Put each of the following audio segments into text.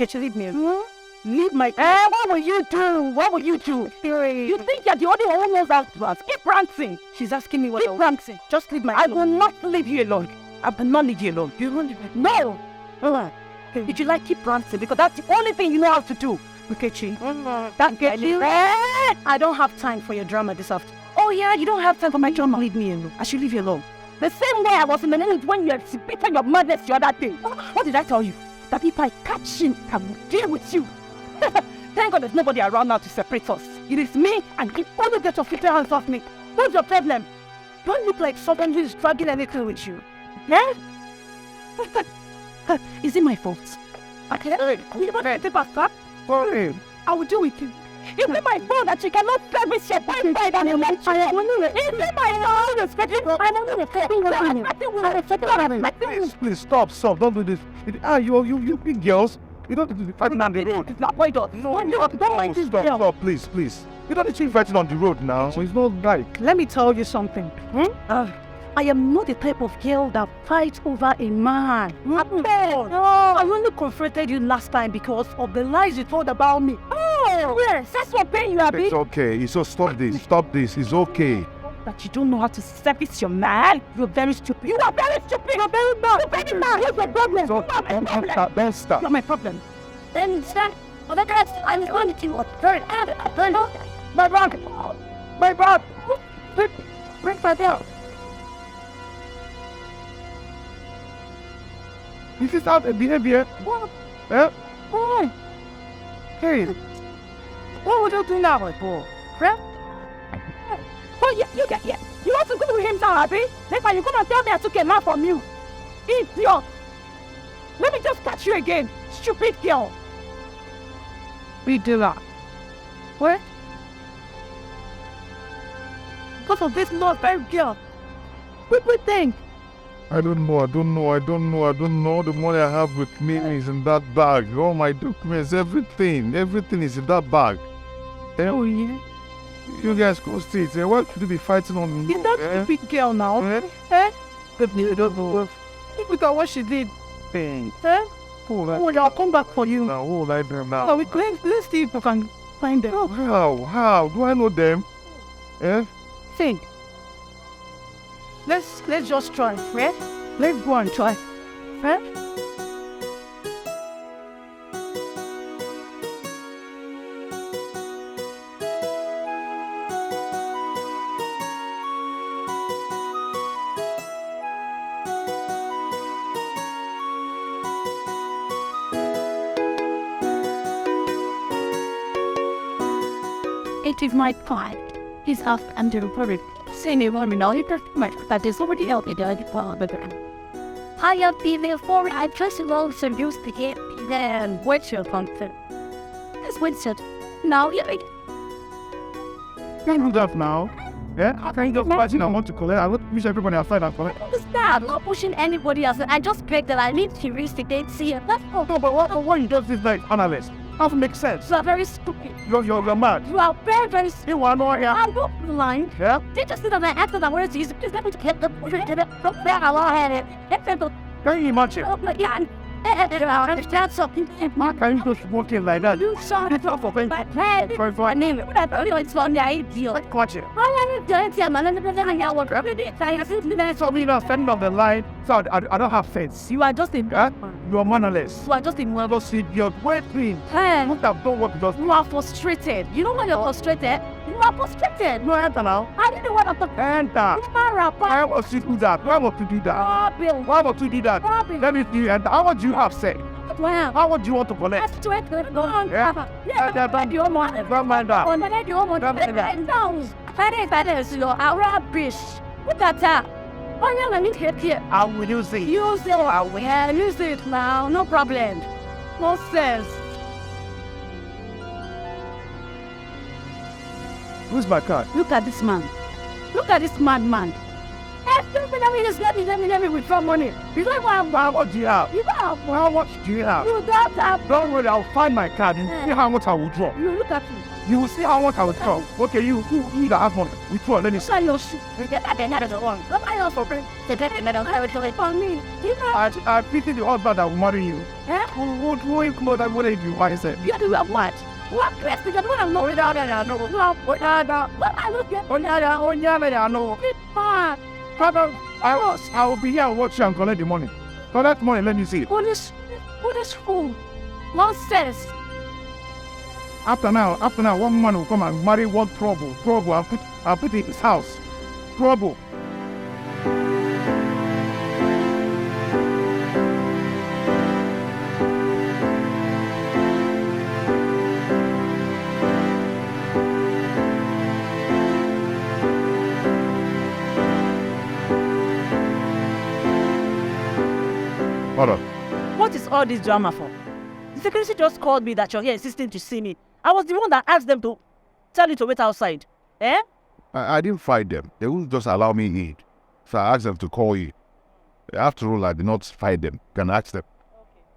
Kechi, leave me alone. Leave my... what will you do? What will you do? You think you're the only one who knows how to ask? Keep prancing. She's asking me what Keep prancing. Just leave my... I will not leave you alone. I will not leave you alone. You won't leave me alone. No. Did you like keep prancing? Because that's the only thing you know how to do. Kechi. That Kechi. I don't have time for your drama this afternoon. Oh yeah, you don't have time for my drama. Leave me alone. I should leave you alone. The same way I was in the Nollywood when you exhibited your madness the other day. What did I tell you? That if I catch him, I will deal with you. Thank God there's nobody around now to separate us. It is me, and you only get your filthy hands off me. What's your problem? Don't look like someone who is dragging anything with you. Yeah? Is it my fault? Okay. I will deal with you. Is it my fault that you cannot service your time by than your Is it my fault? Please stop. Don't do this. You big girls. You don't need to be fighting on the road. It's not my daughter. No, stop, please. You don't need to be fighting on the road now. So it's not right. Let me tell you something. I am not the type of girl that fights over a man. No, I only confronted you last time because of the lies you told about me. Oh, yes, that's what pain you are. It's okay. So stop this. It's okay. That you don't know how to service your man. You're very stupid. You are very stupid. You're very bad. What's your problem? Don't stop. Not my problem. Then start. Oh, that's I'm going to turn out. My brother. Bring my bell. This is out of behavior. What? Yeah? Why? Hey. What would you do now, my boy? Friend? Oh, yeah, you get here. You want to go with him now, Abby? Next time you come and tell me I took a man from you. Idiot. Let me just catch you again. Stupid girl. We do that. What? Because of this not very girl. What would think? I don't know. The money I have with me is in that bag. All my documents, everything is in that bag. Oh, yeah? You guys go see it. Why should you be fighting on me? Is that stupid girl now? Look at what she did. I'll come back for you. Now, who like them now? Let's see if I can find them. How? Do I know them? Think. Let's just try, right? Let's go and try, right? It is my pride. He's up and reported. Say no more now. That is already out there. I have been there for I just love some use to get then what's your function? That's what's it. Now you Can't do that now. Yeah? I can't just imagine I want to collect. I wish everybody outside and collect. Understand, not pushing anybody else. I just begged that I need to reach the date. See it. That's all. No, but what you does this like analyst? Doesn't make sense. You are very stupid. You're mad. You are very, very stupid. You want to know here? I'm not blind. Yeah? They just sit on that after the words. Just let me get the from there. I had it. Can you imagine? Oh my God. I understand something. My kind just walking like that. You saw it off of my plan. For I name it. It's fun. I deal. Watch it. I don't tell man. So me not friend of the line. So I don't have sense. You are just in. You are mannerless. You are just in one. Just idiot. Wait, please. Hey. What have done what does. You are frustrated. You know when you're frustrated? You are frustrated. No, enter now. I didn't want to enter. Why must you do that? Why must you do that? Bill. Why must you do that? Let me see you enter. How much you have said? Wow. How much you want to collect? That's too good. Go on. Yeah, but you want it. Don't mind that. No. That is your rubbish. Look at that. Oh, yeah, let me hit here. I will use it. Use it. I will use it now. No problem. No sense. Who's my card? Look at this man. Look at this madman. Let me withdraw money. You don't have how much do you have? You don't have how much do you have? You don't have. Don't worry, I'll find my card and see how much I will draw. You look at me. You will see how much I will draw. Okay, you that have money. Withdraw, let me see. I pity the husband that will marry you. Who include that money if you buy it? You do have what? What dress? Because what I'm not without it, I know. What I look at? I know. Father, I will be here and watch you and collect the money. Collect money, let me see it. What is fool? Nonsense. After now, one man will come and marry one trouble. I'll put it in his house. Trouble. What is all this drama for? The security just called me that you're here insisting to see me. I was the one that asked them to tell you to wait outside. Eh? I didn't fight them. They wouldn't just allow me in. So I asked them to call you. After all, I did not fight them. You can ask them.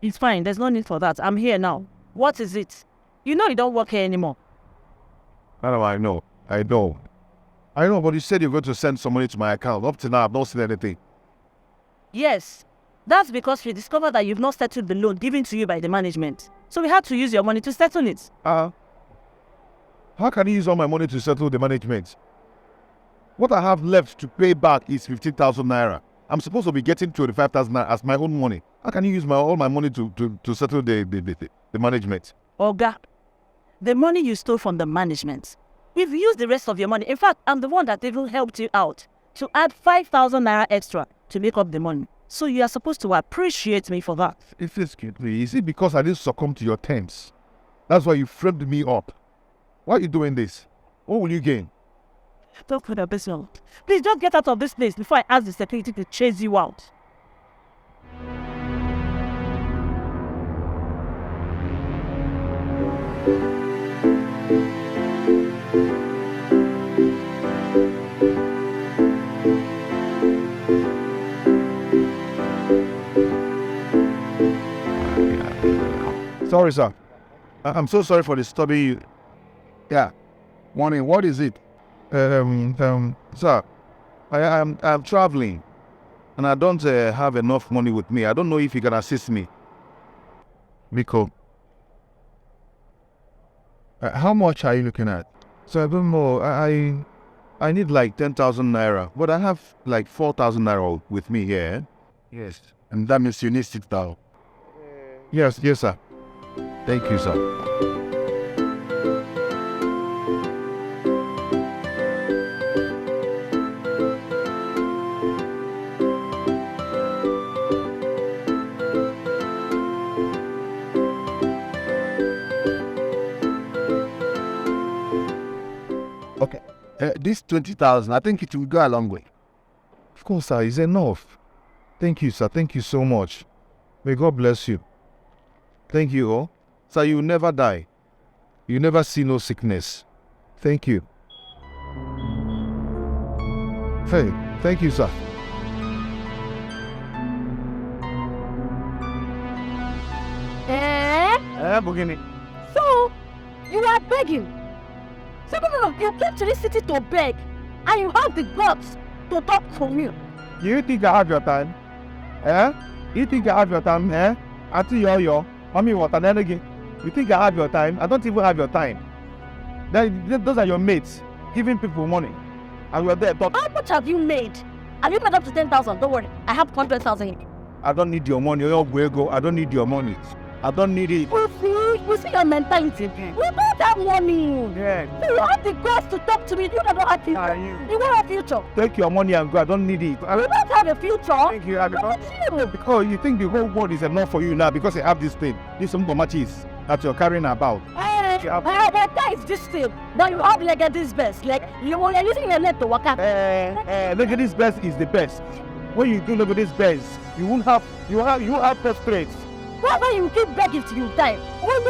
It's fine. There's no need for that. I'm here now. What is it? You know you don't work here anymore. I know, but you said you're going to send some money to my account. Up to now, I've not seen anything. Yes. That's because we discovered that you've not settled the loan given to you by the management. So we had to use your money to settle it. How can you use all my money to settle the management? What I have left to pay back is 15,000 naira. I'm supposed to be getting 25,000 naira as my own money. How can you use all my money to settle the management? Oga, the money you stole from the management, we've used the rest of your money. In fact, I'm the one that even helped you out to add 5,000 naira extra to make up the money. So you are supposed to appreciate me for that. Excuse me, is it because I didn't succumb to your terms? That's why you framed me up. Why are you doing this? What will you gain? Don't put a business. Please just get out of this place before I ask the security to chase you out. Sorry, sir. I'm so sorry for disturbing you. Yeah. Morning, what is it? Sir, I'm traveling and I don't have enough money with me. I don't know if you can assist me. Miko. How much are you looking at? So I don't know. I need like 10,000 naira, but I have like 4,000 naira with me here. Yes. And that means you need 6,000. Yes, sir. Thank you, sir. Okay. This 20,000, I think it will go a long way. Of course, sir. It's enough. Thank you, sir. Thank you so much. May God bless you. Thank you, all. Sir, you will never die. You never see no sickness. Thank you. Hey, thank you, sir. Bugini. So, you are begging. So, no, you came to this city to beg, and you have the guts to talk to me. You think I have your time? You think I have your time? Auntie Yo-Yo, Mommy Water, again. You think I have your time? I don't even have your time. Those are your mates, giving people money. And we're there talking. How much have you made? Have you paid up to 10,000? Don't worry, I have 100,000. I don't need your money. I don't need your money. I don't need it. We see your mentality. We don't have money. Yeah. You have the guts to talk to me. You don't have future. You want a future. Take your money and go. I don't need it. We don't have a future. Thank you. Because you think the whole world is enough for you now because you have this thing. This some tomatoes that you're carrying about. That is this thing. Now you have like this best. Like you're using your net to work out. Look at this best is the best. When you do look at this best, you have first rates. Why don't you keep begging till you die?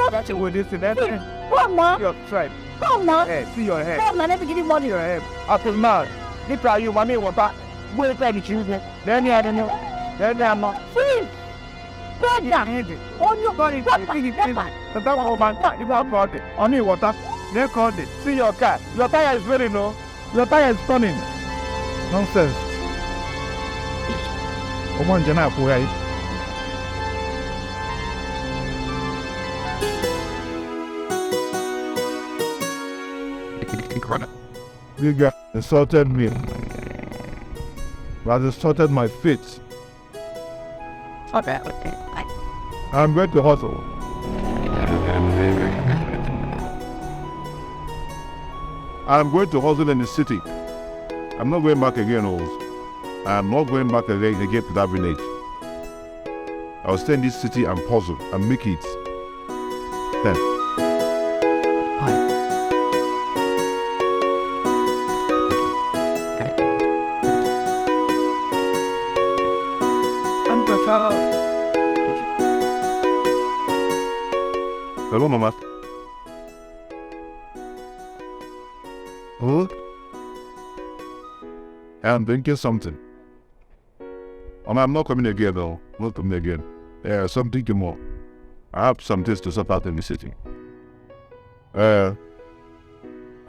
That's what this is. Come on. Your tribe. Come on. See your head. Come on, let me give you money. Your head. After now, this are you, mommy, water. Where the baby children? Then I don't know. Then I'm not. Please! On your body, the dog man, you have got it. Only water, they called it. See your car. Your tire is very low. Your tire is turning. Nonsense. Come on, Jenna, who You guy insulted me. Rather insulted my feet. Okay. I'm going to hustle. I'm going to hustle in the city. I'm not going back again, Oz. I'm not going back again to that village. I'll stay in this city and puzzle and make it. Then. Hello, Mama. Huh? I'm thinking something. I'm not coming again, though. Not coming again. Yeah, something more. I have some things to sort out in the city. How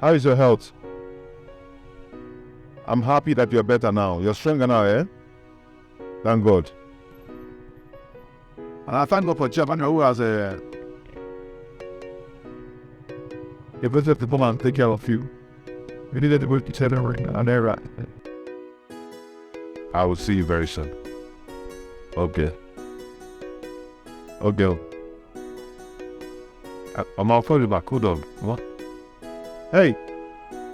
is your health? I'm happy that you're better now. You're stronger now, eh? Thank God. And I thank God for Japan who has a better people and take care of you. We needed to work each other and they're right. I will see you very soon. Okay. Okay. I'm all for you back. Hold on. What? Hey.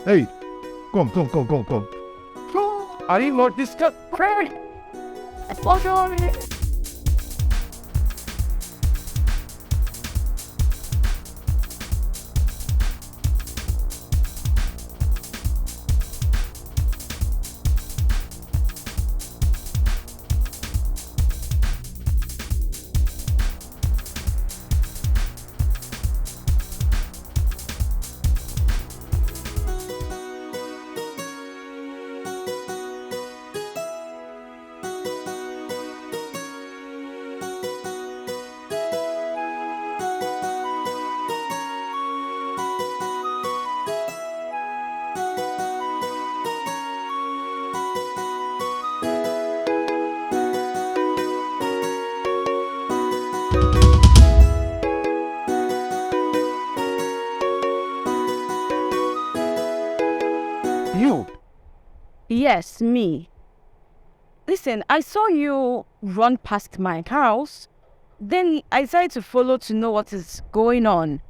Hey. Come. Are you not discussed? What's wrong here? You? Yes, me. Listen, I saw you run past my house. Then I decided to follow to know what is going on.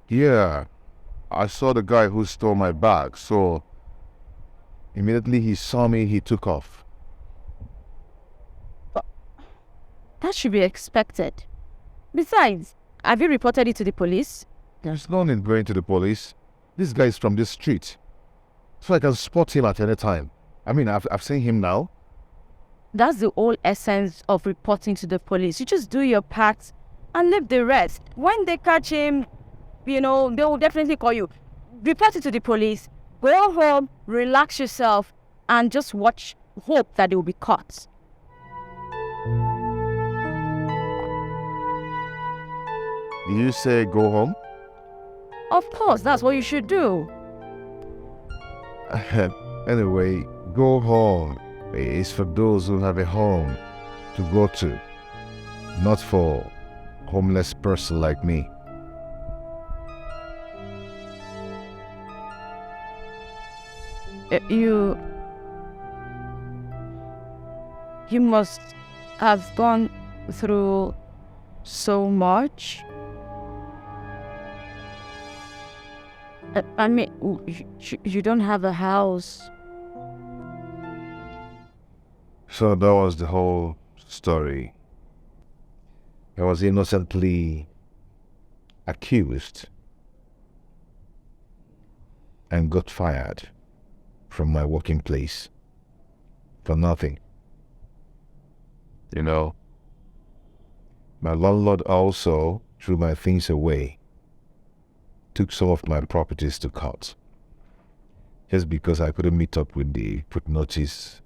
Yeah. I saw the guy who stole my bag, so immediately he saw me, he took off. That should be expected. Besides, have you reported it to the police? There's no need going to the police. This guy is from this street, so I can spot him at any time. I mean, I've seen him now. That's the whole essence of reporting to the police. You just do your part and leave the rest. When they catch him, they will definitely call you. Report it to the police, go home, relax yourself, and just hope that they will be caught. Did you say go home? Of course, that's what you should do. Anyway, go home. It's for those who have a home to go to, not for homeless person like me. You must have gone through so much. I mean, you don't have a house. So that was the whole story. I was innocently accused and got fired from my working place for nothing. My landlord also threw my things away, took some of my properties to court. just because I couldn't meet up with the put notice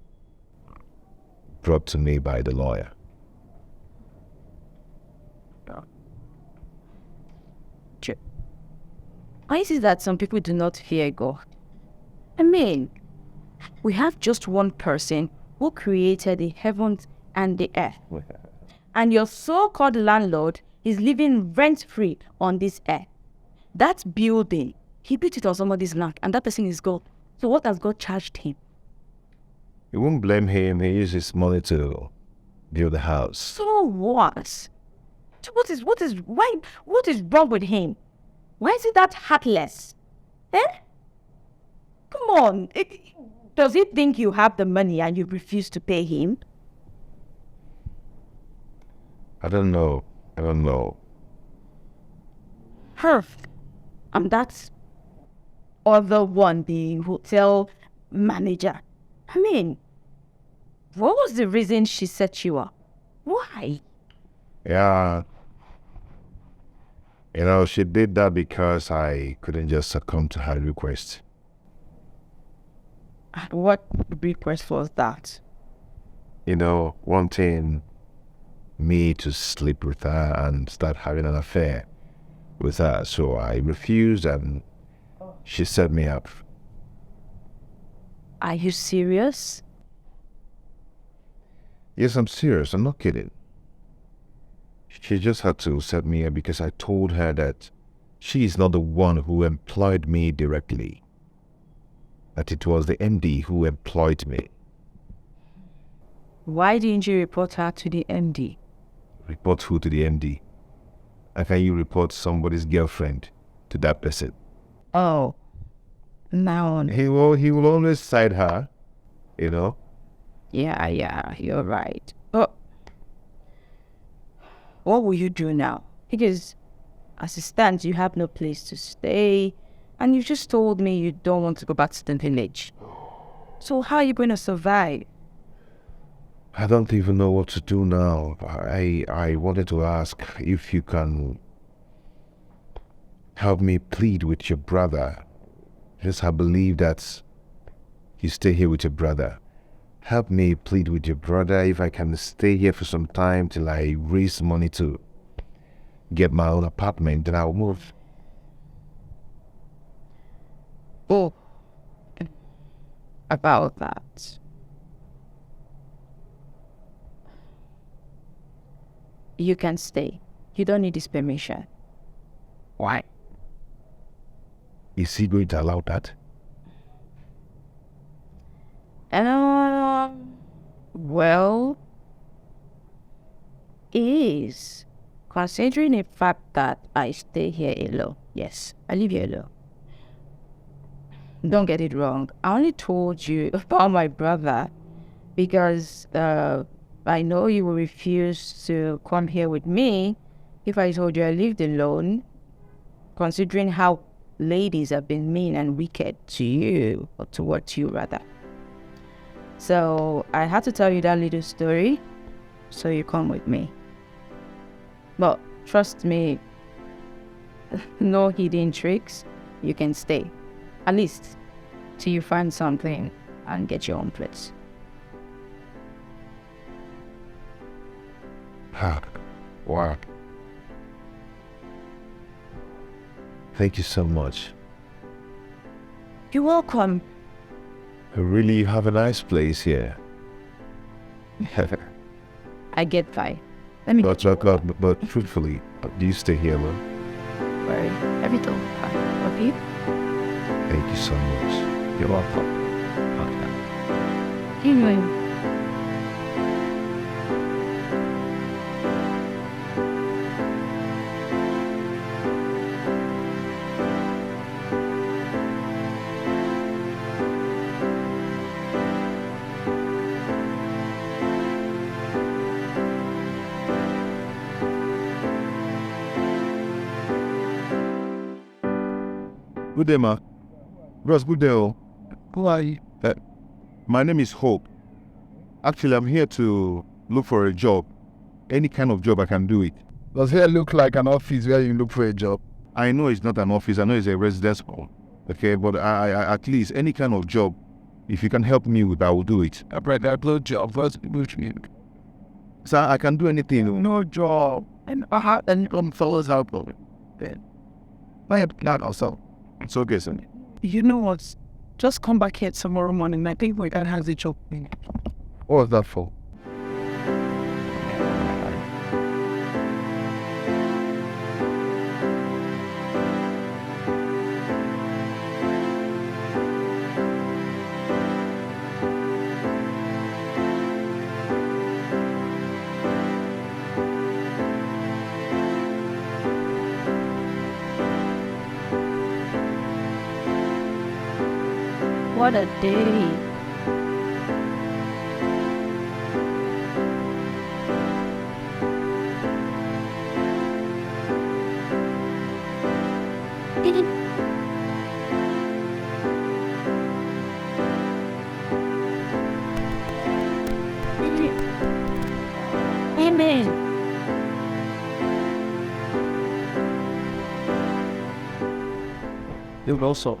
brought to me by the lawyer. Why is it that some people do not fear God? I mean, we have just one person who created the heavens and the earth. And your so-called landlord is living rent-free on this earth. That building, he built it on somebody's land, and that person is God. So what has God charged him? You won't blame him. He used his money to build the house. So what? So what is wrong with him? Why is it that heartless? Come on. Does he think you have the money and you refuse to pay him? I don't know. And that's other one, the hotel manager. I mean, what was the reason she set you up? Why? Yeah. She did that because I couldn't just succumb to her request. And what request was that? Wanting me to sleep with her and start having an affair with her. So I refused and she set me up. Are you serious? Yes, I'm serious. I'm not kidding. She just had to set me up because I told her that she is not the one who employed me directly. That it was the MD who employed me. Why didn't you report her to the MD? Report who to the MD? How can you report somebody's girlfriend to that person? Oh, now He will always side her, Yeah, you're right. But what will you do now? Because as it stands, you have no place to stay, and you just told me you don't want to go back to the village. So how are you going to survive? I don't even know what to do now. I wanted to ask if you can help me plead with your brother. Just I believe that you stay here with your brother. Help me plead with your brother if I can stay here for some time till I raise money to get my own apartment, then I'll move. Oh, about that. You can stay. You don't need his permission. Why? Is he going to allow that? Well, is considering the fact that I stay here alone. Yes, I live here alone. Don't get it wrong. I only told you about my brother because I know you will refuse to come here with me if I told you I lived alone, considering how ladies have been mean and wicked to you, or towards you rather. So I had to tell you that little story so you come with me. But trust me, no hidden tricks. You can stay, at least till you find something and get your own place. Wow. Thank you so much. You're welcome. Really, you have a nice place here. I get by. Let me But truthfully, do you stay here alone? worry. Everything fine. Okay? Thank you so much. You're welcome. Anyway. Good day, ma. Bros, good day, oh. Who are you? My name is Hope. Actually, I'm here to look for a job. Any kind of job, I can do it. Does here look like an office where you look for a job? I know it's not an office. I know it's a residence hall. Okay, but I at least any kind of job, if you can help me with, I will do it. I brought that blow job. What's which mean? Sir, I can do anything. No job. And I had and fellas out then. I have not also. It's okay, sir. You know what? Just come back here tomorrow morning. I think my dad has a job. What was that for? What a day. Amen. You also.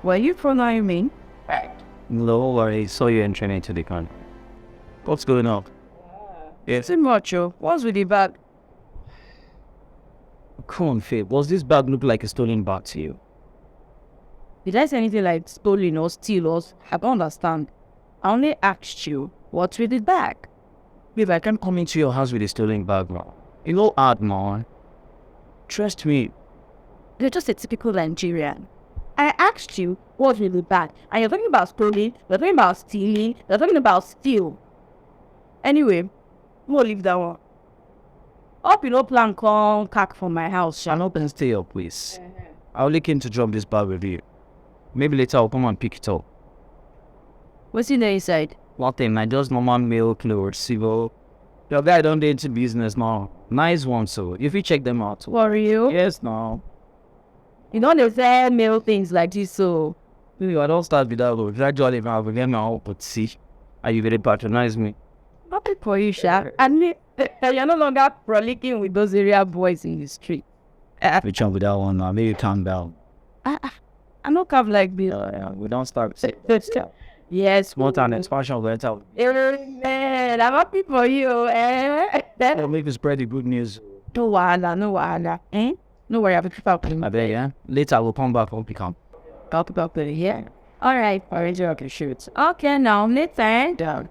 Were you from Nigerian? No, I saw you entering into the car. What's going on? Yes. Too much, oh. What's with the bag? Come on, Faith. Was this bag look like a stolen bag to you? Did I say anything like stolen or steal or? I don't understand. I only asked you, what's with the bag? Babe, I can't come into your house with a stolen bag, man. You know hard, man. Trust me. You're just a typical Nigerian. I asked you what's with the bag, and you're talking about stolen, you're talking about stealing, you're talking about steal. Anyway, we'll leave that one. Hope you no plan come cack from my house, Shall Shan. open stay up, please. I only came to drop this bag with you. Maybe later I'll come and pick it up. What's in the inside? Nothing, I just normal mail clothes, you know. The guy don't get into business now. Nice one, so if you check them out. Worry you? Yes, now. You know they sell mail things like this, so. Really, I don't start with that, though. Gradually, I will get my own, but see. Are you very patronize me? Happy for you, Sha. And you're no longer frolicking with those area boys in the street. Which one with that one now? Maybe calm down. I'm not come like this. We don't start. Yes. More time expansion will enter. Man, I'm happy for you. I'll make you spread the good news. No wahala, no wahala. No worry, I'll be prepared. I bet, yeah? Later I will come back, I'll become. Talk about the here. All right, already okay, shoot. Okay, now later. Down.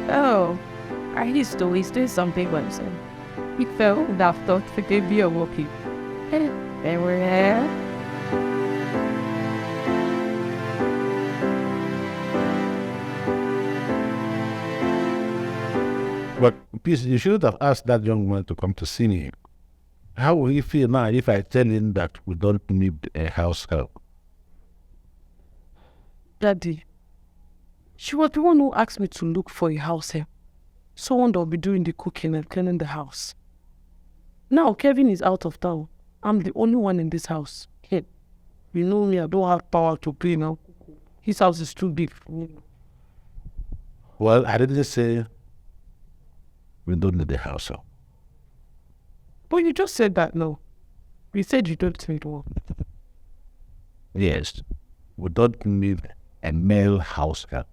Oh, I used to do something once. He fell without thought to give you a walkie. They were here. But please, you shouldn't have asked that young man to come to see me. How will he feel now if I tell him that we don't need a house help? Daddy, she was the one who asked me to look for a house help. Someone that will be doing the cooking and cleaning the house. Now Kevin is out of town. I'm the only one in this house. Hey, you know me, I don't have power to clean now. His house is too big for me. Well, I didn't say we don't need a house help. But you just said that, no. You said you don't need one. Yes, we don't need a male house help.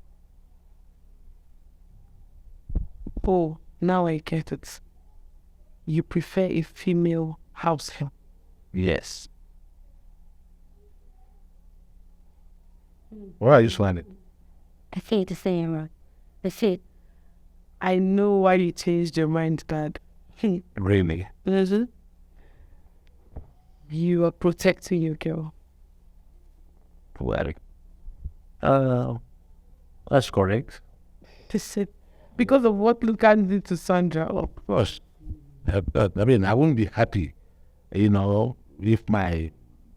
Oh, now I get it. You prefer a female house help. Yes. Why are you smiling? I feel the same, right? I feel. I know why you changed your mind, Dad. Really? Mm-hmm. You are protecting your girl. Well, that's correct. Listen, because of what Lucas did to Sandra. Of course. I mean, I wouldn't be happy, if my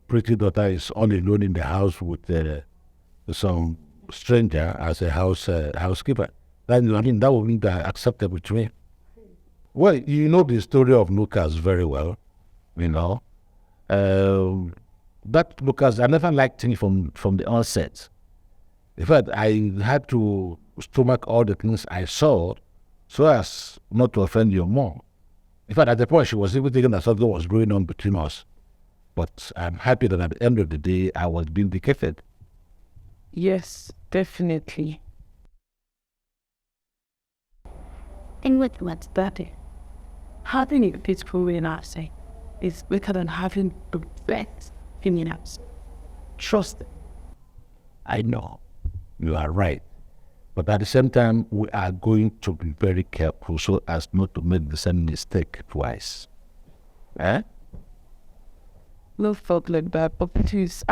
pretty daughter is all alone in the house with some stranger as a housekeeper. That would be acceptable to me. Well, you know the story of Lucas very well, That Lucas, I never liked him from the onset. In fact, I had to stomach all the things I saw so as not to offend your mom. In fact, at the point, she was even thinking that something was going on between us. But I'm happy that at the end of the day, I was vindicated. Yes, definitely. And what's Daddy, having a peaceful relationship is better than having the best opinions. Trust it. I know you are right. But at the same time, we are going to be very careful so as not to make the same mistake twice. Eh? No felt like that, but please,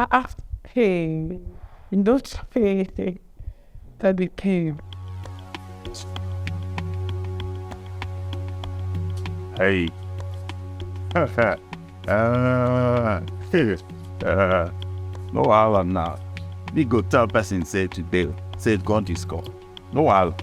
hey, you don't say anything. That be pain. Hey. No wahala now. We go tell person say today, say gone to score. No wahala.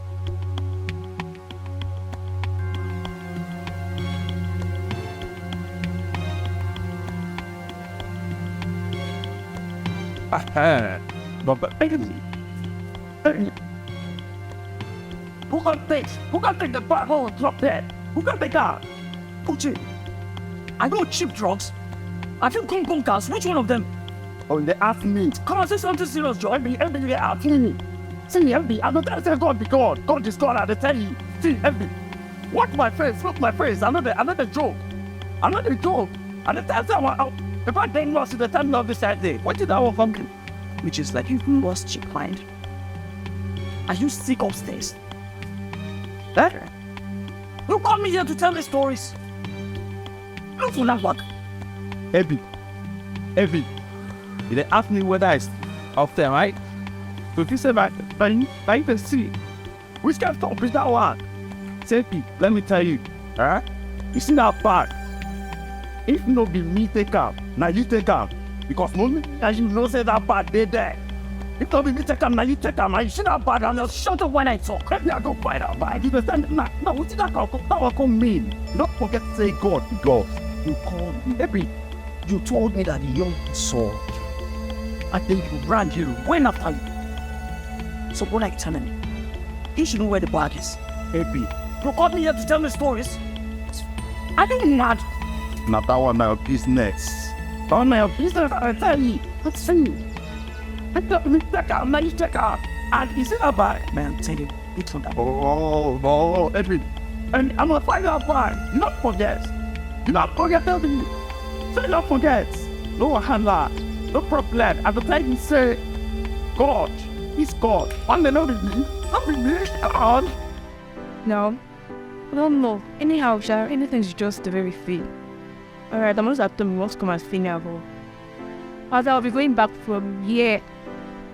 But basically, who can fix? Who can take the bottle and drop that? Who can take that? Pucci, I know cheap drugs. I feel gung gas. Which one of them? Oh, they ask me. Come on, say something serious, Joe. Every out. See, MB, I'm not telling you God be God. God is God, I tell you. See, MB. Watch my face, look my face. Another joke. Another joke. And the time if I didn't lost the time of this day, what did I want from him? Which is like, you lost your mind. Are you sick upstairs? Better. You call me here to tell me stories. Look for that work. Heavy. They ask me whether I off there, right? So if you say like the sea, which kind of top is that one? Say, let me tell you, huh? You see that part? If no be me take up, now you take up. Because no, as you know, say that part they there. If no be me take up, now you take up. Now you see that part, and just shut up when I talk. Let me go fight out. But you understand? Now, what did that call mean? Don't forget to say God, because you called me. Every you told me that the young saw. I think you ran you went after you. So what are you telling me? You should know where the bag is. Happy. You called me here to tell me stories. I didn't mad. Now that one my business. That one my business, I tell you. Let's see. I thought me take out, now you take out. And you see that bag? Man, tell you, it's on that. Oh, Edwin. And I'm gonna find out why. Not forget. Do not forget me. Say not forget. No handler. No problem. At the time you say, God, He's God. And they know me. I'm me. God. No. Anyhow, Shah, anything's just the very thing. Alright, I'm just after me what's come as thing ever. As I'll be going back from here,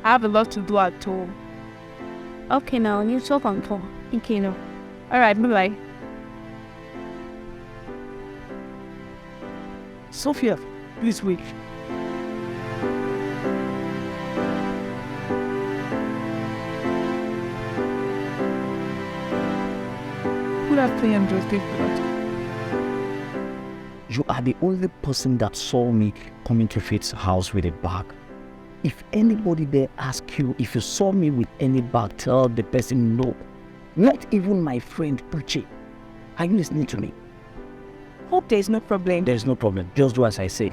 I have a lot to do at home. okay now? You so comfortable. Okay, no. Alright, bye-bye. Sophia, please wait. Good afternoon, Joseph. You are the only person that saw me coming to Faith's house with a bag. If anybody there asks you if you saw me with any bag, tell the person no. Not even my friend Pucci. Are you listening to me? Hope there's no problem. There's no problem. Just do as I say.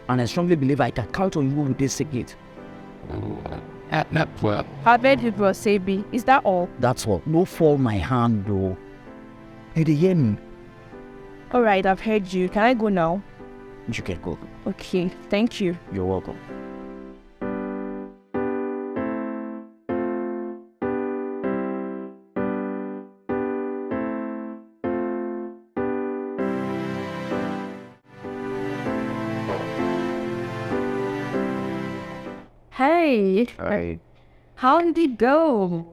And I strongly believe I can count on you with this secret. I've heard people say B. Is that all? That's all. No fall my hand though. You dey hear me? Alright, I've heard you. Can I go now? You can go. Okay, thank you. You're welcome. Hey, Hey. how did it go?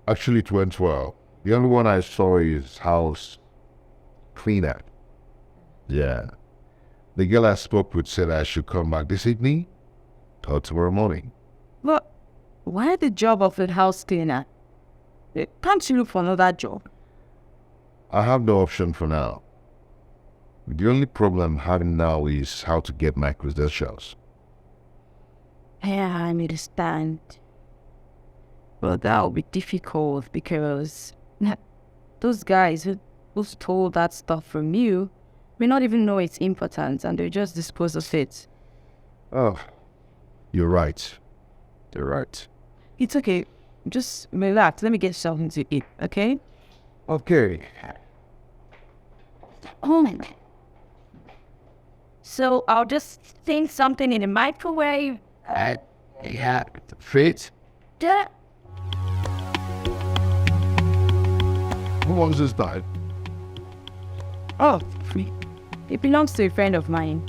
Actually, it went well. The only one I saw is house cleaner. Yeah. The girl I spoke with said I should come back this evening or tomorrow morning. But why the job of a house cleaner? Can't you look for another job? I have no option for now. The only problem I'm having now is how to get my credentials. Yeah, I understand. But that will be difficult because those guys who stole that stuff from you may not even know it's important and they just dispose of it. Oh, you're right. You're right. It's okay. Just relax. Let me get something to eat, okay? Okay. Oh. So I'll just think something in the microwave. Yeah, fit. Duh. Who owns this diet? Oh, it belongs to a friend of mine.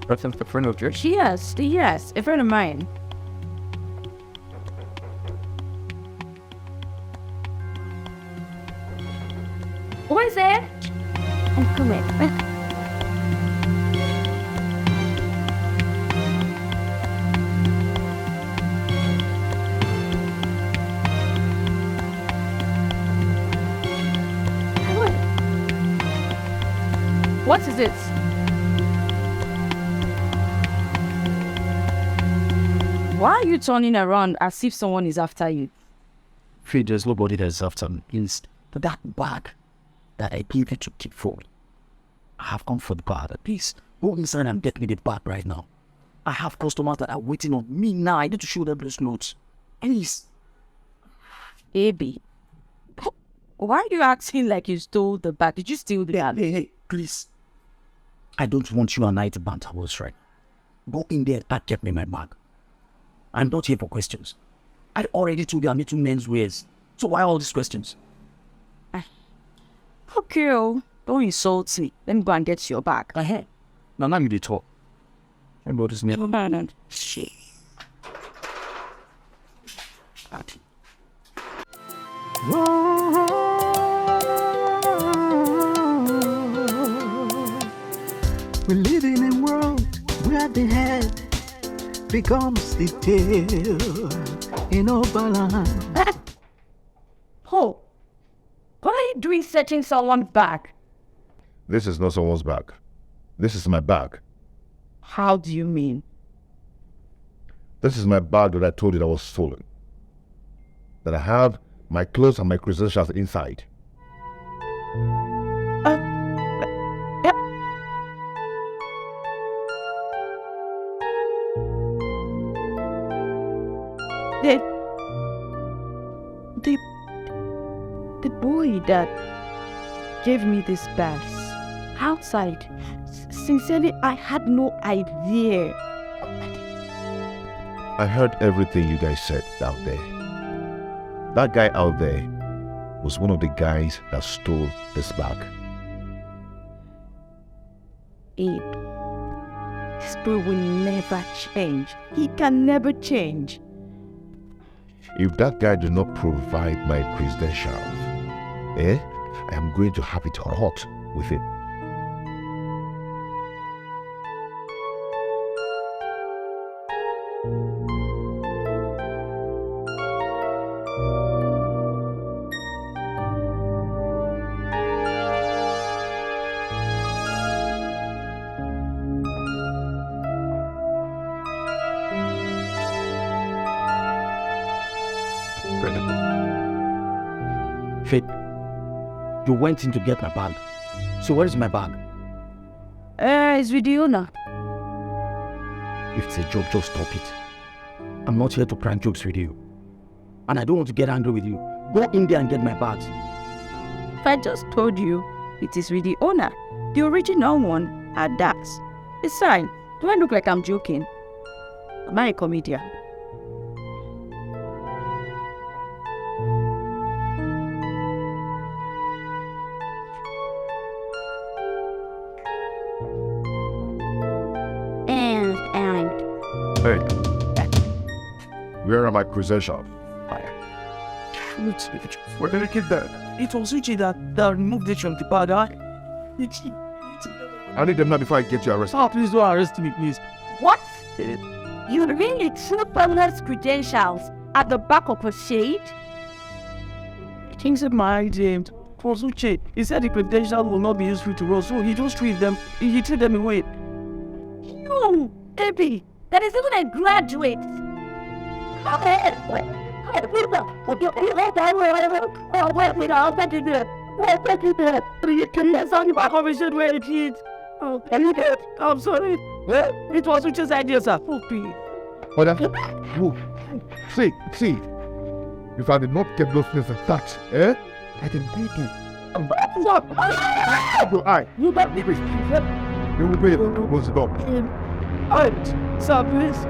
That's a friend of yours. Yes, a friend of mine. What is it? I'm coming. What is it? Why are you turning around as if someone is after you? Faith, there's nobody that's after me. It's that bag that I gave you to keep for me. I have come for the bag. Please, go inside and get me the bag right now. I have customers that are waiting on me now. I need to show them those notes. Please. Baby, why are you acting like you stole the bag? Did you steal the bag? Hey, please. I don't want you and I to banter words, right? Go in there and get me my bag. I'm not here for questions. I already told you I'm into men's ways. So why all these questions? Okay, don't insult me. Let me go and get your bag. Ahead. Now you did talk. About this man. Shit. We live in a world where the head becomes the tail in our balance. Oh, what are you doing searching someone's bag? This is not someone's bag. This is my bag. How do you mean? This is my bag that I told you that was stolen. That I have my clothes and my credentials inside. The boy that gave me this bags outside. Sincerely, I had no idea. I heard everything you guys said out there. That guy out there was one of the guys that stole this bag. Abe, this boy will never change. He can never change. If that guy does not provide my credentials, I am going to have it hot with him. Faith, you went in to get my bag. So where is my bag? It's with the owner. If it's a joke, just stop it. I'm not here to prank jokes with you. And I don't want to get angry with you. Go in there and get my bags. I just told you it is with the owner. The original one at that. Besides, do I look like I'm joking? Am I a comedian? Hey, where are my credentials? Where did I get that? It was Richie that removed it from the bag. I need them now before I get you arrested. Oh, please don't arrest me, please. What? You really threw Pamela's credentials at the back of a shade? Things in my idea. For Uche, he said the credentials will not be useful to us, so he just threw them. He threw them away. You, Abby, that is even a graduate. I'm sorry. It was Richard's idea, sir. See, if I did not get those things attached, I didn't take it. You will be able to close the door. Sir, please.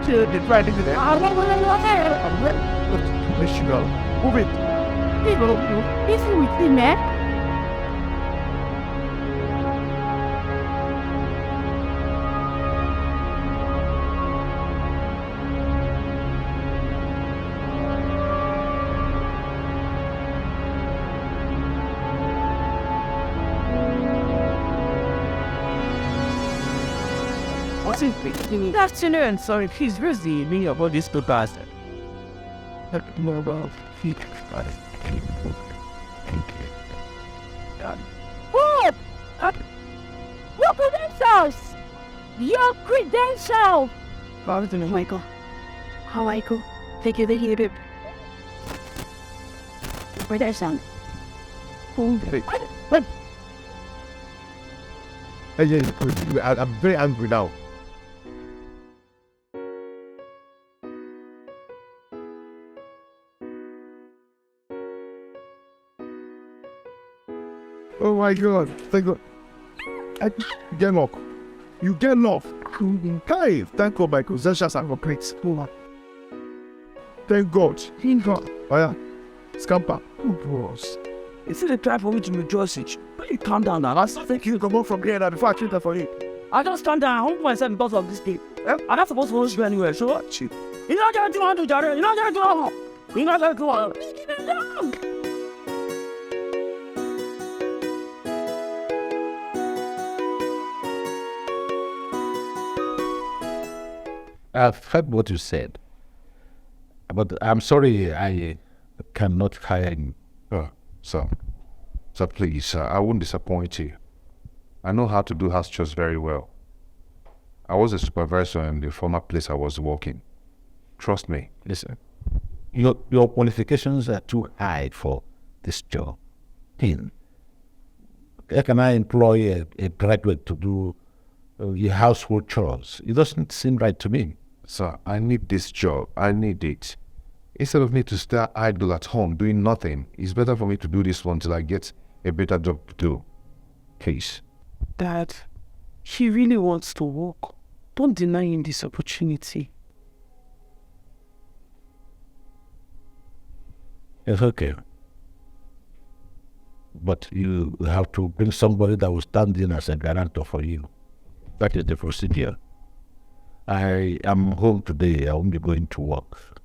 It's right into there. Let you go. Move it. Is he with him, eh? Good afternoon. Sorry, please, where's the meaning of all these papers? What? Your credentials! Your credentials! Michael. How Michael? Thank you, babe. Where there's sound. Hey, I'm very angry now. Oh my God! Thank God! Get locked. You get locked. Hey, thank God my possessions are complete. Thank God. Oh yeah, scamper. Oh boss. Is it a time for me to rejoice it? Please calm down now. I think you can go from here now before I treat that for you. I just stand down. I hold myself because of this game. I'm not supposed to hold you anywhere, so what? You're not going to do it, Jared. You're not going to do it. You're not going to do it. I've heard what you said, but I'm sorry I cannot hire you. Sir, please, I won't disappoint you. I know how to do house chores very well. I was a supervisor in the former place I was working. Trust me. Listen, your qualifications are too high for this job. How can I employ a graduate to do your household chores? It doesn't seem right to me. Sir, I need this job. I need it. Instead of me to stay idle at home doing nothing, it's better for me to do this one till I get a better job to do. Please. Dad, he really wants to work. Don't deny him this opportunity. It's okay. But you have to bring somebody that will stand in as a guarantor for you. That is the procedure. I am home today. I won't be going to work.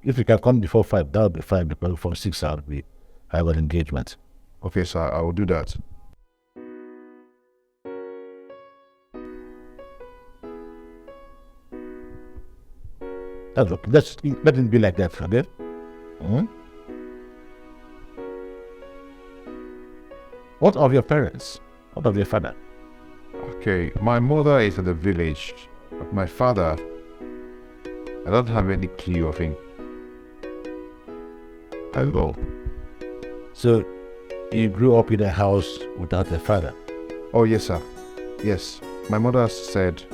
If you can come before 5, that'll be fine, because from 6 I have an engagement. Okay, sir, I will do that. That's okay. Let it be like that, okay? What of your parents? What of your father? Okay, my mother is in the village, but my father, I don't have any clue of him. Oh. So, you grew up in a house without a father? Oh, yes, sir. Yes. My mother said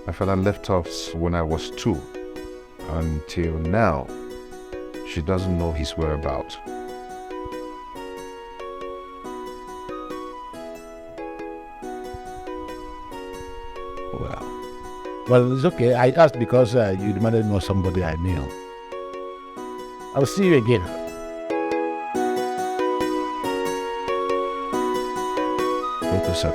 my father left us when I was 2. Until now, she doesn't know his whereabouts. Well, it's okay. I asked because you demanded to know somebody I knew. I'll see you again. Okay, sir.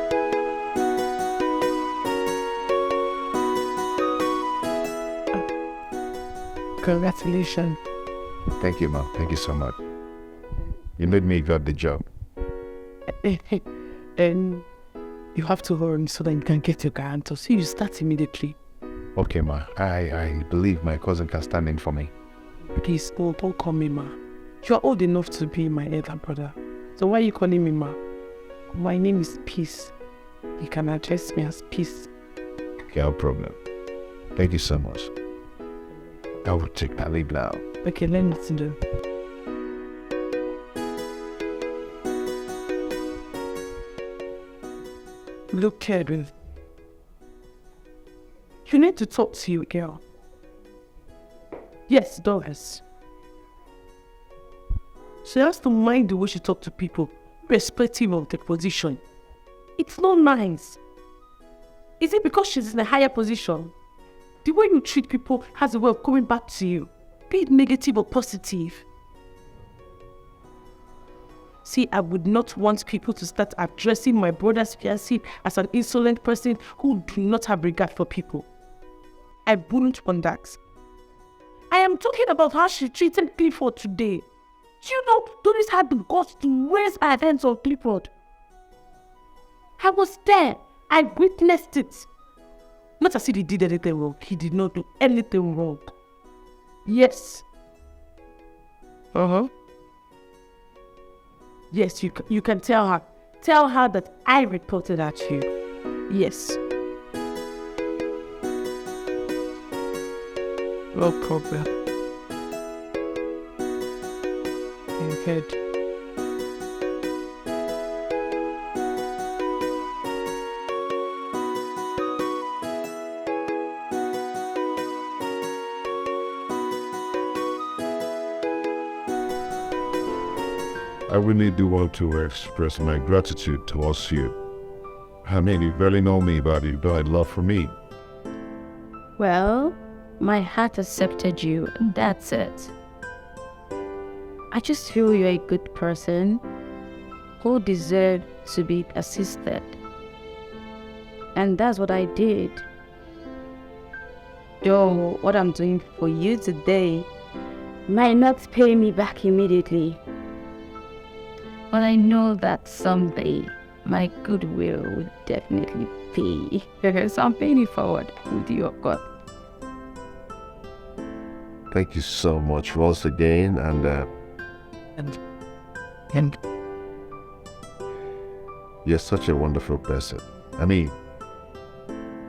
Congratulations. Thank you, ma'am. Thank you so much. You made me got the job. And you have to hurry so that you can get your guarantor. So you start immediately. Okay, ma. I believe my cousin can stand in for me. Please, don't call me ma. You are old enough to be my elder brother. So why are you calling me ma? My name is Peace. You can address me as Peace. Okay, no problem. Thank you so much. I will take my leave now. Okay, let me see them. Look, Kedwin. You need to talk to your girl. Yes, Doris. She has to mind the way she talks to people, irrespective of their position. It's not nice. Is it because she's in a higher position? The way you treat people has a way of coming back to you, be it negative or positive. See, I would not want people to start addressing my brother's fiancé as an insolent person who do not have regard for people. I wouldn't want that. I am talking about how she treated Clifford today. You know, Doris had the guts to raise her hands on Clifford. I was there. I witnessed it. Not as if he did anything wrong. He did not do anything wrong. Yes. Yes, you can tell her. Tell her that I reported at you. Yes. No problem. Head. I really do want to express my gratitude towards you. I mean, you barely know me, but you died love for me. Well, my heart accepted you, and that's it. I just feel you're a good person who deserves to be assisted. And that's what I did. Though what I'm doing for you today might not pay me back immediately. But I know that someday my goodwill will definitely pay. So I'm paying it forward with you, of course. Thank you so much once again, and you're such a wonderful person. I mean,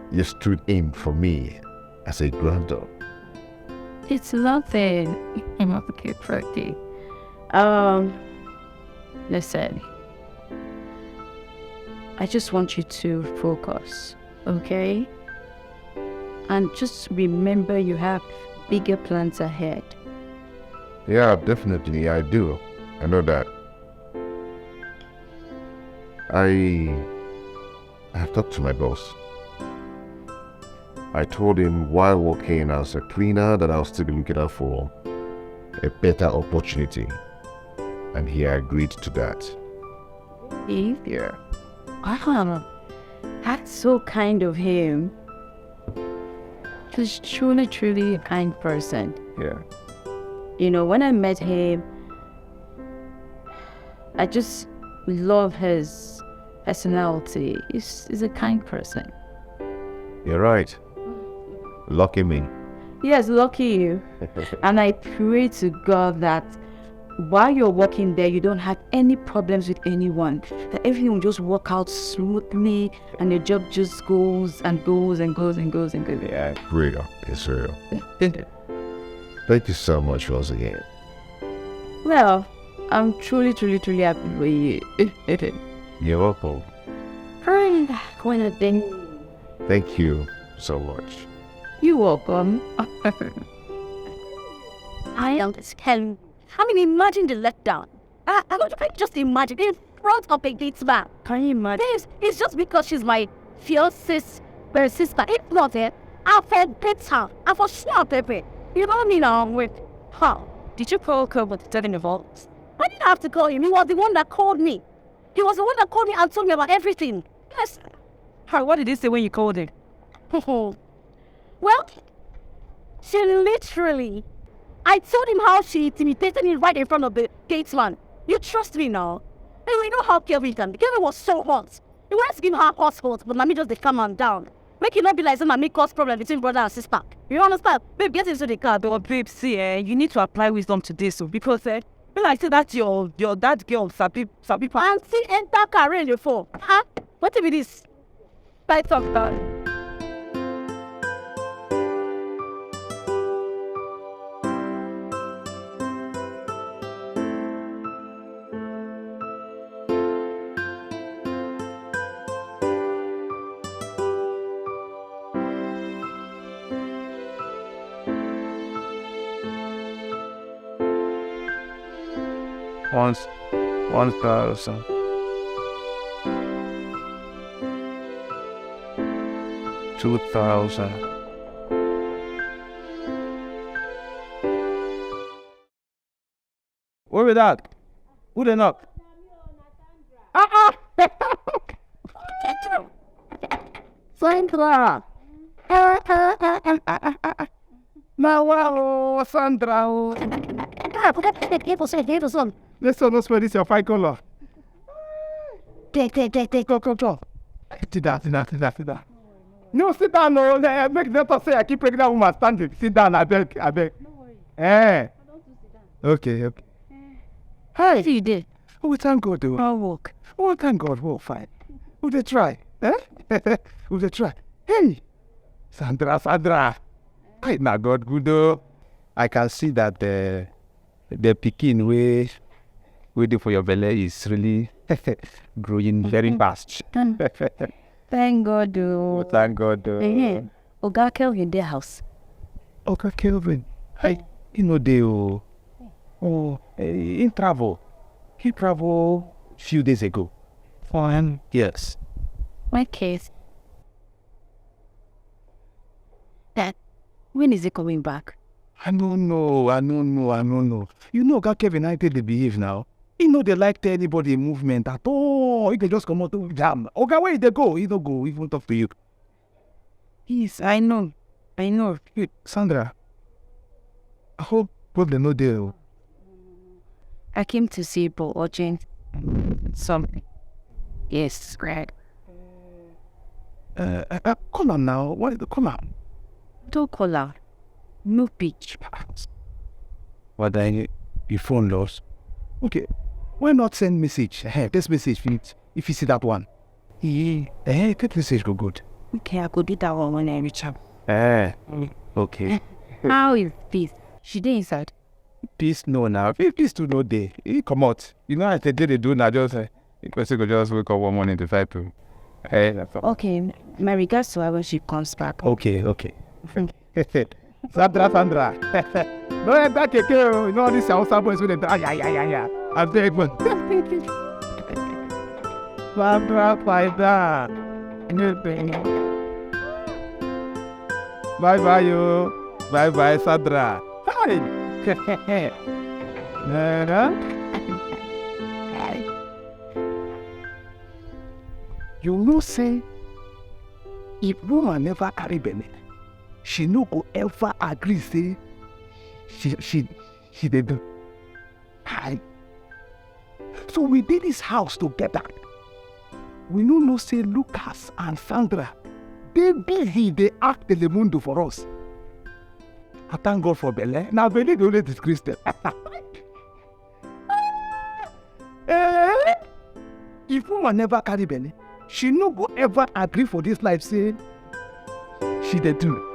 you stood in for me as a granddaughter. It's nothing. I'm not okay, pretty. Listen. I just want you to focus, okay? And just remember you have bigger plans ahead. Yeah, definitely, I do. I know that. I have talked to my boss. I told him while working as a cleaner that I'll still be looking out for a better opportunity. And he agreed to that. Behavior. Wow. That's so kind of him. He's truly a kind person. Yeah. You know, when I met him, I just love his personality. He's a kind person. You're right. Lucky me. Yes, lucky you. And I pray to God that while you're working there, you don't have any problems with anyone. That everything will just work out smoothly and your job just goes and goes and goes and goes and goes. Yeah, real. It's real. Thank you so much once again. Well, I'm truly happy for you. You're welcome. Thank you so much. You're welcome. I understand. I mean, imagine the letdown. I just imagine in front of a gate man. Can you imagine? It's just because she's my fiance's sister. If not it, I'll forget her. I'll for sure, baby. You know what I mean? I'm with her. Did you call Colbert to tell him about? I didn't have to call him. He was the one that called me. He was the one that called me and told me about everything. Yes. What did he say when you called him? Well, she literally... I told him how she intimidated me right in front of the gatesman. You trust me now? And you know how Kelvin can be. Kelvin was so hot. He wanted to give her hot, but Mami just calm her down. Make it not be like some Mami cause problem between brother and sister. You understand? Babe, get into the car. But babe, see, you need to apply wisdom to this, because when I say that your that girl, Sabi. Auntie enter car in the phone. Huh? What if it is? Bye, talk about it. 1,000. $2,000. Where we that? Who they knock? Sandra. Now, wow, Sandra. Let's not spell this your fine color. Go. Sit down. No, sit down, no. Make them say I keep pregnant woman standing. Sit down, I beg. Eh. Okay. Hey, you did. Oh, thank God, though. I'll walk. Oh, thank God. Oh, fine. Who they try? Who they try? Hey, Sandra. Hey, now God good though. I can see that the pikin waiting for your belly is really growing very fast. Thank God, though. Oh, thank God though. Oga Kelvin in their house. Okay, Kelvin. Hey, they in travel. He traveled few days ago. Fine. Yes. My case. Dad, when is he coming back? I don't know. You know, God Kevin, I tell they behave now. He know they like tell anybody movement at all. He can just come out to jam. Okay, where they go? He don't go. He won't talk to you. Yes, I know. Hey, Sandra. I hope they know there. I came to see Paul urgent something. Yes, Greg. Call her now. Why the call her? Don't call her. No pitch. What then? Your phone lost. Okay. Why not send message? Hey, this message finish. If you see that one. That message go good. Okay, I could do that one when I reach her. Okay. How is peace? She did inside. Peace no now. Peace to no day. He come out. You know, as they do now, just the person could just wake up one morning to fight to. That's all. Okay, my regards to her when she comes back. Okay. Sandra. No, that keke. You know this Hausa boys with the yeah. I'm there, man. Sandra, Sandra. Bye, you. Bye, Sandra. Hi. You know, say, if woman never carry belly, she no go ever agree say she dey do. Hi. So we did this house together. We no know say Lucas and Sandra, they busy, they act Telemundo for us. I thank God for Bele. Now Bele the only disgrace them. If woman never carry Bele, she no go ever agree for this life say she dey do.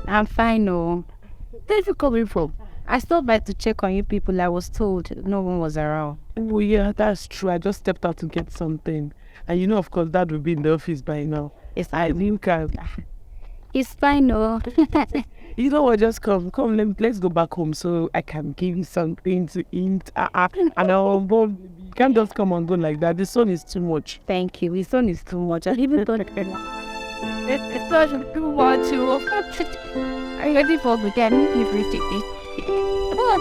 I'm fine, no. Where's you coming from? I stopped by to check on you people. I was told no one was around. Oh yeah, that's true. I just stepped out to get something. And you know, of course, Dad will be in the office by now. Yes, I think He's fine, no. You know what? Just come, let's go back home so I can give you something to eat. And I'll go. You can't just come and go like that. The sun is too much. Thank you. His son is too much. I even thought it's such too much. Are you ready for the game? You've reached it. Come on.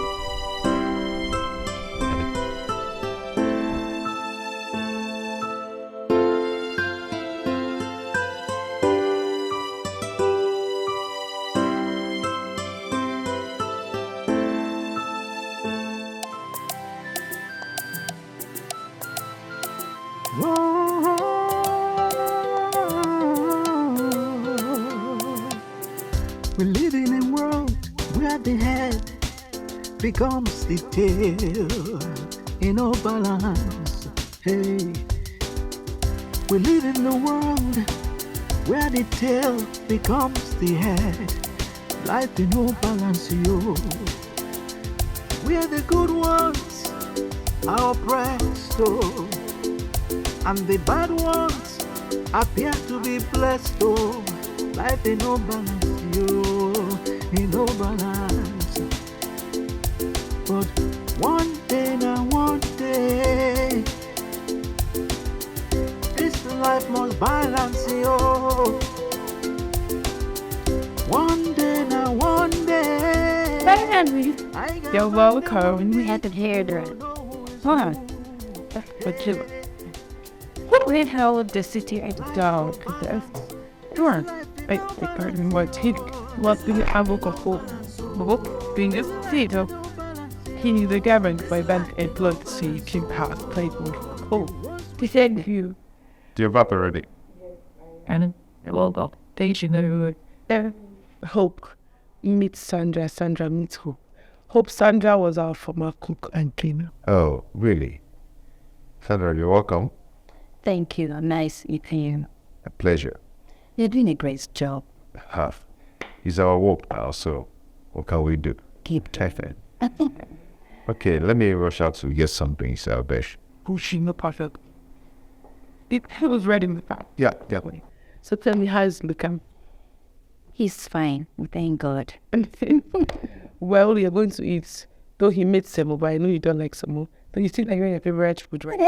We live in a world where the head becomes the tail in no balance. Hey, we live in a world where the tail becomes the head. Life in no balance, yo. We are the good ones are oppressed, oh, and the bad ones appear to be blessed, oh. Life in no balance, yo, in no balance. But one day, now one day, this life must balance, yo. One day, now one day. You're welcome. We had to hear that. Huh? But you, what the hell of the city and down? Sure. I pardon what he was the avocado. Book being a state of he the governed by bank and blood so you can pass played with. Oh, he said you. Do you have up already? And well, go. They should know. Hope meets Sandra. Sandra meets Hope. Hope Sandra was our former cook and cleaner. Oh, really? Sandra, you're welcome. Thank you. Nice meeting you. A pleasure. You're doing a great job. Half. It's our work now, so what can we do? Keep Perfect. Okay, let me rush out to get something, Salbesh. Pushing the perfect. It was ready in the back. Yeah, definitely. So tell me, how's looking? He's fine. Thank God. Well, you're going to eat. Though he made semo, but I know you don't like semo. But you still like your favorite food, right?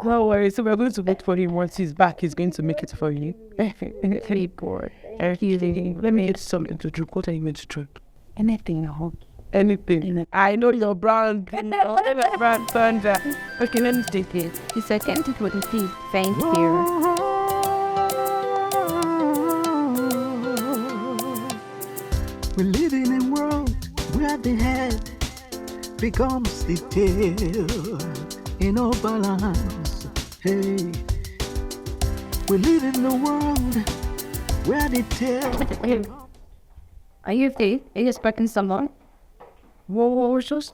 No worries. So we're going to wait for him. Once he's back, he's going to make it for you. Very bored. Let me eat something to drink. What are you going to drink? Anything, I hope. Anything. I know your brand. Brand Thunder. Okay, let me take it. He said, can't it with please? Thank you. We live in a world where the head becomes the tail in no balance. Hey, we live in a world where the tail. Are you okay? Are you expecting someone? What was just?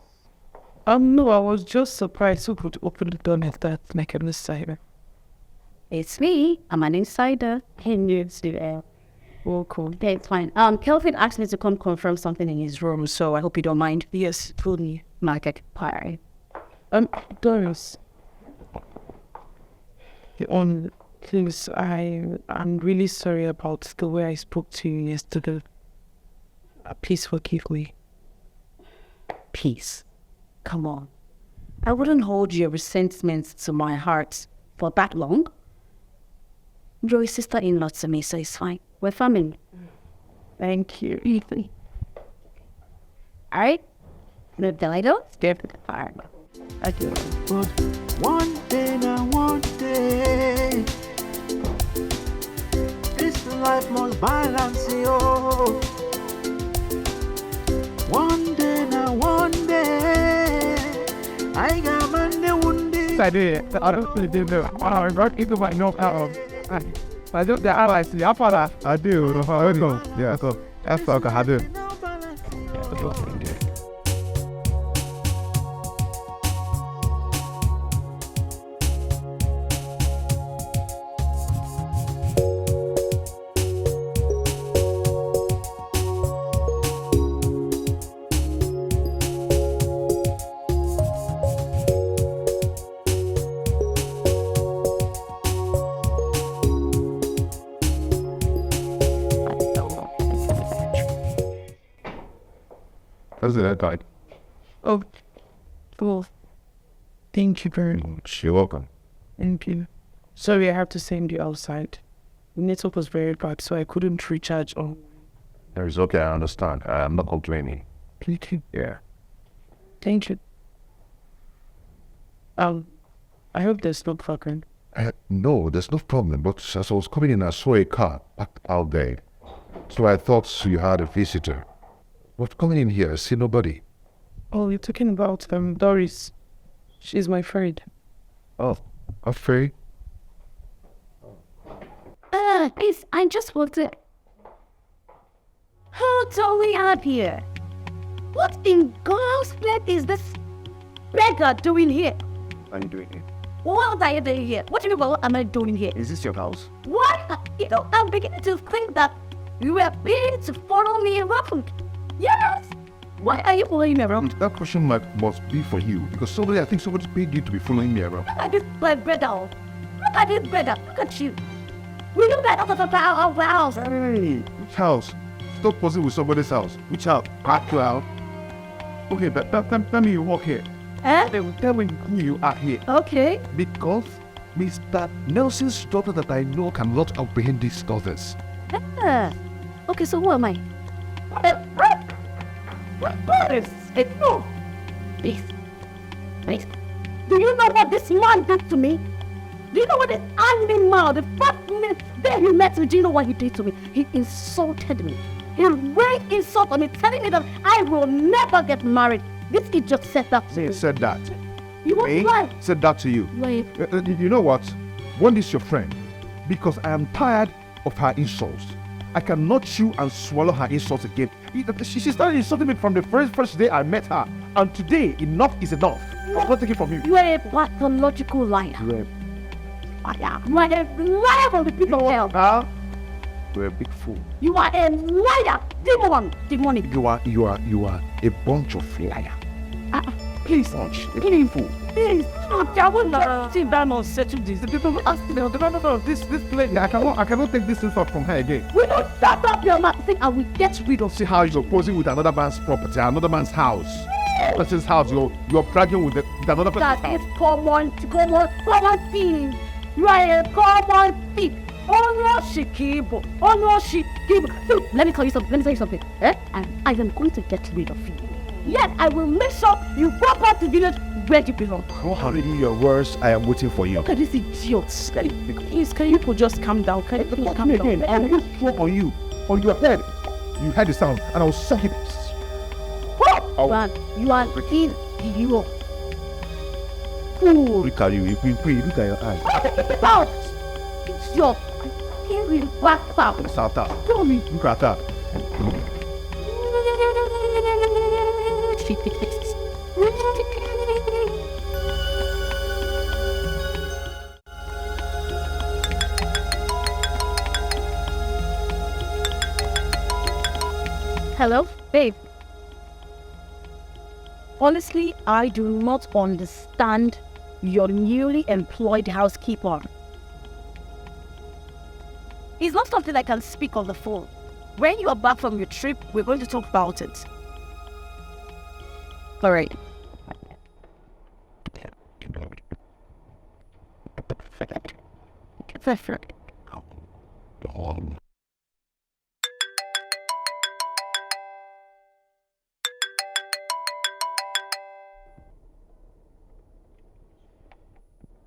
No, I was just surprised who could open the door like that, like an insider. It's me. I'm an insider. He needs to Welcome. Okay, it's fine. Kelvin asked me to come confirm something in his room, so I hope you don't mind. Yes, fully. Market party. Doris. Please, I'm really sorry about the way I spoke to you yesterday. Please forgive me. Peace. Come on. I wouldn't hold your resentments to my heart for that long. You're a sister-in-law to me, so it's fine. We're family. Thank you. Easy. All right? The lighter? Step to the fire. But one day, now one day, this life must balance, yo. One day, now one day, I got Monday, one day. I did. I don't really do that. I don't even like no out. I don't. I like to. I thought I do. I do. Yeah. So that's what I do. How's the guy? Oh, cool. Thank you very much. You're welcome. Thank you. Sorry, I have to send you outside. The network was very bad, so I couldn't recharge on. It's okay, I understand. I'm not complaining. Thank you. Yeah. Thank you. I hope there's no problem. No, there's no problem. But as I was coming in, I saw a car parked out there. So I thought you had a visitor. But coming in here, I see nobody. Oh, you're talking about Doris. She's my friend. Oh, afraid? Please, I just want to... Who told me out here? What in God's name is this beggar doing here? What are you doing here? What are you doing here? What do you mean, what am I doing here? Is this your house? What? You know, I'm beginning to think that you were paid to follow me around. Yes! Why are you following me around? That question must be for you, because I think somebody's paid you to be following me around. Look at this brother. Look at this brother. Look at you. Will you get out of the house? Hey, which house? Stop posing with somebody's house. Which house? Park you out. Okay, but tell me you work here. Tell me who you are here. Okay. Because Mr. Nelson's daughter that I know cannot apprehend these daughters. Okay, so who am I? What is it? No. Please. Do you know what this man did to me? Do you know what this animal, the first minute that he met me, do you know what he did to me? He insulted me. He raised insult on me, telling me that I will never get married. This kid just said that to me. Said that. You want why? Said that to you. Wait. You know what? One is your friend, because I am tired of her insults. I cannot chew and swallow her insults again. She started insulting me from the first day I met her, and today enough is enough. I'm not taking from you. You are a pathological liar. You are You are a liar from the pit of hell. Huh? You're a big fool. You are a liar. Demonic. You are a bunch of liar. Please, Please. I will not sit down and settle this. This lady, I cannot take this insult from her again. We don't start up your mouth. Think I will get rid of See how you're posing with another man's property, another man's house. Person's house, you're bragging with another person's that. Is house. common thing. You are a common thief. Oh no, Shikibo. So, let me tell you something. And I am going to get rid of you. Yes, I will make sure you go back to the village where you belong. Go hurry your words. I am waiting for you. Look at this idiot. please, can you just calm down? Can you calm Come again. down? I will throw on you, on your head. You heard the sound, and I will suck it. Man, you are in you. Look at you. Look at your eyes. Out. It's your. Here we back out. South out. Tell me. Look at that. Hello, babe. Honestly, I do not understand your newly employed housekeeper. It's not something I can speak on the phone. When you are back from your trip, we're going to talk about it. All right. Perfect.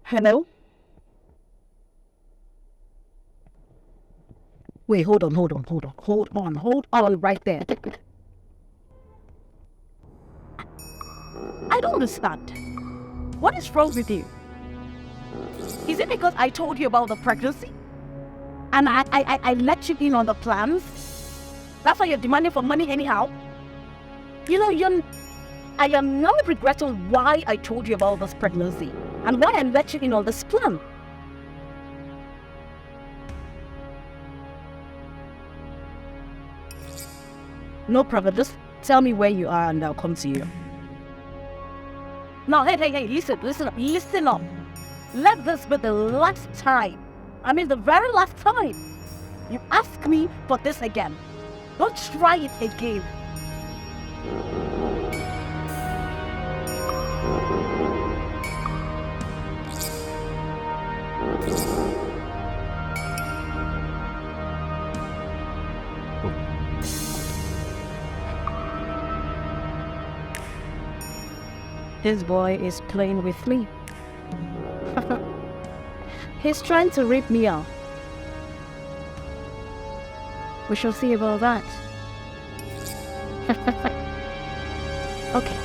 Hello? Wait, hold on right there. I don't understand. What is wrong with you? Is it because I told you about the pregnancy? And I let you in on the plans? That's why you're demanding for money anyhow? You know, I am now regretting why I told you about this pregnancy and why I let you in on this plan. No problem, just tell me where you are and I'll come to you. Now, hey, listen up. Let this be the last time. I mean, the very last time you ask me for this again. Don't try it again. This boy is playing with me. He's trying to rip me off. We shall see about that. Okay.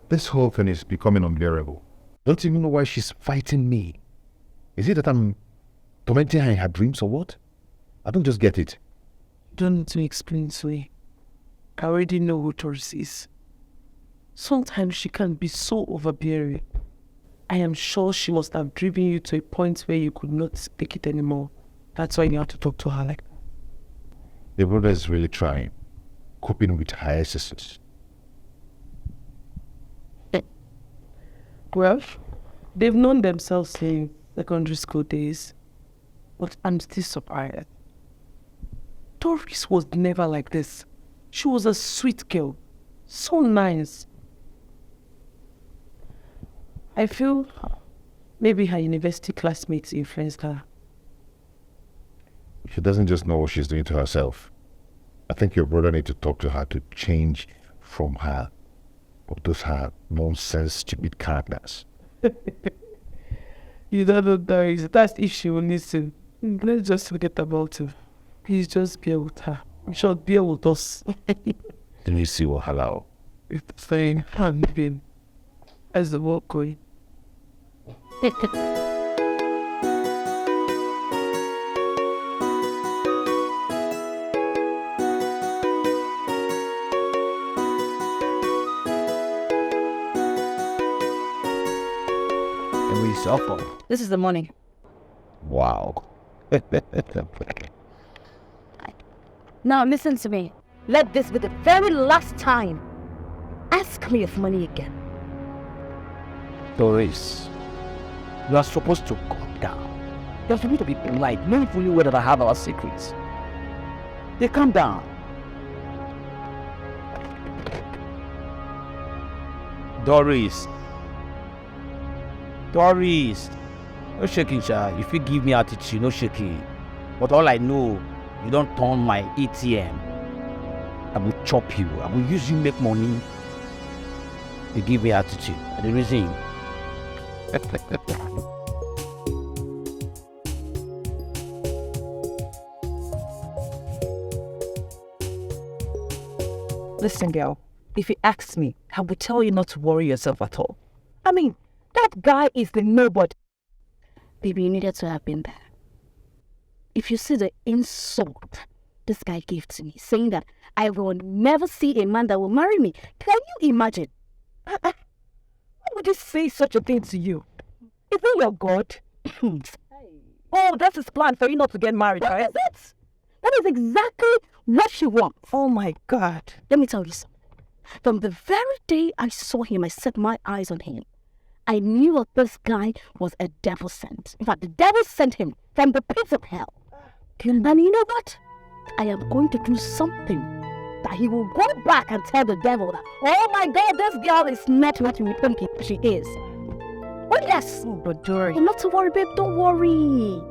This whole thing is becoming unbearable. Don't you even know why she's fighting me? Is it that I'm tormenting her in her dreams or what? I don't just get it. You don't need to explain to me. I already know who Taurus is. Sometimes she can be so overbearing. I am sure she must have driven you to a point where you could not take it anymore. That's why you have to talk to her like that. The brother is really trying, coping with her excesses. Well, they've known themselves since secondary school days, but I'm still surprised. Doris was never like this. She was a sweet girl, so nice. I feel maybe her university classmates influenced her. She doesn't just know what she's doing to herself. I think your brother needs to talk to her to change from her. What those her nonsense, stupid characters. You don't know Doris. That's if she will listen. Let's just forget about it. Please just bear with her. We shall bear with us. Let me see what hello. It's the same hand been as the world going. This is the money. Wow. Now listen to me. Let this be the very last time. Ask me of money again. Doris, you are supposed to calm down. You are supposed to be polite, knowing fully well that I have our secrets. They calm down. Doris, no shaking, sha. If you give me attitude, no shaking. But all I know, you don't turn my ATM. I will chop you. I will use you make money. You give me attitude. The reason. Listen, girl, if you ask me, I will tell you not to worry yourself at all. I mean, that guy is the nobody. Baby, you needed to have been there. If you see the insult this guy gave to me, saying that I will never see a man that will marry me. Can you imagine? Why would he say such a thing to you? Is he your God? Oh, that's his plan for you not to get married, right? That is exactly what she wants. Oh my God. Let me tell you something. From the very day I saw him, I set my eyes on him. I knew that this guy was a devil sent. In fact, the devil sent him from the pits of hell. And you know what? I am going to do something that he will go back and tell the devil that, oh my God, this girl is not what you think she is. Oh yes. Oh, but Dory. Not to worry, babe. Don't worry.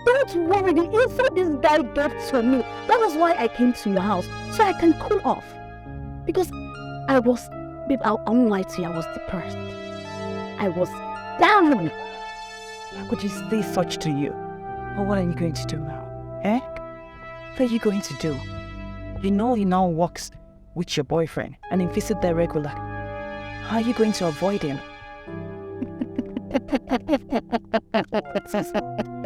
Don't worry. The insult this guy gave to me, that was why I came to your house, so I can cool off. Because babe, I won't lie to you, I was depressed. I was down. How could you say such to you? But what are you going to do now? Eh? What are you going to do? You know he now works with your boyfriend and he visits there regularly. How are you going to avoid him?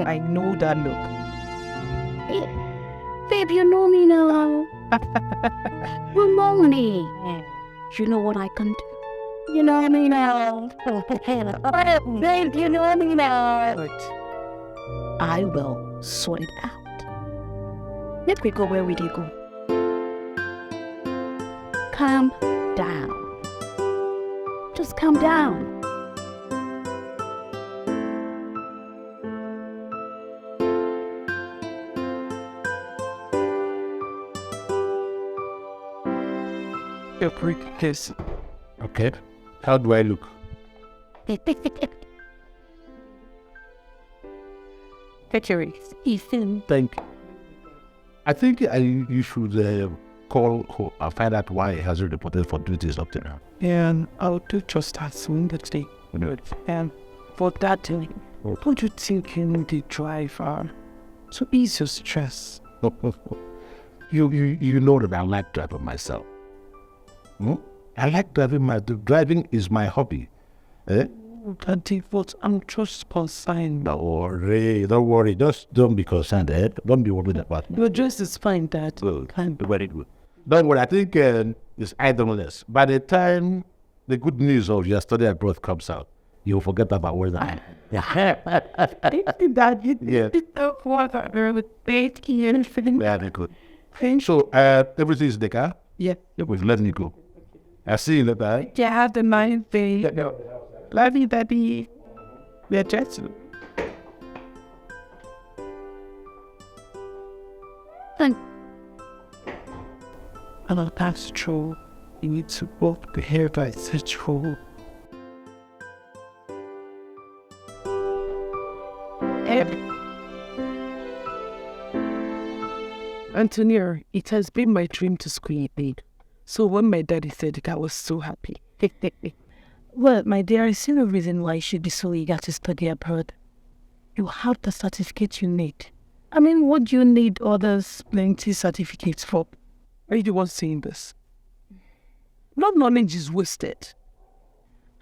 I know that look. Babe, you know me now. You know me. You know what I can do. You know me now. Babe, you know me now. But I will sort it out. Let me go where we did go. Calm down. Just calm down. A quick kiss. Okay. How do I look? Ethan. Thank you. I think you should call and find out why he hasn't reported for duties up to now. And I'll do just that soon today. And for that, don't you think you need a driver to ease your stress? You know that I like driving myself. I like driving is my hobby. Daddy, but I'm just concerned. Don't worry. Just don't be concerned. Don't be worried about me. Your dress is fine, Dad. Good. Very good. Don't worry. I think it's idleness. By the time the good news of your study abroad comes out, you'll forget about where I am. Dad, you Yeah. don't want to Very good. So, everything is in the car? Yeah. We've let me go. I'll see you later. You have the mind, babe. Love you, Daddy. We're just. And that's true. You need to walk the hair by such hole. Antonia, it has been my dream to school aid. So when my daddy said it, I was so happy. Well, my dear, I see no reason why you should be so eager to study abroad. You have the certificate you need. I mean, what do you need others plenty certificates for? Are you the one saying this? No knowledge is wasted.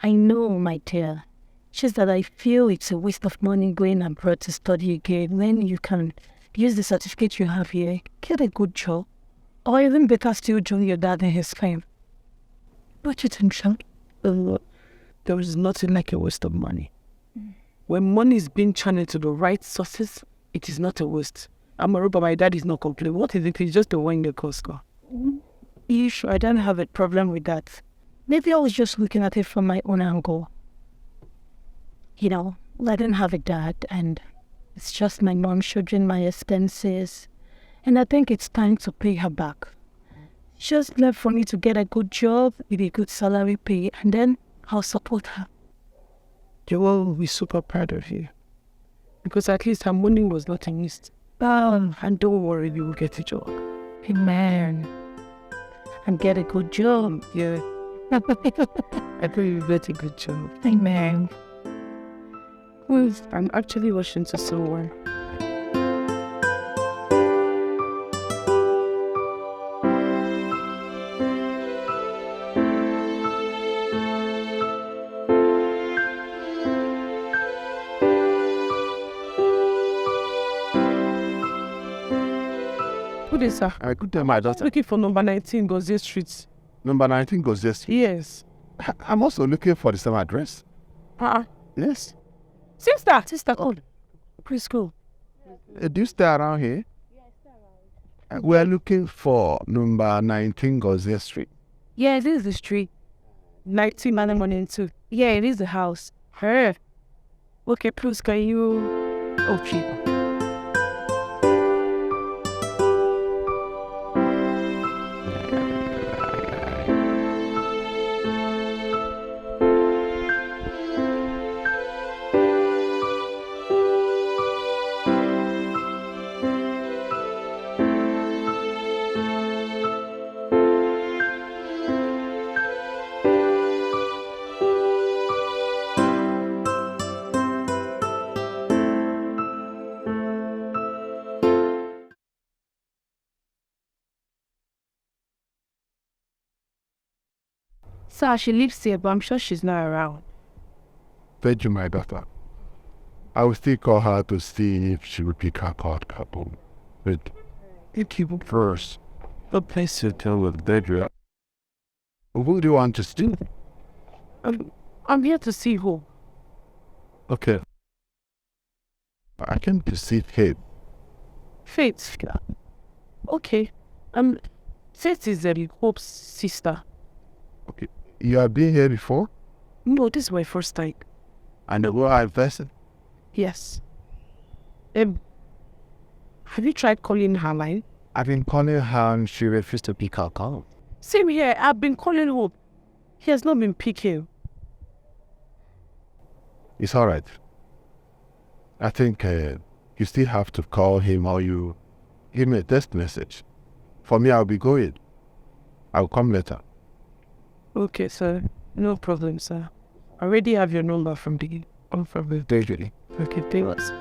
I know, my dear. Just that I feel it's a waste of money going abroad to study again when you can use the certificate you have here, get a good job, or even better still join your dad in his fame. What you think, Sean? There is nothing like a waste of money. When money is being channeled to the right sources, it is not a waste. I'm a robber, my dad is not complaining. What is it? It's just a one-year course. You sure? I don't have a problem with that. Maybe I was just looking at it from my own angle. You know, I didn't have a dad, and it's just my mom shouldering my expenses. And I think it's time to pay her back. Just left for me to get a good job with a good salary pay, and then I'll support her. Joel will be super proud of you. Because at least her money was not a waste. And don't worry, you will get a job. Amen. And get a good job. Yeah. I think you'll get a good job. Amen. I'm actually rushing to somewhere. Good day, sir. Good day, my daughter. Looking for number 19, Gozie Street. Number 19 goes this. Yes. I'm also looking for the same address. Yes. Sister. Oh, preschool. Do you stay around here? We're looking for number 19 Gozia Street. Yeah, this is the street. 19 morning too. Yeah, it is the house. Her. Okay, please, can you... Okay. Sir, she lives here, but I'm sure she's not around. Thank you, my daughter. I will still call her to see if she will pick her card couple. But Thank you. first, God bless you. tell with Deidre. What do you want to do? I'm here to see Hope. Okay. I came to see Faith. Faith. Okay. Faith is Hope's sister. Okay. You have been here before? No, this is my first time. And where I invested? Yes. Have you tried calling her line? I've been calling her and she refused to pick her call. Same here. I've been calling Hope. He has not been picking. It's all right. I think you still have to call him or you give me a text message. For me, I'll be going. I'll come later. Okay, sir. No problem, sir. I already have your number from the Daily. Okay, thank us.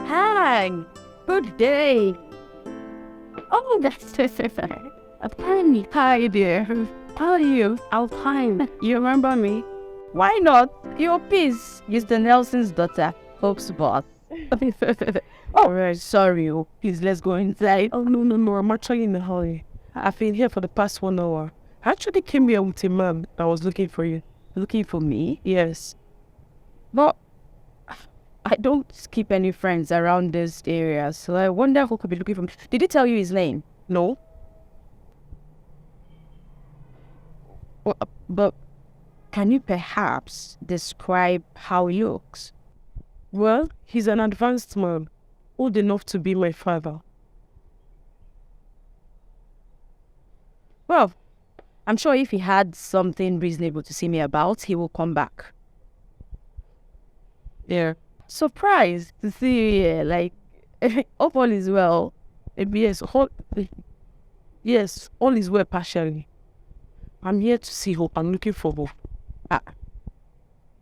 Hi, good day. Oh, that's so fine. Penny, hi dear. How are you? I'm fine. You remember me? Why not? Your piece is the Nelson's daughter, Hope's boss. Oh, right, sorry. Oh, please, let's go inside. Oh, no. I'm actually in a hurry. I've been here for the past 1 hour. I actually came here with a man that was looking for you. Looking for me? Yes. But I don't keep any friends around this area, so I wonder who could be looking for me. Did he tell you his name? No. Well, but can you perhaps describe how he looks? Well, he's an advanced man, old enough to be my father. Well, I'm sure if he had something reasonable to see me about, he will come back. Yeah. Surprised to see you here, like, hope all is well. Yes, all is well partially. I'm here to see Hope. I'm looking for Hope.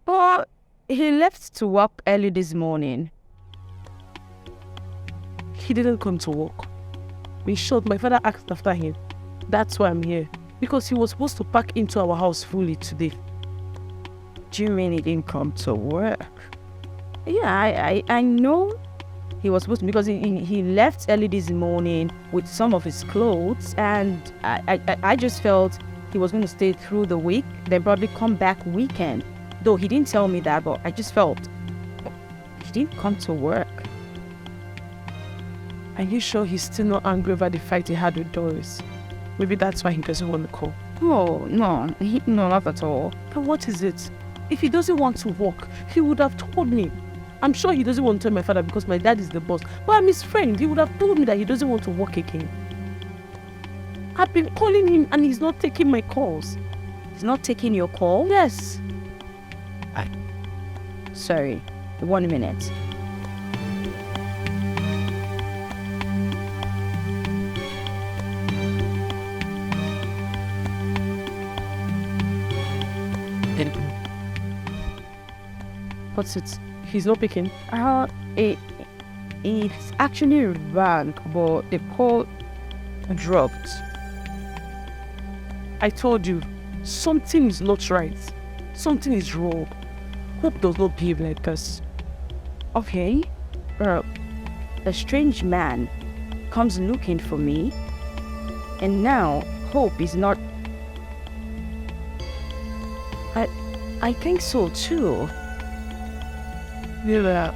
But he left to work early this morning. He didn't come to work. In short, my father asked after him. That's why I'm here. Because he was supposed to pack into our house fully today. Do you mean he didn't come to work? Yeah, I know he was supposed to, because he left early this morning with some of his clothes, and I just felt he was going to stay through the week, then probably come back weekend. Though he didn't tell me that, but I just felt he didn't come to work. Are you sure he's still not angry over the fight he had with Doris? Maybe that's why he doesn't want to call. Oh, no, not at all. But what is it? If he doesn't want to work, he would have told me. I'm sure he doesn't want to tell my father because my dad is the boss. But I'm his friend. He would have told me that he doesn't want to work again. I've been calling him and he's not taking my calls. He's not taking your call? Yes. Sorry, 1 minute. What's it? He's not picking. It's actually rang, but the call dropped. I told you, something is not right. Something is wrong. Hope does not behave like this. Okay. A strange man comes looking for me, and now Hope is not. I think so too. Yeah.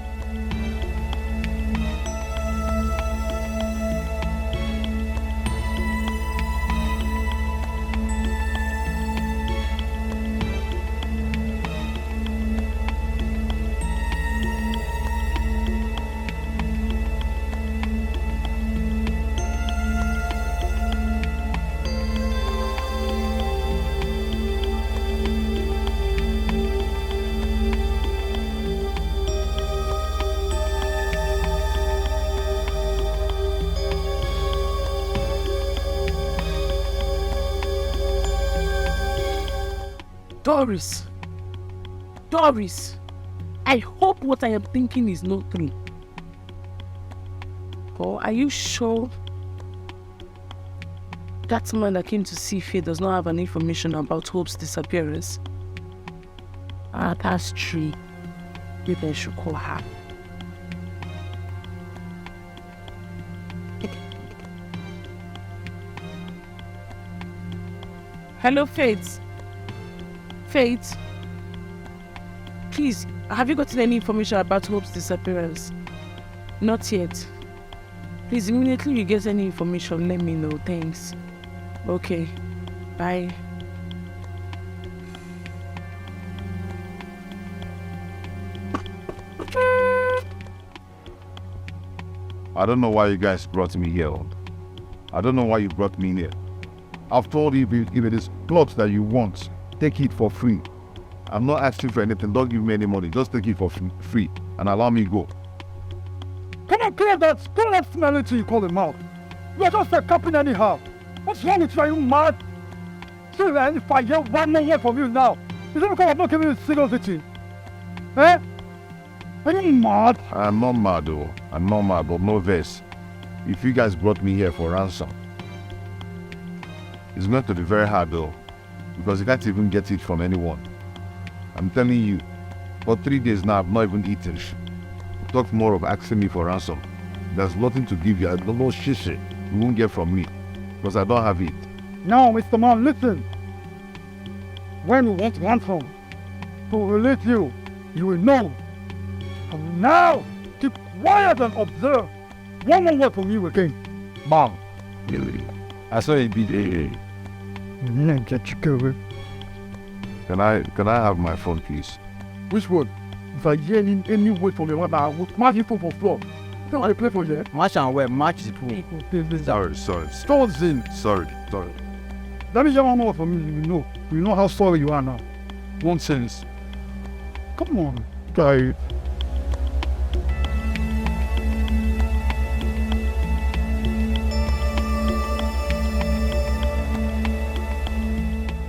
Doris. Doris. I hope what I am thinking is not true. Or are you sure that man that came to see Faye does not have any information about Hope's disappearance? That's true. Maybe I should call her. Hello, Faith. Faith. Please, have you gotten any information about Hope's disappearance? Not yet. Please, immediately you get any information, let me know. Thanks. Okay. Bye. I don't know why you guys brought me here. I don't know why you brought me here. I've told you if it is plot that you want, take it for free. I'm not asking for anything. Don't give me any money. Just take it for free and allow me go. Can I clear that? Don't let smelling you call him out. You're just a company anyhow. What's wrong with you? Are you mad? See, man, if I get 1 more word from you now, is it because I'm not giving you a single victim? Eh? Are you mad? I'm not mad though. I'm not mad, but no verse. If you guys brought me here for ransom, it's going to be very hard though, because you can't even get it from anyone. I'm telling you, for 3 days now I've not even eaten. Talk more of asking me for ransom. There's nothing to give you. I don't know shishi you won't get from me, because I don't have it. Now, Mr. Man, listen. When you want ransom to release you, you will know. And now, keep quiet and observe. 1 more word from you again. Bang. I saw a bit. Can I have my phone, please? Which one? If I hear any word from your mother, I will smash you for floor. Don't I play for you? Match and where match is pool. Sorry. Stones in. Sorry. Let me hear 1 more from you. You know how sorry you are now. Nonsense. Come on, guy.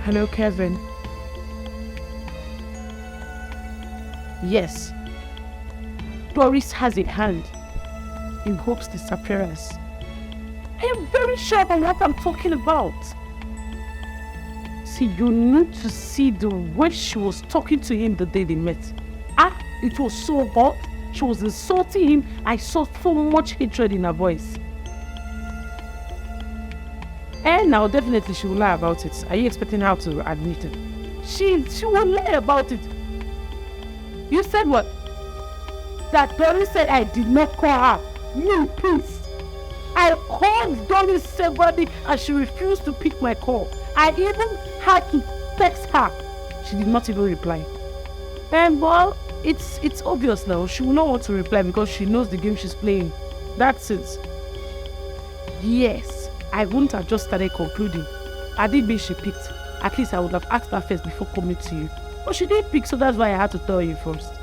Hello, Kevin. Yes. Doris has a hand in Hope's disappearance. I am very sure about what I'm talking about. See, you need to see the way she was talking to him the day they met. It was so hot. She was insulting him. I saw so much hatred in her voice. And now, definitely, she will lie about it. Are you expecting her to admit it? She will lie about it. You said what? That Doris said I did not call her. No, please. I called Doris severally and she refused to pick my call. I even had to text her. She did not even reply. And well, it's obvious now. She will not want to reply because she knows the game she's playing. That's it. Yes. I wouldn't have just started concluding. I did mean she picked. At least I would have asked her first before coming to you. But she did pick, so that's why I had to tell you first.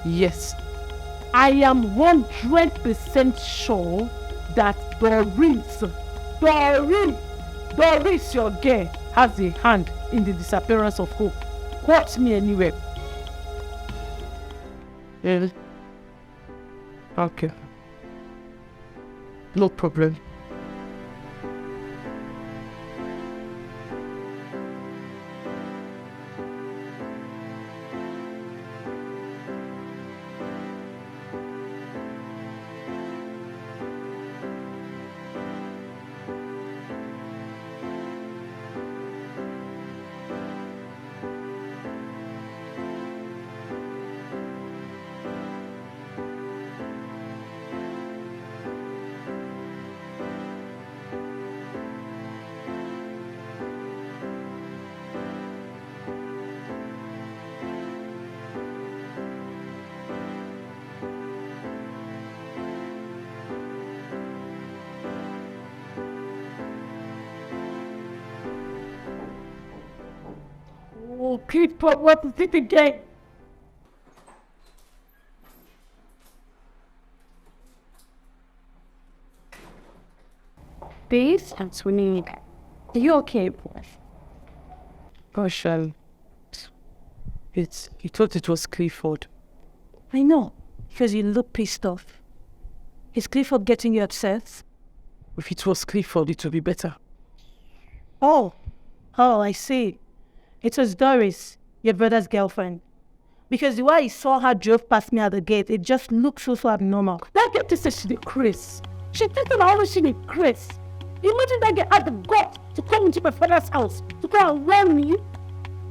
Yes. I am 100% sure that Doris, your girl, has a hand in the disappearance of Hope. Quote me anywhere. Really? Okay. No problem. Oh, people, what is it again? Babe, I'm swimming. Are you okay, boy? partial. You thought it was Clifford. I know, because you look pissed off. Is Clifford getting you upset? If it was Clifford, it would be better. Oh, I see. It was Doris, your brother's girlfriend. Because the way I saw her drove past me at the gate, it just looked so abnormal. That girl said she's a Chris. She thinks that I always seen a Chris. Imagine that girl had the gut to come into my father's house to try and warn me.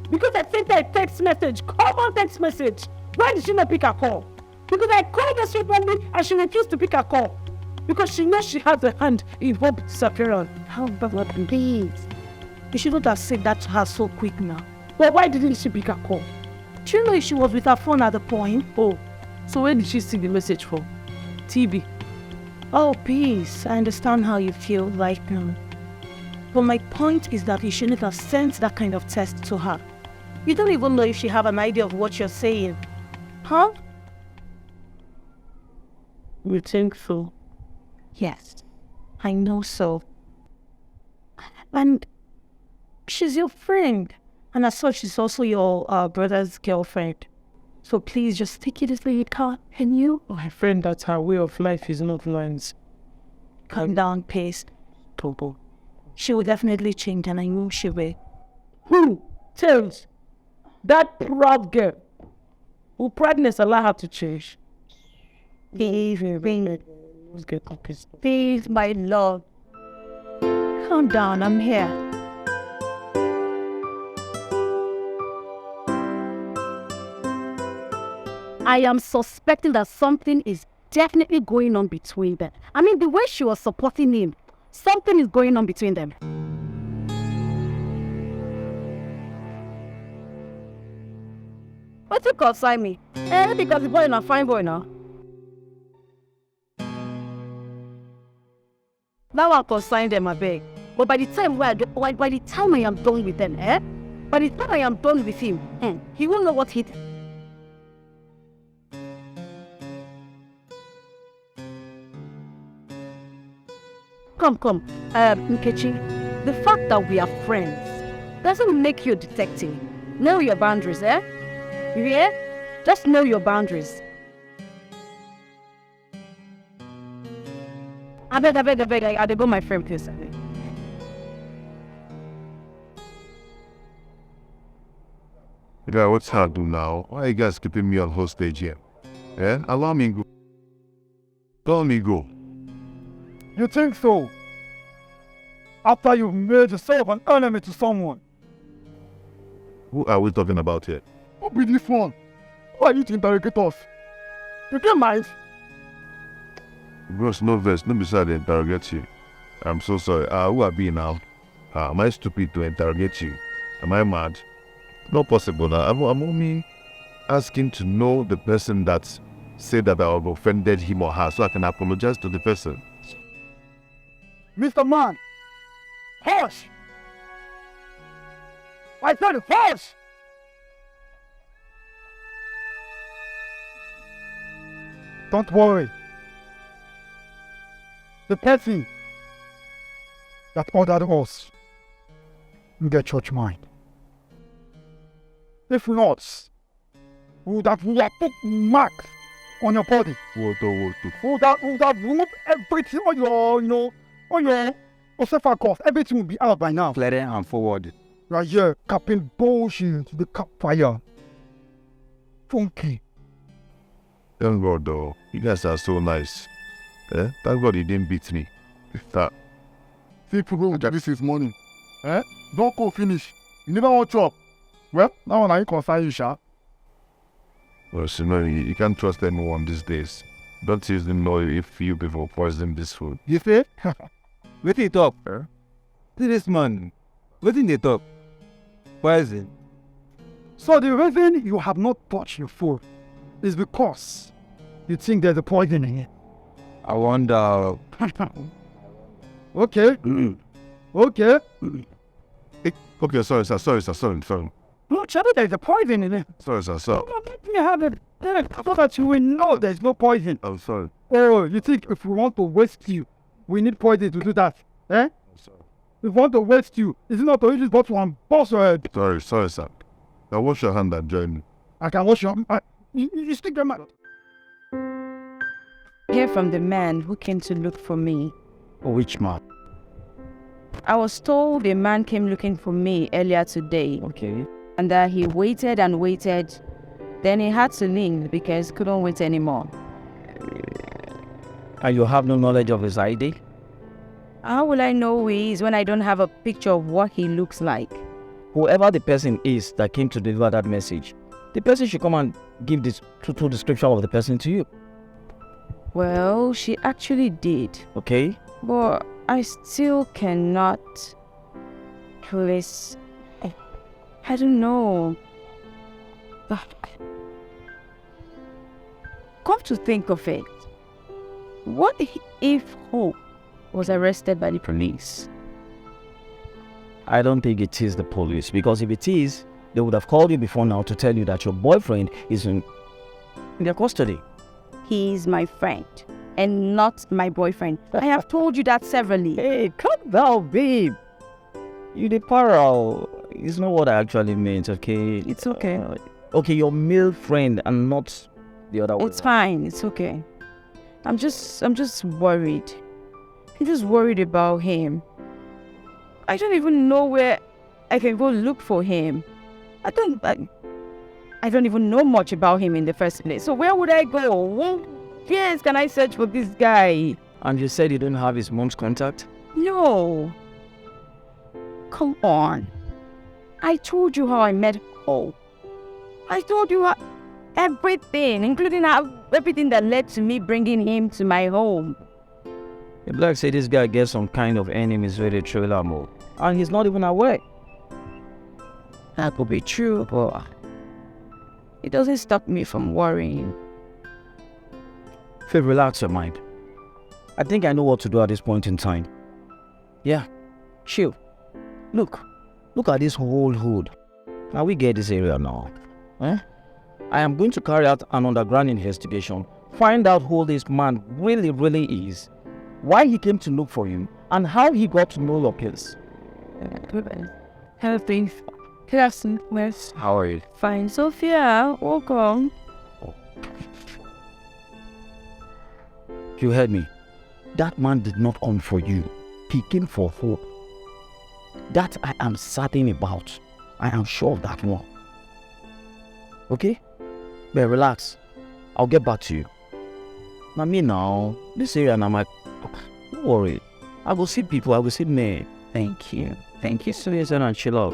Because I sent her a text message, common text message. Why did she not pick her call? Because I called her so randomly and she refused to pick her call. Because she knows she has a hand in Hope's disappearance. How about please? You shouldn't have said that to her so quick now. Well, why didn't she pick her call? Do you know if she was with her phone at the point? Oh, so where did she see the message from? TV. Oh, peace. I understand how you feel right now. But my point is that you shouldn't have sent that kind of text to her. You don't even know if she have an idea of what you're saying. Huh? You think so? Yes, I know so. And she's your friend. And as such, she's also your brother's girlfriend. So please just take it as you can. Can you? My friend, that her way of life is not lines. Calm down, Pace. Tobo. She will definitely change, and I know she will. Who? Tells. That proud girl. Who proudness allow her to change. Please, Let's get pissed. please, my love. Calm down, I'm here. I am suspecting that something is definitely going on between them. I mean, the way she was supporting him, something is going on between them. What you concern me? Because the boy is a fine boy now. That one concern them, I beg. But by the time I am done with them, by the time I am done with him, he won't know what hit him. Come, Nkechi. The fact that we are friends doesn't make you a detective. Know your boundaries, You hear? Just know your boundaries. I beg, I go my friend, please. Yeah, what's hard do now? Why are you guys keeping me on hostage here? Yeah? Allow me go. Tell me go. You think so? After you've made yourself an enemy to someone. Who are we talking about here? What be this one? Why you to interrogate us? You can't mind. Bros, no verse, no beside to interrogate you. I'm so sorry. Who are we now? Am I stupid to interrogate you? Am I mad? Not possible now. I'm only asking to know the person that said that I have offended him or her so I can apologize to the person. Mr. Man! Hush! I said hush! Don't worry. The person that ordered us will get church mind. If not, we would have put marks on your body. We would have removed everything on your, on your course. Everything will be out by now. Clear and forward. Right here, capping bullshit to the campfire. Funky. Thank God though. You guys are so nice. Thank God you didn't beat me. That. See people will this is morning. Don't go finish. You never want chop. Well, now when I concern you, Sha. Well, you can't trust anyone these days. Don't even know if you people poison this food. You see? What they talk? See this man. What did they talk? Poison. So the reason you have not touched your food is because you think there's a poison in it. I wonder. Okay. Okay. Okay, sorry, sir. No, Charlie, there's a poison in it. Sorry, sir. Let me have it. So that you will know there's no poison. I'm sorry. Oh, you think if we want to waste you, we need poison to do that? I'm sorry. If I want to waste you, is it not to use this bottle and bust your head? Sorry, sir. Now wash your hand and join me. I can wash your... You stick your mouth. Hear from the man who came to look for me. Which man? I was told a man came looking for me earlier today. Okay. And that he waited and waited. Then he had to leave because he couldn't wait anymore. And you have no knowledge of his ID? How will I know who he is when I don't have a picture of what he looks like? Whoever the person is that came to deliver that message, the person should come and give this total description of the person to you. Well, she actually did. Okay? But I still cannot place... I don't know. Come to think of it, what if Hope was arrested by the police? I don't think it is the police, because if it is, they would have called you before now to tell you that your boyfriend is in their custody. He is my friend and not my boyfriend. I have told you that severally. Hey, calm down, babe. You the parallel. It's not what I actually meant, okay? It's okay. Okay, your male friend and not the other one. It's fine. It's okay. I'm just worried. I'm just worried about him. I don't even know where I can go look for him. I don't even know much about him in the first place. So where would I go? Where can I search for this guy? And you said you don't have his mom's contact? No. Come on. I told you how I met Hope. I told you everything, including everything that led to me bringing him to my home. The black say this guy gets some kind of enemies with a trailer mode, and he's not even aware. That could be true, but it doesn't stop me from worrying. Phil, relax your mind. I think I know what to do at this point in time. Yeah, chill. Look at this whole hood. Now we get this area now. I am going to carry out an underground investigation, find out who this man really is, why he came to look for him, and how he got to know your place. Hello, please. Good afternoon, Wes. How are you? Fine, Sophia. Welcome. You heard me. That man did not come for you. He came for Hope. That I am certain about. I am sure of that one. Okay? But relax. I'll get back to you. Now me now, this area now, don't worry. I will see people, I will see men. Thank you. Thank you. So listen and chill out.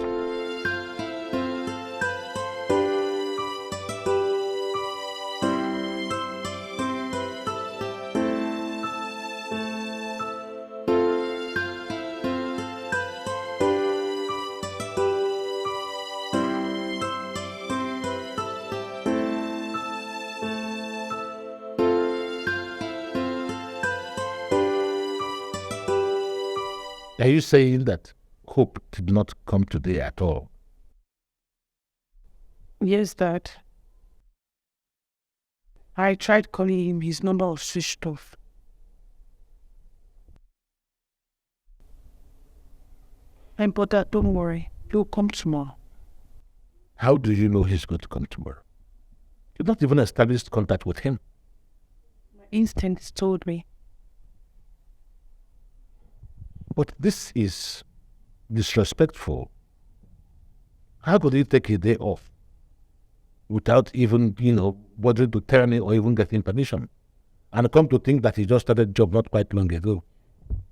Are you saying that Hope did not come today at all? Yes, Dad. I tried calling him. His number was switched off. But Dad, don't worry. He'll come tomorrow. How do you know he's going to come tomorrow? You've not even established contact with him. My instincts told me. But this is disrespectful. How could he take a day off without even, bothering to tell me or even getting permission? And come to think that he just started the job not quite long ago.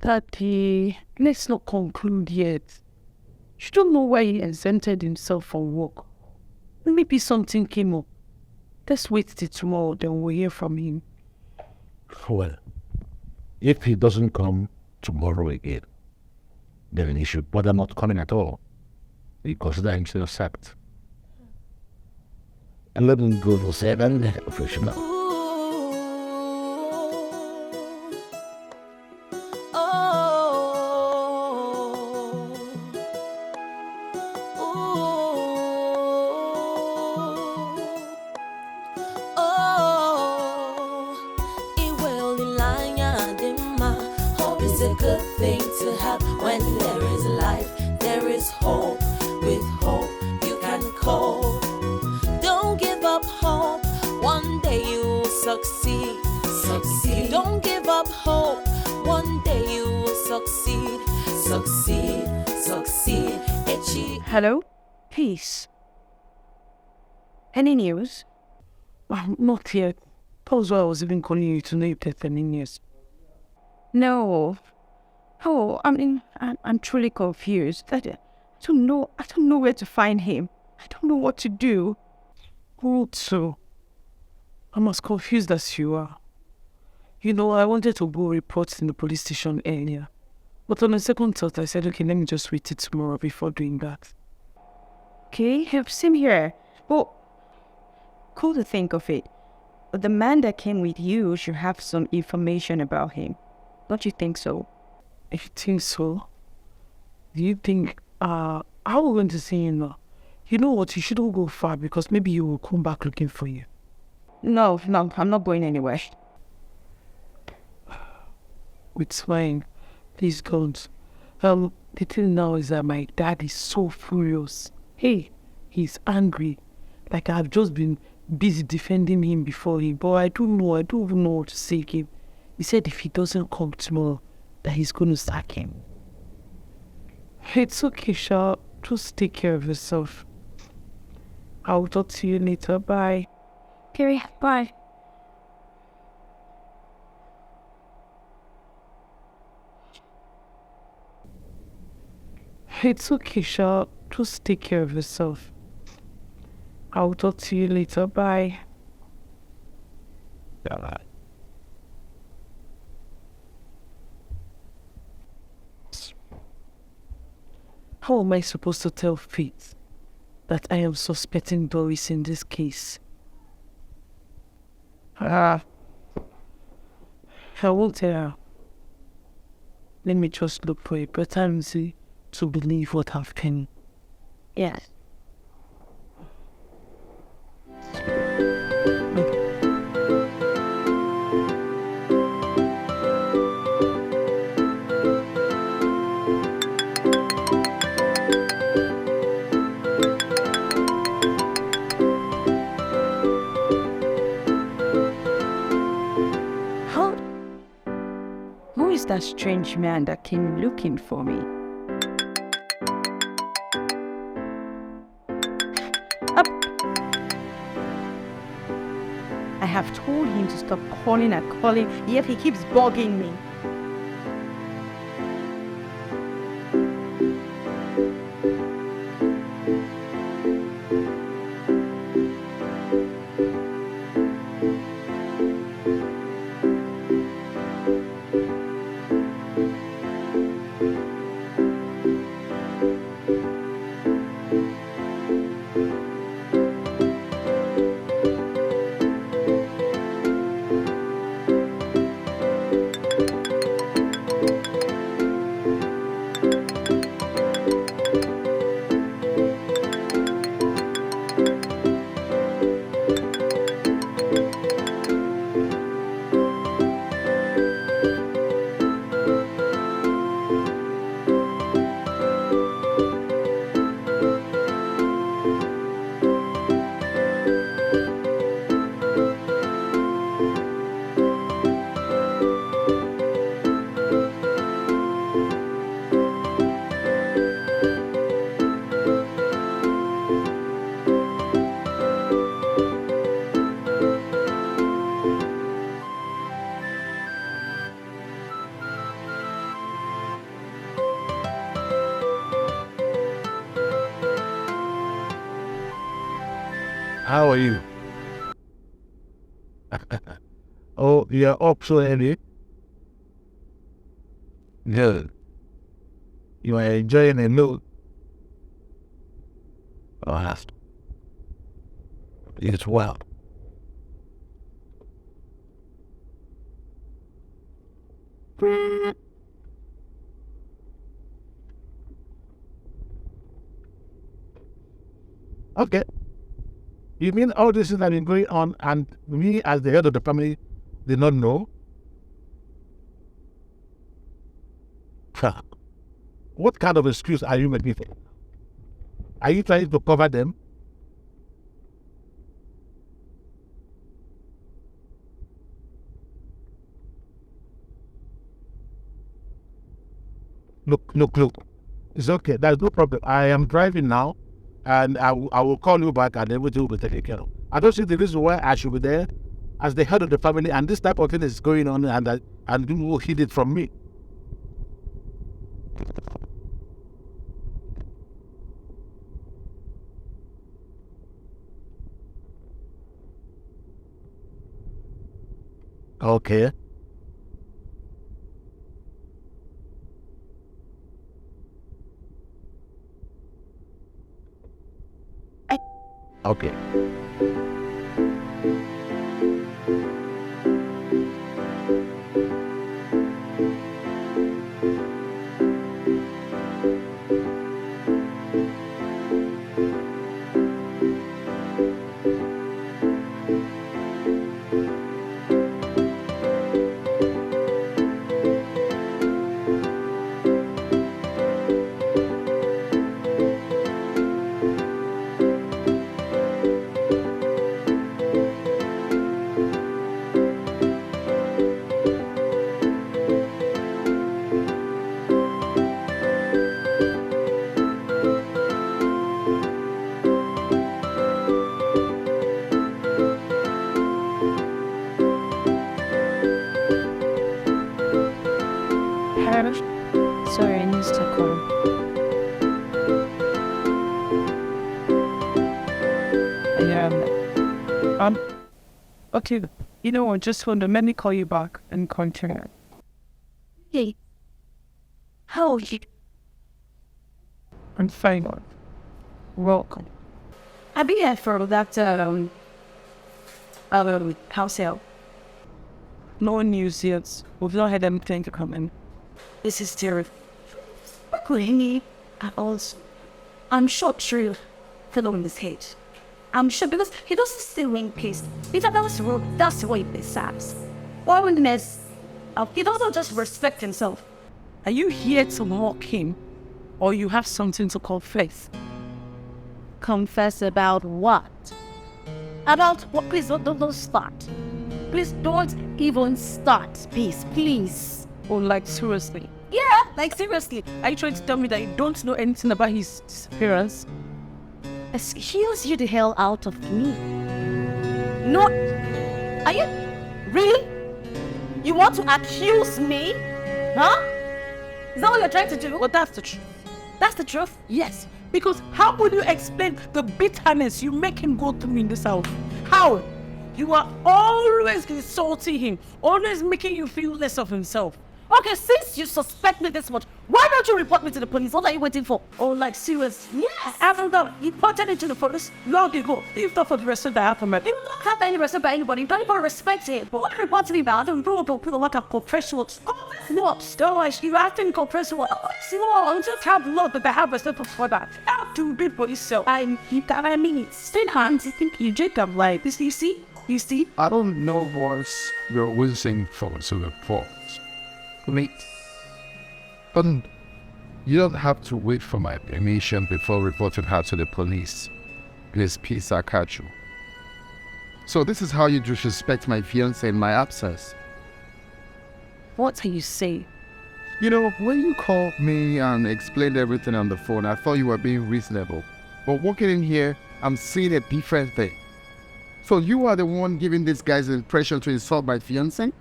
Daddy, let's not conclude yet. You don't know why he exempted himself from work. Maybe something came up. Let's wait till tomorrow, then we'll hear from him. Well, if he doesn't come tomorrow again, then he should bother not coming at all. He consider himself sacked. And let him go to 7 professional. It's a good thing to have when there is day you will succeed. Succeed. Don't give up hope. One day you will succeed. Succeed. Succeed. Hello? Peace. Any news? Not yet. That was why I was even calling you to know if there's any news. No. Oh, I mean, I'm truly confused. I don't know where to find him. I don't know what to do. Also, I'm as confused as you are. You know, I wanted to go report in the police station earlier. But on a second thought, I said, okay, let me just wait till tomorrow before doing that. Okay, same here. Well, cool to think of it. But the man that came with you should have some information about him. Don't you think so? If you think so, do you think, how are we going to see him now? You know what, you shouldn't go far because maybe he will come back looking for you. No, I'm not going anywhere. It's fine. Please don't. The thing now is that my dad is so furious. Hey, he's angry. Like I've just been busy defending him before him, but I don't even know what to say to him. He said if he doesn't come tomorrow, that he's going to sack him. It's okay, Sha. Just take care of yourself. I'll talk to you later. Bye. Carrie, bye. It's okay, Sha. Just take care of yourself. I'll talk to you later. Bye. Bye. How am I supposed to tell Faith that I am suspecting Doris in this case? I won't tell her. Let me just look for a better to believe what happened. Yes. Who is that strange man that came looking for me? I have told him to stop calling and calling, yet he keeps bugging me. How are you? Oh, you're up so early? Good. You are enjoying a meal? Oh, that's... It's well. Okay. You mean all this things that have been going on and me as the head of the family did not know? What kind of excuse are you making for? Are you trying to cover them? Look. It's okay. There's no problem. I am driving now, and I will call you back, and everything will be taken care of. I don't see the reason why I should be there as the head of the family, and this type of thing is going on, and you will hid it from me. Okay. Okay. Sorry, I need to call. Yeah. Okay. You know what? Just hold on. Let me call you back and continue. Hey, how are you? I'm fine. Welcome. I've been here for that house sale. No news yet. We've not had anything to come in. This is terrible. Really, I'm sure True fell on his head. I'm sure because he doesn't stay in peace. If that was wrong, that's the way he says. Why wouldn't he doesn't just respect himself? Are you here to mock him, or you have something to confess? Confess about what? About what? Please don't start. Please don't even start, please. Oh, like seriously? Yeah, like seriously. Are you trying to tell me that you don't know anything about his disappearance? Excuse you the hell out of me. No, are you really? You want to accuse me? Huh? Is that what you're trying to do? Well, that's the truth. That's the truth? Yes, because how will you explain the bitterness you make him go through in this house? How? You are always insulting him, always making you feel less of himself. Okay, since you suspect me this much, why don't you report me to the police? What are you waiting for? Oh, like seriously? Yes. After that, you reported it to the police long ago. If not for the rest of the alphabet. You don't have any respect by anybody. You don't even respect it. But what report to me about? I don't know people like a professional. What? Don't you acting professional? See what? Just have love, but they have respect for that. How to be for yourself. I mean, stay hands. You think you did them like this? You see? I don't know what you're whizzing for to the fault. Wait. But you don't have to wait for my permission before reporting her to the police. Please, peace, I catch you. So this is how you disrespect my fiancé in my absence. What are you saying? You know, when you called me and explained everything on the phone, I thought you were being reasonable. But walking in here, I'm seeing a different thing. So you are the one giving these guys the impression to insult my fiancé?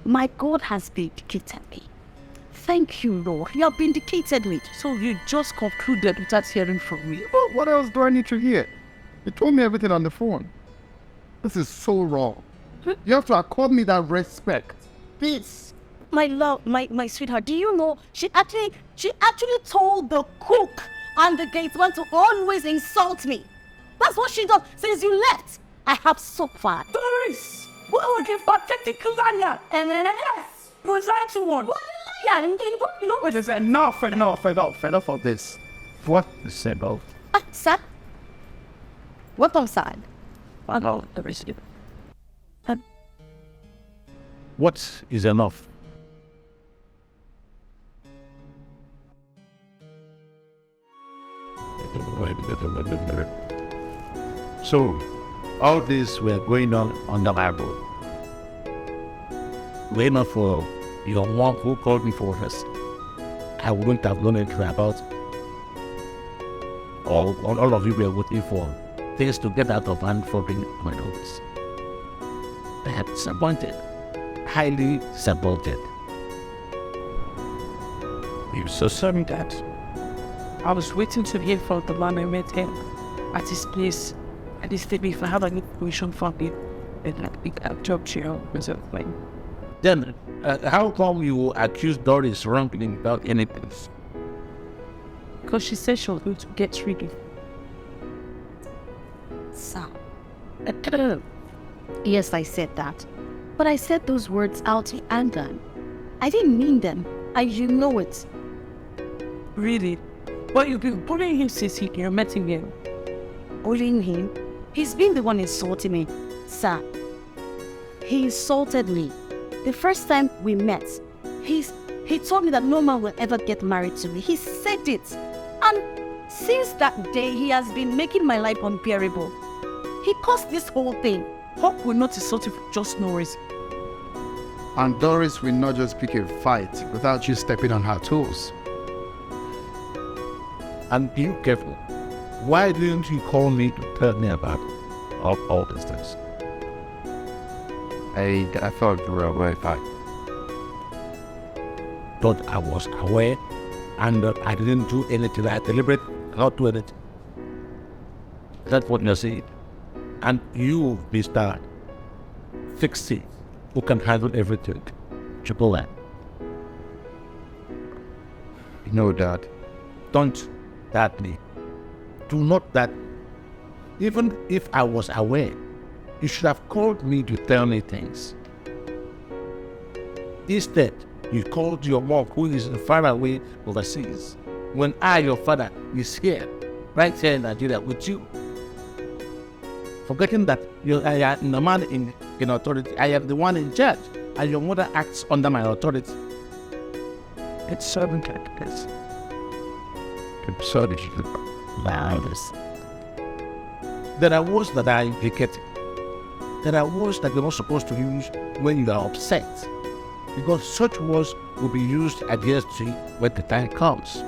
My God has vindicated me. Thank you, Lord. You have vindicated me. So you just concluded without hearing from me. Well, what else do I need to hear? You told me everything on the phone. This is so wrong. You have to accord me that respect. Please. My love, my sweetheart, do you know she actually told the cook and the gateman to always insult me. That's what she does since you left. I have suffered. Doris! What a pathetic lasagna! And then yes! Was that one? Yeah, and It is enough of this. What is said of? Sad? What I'm sad? I know the rest of it. What is enough? So, all this were going on the Bible. Wait not for your one who called me for us. I wouldn't have known anything about it. All of you were waiting for things to get out of hand for my notice. I am disappointed, highly disappointed. I'm so sorry, Dad. I was waiting to hear from the man I met him at his place, and he said if I have any information from him, then I'll talk to you myself. Then, how come you accuse Doris wrongly without anything? Because she said she was going to get ready. Sir. Yes, I said that. But I said those words out in anger. I didn't mean them, and you know it. Really? But you've been bullying him since you met him here. Bullying him? He's been the one insulting me. Sir, he insulted me. The first time we met, he told me that no man will ever get married to me. He said it. And since that day, he has been making my life unbearable. He caused this whole thing. Hope will not insult you for just no reason. And Doris will not just pick a fight without you stepping on her toes. And be careful. Why didn't you call me to tell me about all these things? I thought you were aware, fine. Thought I was aware and that I didn't do anything. I deliberate not do anything. That's what you're saying. And you, Mr. Fixie, who can handle everything. Triple N. No, Dad. Don't doubt me. Do not doubt. Even if I was aware, you should have called me to tell me things. Instead, you called your mom, who is far away overseas, when I, your father, is here, right here in Nigeria with you. Forgetting that I am the man in authority, I am the one in charge, and your mother acts under my authority. It's servant like this. I'm sorry. There are words that are implicated. There are words that you're not supposed to use when you are upset, because such words will be used against you when the time comes.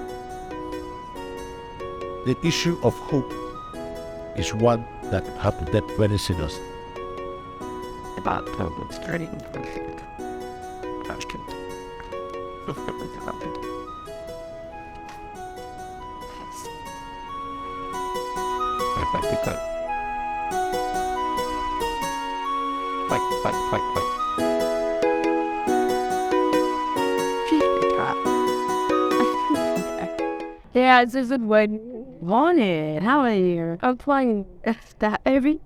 The issue of hope is one that you have to take very seriously. About what's turning Fight. Yeah, it's a good one. Morning, how are you? I'm fine. That every.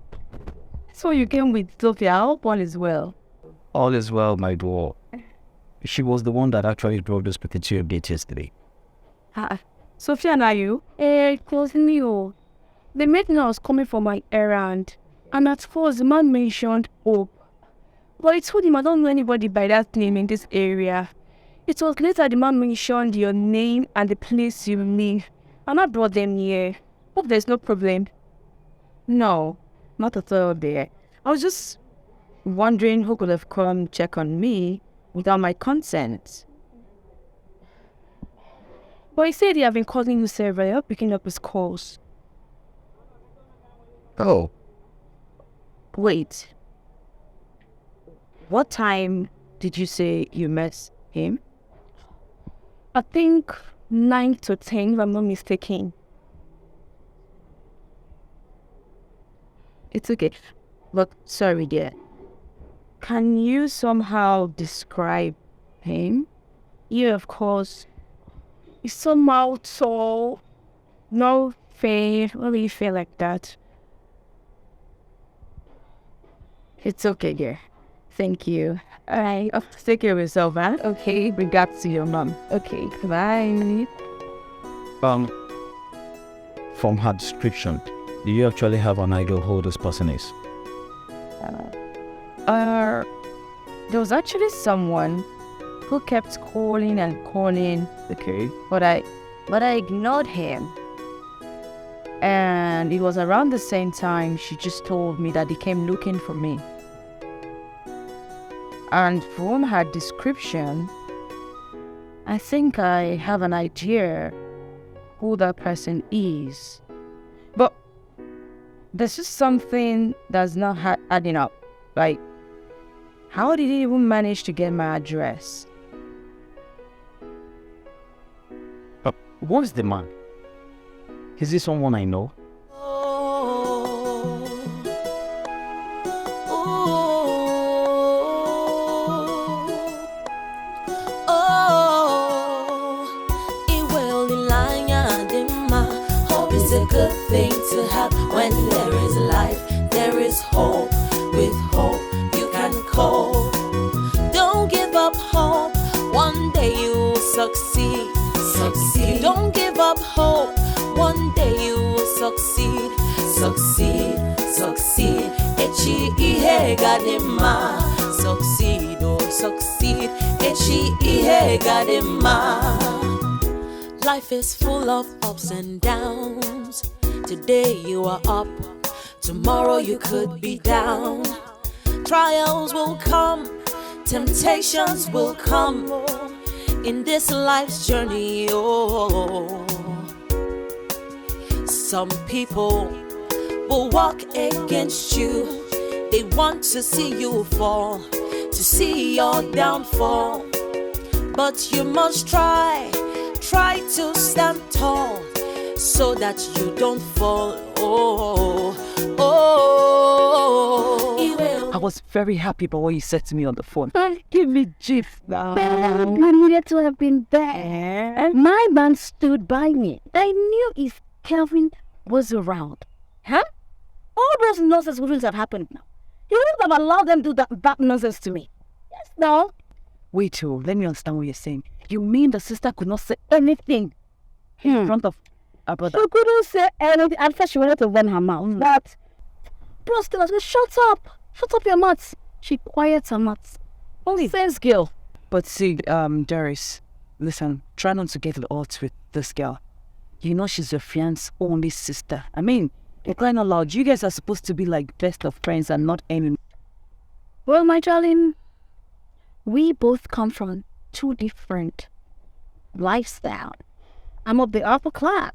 So you came with Sophia. I hope all is well. All is well, my dwarf. She was the one that actually drove this particular update yesterday. Sophia and are you? It was me. The maiden was coming for my errand. And at first, the man mentioned Hope. But I told him I don't know anybody by that name in this area. It was later the man mentioned your name and the place you live. And I brought them here. Hope there's no problem. No, not at all there. I was just wondering who could have come check on me without my consent. But he said he had been calling you several. You're picking up his calls. Oh. Wait. What time did you say you met him? I think 9 to 10, if I'm not mistaken. It's okay. But sorry, dear. Can you somehow describe him? Yeah, of course. He's somehow tall, no fair, really fair like that. It's okay, dear. Thank you. Alright. Take care of yourself, huh? Okay. Regards to your mom. Okay. Bye. From her description, do you actually have an idea who this person is? There was actually someone who kept calling and calling. Okay. But I ignored him. And it was around the same time she just told me that he came looking for me. And from her description, I think I have an idea who that person is. But there's just something that's not adding up. Like, how did he even manage to get my address? What's the man? Is this someone I know? Hope is a good thing to have. When there is life, there is hope. With hope, you can cope. Don't give up hope. One day you will succeed. Succeed. Don't give up hope. One day you will succeed. Succeed. Succeed. Echi ihe gadema. Succeed. Oh, succeed. Echi ihe gadema. Life is full of ups and downs. Today you are up, tomorrow you could be down. Trials will come, temptations will come in this life's journey. Oh, some people will walk against you. They want to see you fall, to see your downfall. But you must try to stand tall so that you don't fall. I was very happy about what you said to me on the phone. Give me gif now. You needed to have been there. My man stood by me. I knew if Kelvin was around. Huh? All those nonsense wouldn't have happened now. You wouldn't have allowed them to do that nonsense to me. Yes, no. Wait, let me understand what you're saying. You mean the sister could not say anything in front of her brother? She couldn't say anything. At first she wanted to run her mouth. But bro still I said, shut up your mouth. She quiets her mouth. Only sense girl. But see, Darius, listen, try not to get at odds with this girl. You know she's your fiance's only sister. I mean, you're crying out loud. You guys are supposed to be like best of friends and not enemies. Well, my darling, we both come from two different lifestyles. I'm of the upper class.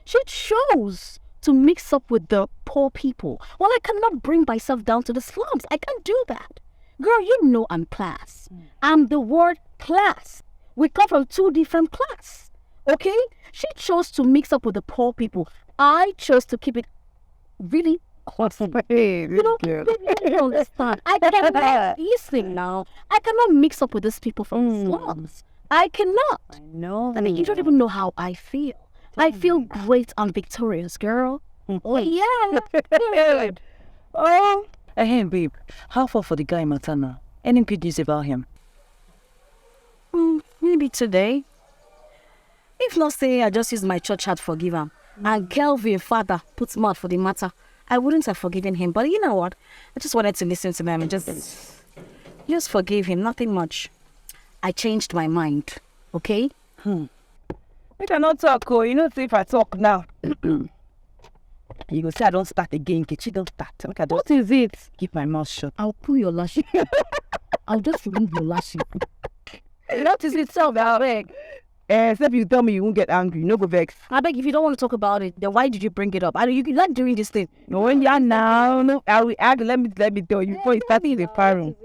She chose to mix up with the poor people. Well, I cannot bring myself down to the slums. I can't do that. Girl, you know I'm class. I'm the word class. We come from two different class. Okay? She chose to mix up with the poor people. I chose to keep it really awesome. You know, you don't understand. I cannot listen now. I cannot mix up with these people from the slums. I cannot. I know. I mean, you don't even know how I feel. I feel great and victorious, girl. Oh, yeah. Good. Oh. Hey, babe. How far for the guy in Matana? Any good news about him? Maybe today. If not, say I just use my church heart to forgive him. And Kelvin, father, puts mouth for the matter. I wouldn't have forgiven him. But you know what? I just wanted to listen to him and just forgive him. Nothing much. I changed my mind. Okay? I cannot talk, oh. You know, if I talk now, you go say I don't start again. Kechi don't start. What is it? Keep my mouth shut. I'll pull your lashes. I'll just remove your lashes. That is itself, I beg. Except you tell me you won't get angry. No go vex. I beg, if you don't want to talk about it, then why did you bring it up? You like doing this thing. No, when you are now, no, I will ask. Let me tell you before you start in the room.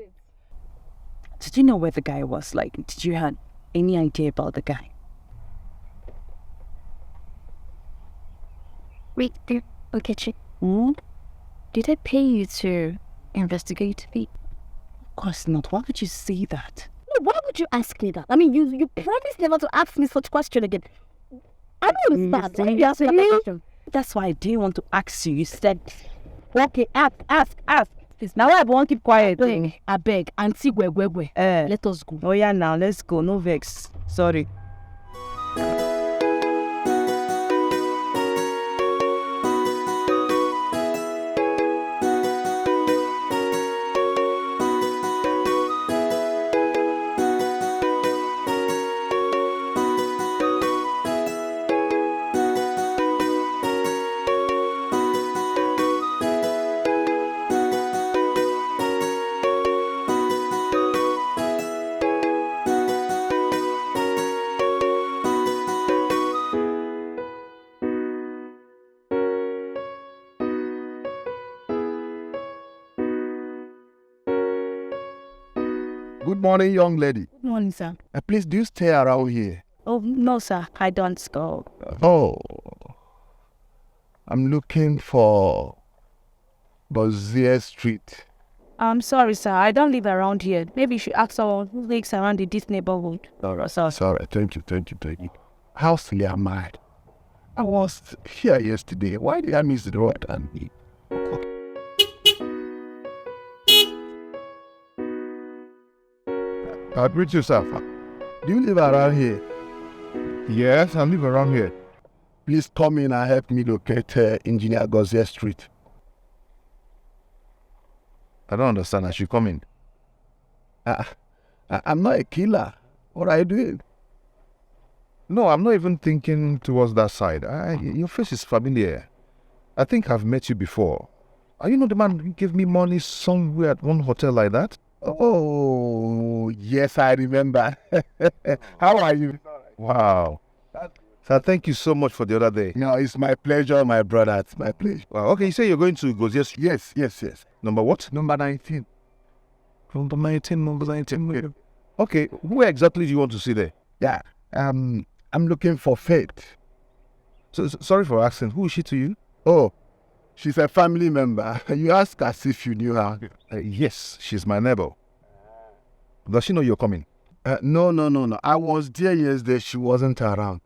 Did you know where the guy was? Like, did you have any idea about the guy? Wait, okay, did I pay you to investigate me? Of course not. Why would you say that? No, why would you ask me that? I mean, you promised never to ask me such question again. I don't understand. Why you ask me that question? That's why I didn't want to ask you. You said, okay, ask. Now I won't keep quiet. I beg. Auntie Gwegwegwe. Let us go. Oh yeah, now let's go. No vex. Sorry. Good morning, young lady. Good morning, sir. Please, do you stay around here? Oh, no, sir. I don't go. Oh. I'm looking for Bozier Street. I'm sorry, sir. I don't live around here. Maybe you should ask someone who lives around in this neighborhood. Sorry. Thank you. How silly am I? I was here yesterday. Why did I miss the road? I greet you, sir. Do you live around here? Yes, I live around here. Please come in and help me locate Engineer Bozier Street. I don't understand. I should come in. I'm not a killer. What are you doing? No, I'm not even thinking towards that side. Your face is familiar. I think I've met you before. Are you not the man who gave me money somewhere at one hotel like that? Oh, yes, I remember. How are you? Wow. Sir, thank you so much for the other day. No, it's my pleasure, my brother. It's my pleasure. Wow, okay, you say you're going to go, yes? Yes. Number what? Number 19. Number 19. Okay, who exactly do you want to see there? Yeah, I'm looking for Faith. Sorry for asking, who is she to you? Oh, she's a family member. You ask as if you knew her. Yes, she's my neighbor. Does she know you're coming? No. I was there yesterday. She wasn't around.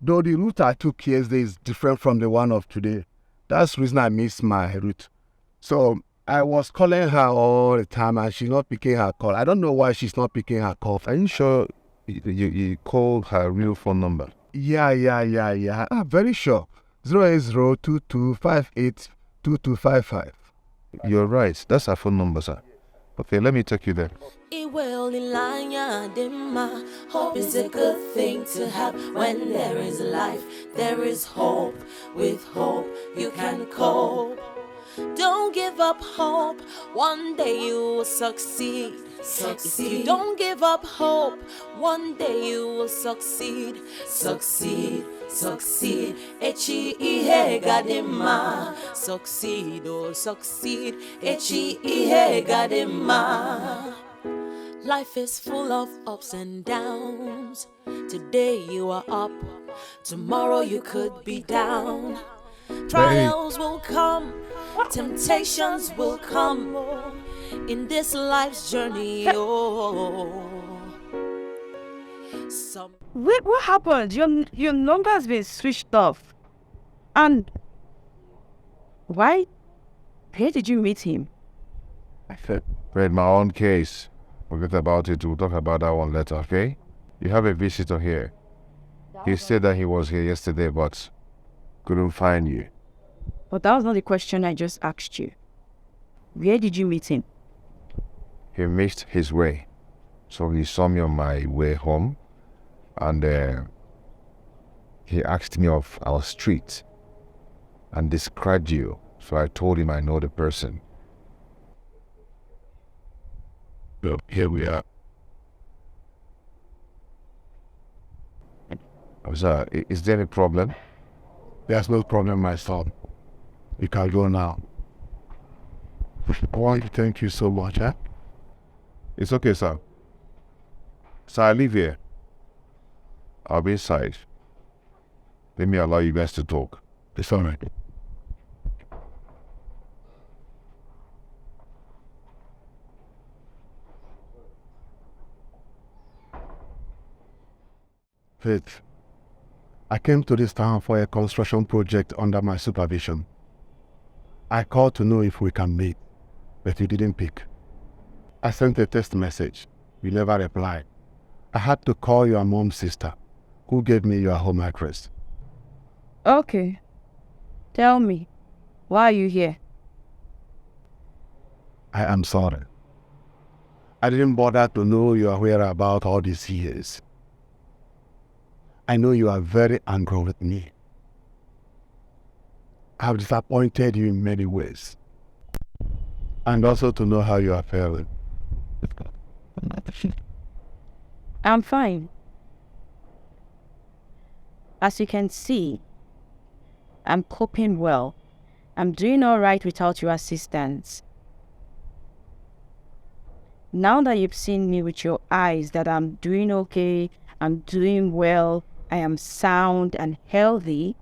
Though the route I took yesterday is different from the one of today. That's the reason I missed my route. So I was calling her all the time and she's not picking her call. I don't know why she's not picking her call. Are you sure you called her real phone number? Yeah. I'm very sure. 08022582255. You're right. That's her phone number, sir. Okay, let me take you there. Hope is a good thing to have. When there is life, there is hope. With hope, you can cope. Don't give up hope. One day you will succeed. If you don't give up hope, one day you will succeed. Succeed. Echi ihe gadima. Succeed. Echi ihe gadima. Life is full of ups and downs. Today you are up, tomorrow you could be down. Trials will come, temptations will come in this life's journey. Wait, what happened? Your number has been switched off. And why? Where did you meet him? I read my own case. Forget about it. We'll talk about that one later, okay? You have a visitor here. He said that he was here yesterday, but couldn't find you. But that was not the question I just asked you. Where did you meet him? He missed his way. So he saw me on my way home. And he asked me of our street and described you. So I told him I know the person. Well, here we are. Sir, is there any problem? There's no problem, my son. You can go now. I want to thank you so much, huh? It's okay, sir. So I live here. I'll be inside. Let me allow you guys to talk. It's all right. Faith, I came to this town for a construction project under my supervision. I called to know if we can meet, but you didn't pick. I sent a text message. You never replied. I had to call your mom's sister, who gave me your home address. Okay. Tell me, why are you here? I am sorry. I didn't bother to know your whereabouts all these years. I know you are very angry with me. I have disappointed you in many ways. And also to know how you are feeling. I'm fine. As you can see, I'm coping well. I'm doing all right without your assistance. Now that you've seen me with your eyes that I'm doing okay, I'm doing well, I am sound and healthy,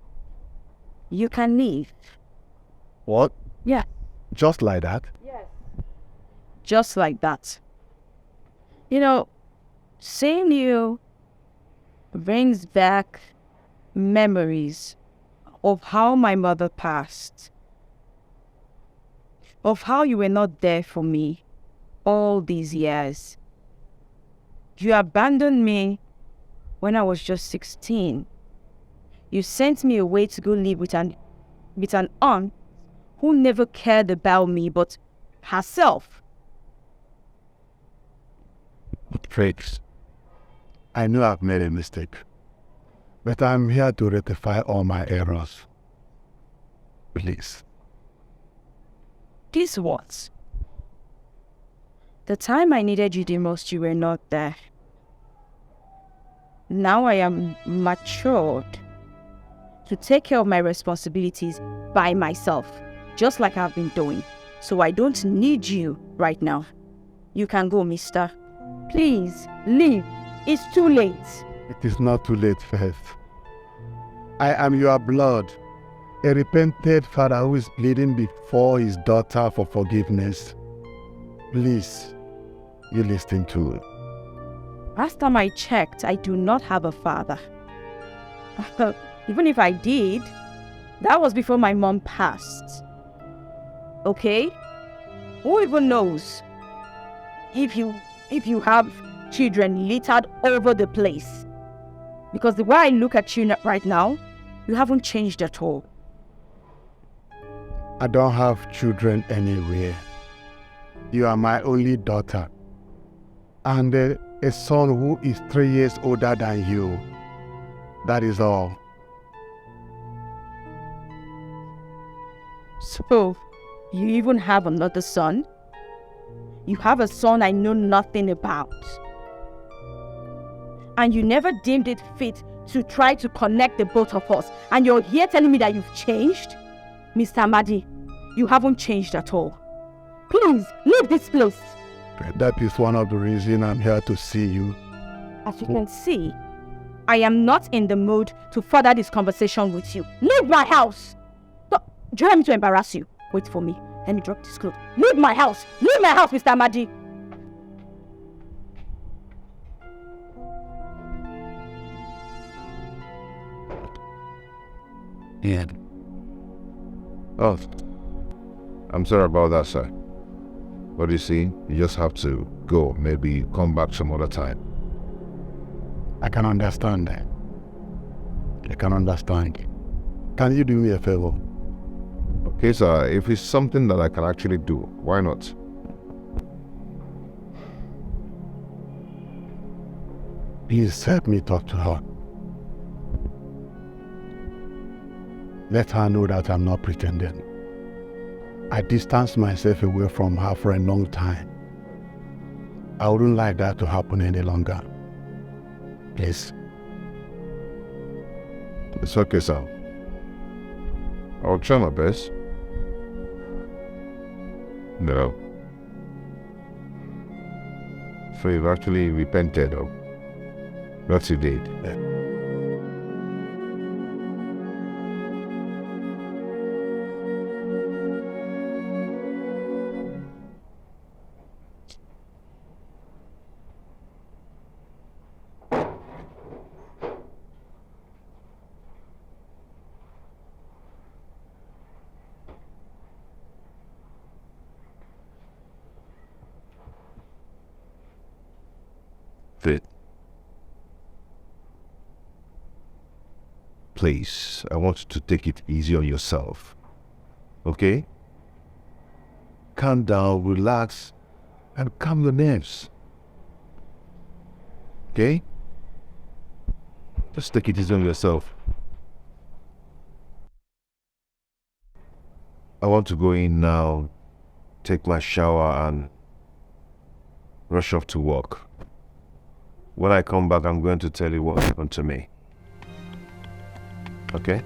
you can leave. What? Yeah. Just like that? Just like that. You know, seeing you brings back memories of how my mother passed, of how you were not there for me all these years. You abandoned me when I was just 16. You sent me away to go live with an aunt who never cared about me but herself. Fritz, I know I've made a mistake, but I'm here to rectify all my errors. Please. This what? The time I needed you the most, you were not there. Now I am matured to take care of my responsibilities by myself, just like I've been doing. So I don't need you right now. You can go, mister. Please, leave. It's too late. It is not too late, Faith. I am your blood, a repentant father who is pleading before his daughter for forgiveness. Please, you listen to it. Last time I checked, I do not have a father. Even if I did, that was before my mom passed. Okay? Who even knows? If you have children littered over the place. Because the way I look at you right now, you haven't changed at all. I don't have children anywhere. You are my only daughter. And a son who is 3 years older than you. That is all. So, you even have another son? You have a son I know nothing about. And you never deemed it fit to try to connect the both of us. And you're here telling me that you've changed? Mr. Amadi, you haven't changed at all. Please, leave this place. That is one of the reasons I'm here to see you. As you can see, I am not in the mood to further this conversation with you. Leave my house! Do you want me to embarrass you? Wait for me. Let me drop this clothes. Leave my house! Leave my house, Mr. Amadi! Yeah. Oh, I'm sorry about that, sir. But you see, you just have to go. Maybe come back some other time. I can understand that. I can understand. Can you do me a favor? Okay, sir. If it's something that I can actually do, why not? Please help me talk to her. Let her know that I'm not pretending. I distanced myself away from her for a long time. I wouldn't like that to happen any longer. Please. It's okay, sir. I'll try my best. No. So you've actually repented of what you did. Fit. Please, I want you to take it easy on yourself. Okay? Calm down, relax, and calm your nerves. Okay? Just take it easy on yourself. I want to go in now, take my shower, and rush off to work. When I come back, I'm going to tell you what happened to me. Okay?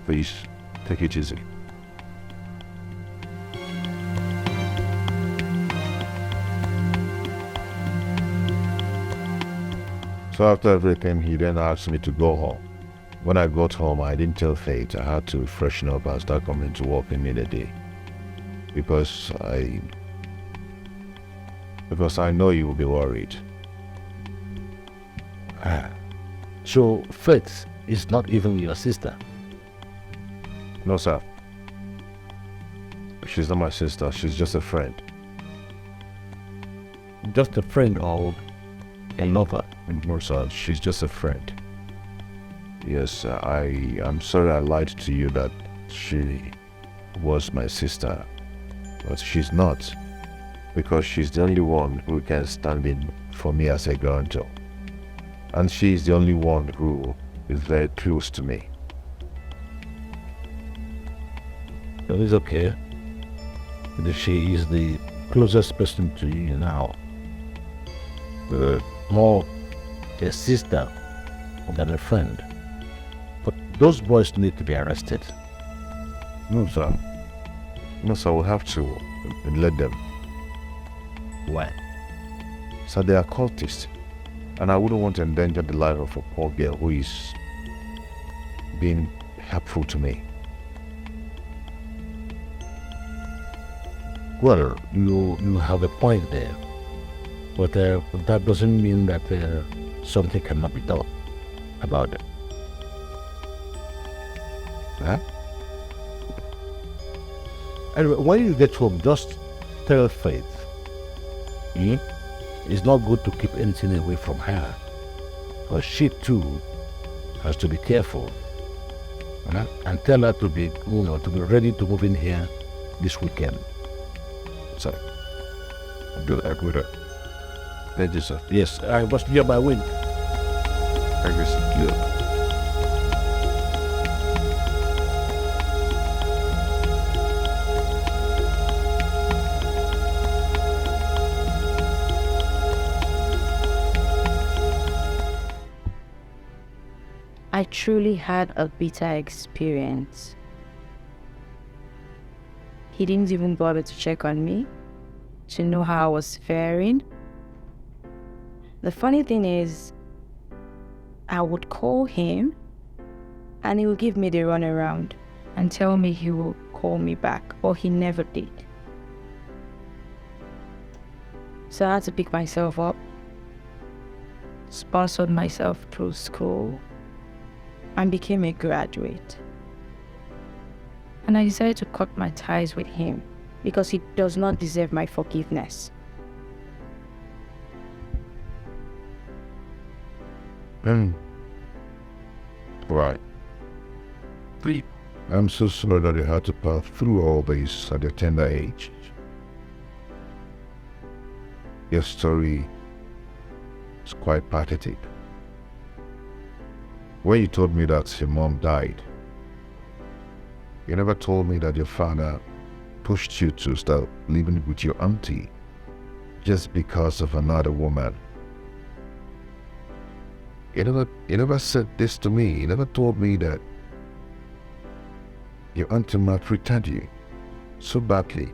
Please, take it easy. So after everything, he then asked me to go home. When I got home, I didn't tell Faith. I had to freshen up and start coming to work immediately. Because I know you will be worried. So Faith is not even your sister? No, sir. She's not my sister. She's just a friend. Just a friend or a lover? No, sir. She's just a friend. Yes, I'm sorry I lied to you that she was my sister. But she's not. Because she's the only one who can stand in for me as a guarantor. And she's the only one who is very close to me. It's okay. She is the closest person to you now. More a sister than a friend. But those boys need to be arrested. No, sir. No, sir, we'll have to let them. Why? Sir, they are cultists. And I wouldn't want to endanger the life of a poor girl who is being helpful to me. Well, you have a point there. But that doesn't mean that something cannot be done about it. Huh? Anyway, when you get home, just tell Faith. It's not good to keep anything away from her. But she too has to be careful. And tell her to be ready to move in here this weekend. Sorry. Good, I would. Thank you, sir. Yes, I was near my wing. Thank you, sir. Good. I truly had a bitter experience. He didn't even bother to check on me, to know how I was faring. The funny thing is, I would call him and he would give me the runaround and tell me he will call me back, but he never did. So I had to pick myself up, sponsored myself through school, and became a graduate. And I decided to cut my ties with him because he does not deserve my forgiveness. Right. I'm so sorry that you had to pass through all this at your tender age. Your story is quite pathetic. When you told me that your mom died, you never told me that your father pushed you to start living with your auntie just because of another woman. You never said this to me. You never told me that your auntie maltreated you so badly.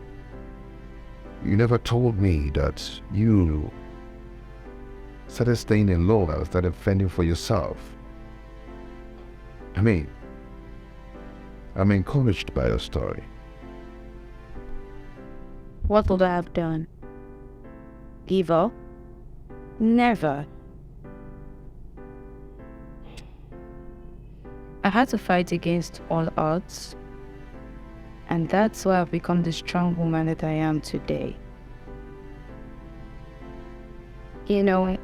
You never told me that you started staying alone and started fending for yourself. I'm encouraged by your story. What would I have done? Give up? Never. I had to fight against all odds. And that's why I've become the strong woman that I am today. You know,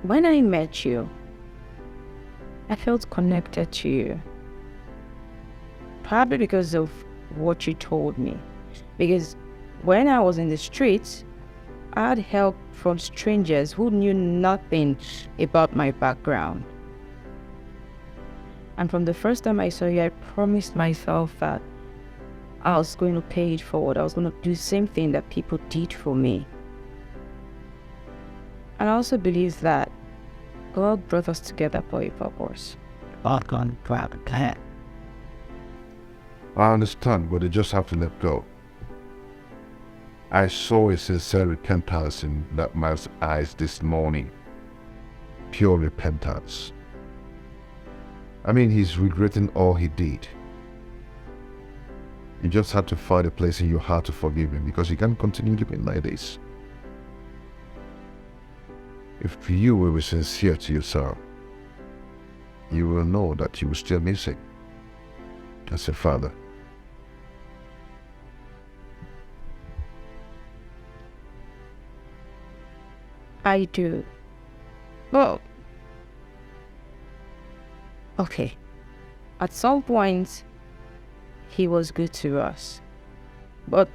when I met you, I felt connected to you. Probably because of what you told me. Because when I was in the streets, I had help from strangers who knew nothing about my background. And from the first time I saw you, I promised myself that I was going to pay it forward. I was going to do the same thing that people did for me. And I also believe that God brought us together for a purpose. I understand, but you just have to let go. I saw a sincere repentance in that man's eyes this morning. Pure repentance. I mean, he's regretting all he did. You just had to find a place in your heart to forgive him, because you can't continue living like this. If you will be sincere to yourself, you will know that you will still miss him as a father. I do. Well, okay. At some point, he was good to us. But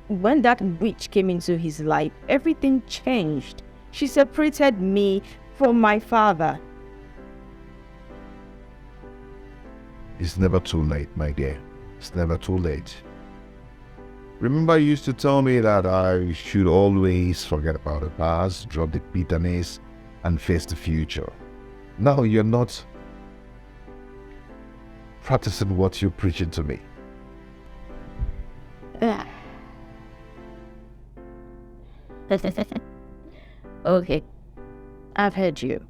when that witch came into his life, everything changed. She separated me from my father. It's never too late, my dear. It's never too late. Remember, you used to tell me that I should always forget about the past, drop the bitterness, and face the future. Now you're not practicing what you're preaching to me. Okay, I've heard you,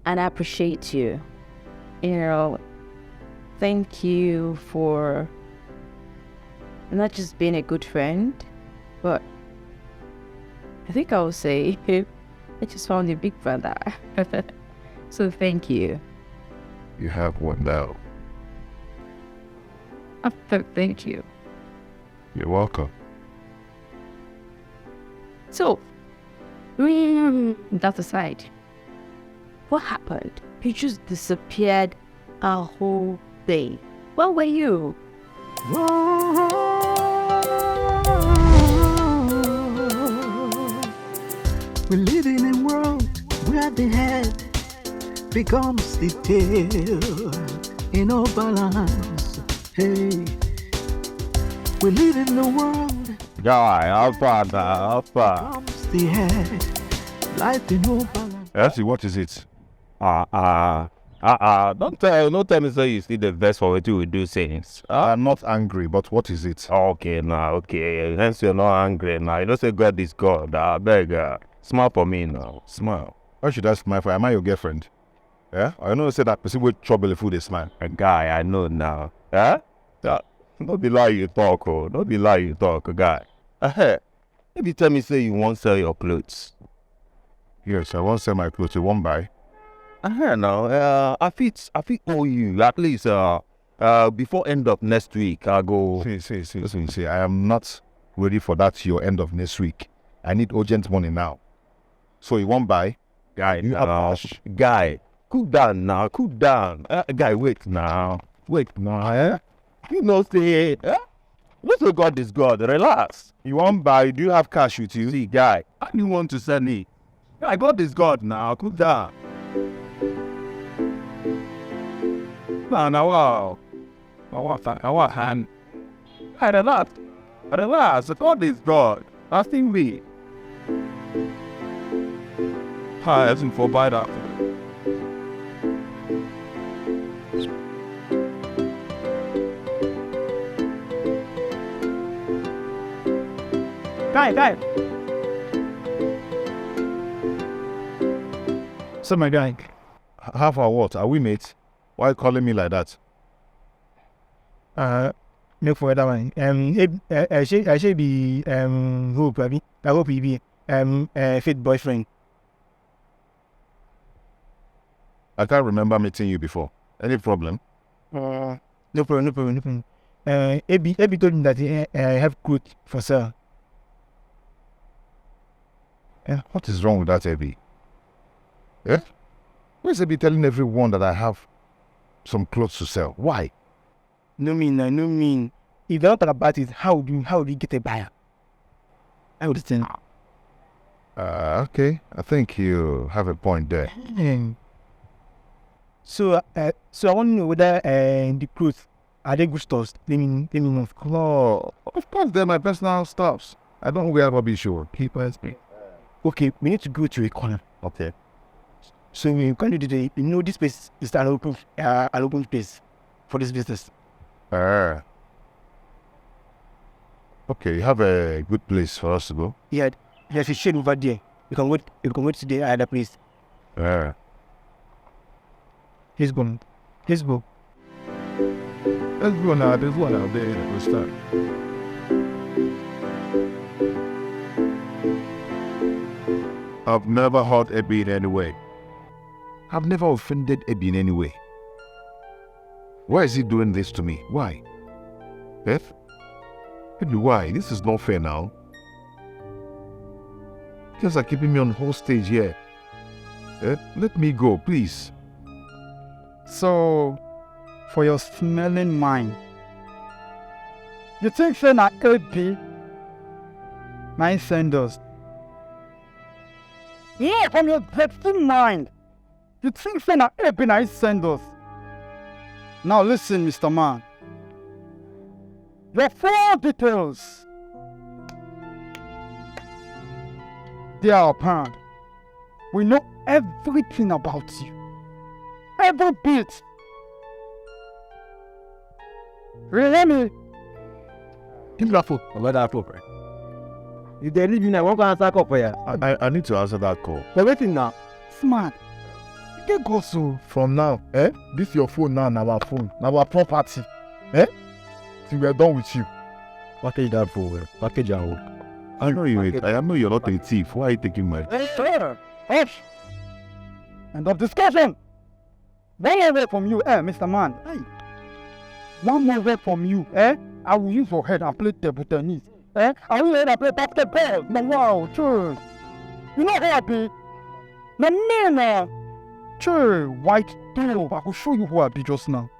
and I appreciate you. You know, thank you for not just being a good friend, but I think I would say I just found a big brother. So thank you. You have one now. Thank you. You're welcome. So, that aside, what happened? You just disappeared a whole day. Where were you? We're living in a world where the head becomes the tail in no balance. Hey, we live in a world Guy, how far now? How far? becomes the head, life in no balance. Actually, what is it? Don't tell me so you see the verse for what you will do things. I'm not angry, but what is it? Okay, now, okay. Hence you're not angry now. You don't say God is God. I beg, smile for me now. Smile. Why should I smile for? Am I your girlfriend? Yeah? I know you say that person with trouble if they smile. A guy, I know now. Yeah? Don't be lie you talk, oh. Don't be lie you talk, guy. If you tell me say you won't sell your clothes. Yes, I won't sell my clothes. You won't buy? Now, I fit owe you at least before end of next week. I go. See, I am not ready for that your end of next week. I need urgent money now. So you won't buy? Guy, You have cash? guy, cool down now, cool down. Guy, wait now. You know, say, Little God is God, relax. You won't buy? Do you have cash with you? See, guy, I didn't want to send it. Guy, God is God now, cool down. Now, wow, hand. Hey, relax. God is God. Nothing me. Hi, as in for buy that. Guy. So my guy. Half or what? Are we mates? Why you calling me like that? No for that one. I should be hope, I hope he be fit boyfriend. I can't remember meeting you before. Any problem? No problem. Ebi told me that I have clothes for sale. What is wrong with that, Ebi? Yeah? Why is Ebi telling everyone that I have some clothes to sell? Why? No mean. If they don't talk about it, how do you get a buyer? I would think. Okay. I think you have a point there. So I want to know whether the clothes are they good stores? Let me know. Oh, of course, they're my personal stuffs. I don't wear rubbish show. Okay, we need to go to a corner. Okay. So we can do today. You know, this place is an open space for this business. Okay, Okay, you have a good place for us to go? Yeah, there's a shade over there. You can wait to the other place. Yeah. He's gone. Let's go. Let's go now. There's one out there. We'll start. I've never hurt Abby in any way. I've never offended Abby in any way. Why is he doing this to me? Why? Beth? Abby, why? This is not fair now. You guys are keeping me on hostage here. Let me go, please. So, for your smelling mind, you think say na AB nine send us? Yeah, from your dirty mind, you think say na AB nine send us? Now listen, Mr. Man. Your full details, they are apparent. We know everything about you. Every bit. Really? Give me that phone. About that phone, right? If they leave me now, I won't answer call for you. I need to answer that call. They're waiting now. Smart. You can go so. From now, this your phone now, our phone, our property. Till we're done with you. Package that phone, package our work. I know you're not a thief. Why are you taking my... Sir, hush. End of discussion. One more word from you, Mr. Man. Hey. One more word from you, I will use your head and play table tennis. I will let and play basketball. No, wow, sure. You know how I be? No, man. Sure, white dove. I will show you who I be just now.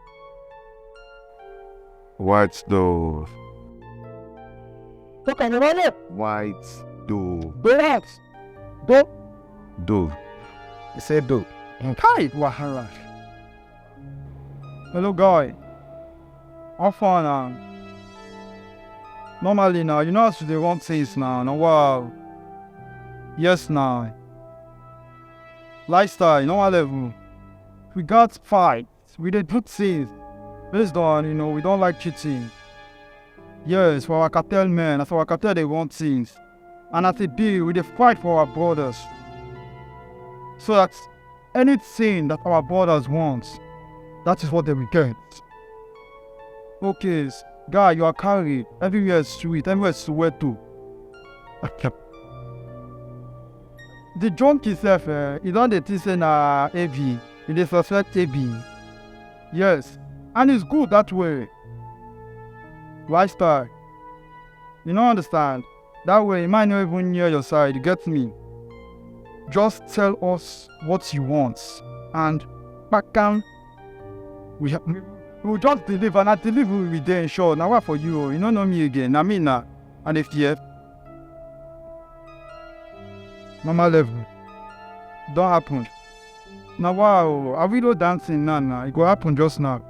White dove. Look at it. White dove. Black. Dove. Dove. You said dove. Hi, Wahara. Hello, guy. How far now? Normally now, you know how to do one things now. No, wow. Yes, now. Lifestyle, normal level. We got fight. We did good things. Based on, we don't like cheating. Yes, for our cartel men, as our cartel they want things. And as it be, we dey fight for our brothers. So that anything that our brothers want, that is what they will get. Okay, guy, you are carried. Everywhere is sweet, everywhere is sweet too. The junk itself, he don't dey say na AV. He dey suspect AV. Yes, and it's good that way. Lifestyle. You don't understand? That way, you might not even near your side, you get me? Just tell us what you want. And back down, we will just deliver, and I deliver will be there, sure. Now what for you? You don't know me again. I mean, and if you Mama level. Don't happen. Now wow, are we not dancing now? It will happen just now.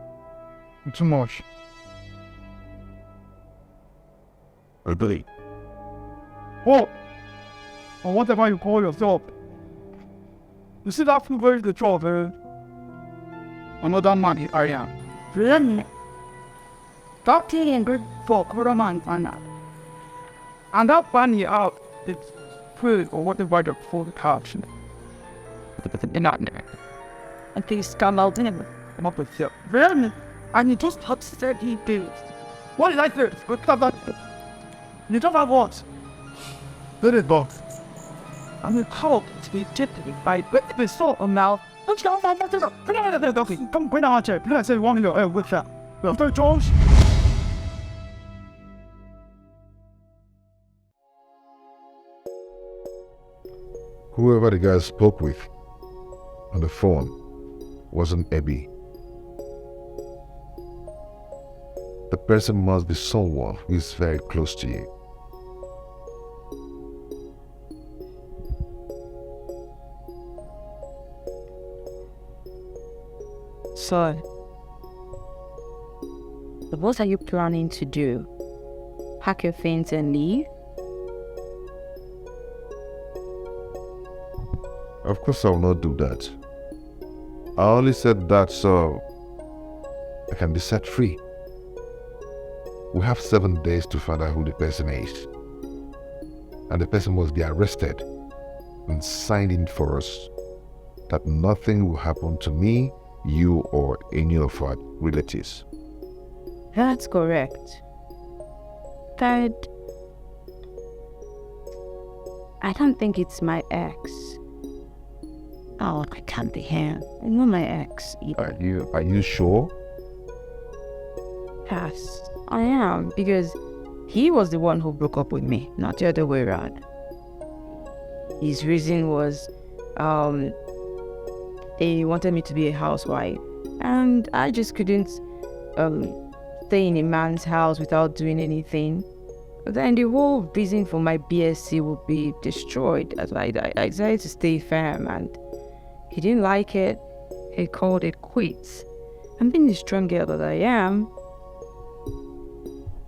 Too much. Agree. Oh! Or whatever you call yourself. You see that food where is the job, Another man in area. Really? That thing in good for quarter man and that. And that bunny out, it's food or whatever the food caption. In that there. And things come out in it. Come up with you. Really? And you just upset he did. What did I say? What's that? You don't have what? Let it box. I'm a cop to be tipped by the sort of now. Don't you come bring our chair. Please say 1 million. What's that? Well, third Jones. Whoever the guy spoke with on the phone wasn't Abby. The person must be someone who is very close to you. So, what are you planning to do? Pack your things and leave? Of course I will not do that. I only said that so I can be set free. We have 7 days to find out who the person is. And the person must be arrested and signed in for us that nothing will happen to me, you, or any of our relatives. That's correct. But I don't think it's my ex. Oh, I can't be him. I know my ex. Are you sure? Yes, I am, because he was the one who broke up with me, not the other way around. His reason was, they wanted me to be a housewife, and I just couldn't stay in a man's house without doing anything. But then the whole reason for my BSc would be destroyed. As I decided to stay firm, and he didn't like it. He called it quits. And being the strong girl that I am,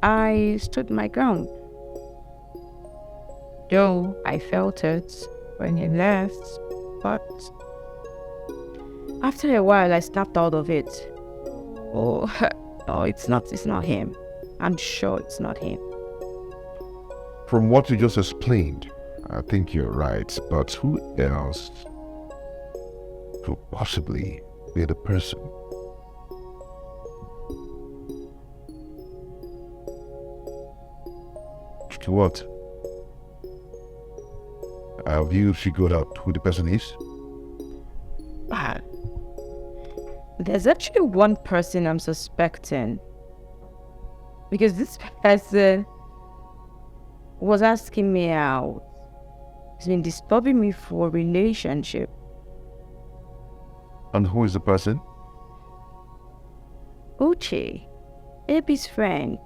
I stood my ground. Though I felt it when he left, but after a while I snapped out of it. Oh, it's not him. I'm sure it's not him. From what you just explained, I think you're right, but who else could possibly be the person? What? Have you figured out who the person is? There's actually one person I'm suspecting. Because this person was asking me out. He's been disturbing me for a relationship. And who is the person? Uche, Abby's friend.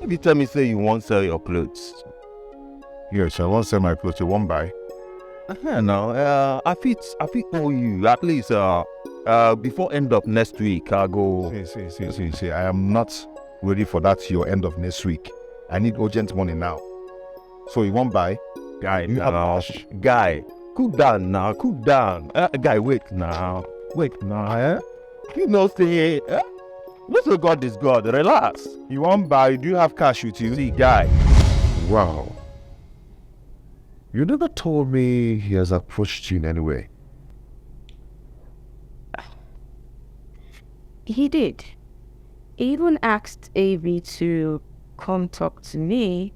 Every time you say you won't sell your clothes. Yes, I won't sell my clothes. You won't buy. No, I fit owe you at least before end of next week. I'll go. See. I am not ready for that. Your end of next week. I need urgent money now. So you won't buy? Guy, you have cash? Guy, cool down now. Cool down. Guy, wait now. You know, say. Little God is God. Relax. You won't buy? Do you have cash with you? See, guy. Wow. You never told me he has approached you in any way. He did. He even asked Avi to come talk to me,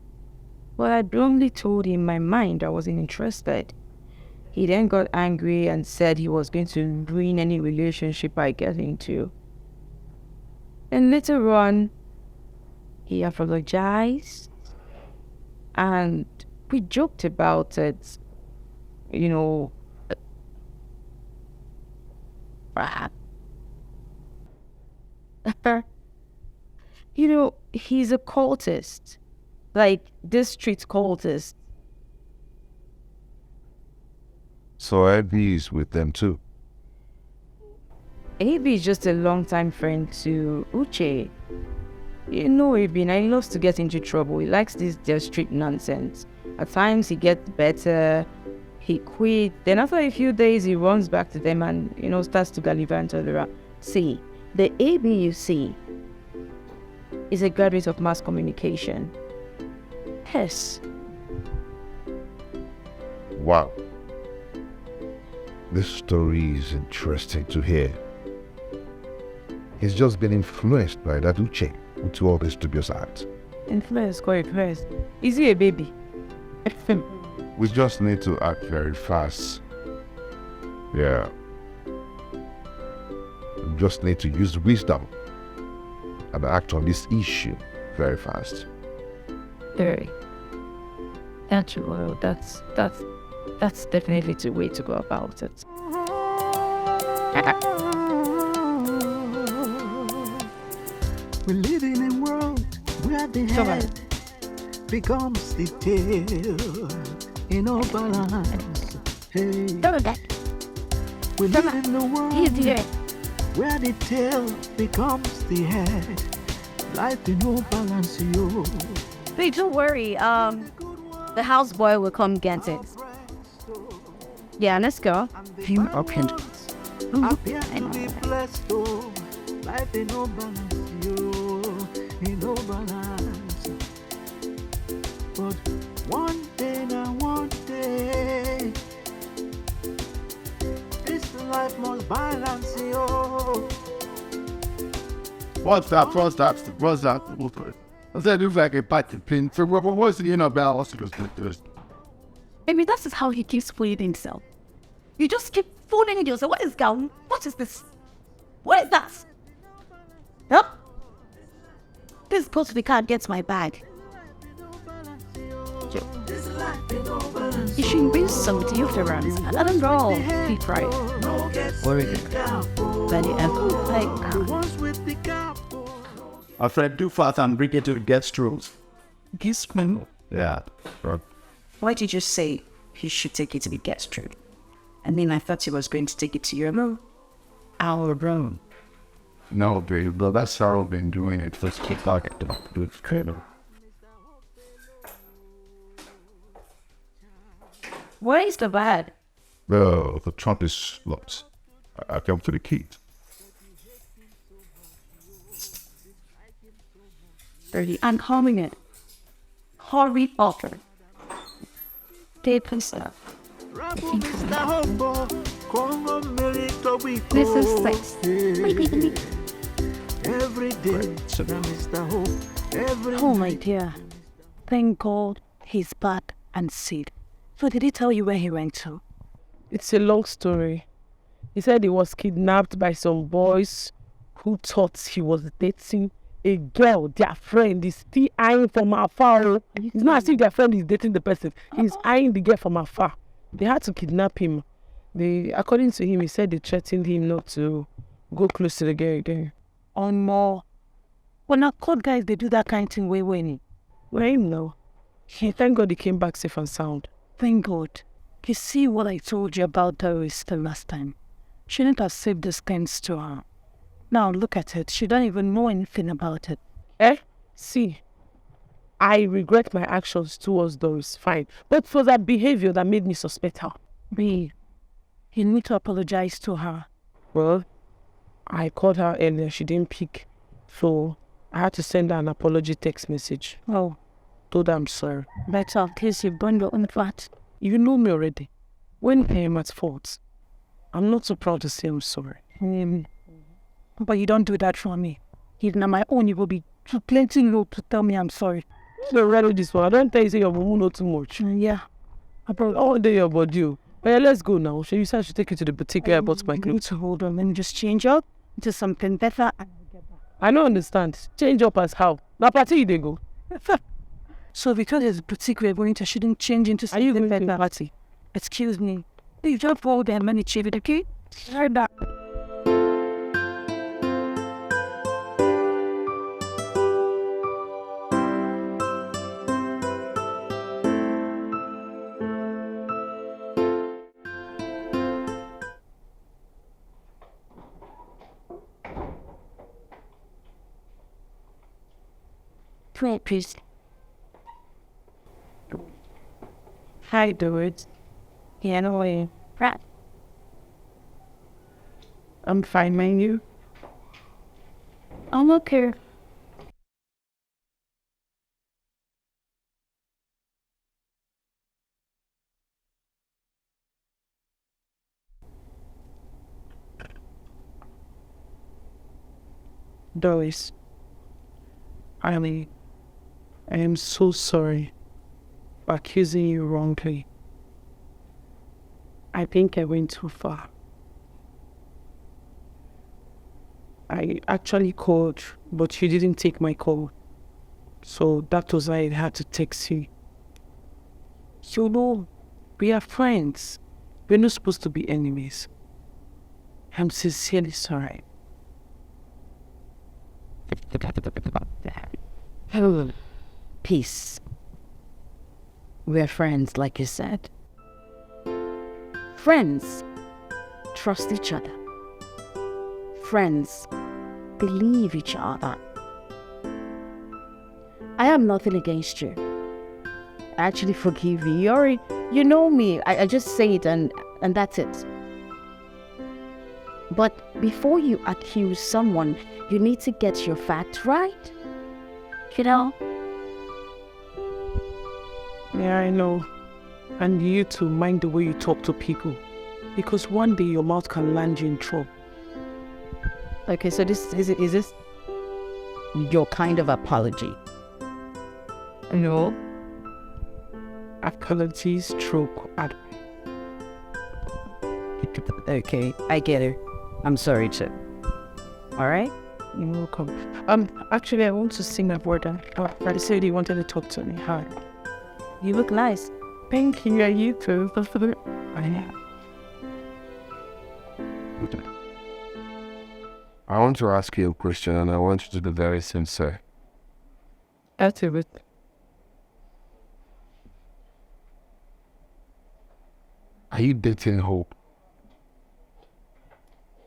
but I bluntly told him my mind I wasn't interested. He then got angry and said he was going to ruin any relationship I get into. And later on, he apologized, and we joked about it, you know. You know, he's a cultist, like this street cultist. So Abby is with them too? Abby is just a long-time friend to Uche. You know Abby, and he loves to get into trouble. He likes their street nonsense. At times he gets better, he quit. Then after a few days he runs back to them and, you know, starts to gallivant all around. See, the Abby you see is a graduate of mass communication. Yes. Wow. This story is interesting to hear. He's just been influenced by that Uche into all this dubious acts. Influence, quite influence. Is he a baby? We just need to act very fast. Yeah. We just need to use wisdom and act on this issue very fast. Very. Natural. That's definitely the way to go about it. We live in a world where the head becomes the tail in all balance. Hey, we live in a world where the tail becomes the head. Life in all balance, yo. Babe, don't worry. The houseboy will come get it. Yeah, let's go. You opened. appear to be blessed, oh. Life ain't no balance, yo, ain't no balance. But one day, now one day, this life must balance, yo. What's that? I said, looks like a patty pin. So, what's the balance? Maybe that is how he keeps fooling himself. You just keep fooling yourself. What is going? What is this? What is that? Yep. Please go to the car and get my bag. You should bring some deodorant. I don't know. Keep right. Very good. Very like. Our friend too fast and bring it to the guest rooms. Guest room? Yeah. Why did you say he should take it to the guest room? I mean, I thought he was going to take it to your room. Our room. No, babe, but that's how I've been doing it. Let's keep talking about it. Where is the bag? The trunk is locked. I come to the keys. 30. I'm calling it. Hurry up. Tape and stuff. This is 6. Every day, Oh my dear. Thank God he's back and safe. So did he tell you where he went to? It's a long story. He said he was kidnapped by some boys who thought he was dating a girl. Their friend is still eyeing from afar. It's not as if their friend is dating the person. He's eyeing the girl from afar. They had to kidnap him. According to him, he said they threatened him not to go close to the girl again. On more. When now court guys, they do that kind of thing way. Well, him no. Thank God he came back safe and sound. Thank God. You see what I told you about Doris the last time? She didn't have saved the skins to her. Now look at it. She don't even know anything about it. See. I regret my actions towards Doris, fine. But for that behavior that made me suspect her. B, you need to apologize to her. Well, I called her earlier. She didn't pick. So I had to send her an apology text message. Oh. Told her I'm sorry. Better, in case you've done your own part. You know me already. When I am at fault, I'm not so proud to say I'm sorry. But you don't do that for me. Even on my own, you will be too plenty low to tell me I'm sorry. So ready this one. I don't tell you say your mom know too much. Yeah. I probably all day your body. But yeah, let's go now. You said I should take you to the boutique where I bought my clothes. To hold on and just change up into something better. I don't understand. Change up as how? Now party they go. So because there's a boutique we're going to, shouldn't change into something better. Are you going to party? Excuse me. You just hold them and achieve it, okay? Heard that. Please. Hi, dude. Yeah, no way. Right. I'm fine, man. You? I'm okay. Doris, I am so sorry for accusing you wrongly. I think I went too far. I actually called, but you didn't take my call. So that was why I had to text you. You know, we are friends. We're not supposed to be enemies. I'm sincerely sorry. Peace. We're friends, like you said. Friends trust each other. Friends believe each other. I have nothing against you. I actually forgive you. You know me. I just say it and that's it. But before you accuse someone, you need to get your facts right. You know? Yeah, I know. And you too, mind the way you talk to people. Because one day your mouth can land you in trouble. Okay, so this is this your kind of apology? No. Apologies, stroke, advice. Okay, I get it. I'm sorry too. Alright? You're welcome. Actually, I want to sing a word. Friday said he wanted to talk to me. Hi. You look nice. Thank you, you too. I want to ask you a question, and I want you to be very sincere. That's it. Are you dating Hope?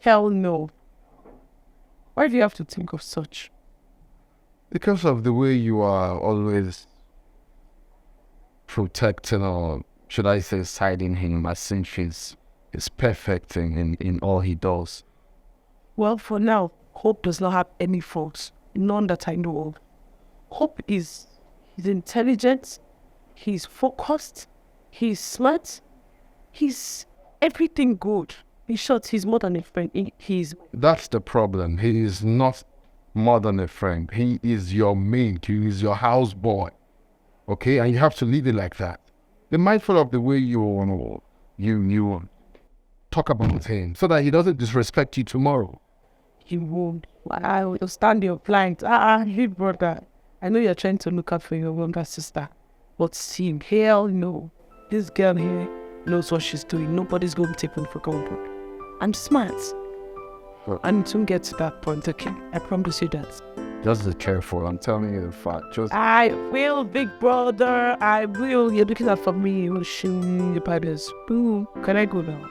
Hell no. Why do you have to think of such? Because of the way you are always protecting, or should I say siding him, as since he's perfect in all he does. Well, for now, Hope does not have any faults. None that I know of. Hope he's intelligent, he's focused, he's smart, he's everything good. In short, he's more than a friend. That's the problem. He is not more than a friend. He is your mate. He is your houseboy. Okay? And you have to leave it like that. Be mindful of the way you talk about him so that he doesn't disrespect you tomorrow. He won't. I will stand your plight. Hey brother. I know you're trying to look out for your younger sister. But see, hell no. This girl here knows what she's doing. Nobody's going to take one for granted. I'm smart. And soon get to that point, okay? I promise you that. Just be careful. I'm telling you the fact. I will, big brother. I will. You're looking out for me. You will show me your pipes. Boom. Can I go now?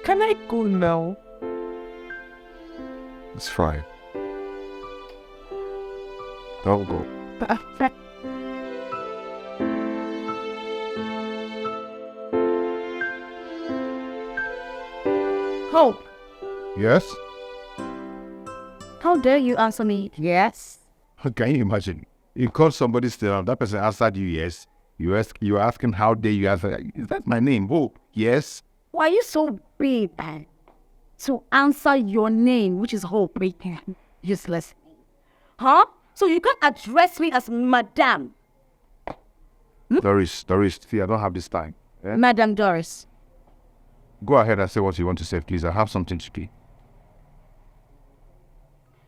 Can I go now? It's fine. Don't go. Hope, Yes? how dare you answer me yes? Can you imagine? You call somebody still, that person answered you yes. You're asking how dare you answer. Is that my name? Hope. Yes? Why are you so big to answer your name, which is Hope? Useless. Huh? So you can't address me as Madame. Doris, see, I don't have this time. Eh? Madame Doris. Go ahead and say what you want to say, please. I have something to do.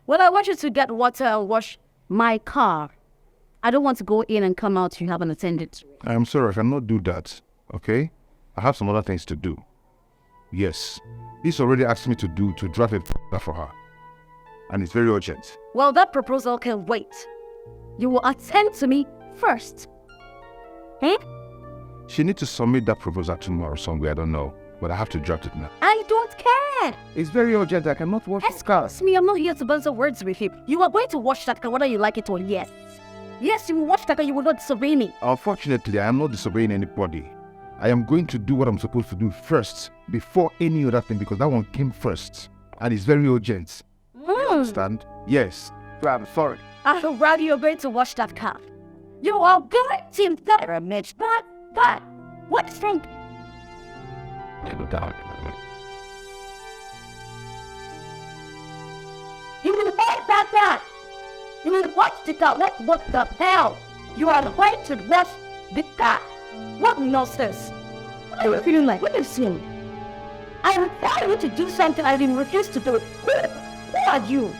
Well, I want you to get water and wash my car. I don't want to go in and come out. You haven't attended to it. I'm sorry, I cannot do that. Okay? I have some other things to do. Yes. He's already asked me to drive a for her. And it's very urgent. Well, that proposal can wait. You will attend to me first. Hmm? She needs to submit that proposal tomorrow somewhere, I don't know. But I have to draft it now. I don't care. It's very urgent. I cannot wash this car. Excuse me, I'm not here to bounce words with you. You are going to wash that car whether you like it or yes. Yes, you will wash that car, you will not disobey me. Unfortunately, I am not disobeying anybody. I am going to do what I'm supposed to do first, before any other thing, because that one came first. And it's very urgent. You understand? Yes. I'm sorry. I would rather you're going to wash that car. You are going to pyramid. But, what is wrong? You will wash that car. You will wash the car. What the hell? You are going to wash the car. What nonsense? What are you feeling like? What is it? I am telling you to do something I didn't refuse to do it. Who are you?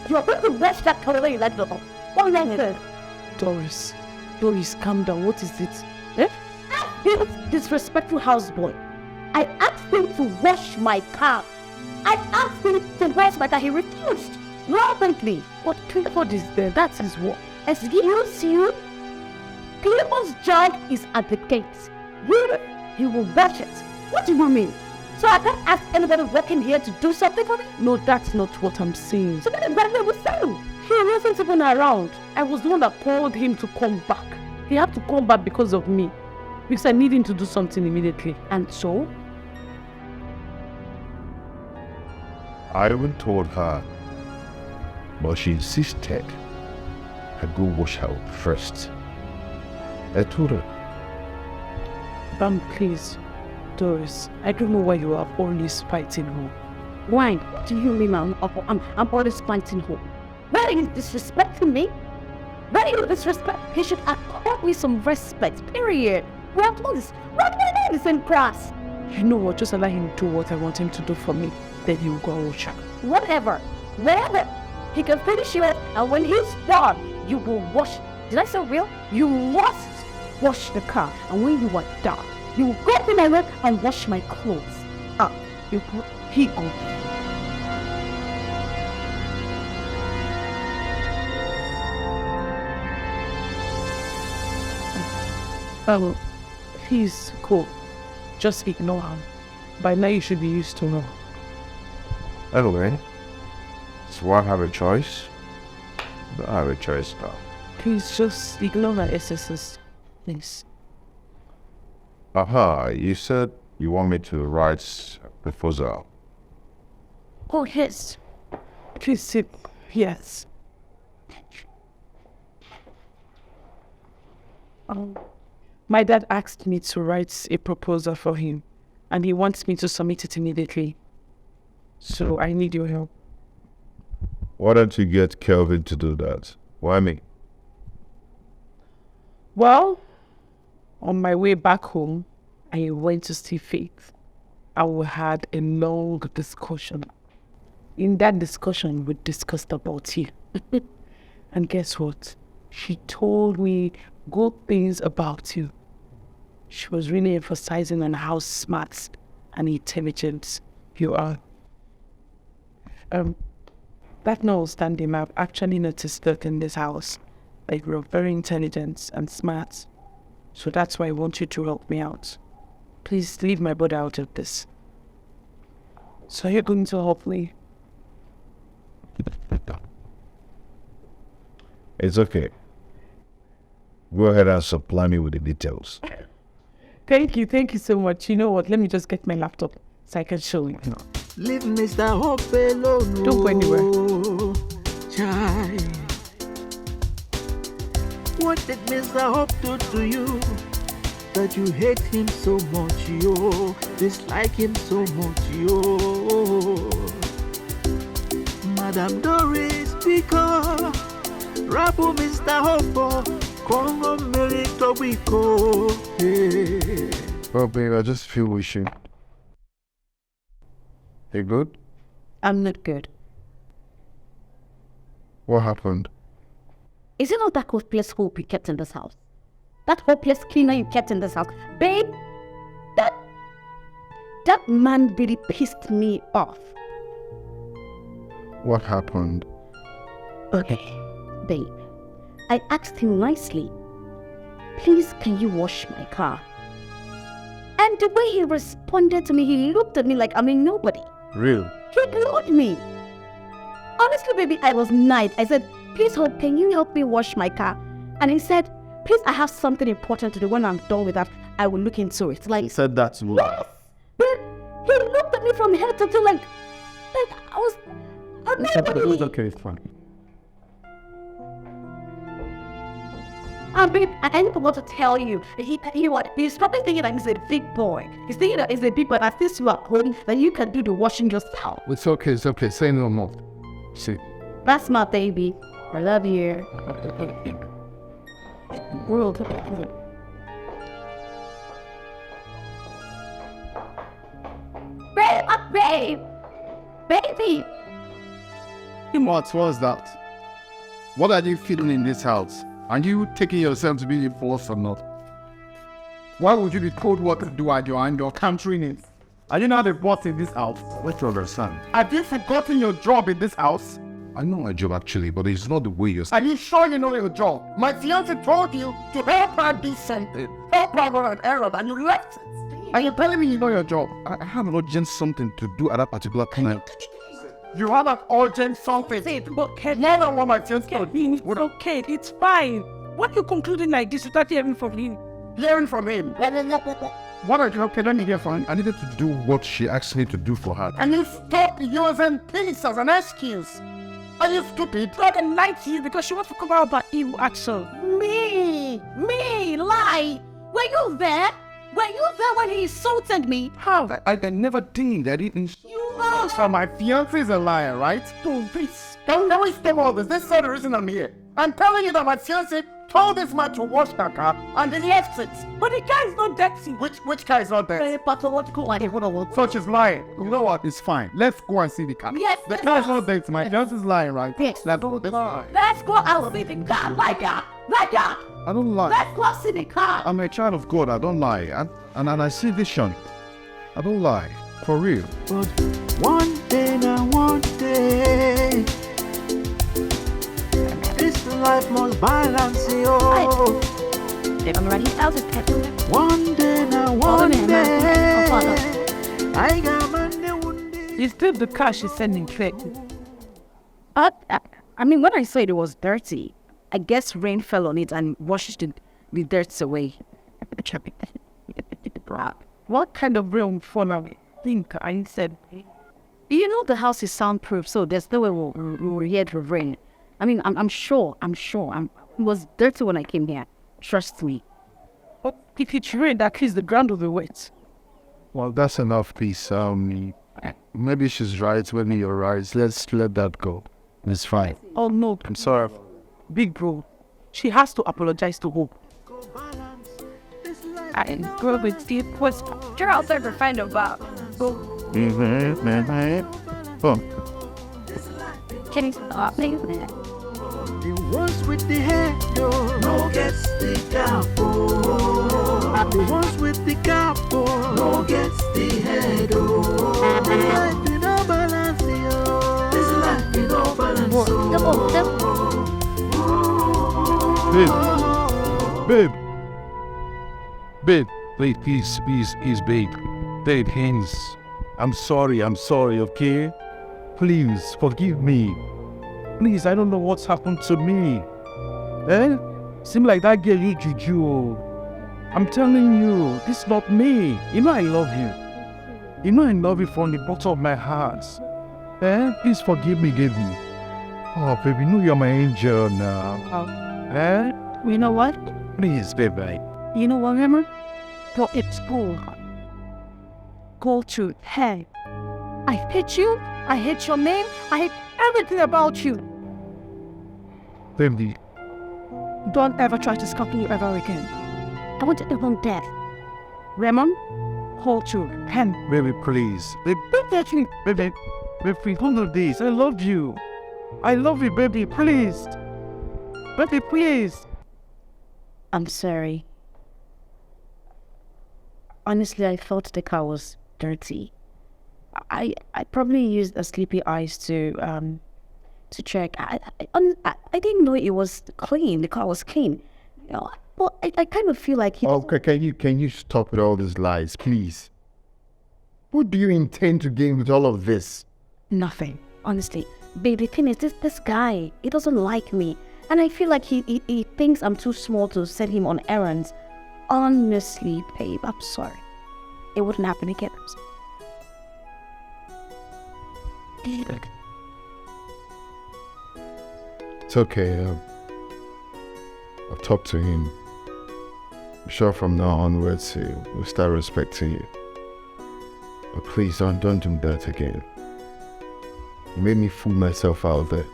You are going to wash that car whether you like it or not. What nonsense? Doris, calm down. What is it? Eh? This disrespectful houseboy. I asked him to wash my car. I asked him to wash my car. He refused. Violently. What Clifford is there? That's his work. Excuse you? Clifford's job is at the gate. He will wash it. What do you mean? So I can't ask anybody working here to do something for me? No, that's not what I'm saying. So then what was saying? He wasn't even around. I was the one that called him to come back. He had to come back because of me. Because I need him to do something immediately. And so? I even told her, but she insisted I go wash her up first. I told her. Please, Doris, I don't know why you are always fighting her. Why do you mean I'm always fighting her? Why are you disrespecting me? Why are you disrespecting? He should accord me some respect, period. We have all this. What my name is in class. You know what? Just allow him to do what I want him to do for me. Then he will go and watch her. Whatever. Wherever. He can finish it, and when he's done, you will wash. Did I say real? You must wash the car, and when you are done, you will go to my room and wash my clothes. He go. He's cool. Just ignore him. By now you should be used to her. Anyway, so I have a choice? I have a choice now. Please just ignore her excesses. Please. Aha, you said you want me to write a proposal. Oh, yes. Please sit. Yes. My dad asked me to write a proposal for him, and he wants me to submit it immediately. So I need your help. Why don't you get Kelvin to do that? Why me? Well, on my way back home, I went to see Faith. We had a long discussion. In that discussion, we discussed about you. And guess what? She told me good things about you. She was really emphasizing on how smart and intelligent you are. That notwithstanding, I've actually noticed that in this house, like you're very intelligent and smart. So that's why I want you to help me out. Please leave my brother out of this. So you're going to help me? It's okay. Go ahead and supply me with the details. Thank you so much. You know what? Let me just get my laptop so I can show you. Leave Mr. Hope alone. Don't go anywhere. Child. What did Mr. Hope do to you that you hate him so much, yo? Dislike him so much, yo? Madam Doris, because Rabu Mr. Hope, Congo Merito Wiko. Well, babe, I just feel we should. You good? I'm not good. What happened? Is it not that hopeless hope you kept in this house? That hopeless cleaner you kept in this house? Babe, that man really pissed me off. What happened? Okay, babe. I asked him nicely, please can you wash my car? And the way he responded to me, he looked at me like I'm a nobody. Real? He ignored me. Honestly, baby, I was nice. I said, please, Hope, can you help me wash my car? And he said, please, I have something important to do. When I'm done with that, I will look into it. Like, He said that to me. yes! But he looked at me from head to toe like I was a nobody. Okay, it's fine. Babe, I didn't want to tell you. He's probably thinking that he's a big boy. He's thinking that he's a big boy, that since you are home, that you can do the washing yourself. It's okay, say no more. See. That's my baby. I love you. World. Babe! Baby! What was that? What are you feeling in this house? Are you taking yourself to be a boss or not? Why would you be told what to do at your country in? Are you not a boss in this house? What do you understand? Have you forgotten your job in this house? I know my job actually, but it's not the way you're Are you sure you know your job? My fiance told you to help her do something. Help her on an errand and you left it. Are you telling me you know your job? I have an urgent something to do at that particular time. You have an urgent something. But More than what my fiance told you. it's okay, it's fine. Why are you concluding like this without hearing from him? Hearing from him. What are you okay here for? I needed to do what she asked me to do for her. And you stop using this as an excuse. Are you stupid? God and lied to you because she wants to cover up her evil action. Me, lie. Were you there? Were you there when he insulted me? How? I never did. I didn't. You are. So my fiance is a liar, right? Don't please. Don't waste all this. This is the reason I'm here. I'm telling you that my fiance told this man to wash her car and he left it. But the car is not dirty. Which car is not dirty? Pathological one. So she's lying. You know what? It's fine. Let's go and see the car. Yes. The car is not dirty. My fiance is lying, right? Yes. Let's lie. Let's go out see the car. Like that. I don't lie. Let's go see the car. I'm a child of God. I don't lie. And I see vision. I don't lie. For real. But one day, this life must balance, yo. If I'm ready, I'll just catch you. One day, I got Monday, one day. It's still the car she's sending fake. I mean, when I saw it was dirty, I guess rain fell on it and washed the dirt away. What kind of rain fall on it? Think I said. You know the house is soundproof, so there's no way we'll hear the rain. I mean, I'm sure. It was dirty when I came here. Trust me. But if it rain, that means the ground will be wet. Well, that's enough, please. Maybe she's right. Maybe you're right. Let's let that go. It's fine. Oh no. I'm sorry. Big bro, she has to apologize to Hope. I go with the post. You're out there to find a Bob. Oh. Can you stop me? The ones with the hair, no gets the capo. The ones with the capo, no gets the head, This life in no balance, yo. This life in no balance, Babe, wait, please, babe. Babe, hands. I'm sorry, okay? Please, forgive me. Please, I don't know what's happened to me. Seem like that girl you juju. I'm telling you, this is not me. You know I love you. You know I love you from the bottom of my heart. Please forgive me, Gaby. Oh, baby, you know you're my angel now. You know what? Please, baby. You know what, Emma? For it's cool. Go to hey. I hate you. I hate your name. I hate everything about you. Baby. Don't ever try to stop me ever again. I want to live on death. Raymond, hold your hand. Baby, please. Baby, hold on this. I love you. I love you, baby, please. Baby, please. I'm sorry. Honestly, I thought the car was dirty. I probably used a sleepy eyes to check. I didn't know it was clean. The car was clean. You know, but I kind of feel like Okay, can you stop with all these lies, please? What do you intend to gain with all of this? Nothing, honestly. Babe, the thing is, this guy, he doesn't like me, and I feel like he thinks I'm too small to send him on errands. Honestly, babe, I'm sorry. It wouldn't happen again. It's okay. I've talked to him. I'm sure from now onwards we'll start respecting you. But please don't do that again. You made me fool myself out there.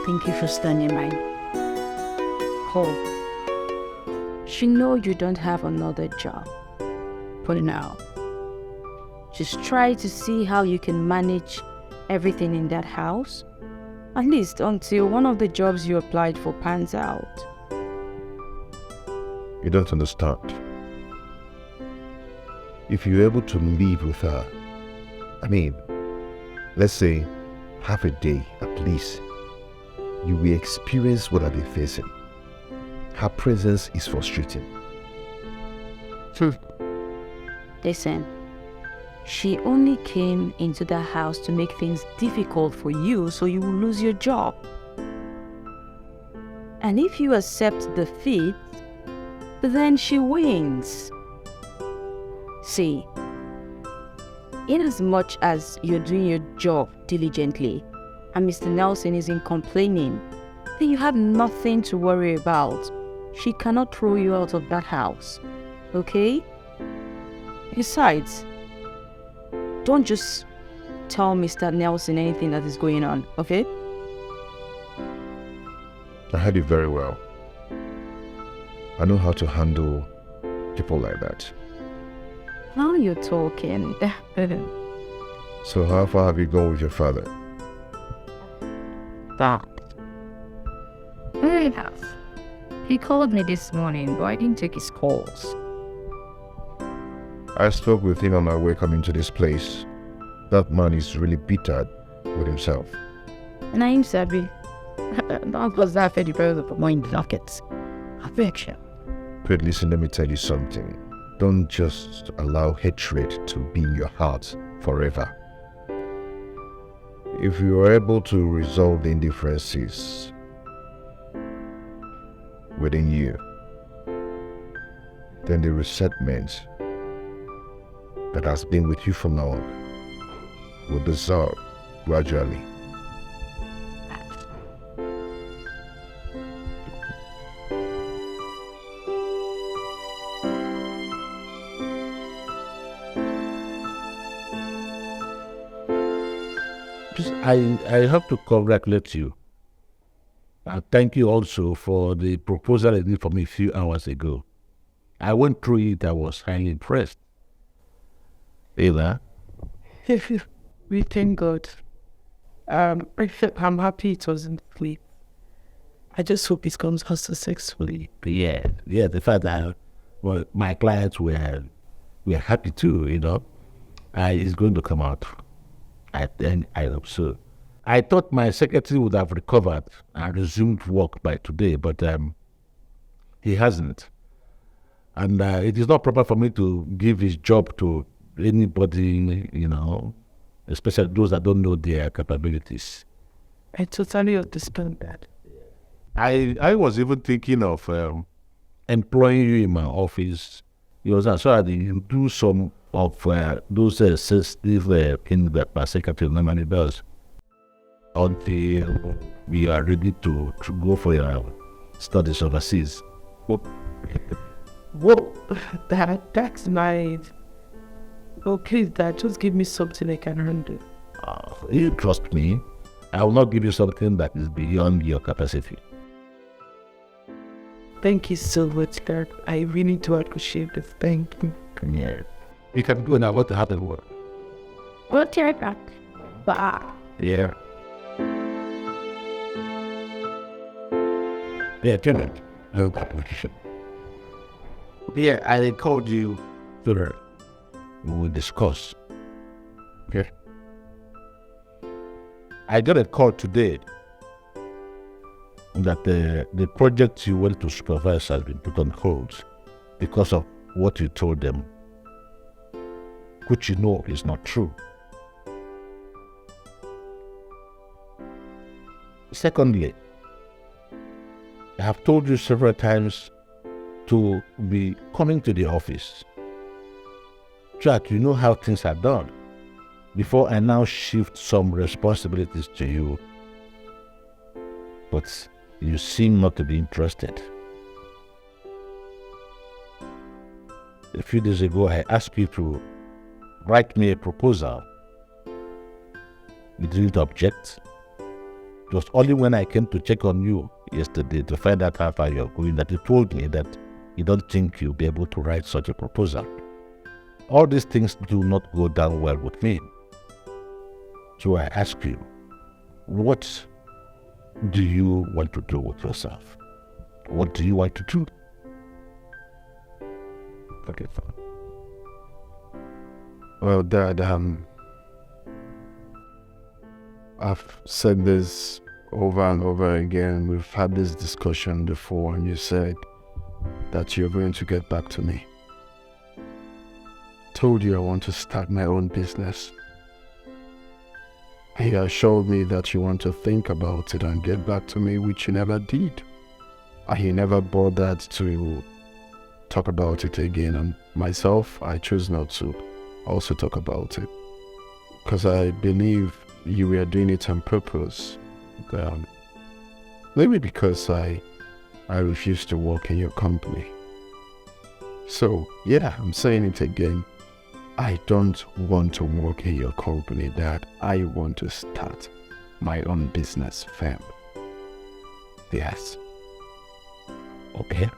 Thank you for standing by me. Cole, she know you don't have another job. For now, just try to see how you can manage everything in that house. At least until one of the jobs you applied for pans out. You don't understand. If you're able to live with her, I mean, let's say half a day at least, you will experience what I've been facing. Her presence is frustrating. Listen, she only came into the house to make things difficult for you so you will lose your job. And if you accept defeat, then she wins. See, in as much as you're doing your job diligently and Mr. Nelson isn't complaining, then you have nothing to worry about. She cannot throw you out of that house, okay? Besides, don't just tell Mr. Nelson anything that is going on, okay? I heard you very well. I know how to handle people like that. Now you're talking. So how far have you gone with your father? That. Very enough. He called me this morning, but I didn't take his calls. I spoke with him on my way coming to this place. That man is really bitter with himself. And I'm Sabi. That was that for the brother of mine pockets. Affection. But listen, let me tell you something. Don't just allow hatred to be in your heart forever. If you are able to resolve the indifferences within you, then the resentment that has been with you for long will dissolve gradually. I have to congratulate you. And thank you also for the proposal you did for me a few hours ago. I went through it. I was highly impressed. Ella? We thank God. I'm happy it wasn't sleep. I just hope it comes out successfully. Yeah. The fact that my clients were happy too, it's going to come out. I hope so. I thought my secretary would have recovered and resumed work by today, but he hasn't. And it is not proper for me to give his job to anybody, especially those that don't know their capabilities. I totally understand that. I was even thinking of employing you in my office, so that you do some of those sensitive things that my secretary normally does until we are ready to go for your studies overseas. Well, that's nice. Okay, Dad, just give me something I can handle. You trust me. I will not give you something that is beyond your capacity. Thank you so much, Dad. I really do appreciate it. Thank you. Yeah. You can go now. What happened? What? We'll be right back. Bye. Yeah. Yeah, Janet. No competition. Yeah, I called you to her. We will discuss. Okay. I got a call today that the project you went to supervise has been put on hold because of what you told them, which is not true. Secondly, I have told you several times to be coming to the office so that you know how things are done before I now shift some responsibilities to you. But you seem not to be interested. A few days ago, I asked you to write me a proposal. You didn't object. It was only when I came to check on you yesterday to find out how far you're going that you told me that you don't think you'll be able to write such a proposal. All these things do not go down well with me. So I ask you, what do you want to do with yourself? What do you want to do? Okay, fine. Well, Dad, I've said this over and over again. We've had this discussion before, and you said that you're going to get back to me. Told you I want to start my own business. You assured me that you want to think about it and get back to me, which you never did. he never bothered to talk about it again. And myself, I chose not to also talk about it. Because I believe you were doing it on purpose. Maybe because I refused to work in your company. So, yeah, I'm saying it again. I don't want to work in your company, Dad. I want to start my own business firm. Yes. Okay.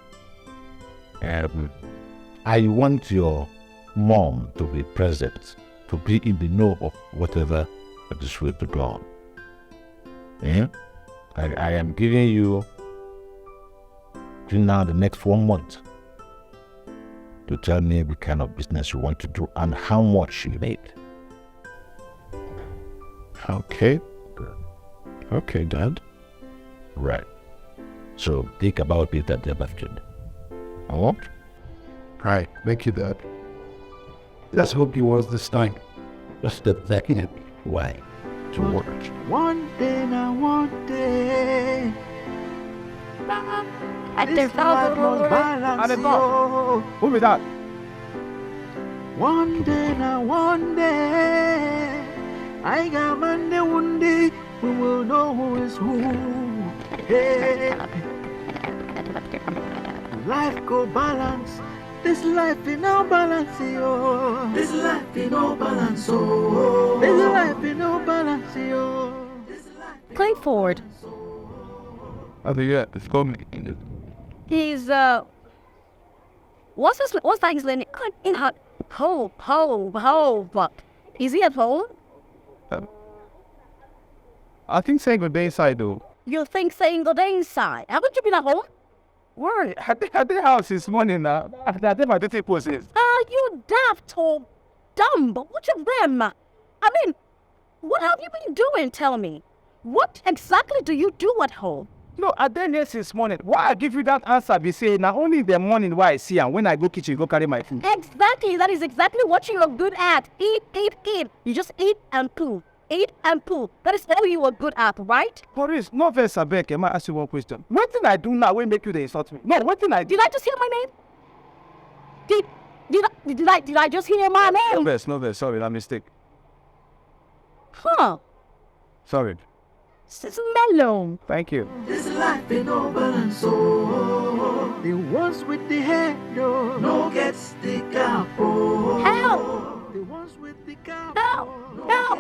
I want your mom to be present, to be in the know of whatever that is will be done. Yeah? I am giving you now the next 1 month to tell me what kind of business you want to do and how much you need. Okay. Okay, Dad. Right. So think about it at the afternoon. Oh? Right. Thank you, Dad. Let's hope he was this time. Just the second way to work. One day now, one day. At This life must balance, yo. Who is that? One day now, one day. I got Monday, one day. We will know who is who. Hey. Life go balance. This life in no balance, yo. This life in no balance, oh. This life in no balance, yo. Play forward. I think yeah, it's coming. He's what's that his name? In her home. Is he at home? I think saying good day inside though. You think saying good day inside? Haven't you been at home? Why? At the house this morning now. I think my dirty process. You daft or dumb, but what of them? I mean, what have you been doing, tell me? What exactly do you do at home? No, I done here since morning. Why I give you that answer? Be say now only in the morning why I see and when I go kitchen go carry my food. Exactly, that is exactly what you are good at. Eat. You just eat and poo. Eat and poo. That is all you are good at, right? Maurice, no verse I beg. Can I ask you one question? What thing I do now will make you the insult me? No, what thing I do? Did I just hear my name? Did I just hear my name? No verse. Sorry, that mistake. Huh. Sorry. It's mellow. Thank you. This life in no balance, oh. The ones with the head, oh, no gets the cap, oh. Help! The ones with the cap, Help! Help!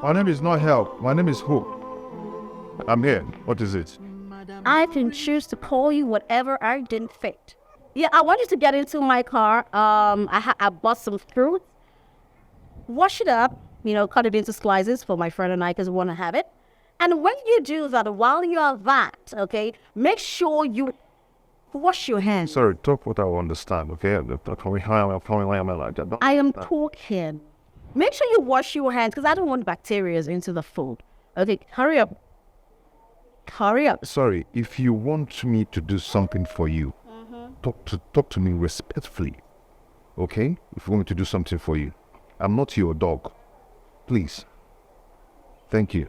My name is not Help. My name is Hope. I'm here. What is it? I can choose to call you whatever I didn't fit. Yeah, I want you to get into my car. I bought some fruit. Wash it up, cut it into slices for my friend and I because we want to have it. And when you do that, while you are that, okay, make sure you wash your hands. Sorry, talk what I understand, okay? I am talking. Make sure you wash your hands because I don't want bacteria into the food. Okay, hurry up. Sorry, if you want me to do something for you, talk to me respectfully, okay? If you want me to do something for you, I'm not your dog. Please. Thank you.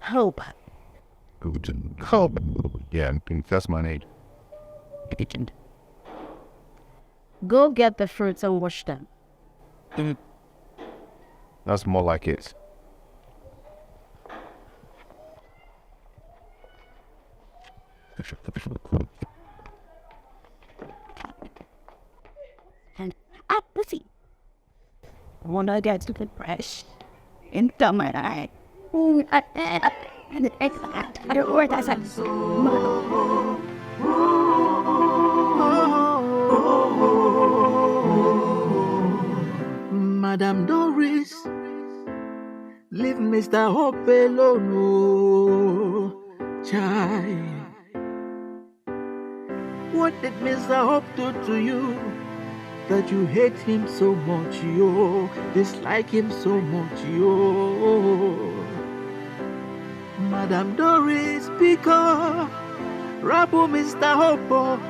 Hope. Hope. Yeah, that's my name. Go get the fruits and wash them. That's more like it. And pussy. I want to get to the brush into my eye. And it's I don't work as Madame Doris, leave Mr. Hope alone, oh, child. What did Mr. Hope do to you that you hate him so much, yo? Dislike him so much, yo? Madame Doris, because Rabu Mr. Hope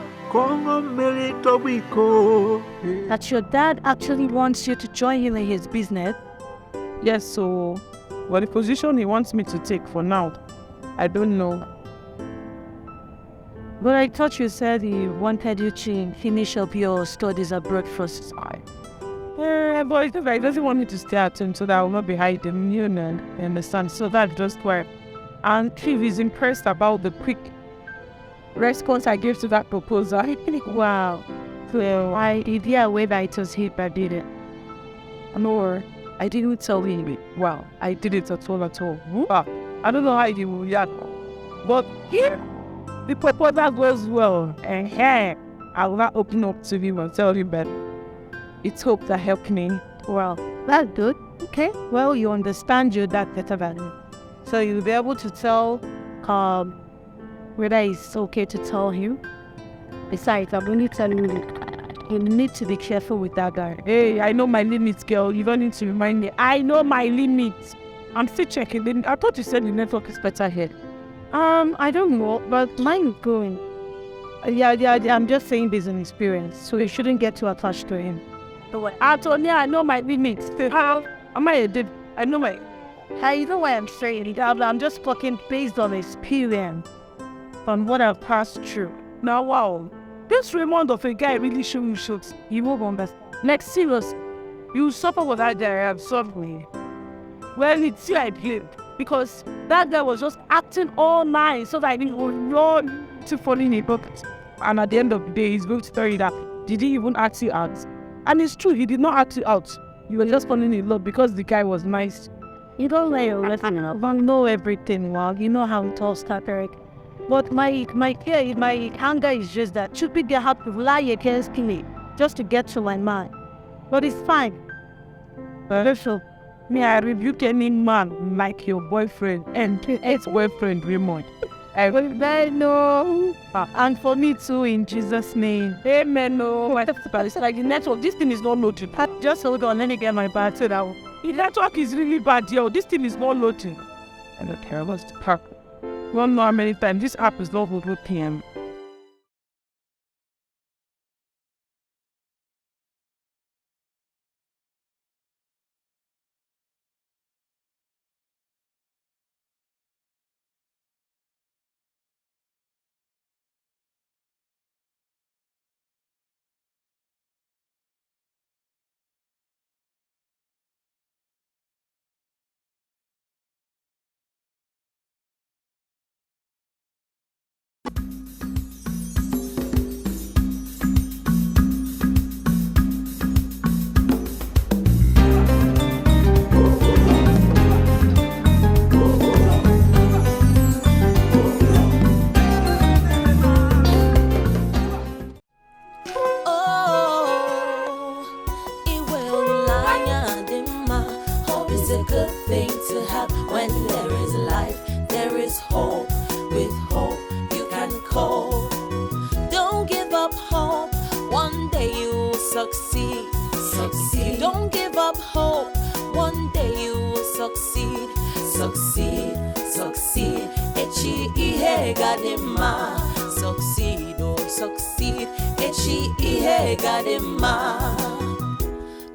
That your dad actually wants you to join him in his business? Yes, so, but the position he wants me to take for now, I don't know. But I thought you said he wanted you to finish up your studies abroad first. But he doesn't want me to stay at home so that I will not be hiding, you understand? So that's just why. And if he's impressed about the quick response I gave to that proposal, I think, wow. So I did you aware that it was him that did it? No, I didn't tell him. Wow, I did it at all. I don't know how he will react. But here, the proposal goes well. And here, I will not open up to him and tell him that it's hope that helped me. Well, that's good. Okay. Well, you understand your dad better than me. So you'll be able to tell whether it's okay to tell him. Besides, I'm only telling you, you need to be careful with that guy. Hey, I know my limits, girl. You don't need to remind me. I know my limits. I'm still checking. I thought you said the network is better here. I don't know, but mine is going. Yeah, I'm just saying based on experience. So you shouldn't get too attached to him. Antonia, I know my limits. I know my... You know why I'm saying? I'm just talking based on experience, on what I've passed through. Now, wow, this Raymond of a guy really shows. You won't understand. Like, serious, you suffer with that guy, absorb me. Well, it's you I blame, because that guy was just acting all nice so that I didn't run to fall in a bucket. And at the end of the day, he's going to tell you that, did he even ask you out? And it's true, he did not ask you out. You were just falling in love because the guy was nice. You don't let your lesson up. I know everything, well. You know how it all started, Eric. But my anger is just that stupid girl had to lie against me just to get to my mind. But it's fine. So, may I rebuke any man like your boyfriend and ex-boyfriend Raymond? I know. And for me too, in Jesus' name. Amen. No, I said like the network. This thing is not loading. Just hold on, let me get my battery now. The network is really bad, yo. This thing is not loading. I don't care about the park. You don't know how many times this app is not loading PM.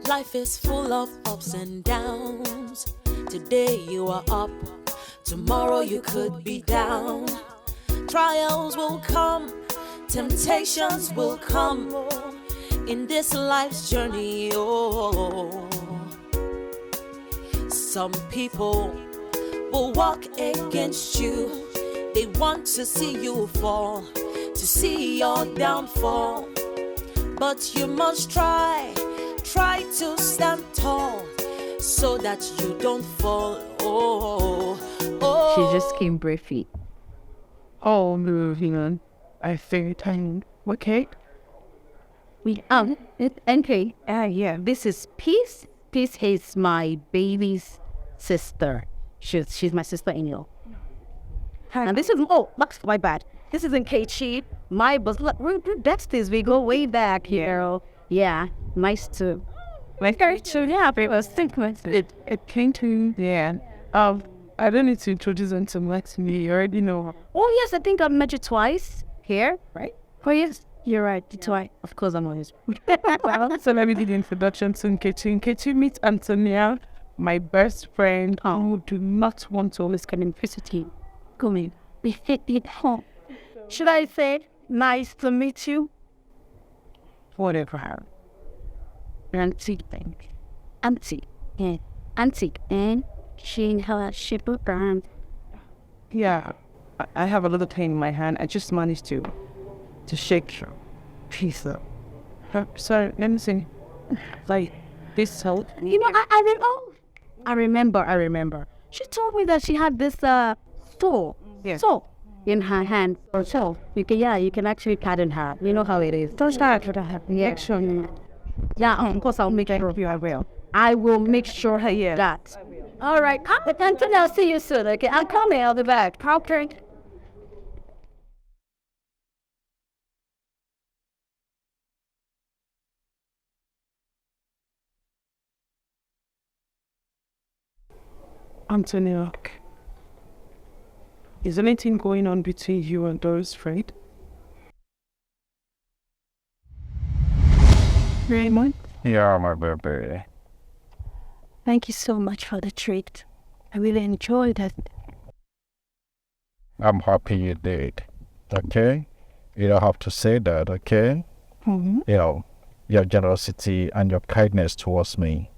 Life is full of ups and downs. Today you are up, tomorrow you could be down. Trials will come, temptations will come in this life's journey. Oh, some people will walk against you. They want to see you fall, to see your downfall. But you must try to stand tall so that you don't fall. She just came briefly. Oh, moving on. I think I'm okay. Okay. Yeah, this is Peace. Peace is my baby's sister. She's my sister-in-law. And this is, that's my bad. This is Nkechi, my boss. Look, we're besties. We go way back here. Yeah, nice to. Yeah, but I was thinking it came to the end. I don't need to introduce them to me. You already know her. Oh yes, I think I've met you twice here, right? Oh yes, You're right. It's why. Of course, I'm honest. Well, so let me do the introduction to Nkechi. Nkechi meets Antonia, my best friend who do not want to always come in visiting. Come in. Should I say, nice to meet you? Whatever. Auntie, thank Auntie. Yeah. Auntie. And she has ship around. Yeah. I have a little pain in my hand. I just managed to shake piece up. Sorry, let me see. Like this help. You know, I remember. She told me that she had this store. Yeah. So in her hand or so. You can actually pardon her. You know how it is. Don't start with her. Yeah. Sure. Yeah, of course I'll make sure you I will. I will make sure that. All right. Anthony, I'll see you soon. Okay, I'm coming. I'll be back. Okay. Antonia, is anything going on between you and Doris Fred? Raymond? Yeah, my baby. Thank you so much for the treat. I really enjoyed it. I'm happy you did. Okay? You don't have to say that, okay? Mm-hmm. You know, your generosity and your kindness towards me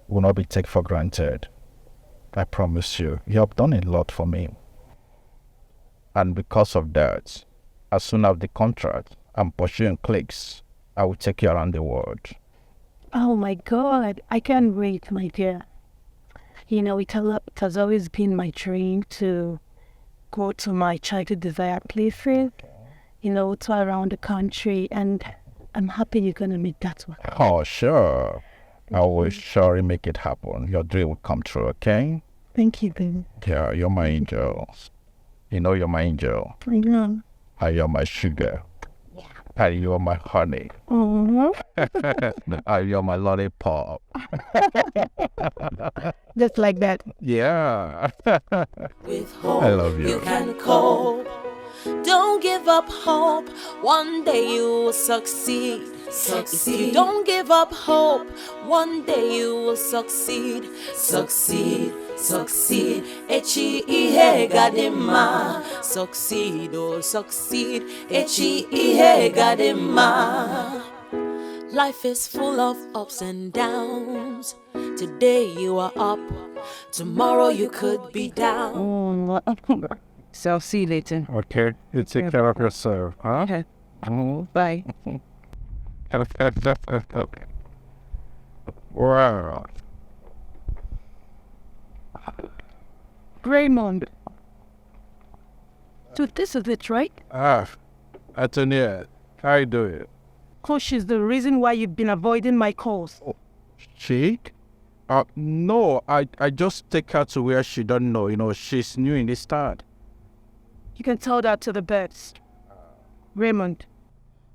will not be taken for granted. I promise you. You have done a lot for me. And because of that, as soon as the contract I'm pursuing clicks, I will take you around the world. Oh my God, I can't wait, my dear. You know, it has always been my dream to go to my childhood desire places, you know, to around the country, and I'm happy you're going to make that one. Oh, sure. I will surely make it happen. Your dream will come true, okay? Thank you, baby. Yeah, you're my angel. You know you're my angel. I know. And you're my sugar. Yeah. And you're my honey. Mm-hmm. And you're my lollipop. Just like that. Yeah. With hope, I love you. You can cope. Don't give up hope. One day you will succeed. If you don't give up hope, one day you will succeed. Succeed. Echi ihe gadima. Succeed, oh succeed. Echi ihe gadima. Life is full of ups and downs. Today you are up. Tomorrow you could be down. So I'll see you later. Okay, you take care of yourself, huh? Okay. Bye. Wow. Raymond. So this is it, right? Antonia, how you doing? Coach, she's the reason why you've been avoiding my calls. Oh, she? No, I just take her to where she don't know. You know, she's new in this town. You can tell that to the birds. Raymond,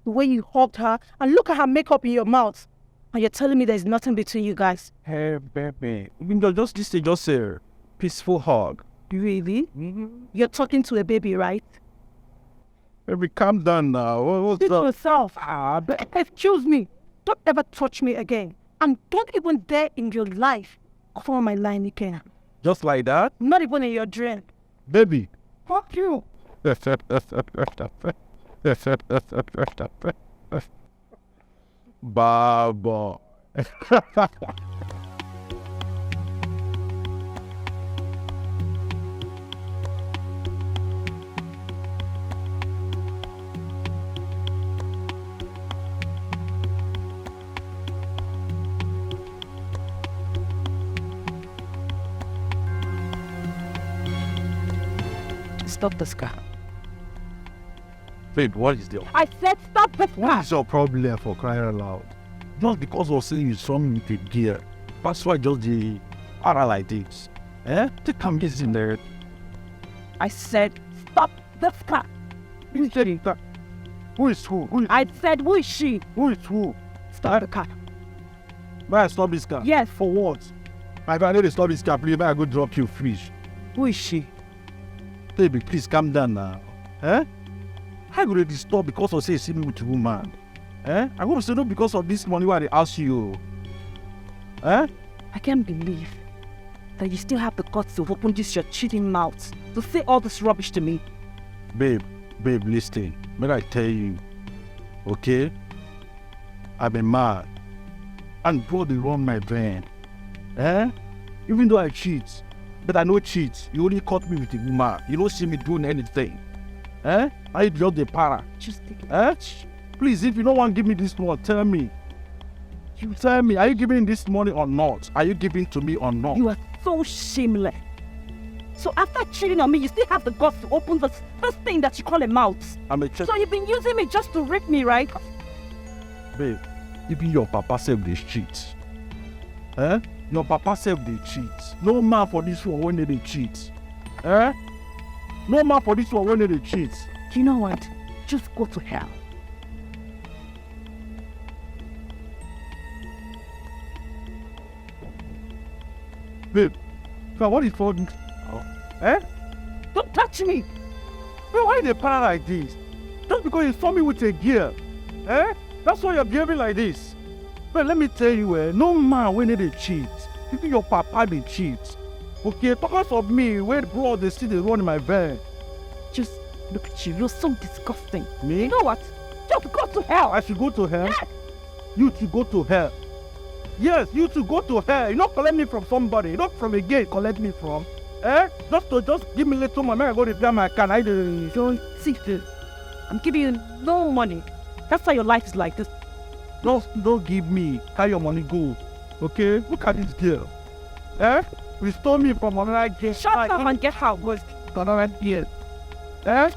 the way you hugged her, and look at her makeup in your mouth, and you're telling me there's nothing between you guys. Hey, baby. This is just a peaceful hug. Really? Mm-hmm. You're talking to a baby, right? Baby, calm down now. What's Sit up? yourself. Excuse me. Don't ever touch me again. And don't even dare in your life call my line again. Just like that? Not even in your dream. Baby. Fuck you. Baba. Stop this car. Babe, what is the... I said stop this car. What is your problem for crying out loud? Just because of saying you saw me with a gear. That's why just the other like this. Take come get in there. I said stop this car. You said it. Who is who? I said who is she? Who is who? Stop the car. May I stop this car? Yes. For what? If I need to stop this car, please, may I go drop you fish? Who is she? Baby, please calm down now. How could they disturb because of say you see me with a woman? Eh? I hope so not because of this money why they ask you. Eh? I can't believe that you still have the guts to open this your cheating mouth to say all this rubbish to me. Babe, listen. May I tell you, okay? I've been mad. And bro, they run my van. Eh? Even though I cheat, but I no cheat. You only caught me with a woman. You don't see me doing anything. Eh? I just the para. Just take it. Eh? Please, if you don't want to give me this money, tell me. You tell me, are you giving this money or not? Are you giving to me or not? You are so shameless. So after cheating on me, you still have the guts to open this thing that you call a mouth. So you've been using me just to rape me, right? Babe, even your papa said they cheat. Eh? Your papa said they cheat. No man for this one when they cheat. Eh? No man for this one when they cheat. Do you know what? Just go to hell. Babe, what is for this? Eh? Don't touch me! Bro, why they para like this? Just because you saw me with a gear. Eh? That's why you're behaving like this. But let me tell you, no man when they cheat. Even your papa they cheat. Okay, talk of me, where bro they see they run in my van. Just look at you, you're so disgusting. Me? You know what? Just go to hell. I should go to hell? Yes. You to go to hell. Yes, you to go to hell. You not collect me from somebody. You not from a gate collect me from. Eh? Just give me little money. I go repair my car. I don't see this. I'm giving you no money. That's why your life is like this. Don't give me. How your money go? Okay? Look at this girl. Eh? Restore me from another girl. Shut up and get out. Another girl. Eh?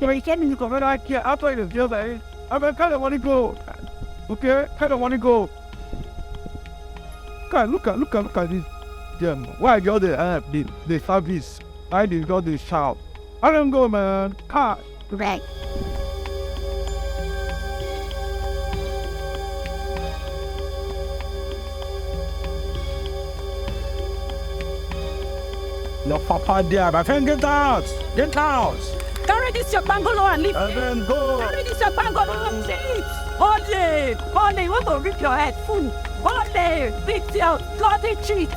You can't even come another girl after this girl. I mean, how the money go? Okay? How the money go? Look at this. Them. Why you the service? I did got the shout. I don't go, man. Car. Right. Your papa there, my friend, get out! Get out! Carry this your bungalow and leave. And then go! Carry this your bungalow and leave! Hold it! You want to rip your head full! Hold it! Beat your bloody cheat!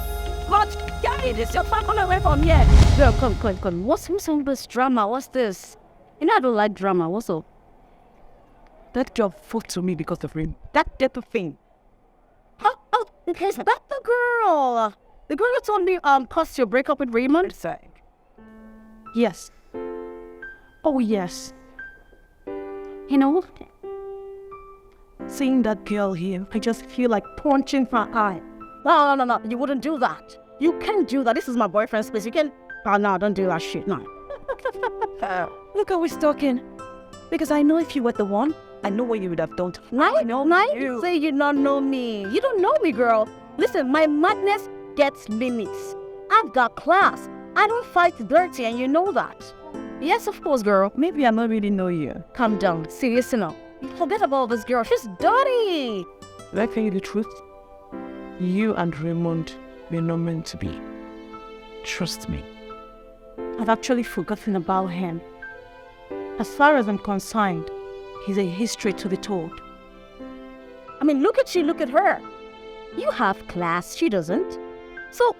But carry this your bungalow away from here! Girl, come. What's all this drama? What's this? You know I don't like drama. What's up? That girl fought to me because of him. That type of thing. Oh, is that the girl? The girl that told me caused your breakup with Raymond? Yes. Oh yes. You know, seeing that girl here, I just feel like punching her eye. No. You wouldn't do that. You can't do that. This is my boyfriend's place. You can't. Oh, no, don't do that shit. No. Look how we're talking. Because I know if you were the one, I know what you would have done to me. I know you. Say you don't know me. You don't know me, girl. Listen, my madness gets limits. I've got class. I don't fight dirty, and you know that. Yes, of course, girl. Maybe I don't really know you. Calm down. Seriously now. Forget about this girl. She's dirty. Will I tell you the truth? You and Raymond were not meant to be. Trust me. I've actually forgotten about him. As far as I'm concerned, he's a history to be told. I mean, look at you, look at her. You have class, she doesn't. So,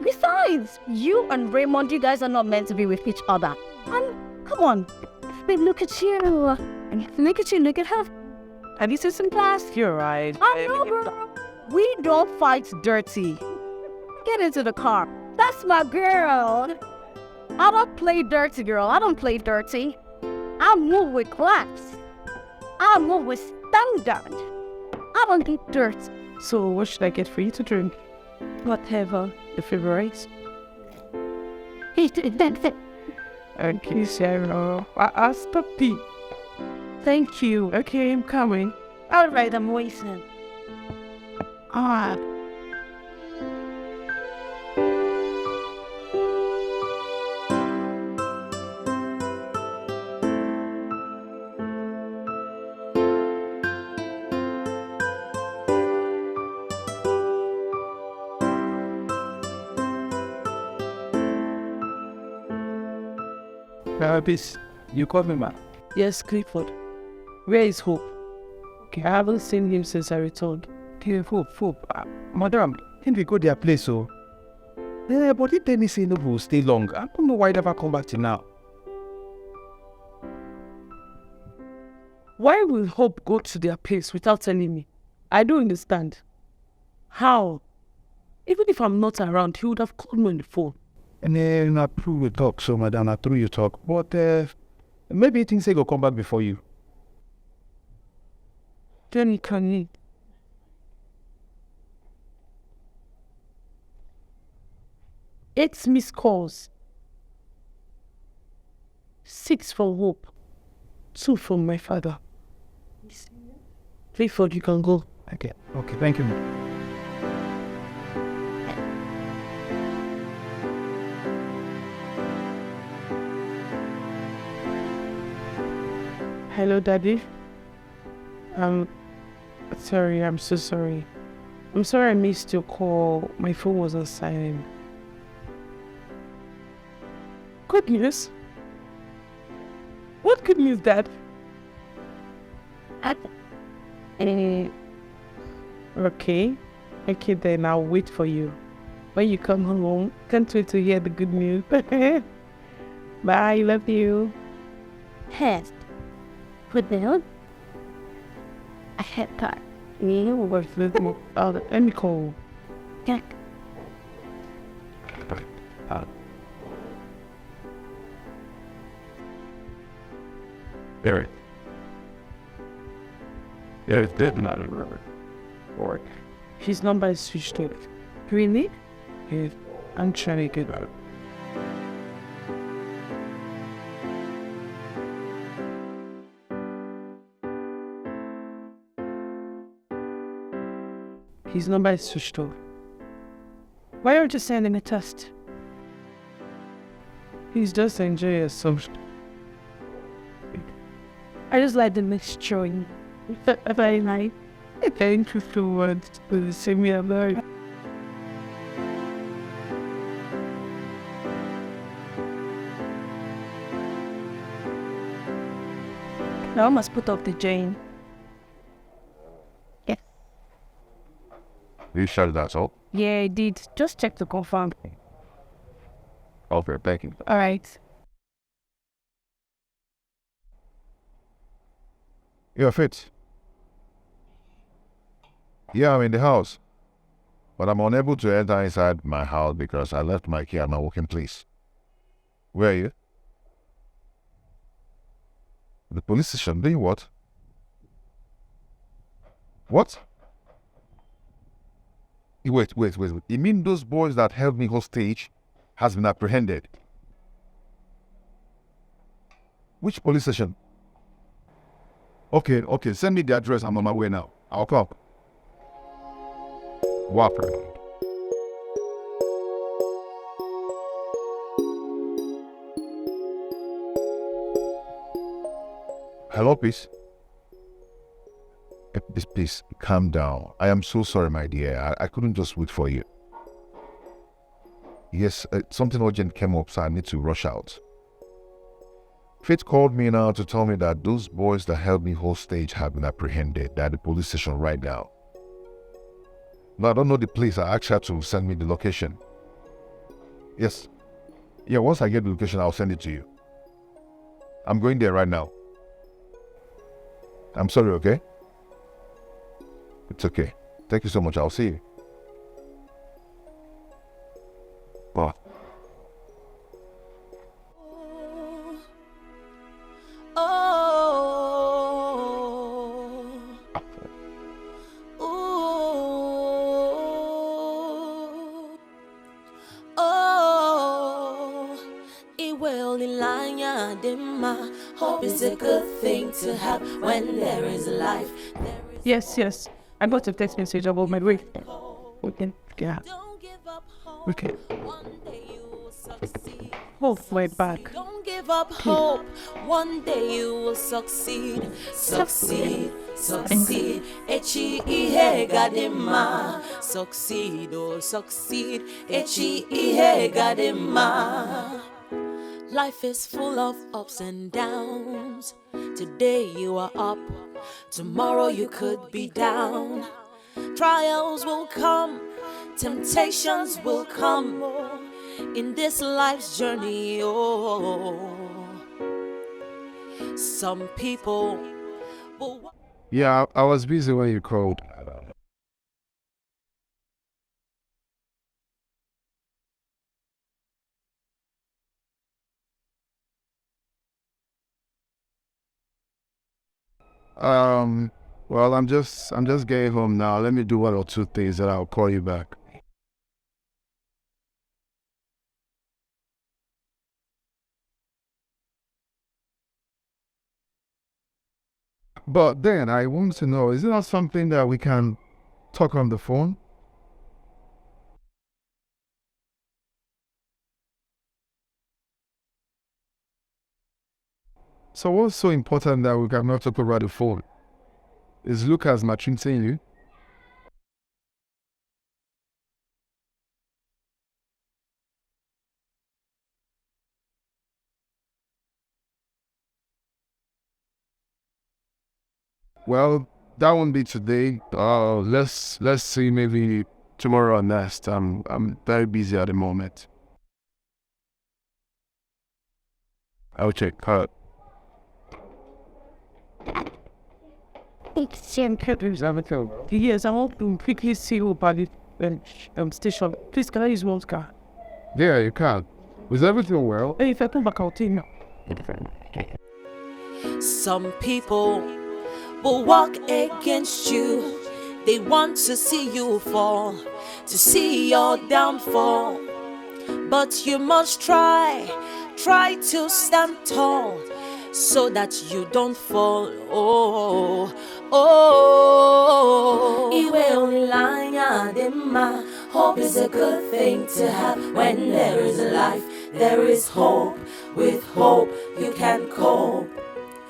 besides, you and Raymond, you guys are not meant to be with each other. And, come on, babe, look at you. And look at you, look at her. Have you seen some class? You're right. I know, girl. We don't fight dirty. Get into the car. That's my girl. I don't play dirty, girl. I don't play dirty. I move with class. I move with standard. I don't do dirt. So what should I get for you to drink? Whatever. Your favorite? Okay, Sarah. I'll stop tea. Thank you. Okay, I'm coming. Alright, I'm waiting. Peace. You call me, man. Yes, Clifford. Where is Hope? Okay, I haven't seen him since I returned. Dear Hope. Madam, can we go their place, so? Yeah, but if they say no, will stay long. I don't know why they never come back till now. Why will Hope go to their place without telling me? I don't understand. How? Even if I'm not around, he would have called me on the phone. And then I through you talk, so madam, I through you talk. But maybe things say go come back before you. Then can you? 8 missed calls. 6 from Hope. 2 from my father. Clifford, you can go. Okay, thank you. Hello, Daddy. Sorry, I'm so sorry. I'm sorry I missed your call. My phone was on silent. Good news? What good news, Dad? Okay, then I'll wait for you. When you come home, can't wait to hear the good news. Bye, love you. Hest. Put down. I had that. Let me call. Jack. Barry. Yeah, it did not remember. Or His number is switched off. Really? Yes. I'm trying to get out. His number is switched off. Why aren't you sending a test? He's just enjoying himself. I just like the mixture in very nice. Thank you so much for seeing me alive. Now I must put off the Jane. Yeah. You shut that off? Yeah, I did. Just check to confirm. Okay, thank you. All right. You're fit. Yeah, I'm in the house. But I'm unable to enter inside my house because I left my key at my working place. Where are you? The police station. Doing what? What? Wait. You mean those boys that held me hostage has been apprehended? Which police station? Okay, send me the address. I'm on my way now. I'll come. Whopper. Hello, please. Please, calm down. I am so sorry, my dear. I couldn't just wait for you. Yes, something urgent came up, so I need to rush out. Faith called me now to tell me that those boys that held me hostage have been apprehended. They're at the police station right now. No, I don't know the place. I asked her to send me the location. Yes. Yeah, once I get the location, I'll send it to you. I'm going there right now. I'm sorry, okay? It's okay. Thank you so much. I'll see you. Bye. Hope is a good thing to have when there is life. Yes. I got a text message about my way. Okay. Yeah. Okay. Hope my back. Don't give up hope. One day you will succeed. Succeed. H-E-E-H gadima. Succeed, oh succeed. H-E-E-H gadima. Life is full of ups and downs. Today you are up, tomorrow you could be down. Trials will come, temptations will come in this life's journey. Oh, some people will. Yeah, I was busy when you called. Well, I'm just getting home now. Let me do one or two things and I'll call you back. But then I want to know, is it not something that we can talk on the phone? So what's so important that we cannot talk over the phone? Is Lucas maltreating you? Well, that won't be today. Let's see, maybe tomorrow or next. I'm very busy at the moment. I'll check. Yes, I want to quickly see you by the station. Please, can I use one car? Yeah, you can. Was everything well? Hey, if I come back, I'll take you. Some people will walk against you. They want to see you fall, to see your downfall. But you must try to stand tall, so that you don't fall. Iwe online dema. Hope is a good thing to have. When there is life, there is hope. With hope, you can cope.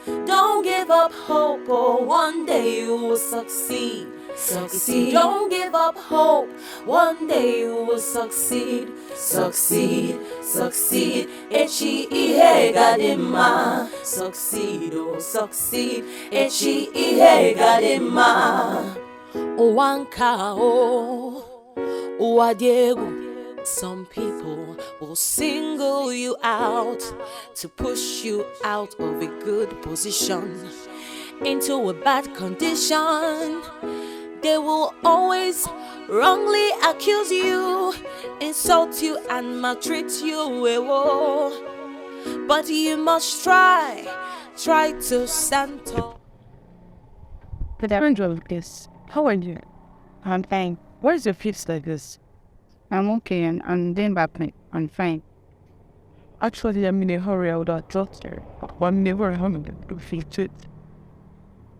Don't give up hope, one day you will succeed. Succeed. Don't give up hope, one day you will succeed. Succeed, succeed. Echi ihe gadima. Succeed, succeed. Echi ihe gadima. Owanka Uwadiegu. Some people will single you out to push you out of a good position into a bad condition. They will always wrongly accuse you, insult you and maltreat you. But you must try to stand tall. Good afternoon, yes. How are you? I'm fine. Why is your face like this? I'm okay, and I'm doing back. I'm fine. Actually, I'm in a hurry. I would have dropped her. One never hung to fix it.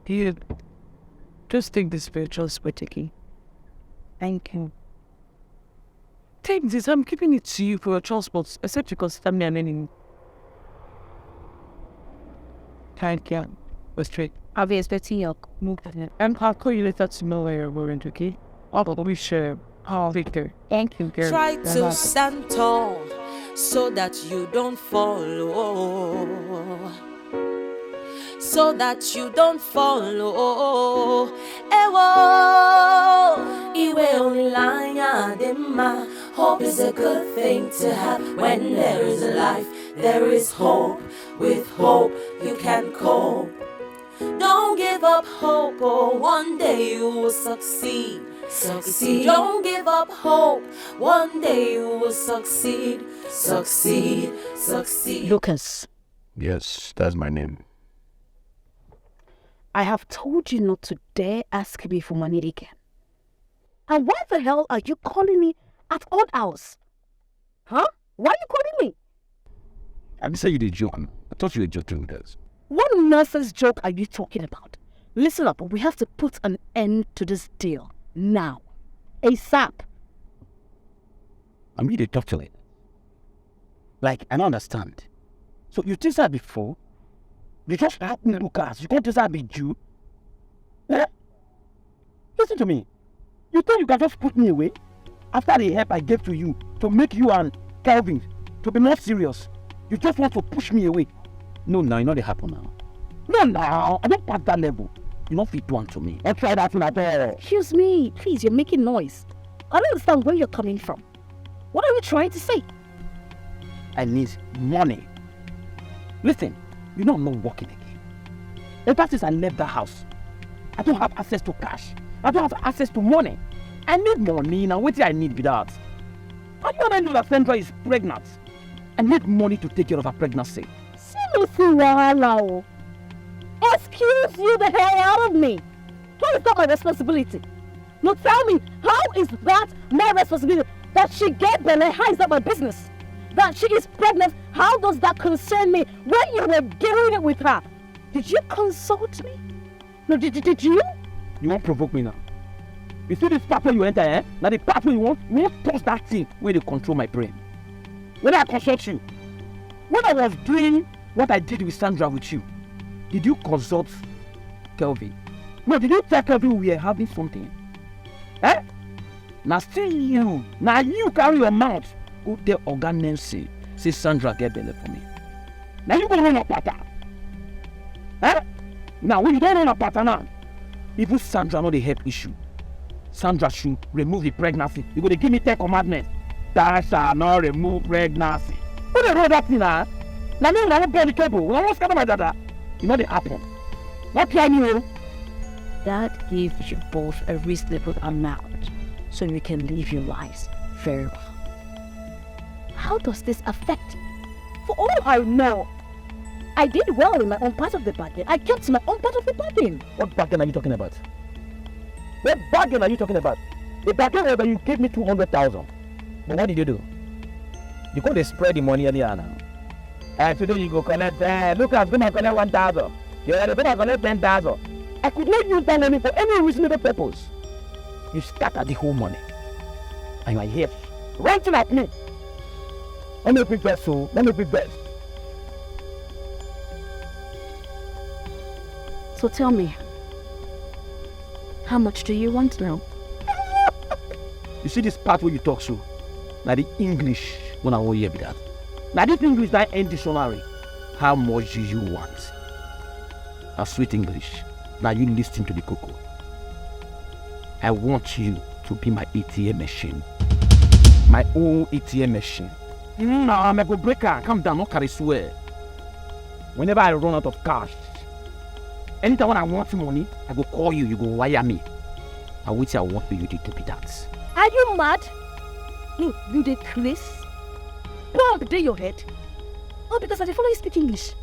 Here, just take this spiritual spaghetti. Thank you. Take this. I'm keeping it to you for your transport, except you consider me an enemy. Thank you. Go straight. I'll be expecting your move. I'll call you later to know where you're going, okay? I'll wish Victor. Thank you, girl. Try to stand tall so that you don't fall. So that you don't fall. Iwe online dema. Hope is a good thing to have. When there is life, there is hope. With hope, you can cope. Don't give up hope, one day you will succeed. Succeed. Don't give up hope, one day you will succeed. Succeed, succeed. Lucas. Yes, that's my name. I have told you not to dare ask me for money again. And why the hell are you calling me at odd hours? Huh? Why are you calling me? I didn't say you did joke. I thought you were joking with us. What nonsense joke are you talking about? Listen up, we have to put an end to this deal. Now. ASAP. I mean, they talk to it. Like, I don't understand. So you did that before? You just help me, Lucas. You can't do that with you. Eh? Listen to me. You thought you can just put me away? After the help I gave to you to make you and Kelvin to be more serious, you just want to push me away. No, now, you know they happen now. No, I don't pass that level. You not fit one to me. I try that in a bed. Excuse me, please, you're making noise. I don't understand where you're coming from. What are you trying to say? I need money. Listen, you know I'm not working again. Ever since I left the house, I don't have access to cash. I don't have access to money. I need money now. What do I need with that? How do you know that Sandra is pregnant? I need money to take care of her pregnancy. Excuse you the hell out of me. How is that my responsibility? No, tell me, how is that my responsibility? That she get Bele, how is that my business? That she is pregnant, how does that concern me? When you were doing it with her, did you consult me? No, did you? You won't provoke me now. You see this pathway you enter, eh? Now the pathway you won't touch that thing where they control my brain. When I consult you, when I was doing what I did with Sandra with you, did you consult Kelvin? No, did you tell Kelvin we are having something? Eh? Now still you. Now you carry your mouth. Go tell Oga Nancy, say Sandra get belly for me. Now you go run a pattern. Eh? Now when you don't run a pattern now, even Sandra know the help issue. Sandra should remove the pregnancy. You go to give me 10 commandments. That shall not remove pregnancy. Who they wrote that thing now? Now me I won't play the cable. When I was scared of my dada, you know they happen. Not try me. That gives you both a reasonable amount so you can live your lives very well. How does this affect? For all I know, I did well in my own part of the bargain. I kept my own part of the bargain. What bargain are you talking about? What bargain are you talking about? The bargain where you gave me 200,000. But what did you do? You go to spread the money earlier now. And today you go collect, look, I'm going to collect 1,000. You're going to collect 10,000. I could not use that money for any reasonable purpose. You scattered the whole money. And you are here ranting at me. Let me prepare, so let me prepare. So tell me, how much do you want now? You see this part where you talk so? Now the English, when I will hear that. Now this English that ain't dictionary. How much do you want? A sweet English. Now you listen to the cocoa. I want you to be my ATM machine. My own ATM machine. No, I'm a go breaker. Calm down, not carry swear. Whenever I run out of cash, anytime when I want money, I go call you, you go wire me. I wait till I want you to be that. Are you mad? No, you did Chris? Pump day your head. Oh, because I did follow you speak English.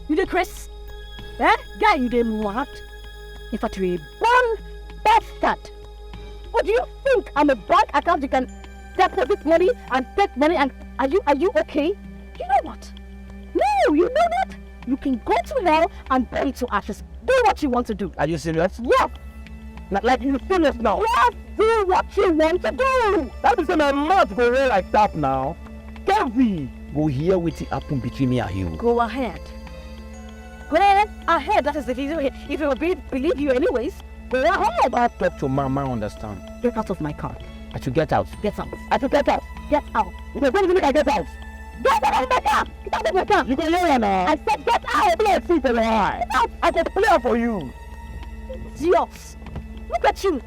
You did Chris? Eh? Guy, you did mad? In fact, you're a born bastard. What do you think? I'm a bank account, you can deposit money and take money and are you okay? You know what? No, you know that? You can go to hell and burn to ashes. Do what you want to do. Are you serious? Yes. Not like you serious now. Yes, do what you want to do. That is my mouth go away like that now. Kelvin, go hear what happened between me and you. Go ahead. Go ahead. That is if you will believe you anyways. Go ahead. I talk to mama, understand. Get out of my car. I should get out. Get out. I should get out. Get out. When do you think I get out? Get out of my car. Get out of my car. You can hear now. I said get out. Play a seat for eye. Get out. I can play for you. Idiots. Look at you.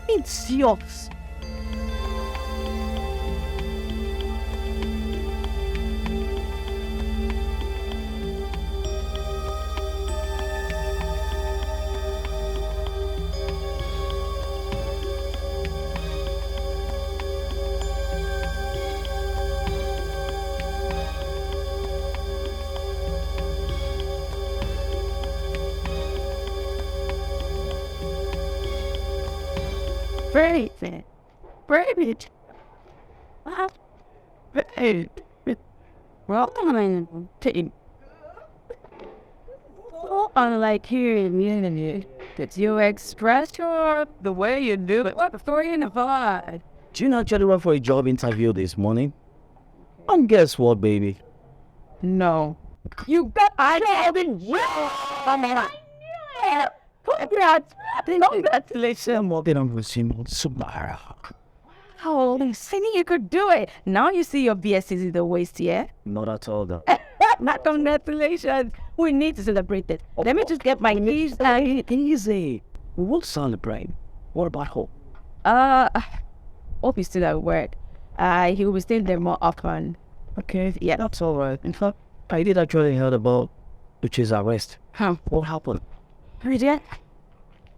Idiots. Brave it. Well, I'm taking. So unlike here in Unity, that you express the way you do it. What the story in the vibe? Do you actually went for a job interview this morning? And guess what, baby? No. You got having Congratulations. Oh, I knew you could do it. Now you see your BS is in the waist, yeah? Not at all, though. Congratulations. We need to celebrate it. Let me just get my keys. Easy. We will celebrate. What about Hope? Hope is still at work. He will be staying there more often. Okay, Yeah. that's all right. In fact, I did actually heard about Uche's arrest. What happened? Lydia,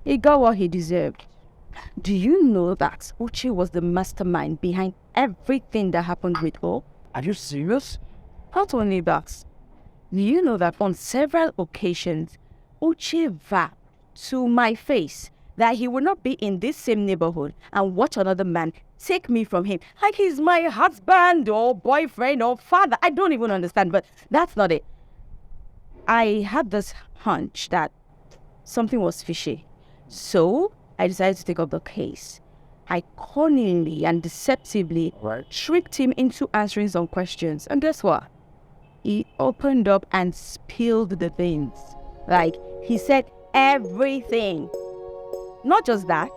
he got what he deserved. Do you know that Uche was the mastermind behind everything that happened with Hope? Are you serious? Not only that, do you know that on several occasions, Uche vowed to my face that he would not be in this same neighborhood and watch another man take me from him. Like he's my husband or boyfriend or father. I don't even understand, but that's not it. I had this hunch that something was fishy. So I decided to take up the case. I cunningly and deceptively tricked him into answering some questions. And guess what? He opened up and spilled the things. Like, he said everything. Not just that,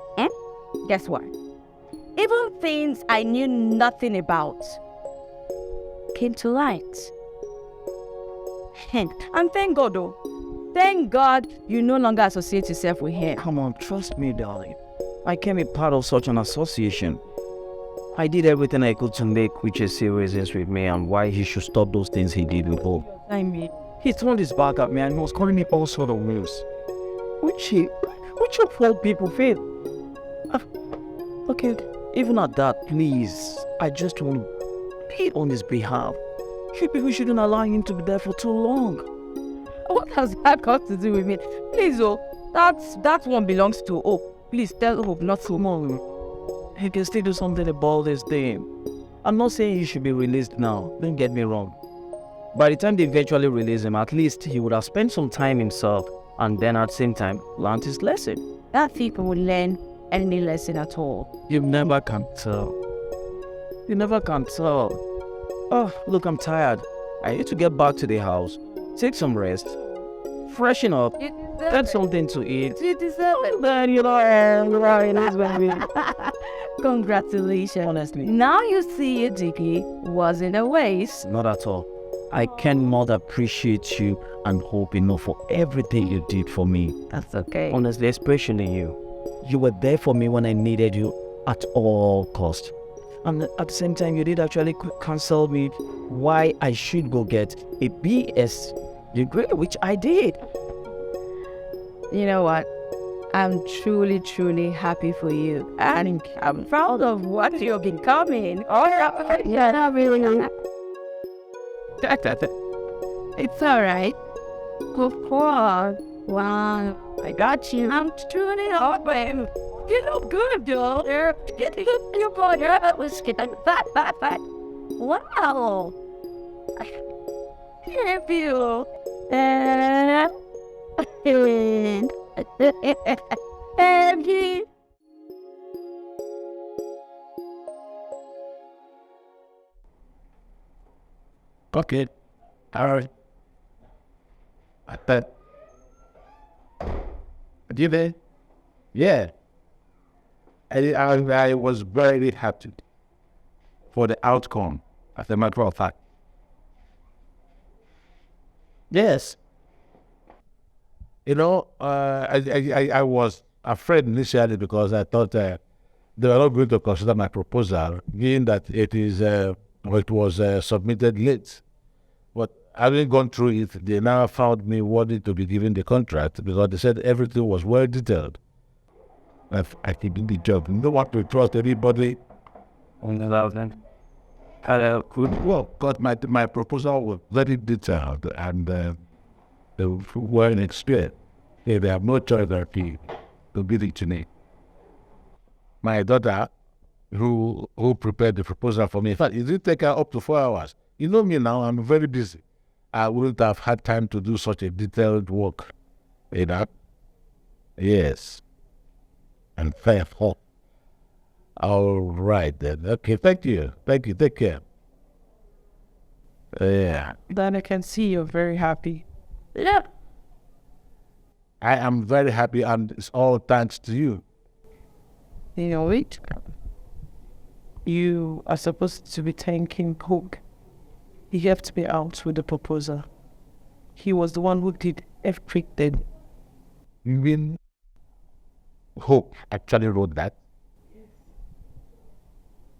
guess what? Even things I knew nothing about came to light. And thank God, though. Thank God you no longer associate yourself with him. Come on, trust me, darling. I came a part of such an association. I did everything I could to make Uche see reasons with me and why he should stop those things he did with Hope. I mean, he turned his back at me and he was calling me all sort of names. Uche of all people feel. Okay, even at that, please, I just want to plead on his behalf. You people shouldn't allow him to be there for too long. What has that got to do with me? Please, that one belongs to Hope. Please tell Hope not to. Come on. He can still do something about this thing. I'm not saying he should be released now. Don't get me wrong. By the time they eventually release him, at least he would have spent some time himself and then at the same time learned his lesson. That people would learn any lesson at all. You never can tell. You never can tell. Oh, look, I'm tired. I need to get back to the house, take some rest, freshen up, get something to eat. You deserve it. Then you know, baby. Congratulations. Honestly. Now you see your Dicky wasn't a waste. Not at all. I cannot appreciate you and Hope enough for everything you did for me. That's okay. Honestly, especially you. You were there for me when I needed you at all cost. And at the same time, you did actually counsel me why I should go get a BS degree, which I did. You know what? I'm truly, truly happy for you. And I'm proud of what you're becoming. Oh, yeah, not really. It's alright. Of course. Wow. I got you. I'm truly happy. You look good, girl. Your body was getting fat. Wow. Thank you. Thank you. Okay. All right. I bet. Are you there? Yeah. I was very happy for the outcome, as a matter of fact. Yes. You know, I was afraid initially because I thought they were not going to consider my proposal, given that it was submitted late. But having gone through it, they now found me worthy to be given the contract because they said everything was well detailed. I think in the job, you don't want to trust anybody. Well, because my proposal was very detailed and they were inexperienced. They have no choice to be it to me. My daughter, who prepared the proposal for me, in fact, it did take her up to 4 hours. You know me now, I'm very busy. I wouldn't have had time to do such a detailed work. You know? Yes. And faithful. All right then. Okay, thank you. Thank you. Take care. Yeah. Then I can see you're very happy. Yeah. I am very happy and it's all thanks to you. You know it? You are supposed to be thanking Hope. He helped me out with the proposal. He was the one who did everything. You mean Hope actually wrote that?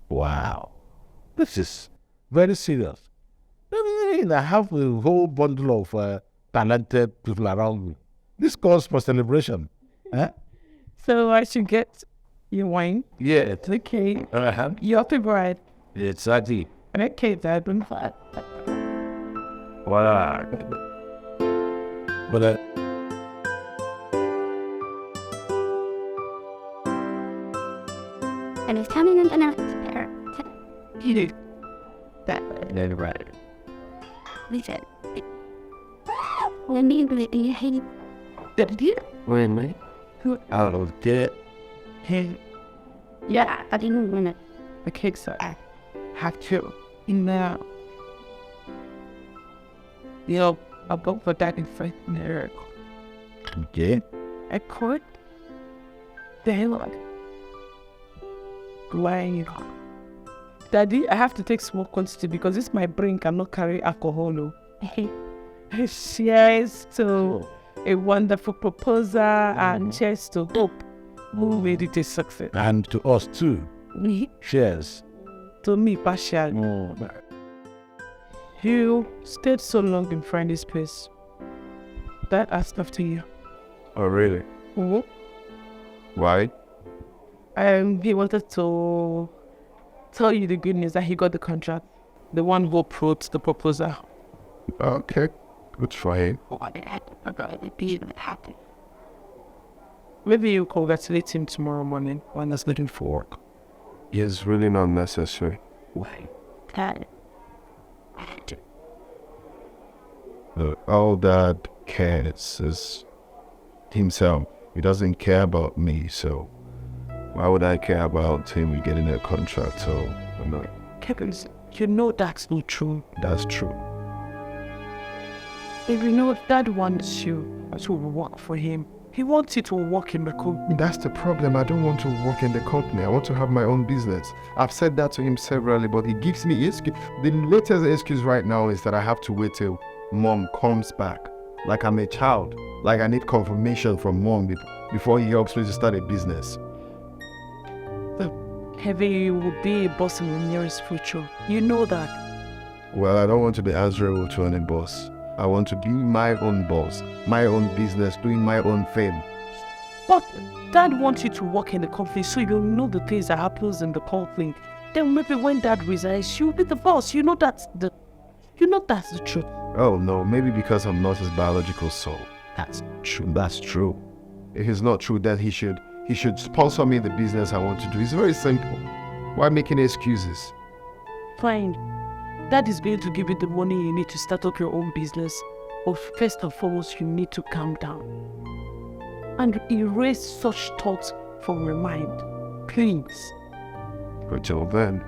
Wow. This is very serious. I mean, I have a whole bundle of talented people around me. This calls for celebration. Huh? So I should get your wine. Yeah. The cake. Uh-huh. Your favorite. Exactly. Okay, Dad. Wow. But And it's coming in and out. You do. That. Yeah, right. Listen. When you hate. Did you? Wait a minute. Who? Oh, did it? Hey. Yeah, I didn't win it. The cakes are have to. In there. You know, about for that in front there. Okay. I could. They look. Lying. Daddy, I have to take small quantity because this my brain cannot carry alcohol. Cheers to a wonderful proposal and cheers to Hope who made it a success. And to us too. Cheers. To me, partially. You stayed so long in Friday's place. Dad asked after you. Oh, really? Mm-hmm. Why? He wanted to tell you the good news that he got the contract. The one who wrote the proposal. Okay, good for him. Maybe you congratulate him tomorrow morning when he's looking for work. It's really not necessary. Why? Look, all Dad cares is himself. He doesn't care about me, so why would I care about him getting a contract? So, no. Kevin, you know that's not true. That's true. If you know Dad wants you to work for him, he wants you to work in the company. That's the problem. I don't want to work in the company. I want to have my own business. I've said that to him severally, but he gives me excuse. The latest excuse right now is that I have to wait till Mom comes back. Like I'm a child. Like I need confirmation from Mom before he helps me to start a business. Heavy will be a boss in the nearest future. You know that. Well, I don't want to be answerable to any boss. I want to be my own boss, my own business, doing my own thing. But Dad wants you to work in the company so you'll know the things that happens in the company. Then maybe when Dad resigns, you'll be the boss. You know that's the truth. Oh no, maybe because I'm not his biological soul. That's true. If it's not true, then he should sponsor me in the business I want to do. It's very simple. Why making excuses? Fine. Dad is going to give you the money you need to start up your own business. But first and foremost, you need to calm down. And erase such thoughts from your mind. Please. Until then.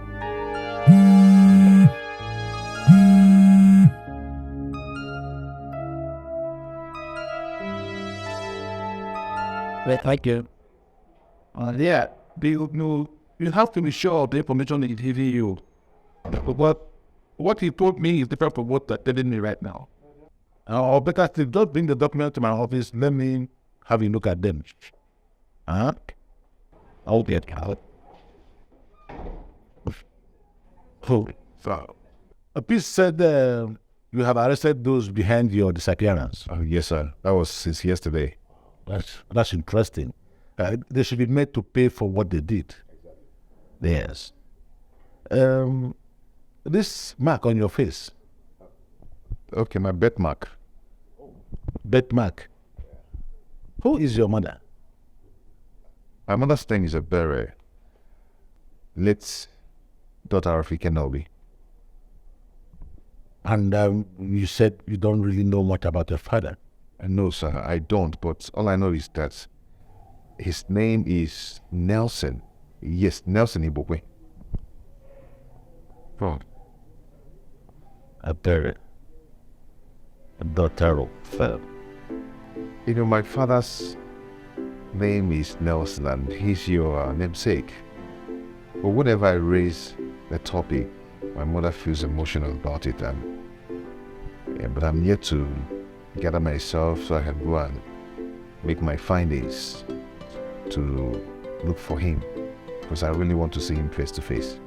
Well, thank you. Yeah, you have to be sure of the information he's giving you. But what he told me is different from what they're telling me right now. Or better still, just bring the document to my office. Let me have a look at them. I'll get out. Oh, so. A piece said you have arrested those behind your disappearance. Oh, yes, sir. That was since yesterday. That's interesting. They should be made to pay for what they did. Yes. This mark on your face. Okay, my birthmark. Birthmark. Who is your mother? My mother's name is Ebere. Late daughter of Ikenobi. And you said you don't really know much about your father. No, sir, I don't. But all I know is that his name is Nelson. Yes, Nelson Ibokwe. Oh. Ebere. A daughter of You know, my father's name is Nelson and he's your namesake. But whenever I raise the topic, my mother feels emotional about it, and but I'm yet to gather myself so I can go and make my findings to look for him, because I really want to see him face to face.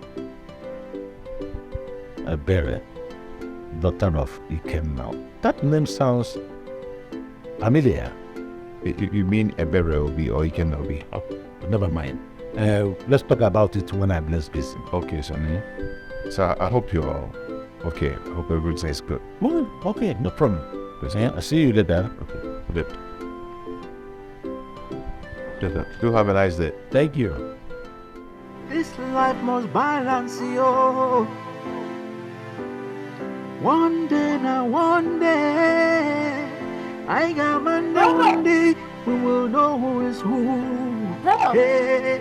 Ebere, daughter of Ikem now. That name sounds familiar. You mean Ebere Obi or Ikem Obi? Oh, never mind. Let's talk about it when I'm less busy. Okay, Sonny. So I hope you're okay. I hope everything is good. Well, okay, no problem. Yeah, I'll see you later. Okay. Do have a nice day. Thank you. This life must balance, yo. One day, I got one day, we will know who is who. Hey.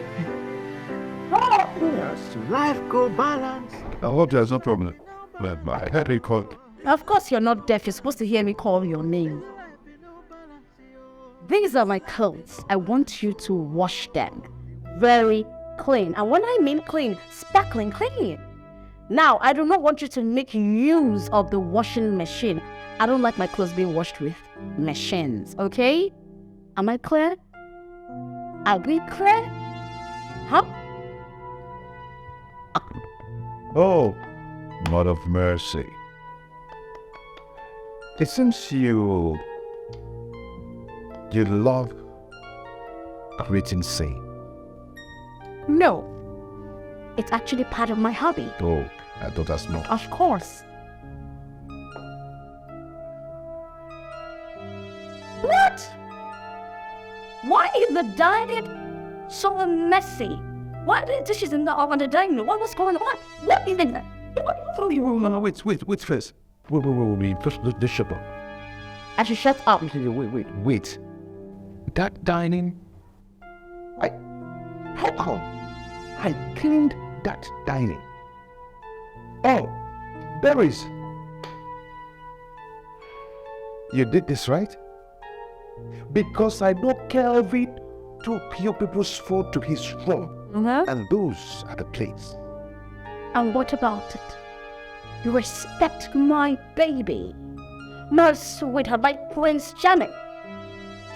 Life go balance. I hope there's no problem. But my head is cold. Of course you're not deaf. You're supposed to hear me call your name. These are my clothes. I want you to wash them very clean. And when I mean clean, sparkling clean. Now, I do not want you to make use of the washing machine. I don't like my clothes being washed with machines, okay? Am I clear? Are we clear? Huh? Oh, God of mercy. It seems you love creating scene. No. It's actually part of my hobby. Oh, I thought that's not. Of course. What? Why is the dining so messy? Why are the dishes on the dining room? What's going on? What is it? No, wait first. Wait. First, the shopper. I should shut up. Wait. That dining... How come? I cleaned that dining. Oh, berries. You did this, right? Because I know Kelvin took your people's food to his room. And those are the plates. And what about it? You respect my baby, my sweetheart, my Prince Janet.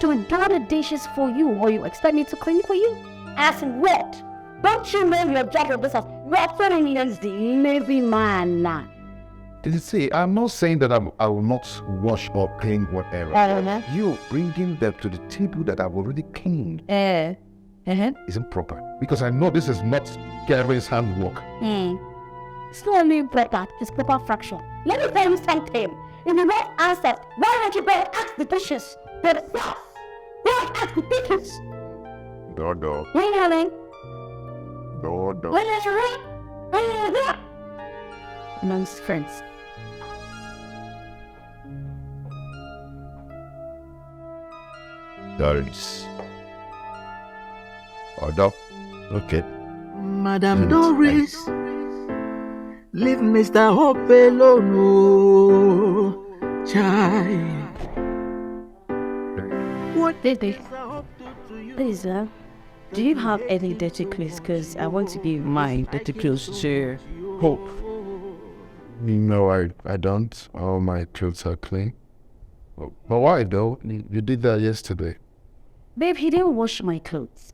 To do the dishes for you, or you expect me to clean for you? As what? Don't you know you're judge of this house? You're turning me as the lazy man. Did you see? I'm not saying that I will not wash or clean whatever. You bringing them to the table that I've already cleaned isn't proper. Because I know this is not Kelvin's handwork. It's not only like that, it's proper fraction. Let me tell you something. If you don't answer, why don't you better ask the dishes? Better ask the dishes. No. When are they? No. When is your ring? When is that? Amongst friends. Doris. Order. Okay. Madame Doris, leave Mr. Hope alone, oh, child. What did they? Please, do you have any dirty clothes? Because I want to give my dirty clothes to Hope. No, I don't. All my clothes are clean. But why though? You did that yesterday. Babe, he didn't wash my clothes.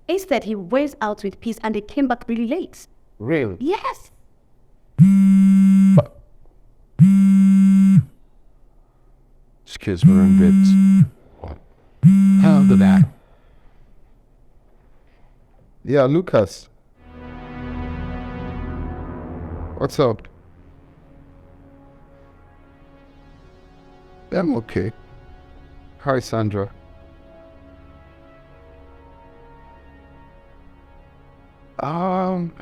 Instead, he went out with peace and they came back really late. Really? Yes. Excuse me, wrong bit. What? Hell to that. Yeah, Lucas. What's up? I'm okay. Hi, Sandra.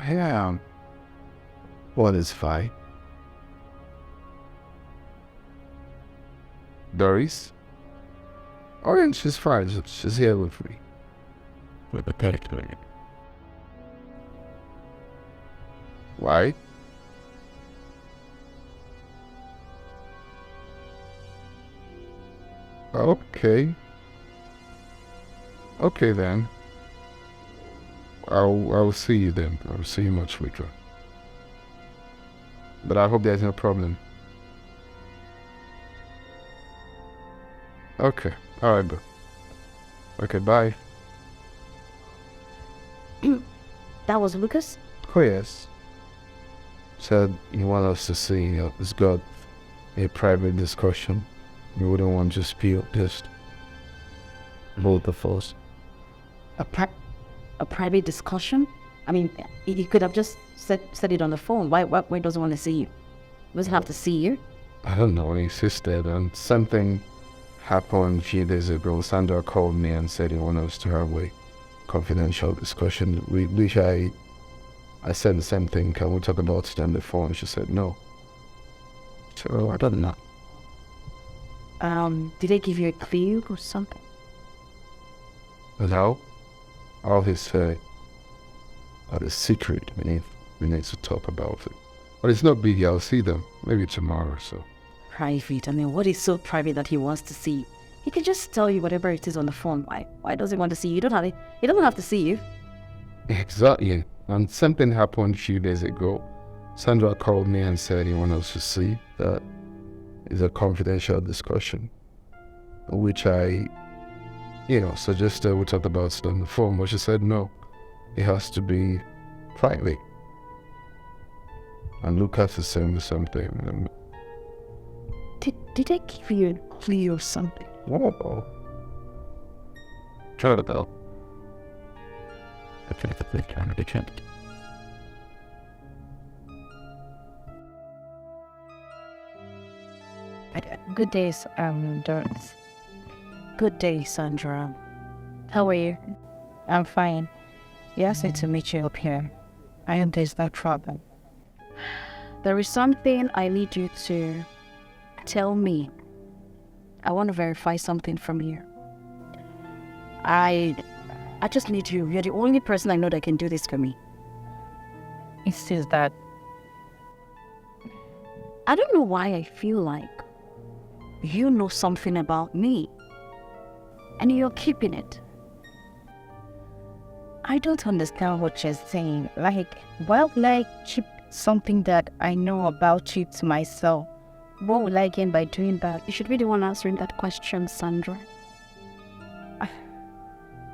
Yeah. What is fine? Doris? Oh, yeah, she's fine. She's here with me. With the character. Why? Okay. Okay then. I'll see you then. I'll see you much later. But I hope there's no problem. Okay. All right, bro. Okay, bye. That was Lucas? Oh, yes. Said he wanted us to see, it's got a private discussion. We wouldn't want to spill just both of us. A private discussion? I mean, he could have just said it on the phone. Why doesn't want to see you? Does he have to see you? I don't know, he insisted, and something happened a few days ago. Sandra called me and said he wanted us to have a confidential discussion, which I said the same thing. Can we talk about it on the phone? She said no. So I don't know. Did they give you a clue or something? No. All he said are the secret. We need to talk about it. But it's no big. I'll see them maybe tomorrow or so. Private? I mean, what is so private that he wants to see? He can just tell you whatever it is on the phone. Why does he want to see you? He doesn't have to see you. Exactly. And something happened a few days ago. Sandra called me and said he wanted us to see that it's a confidential discussion, which I, suggested we talk about it on the phone, but she said no, it has to be private. And Lucas is saying something. Did I give you a clue or something? Whoa. Try the bell. I think they can be checked. Good day, Doris. Good day, Sandra. How are you? I'm fine. You asked me to meet you up here. I am there's no problem. There is something I need you to tell me. I want to verify something from you. I just need you. You're the only person I know that can do this for me. It's just that I don't know why I feel like you know something about me and you're keeping it. I don't understand what you're saying. Like, why would I keep something that I know about you to myself? What would I gain by doing that? You should be the one answering that question, Sandra.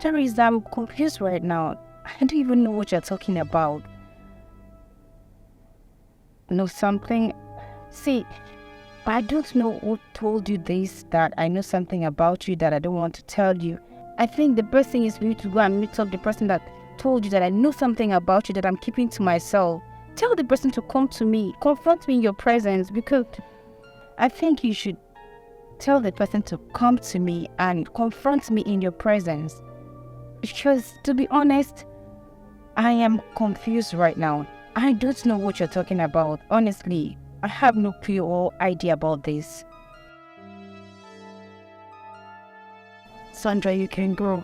Teresa, I'm confused right now. I don't even know what you're talking about. Know something? See, I don't know who told you this, that I know something about you that I don't want to tell you. I think the best thing is for you to go and meet up the person that told you that I know something about you that I'm keeping to myself. Tell the person to come to me, confront me in your presence, because I think you should tell the person to come to me and confront me in your presence. Because, to be honest, I am confused right now. I don't know what you're talking about. Honestly, I have no clue or idea about this. Sandra, you can go.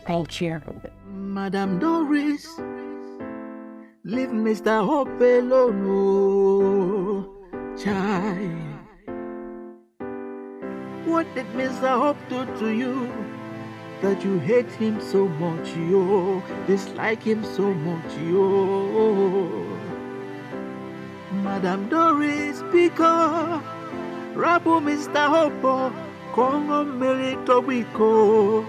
Thank you. Madame Doris, leave Mr. Hope alone, oh, child. What did Mr. Hope do to you that you hate him so much, yo? Dislike him so much, yo? Madame Doris, because Rabu Mr. Hope, Congo Merito Wiko.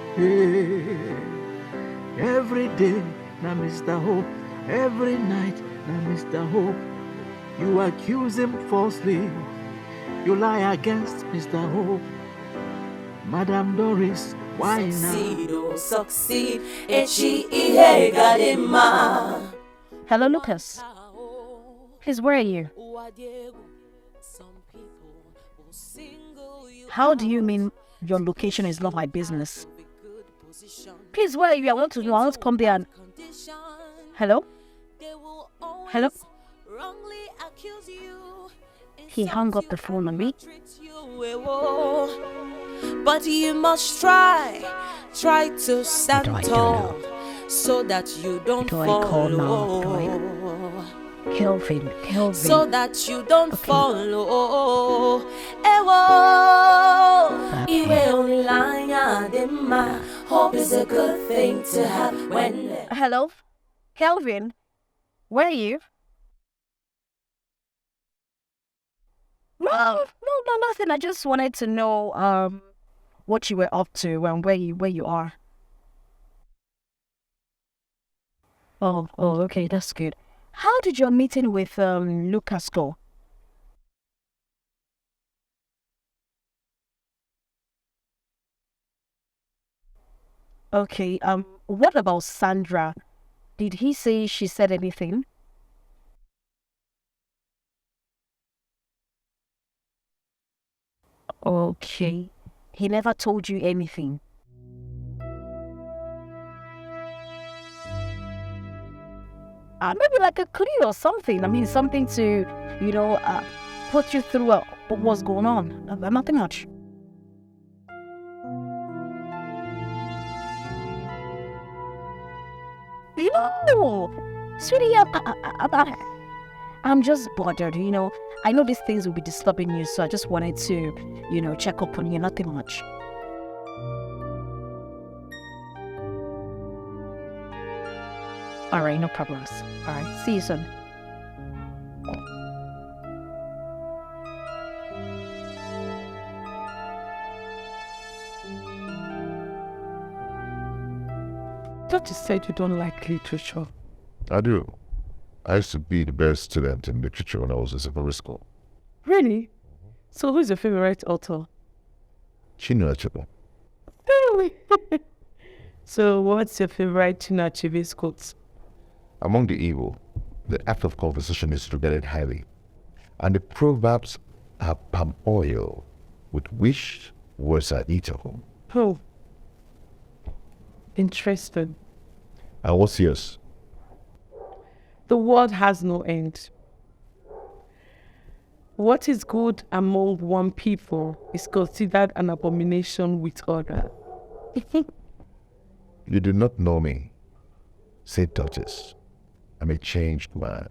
Every day, now Mr. Hope, every night, now Mr. Hope. You accuse him falsely, you lie against Mr. Hope. Madame Doris, why now? Succeed. Hello, Lucas. Please, where are you? How do you mean your location is not my business? Please, where are you? I want to know. I want to come there and... Hello? Hello? He hung up the phone on me. But you must try to stand tall so that you don't fall low. Kelvin. So that you don't fall low. Hope is a good thing to have when... Hello? Kelvin, where are you? No, nothing. I just wanted to know what you were up to and where you are. Oh, okay, that's good. How did your meeting with Lucas go? Okay, what about Sandra? Did he say she said anything? Okay. He never told you anything. Maybe like a clue or something. I mean, something to, put you through what's going on. Nothing much. No, sweetie, I'm just bothered, I know these things will be disturbing you, so I just wanted to, check up on you, nothing much. Alright, no problems. Alright, see you soon. Thought you said you don't like literature. I do. I used to be the best student in literature when I was in secondary school. Really? So who's your favorite author? Chinua Achebe. Really? So what's your favorite Chinua Achebe's quotes? Among the evil, the act of conversation is regarded highly, and the proverbs are palm oil with which words are eatable. Oh. Interesting. And what's yours? The world has no end. What is good among one people is considered an abomination with others. You do not know me, said Duchess. I'm a changed man.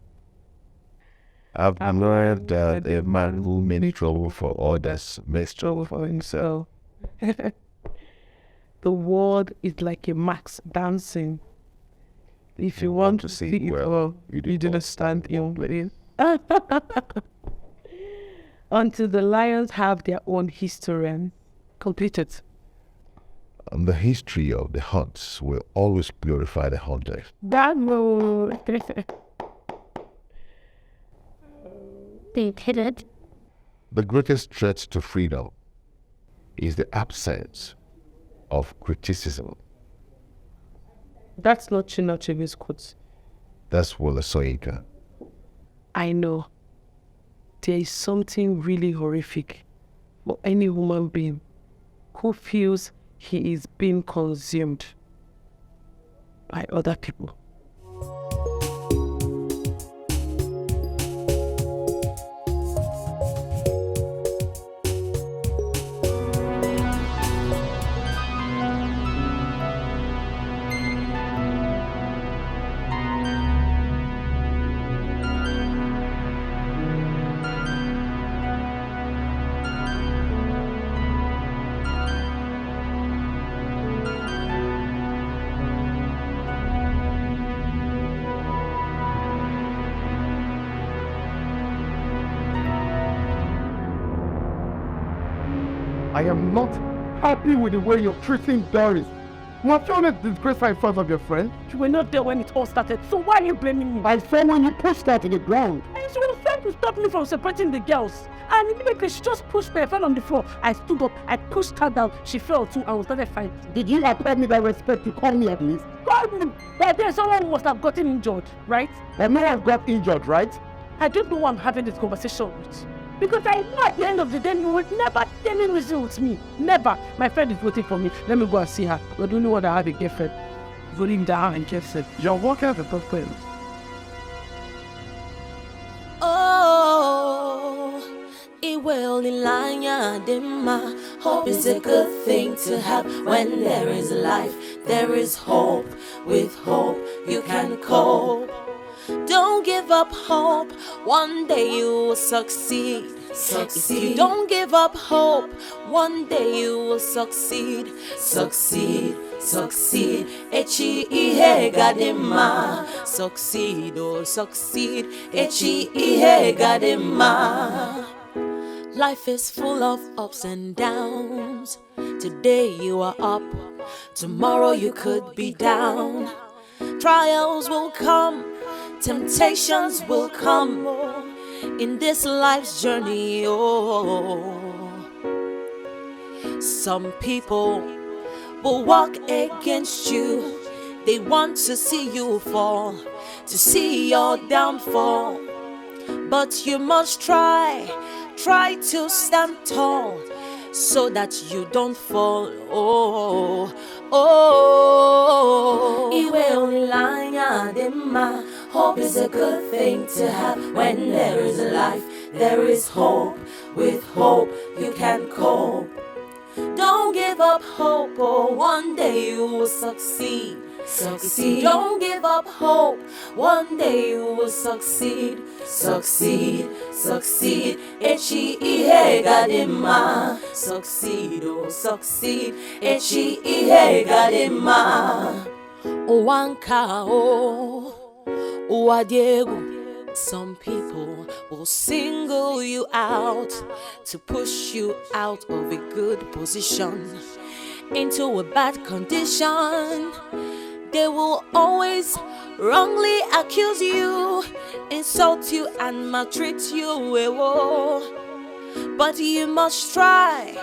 I've learned that a man who makes trouble for others makes trouble for himself. The world is like a max dancing. If you want to see it well, you didn't stand in place. Until the lions have their own history. Completed. And the history of the hunts will always glorify the hunter. That will. They hit it. The greatest threat to freedom is the absence of criticism. That's not Chinua Achebe's quote. That's Wole Soyinka. I know. There is something really horrific for any human being who feels he is being consumed by other people. I am not happy with the way you're treating Doris. You have shown a disgrace in front of your friend. You were not there when it all started, so why are you blaming me? I saw when you pushed her to the ground. And she was trying to stop me from separating the girls. And immediately she just pushed me, I fell on the floor. I stood up, I pushed her down, she fell too, and we started fighting. Did you accept me by respect to call me at least? Call me! But then someone must have gotten injured, right? And no one got injured, right? I don't know who I'm having this conversation with. Because I know at the end of the day, you will never tell any reason with me. Never. My friend is waiting for me. Let me go and see her. You're the only one that have a girlfriend. Voting down and girlfriend. You're working as a girlfriend. Oh, it will dima. Hope is a good thing to have when there is life. There is hope. With hope, you can cope. Don't give up hope, one day you will succeed. If you don't give up hope, one day you will succeed. Succeed, succeed. Echi ihe gadima. Succeed, oh succeed. Echi ihe gadima. Life is full of ups and downs. Today you are up, tomorrow you could be down. Trials will come, temptations will come in this life's journey. Oh, some people will walk against you. They want to see you fall, to see your downfall. But you must try to stand tall, so that you don't fall. Oh, oh. Iwe ulanya dema. Hope is a good thing to have. When there is life, there is hope. With hope, you can cope. Don't give up hope, oh, one day you will succeed. Succeed. Don't give up hope, one day you will succeed. Succeed, succeed. Echi ihe gadima. Succeed, oh succeed. Echi ihe gadima. Owanka oh, uwadiego. Some people will single you out to push you out of a good position into a bad condition. They will always wrongly accuse you, insult you and maltreat you. But you must try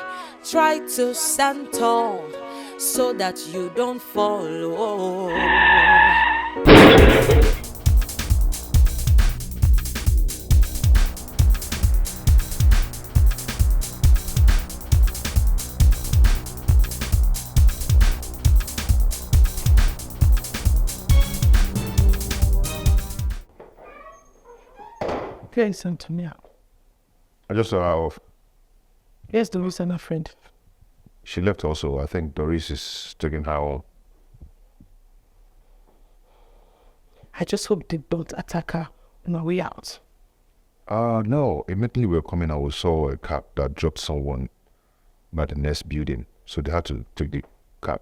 to stand tall, so that you don't fall. Okay, sent to me out. I just saw her off. Yes, Doris and her friend. She left also. I think Doris is taking her home. I just hope they don't attack her on our way out. No. Immediately we were coming out, we saw a cab that dropped someone by the next building. So they had to take the cab.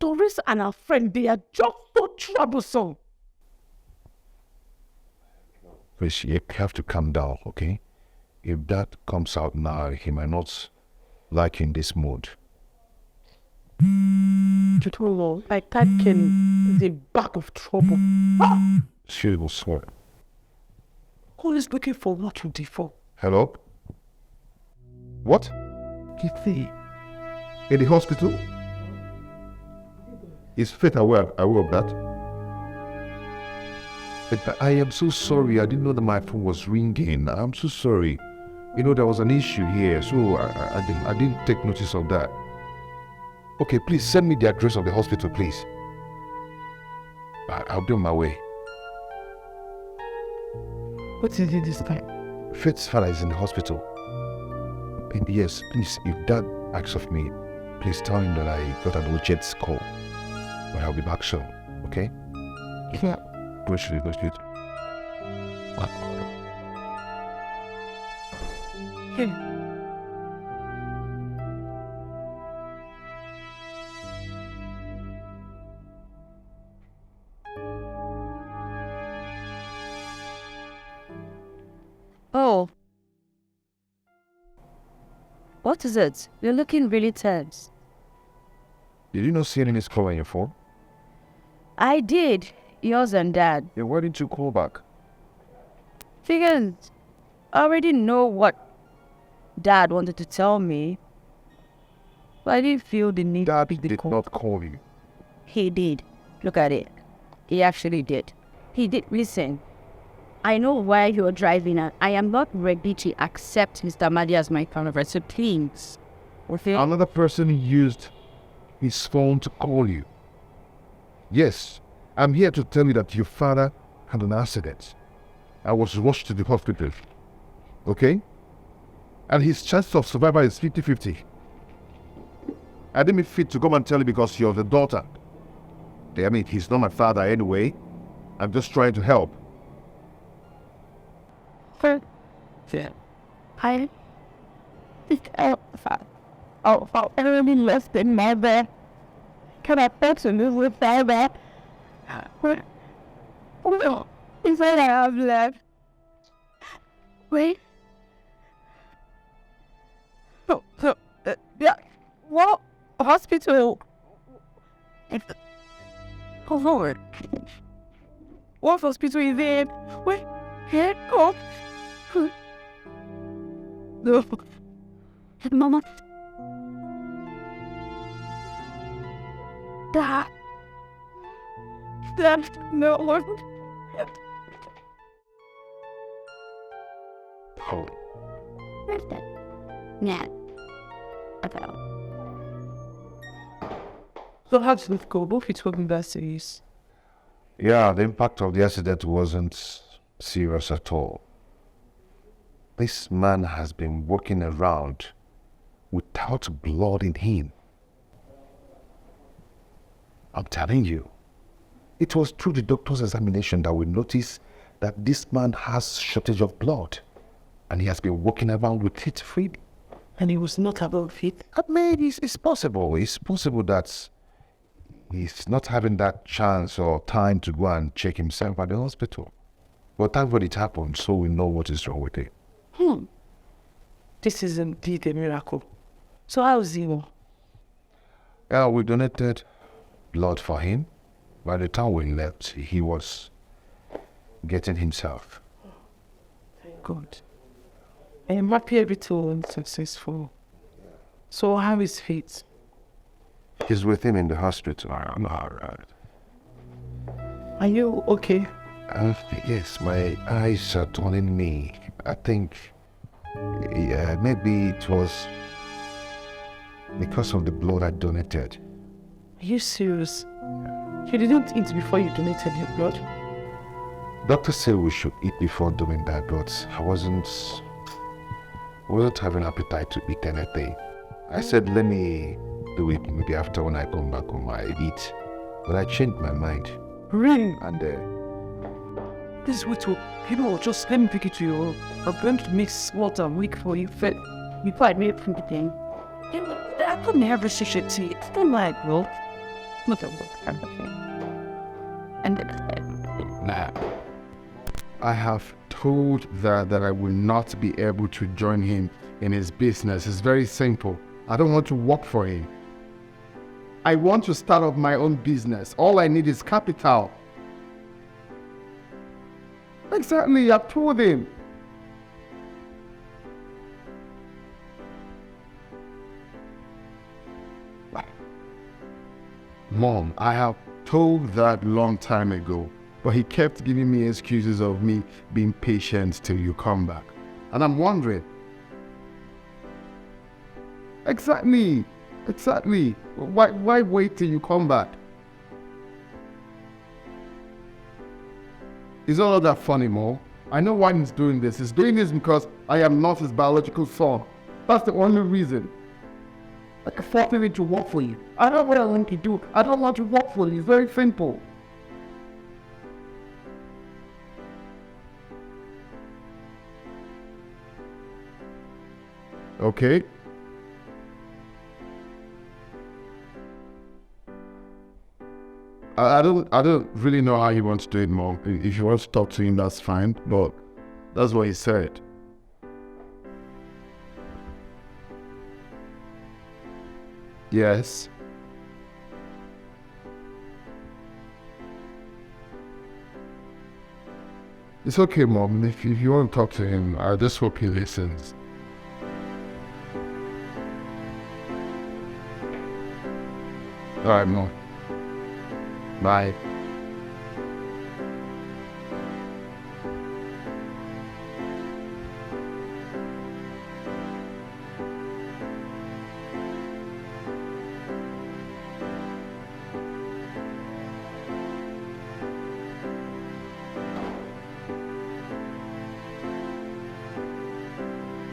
Doris and her friend, they are just so troublesome. But you have to calm down, okay? If that comes out now, he might not like you in this mood. You don't know, like that Kenny is a bag of trouble. Ah! She will swear. Always looking for what to default. Hello? What? Kitty. In the hospital? Is Faith aware of that? But I am so sorry. I didn't know that my phone was ringing. I'm so sorry. You know, there was an issue here, so I didn't take notice of that. Okay, please send me the address of the hospital, please. I'll be on my way. What is it this time? Faith's father is in the hospital. And yes, please, if Dad asks of me, please tell him that I got an urgent call. But I'll be back soon, okay? Yeah. Go straight. Hey. Oh. What is it? You're looking really tense. Did you not see any missed call on your phone? I did. Yours and Dad. Yeah, why didn't you call back? Figured I already know what Dad wanted to tell me. But I didn't feel the need Dad to pick the did call. not call you. He did. Look at it. He actually did. He did. Listen. I know why you're driving at. I am not ready to accept Mr. Madi as my counterpart, so please. Another person used his phone to call you. Yes, I'm here to tell you that your father had an accident. I was rushed to the hospital. Okay? And his chance of survival is 50-50. I didn't fit to come and tell you because you're the daughter. I mean, he's not my father anyway. I'm just trying to help. Yeah. I think I'll early less than never. Can I bet to live with that? What is that I have left? Wait. Yeah. What hospital? Oh Lord. What hospital is it? Wait. Here. Oh. No. Mama. Dad. No, Lord. Oh. Where's that? Yeah. Okay. So how did it go? Both you told me that serious. Yeah, the impact of the accident wasn't serious at all. This man has been walking around without blood in him. I'm telling you, it was through the doctor's examination that we noticed that this man has shortage of blood, and he has been walking around with it freely. And he was not about fit? I mean, it's possible. It's possible that he's not having that chance or time to go and check himself at the hospital. But thank God it happened, so we know what is wrong with it. This is indeed a miracle. So how's he? Yeah, we donated blood for him. By the time we left, he was getting himself. Thank God. I'm happy everything went successful. So how is Faith? He's with him in the hospital. I'm all right. Are you okay? Yes, my eyes are turning me. I think maybe it was because of the blood I donated. Are you serious? You didn't eat before you donated your blood? Doctor said we should eat before doing that, but I wasn't having appetite to eat anything. I said, let me do it maybe after when I come back home, I eat. But I changed my mind. Really? And this is what just let me pick it to you. I'm going to mix water and milk for you. Before I make something. I couldn't have a shisha tea. It's not like, well, not a work kind of thing. And Nah. I have told that I will not be able to join him in his business. It's very simple. I don't want to work for him. I want to start up my own business. All I need is capital. Exactly, I've told him. Mom, I have told that long time ago, but he kept giving me excuses of me being patient till you come back. And I'm wondering. Exactly. Why wait till you come back? It's all that funny, Mo. I know why he's doing this. He's doing this because I am not his biological son. That's the only reason. Like, force me to work for you. I don't know what I want to do. I don't want to work for you. It's very simple. Okay. I don't really know how he wants to do it, Mom. If you want to talk to him, that's fine. But that's what he said. Yes. It's okay, Mom. If you want to talk to him, I just hope he listens. Alright, Mom. Bye.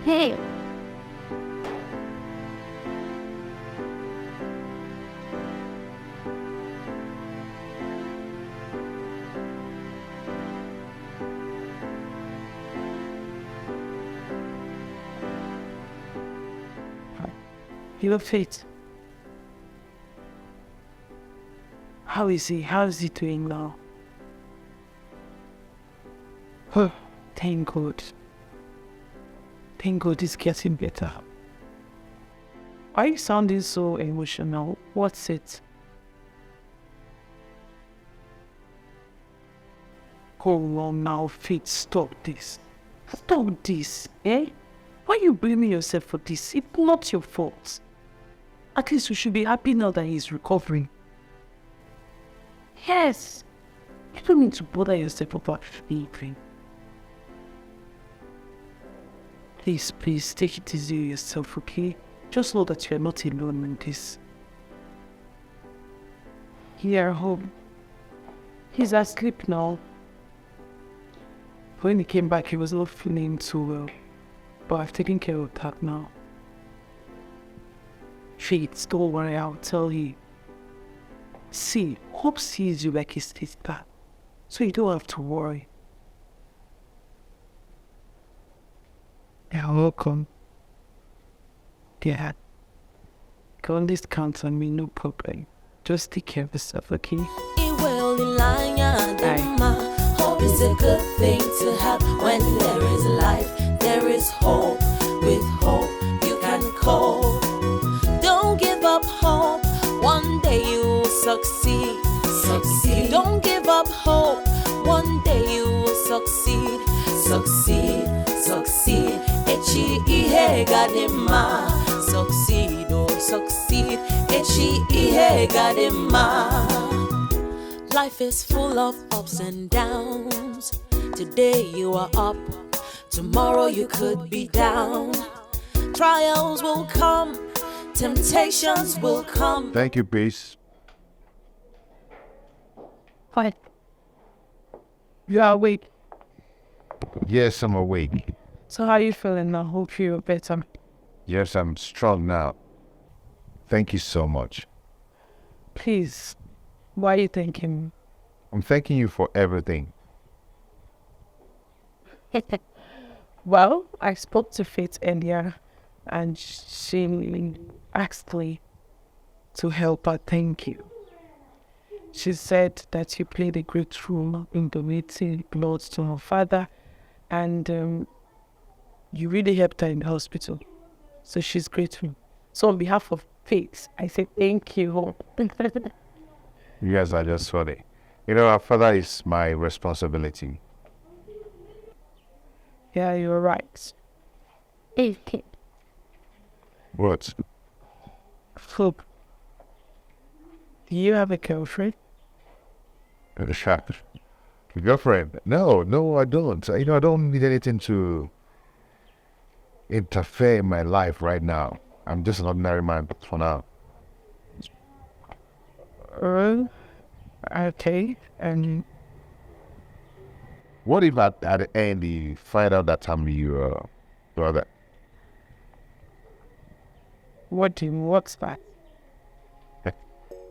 Hey. Your Faith. How is he? How is he doing now? Oh, thank God. Thank God he's getting better. Why are you sounding so emotional? What's it? Go on now, Faith, stop this. Stop this, eh? Why are you blaming yourself for this? It's not your fault. At least you should be happy now that he's recovering. Yes. You don't need to bother yourself about anything. Please, please, take it easy on yourself, okay? Just know that you are not alone in this. Here at home. He's asleep now. When he came back, he was not feeling too well. But I've taken care of that now. Faith, don't worry, I'll tell you. See, Hope sees you like his sister. So you don't have to worry. You're welcome. Yeah. You can always count on me, no problem. Just take care of yourself, okay? Hope is a good thing to have. When there is life, there is hope. With hope, you can cope. Don't give up hope. One day you'll succeed. Succeed. Don't give up hope. One day you will succeed. Succeed. Succeed. Echi ihe gadema. Succeed. Oh, succeed. Echi ihe gadema. Life is full of ups and downs. Today you are up, tomorrow you could be down. Trials will come, temptations will come. Thank you, Grace. What? You are awake. Yes, I'm awake. So how are you feeling now? Hope you're better. Yes, I'm strong now. Thank you so much. Please, why are you thanking me? I'm thanking you for everything. Well, I spoke to Faith earlier and she asked me to help her thank you. She said that you played a great role in donating blood to her father and you really helped her in the hospital. So she's grateful. So on behalf of Faith, I say thank you. You guys are just funny. You know, our father is my responsibility. Yeah, you're right. Okay. What? Hope. Do you have a girlfriend? A girlfriend? No, I don't. You know, I don't need anything to interfere in my life right now. I'm just an ordinary man for now. Okay, and what if at the end you find out that I'm your brother? What's that?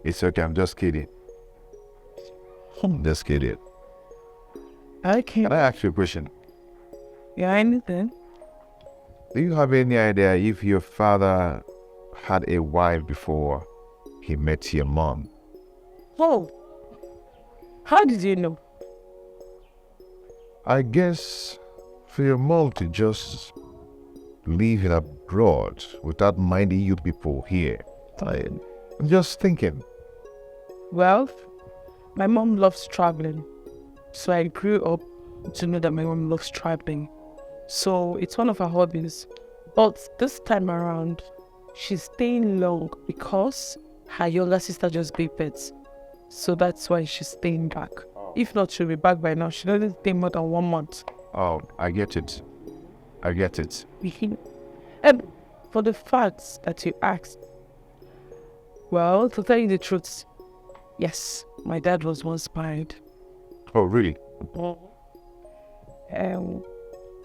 It's okay, I'm just kidding. I'm just kidding. Okay. Can I ask you a question? Yeah, anything? Do you have any idea if your father had a wife before he met your mom? Oh, how did you know? I guess for your mom to just live in abroad without minding you people here. I'm just thinking. Well, my mom loves traveling. So I grew up to know that my mom loves traveling. So it's one of her hobbies. But this time around, she's staying long because her younger sister just gave birth. So that's why she's staying back. If not, she'll be back by now. She doesn't stay more than 1 month. Oh, I get it. And for the facts that you asked, well, to tell you the truth, yes, my dad was once married. Oh, really?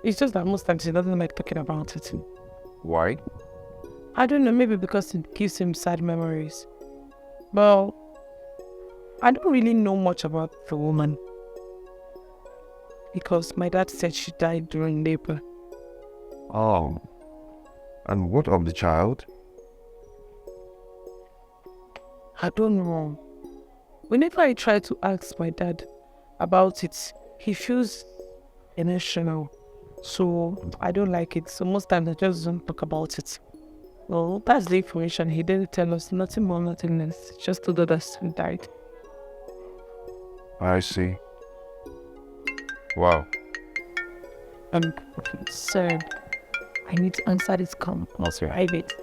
It's just that most times he doesn't like talking about it. Why? I don't know, maybe because it gives him sad memories. Well, I don't really know much about the woman. Because my dad said she died during labor. Oh. And what of the child? I don't know. Whenever I try to ask my dad about it, he feels emotional. So I don't like it. So most times I just don't talk about it. Well, that's the information. He didn't tell us nothing more, nothing less. Just told us he died. I see. Wow. Sir, I need to answer this call. No, sir. Private.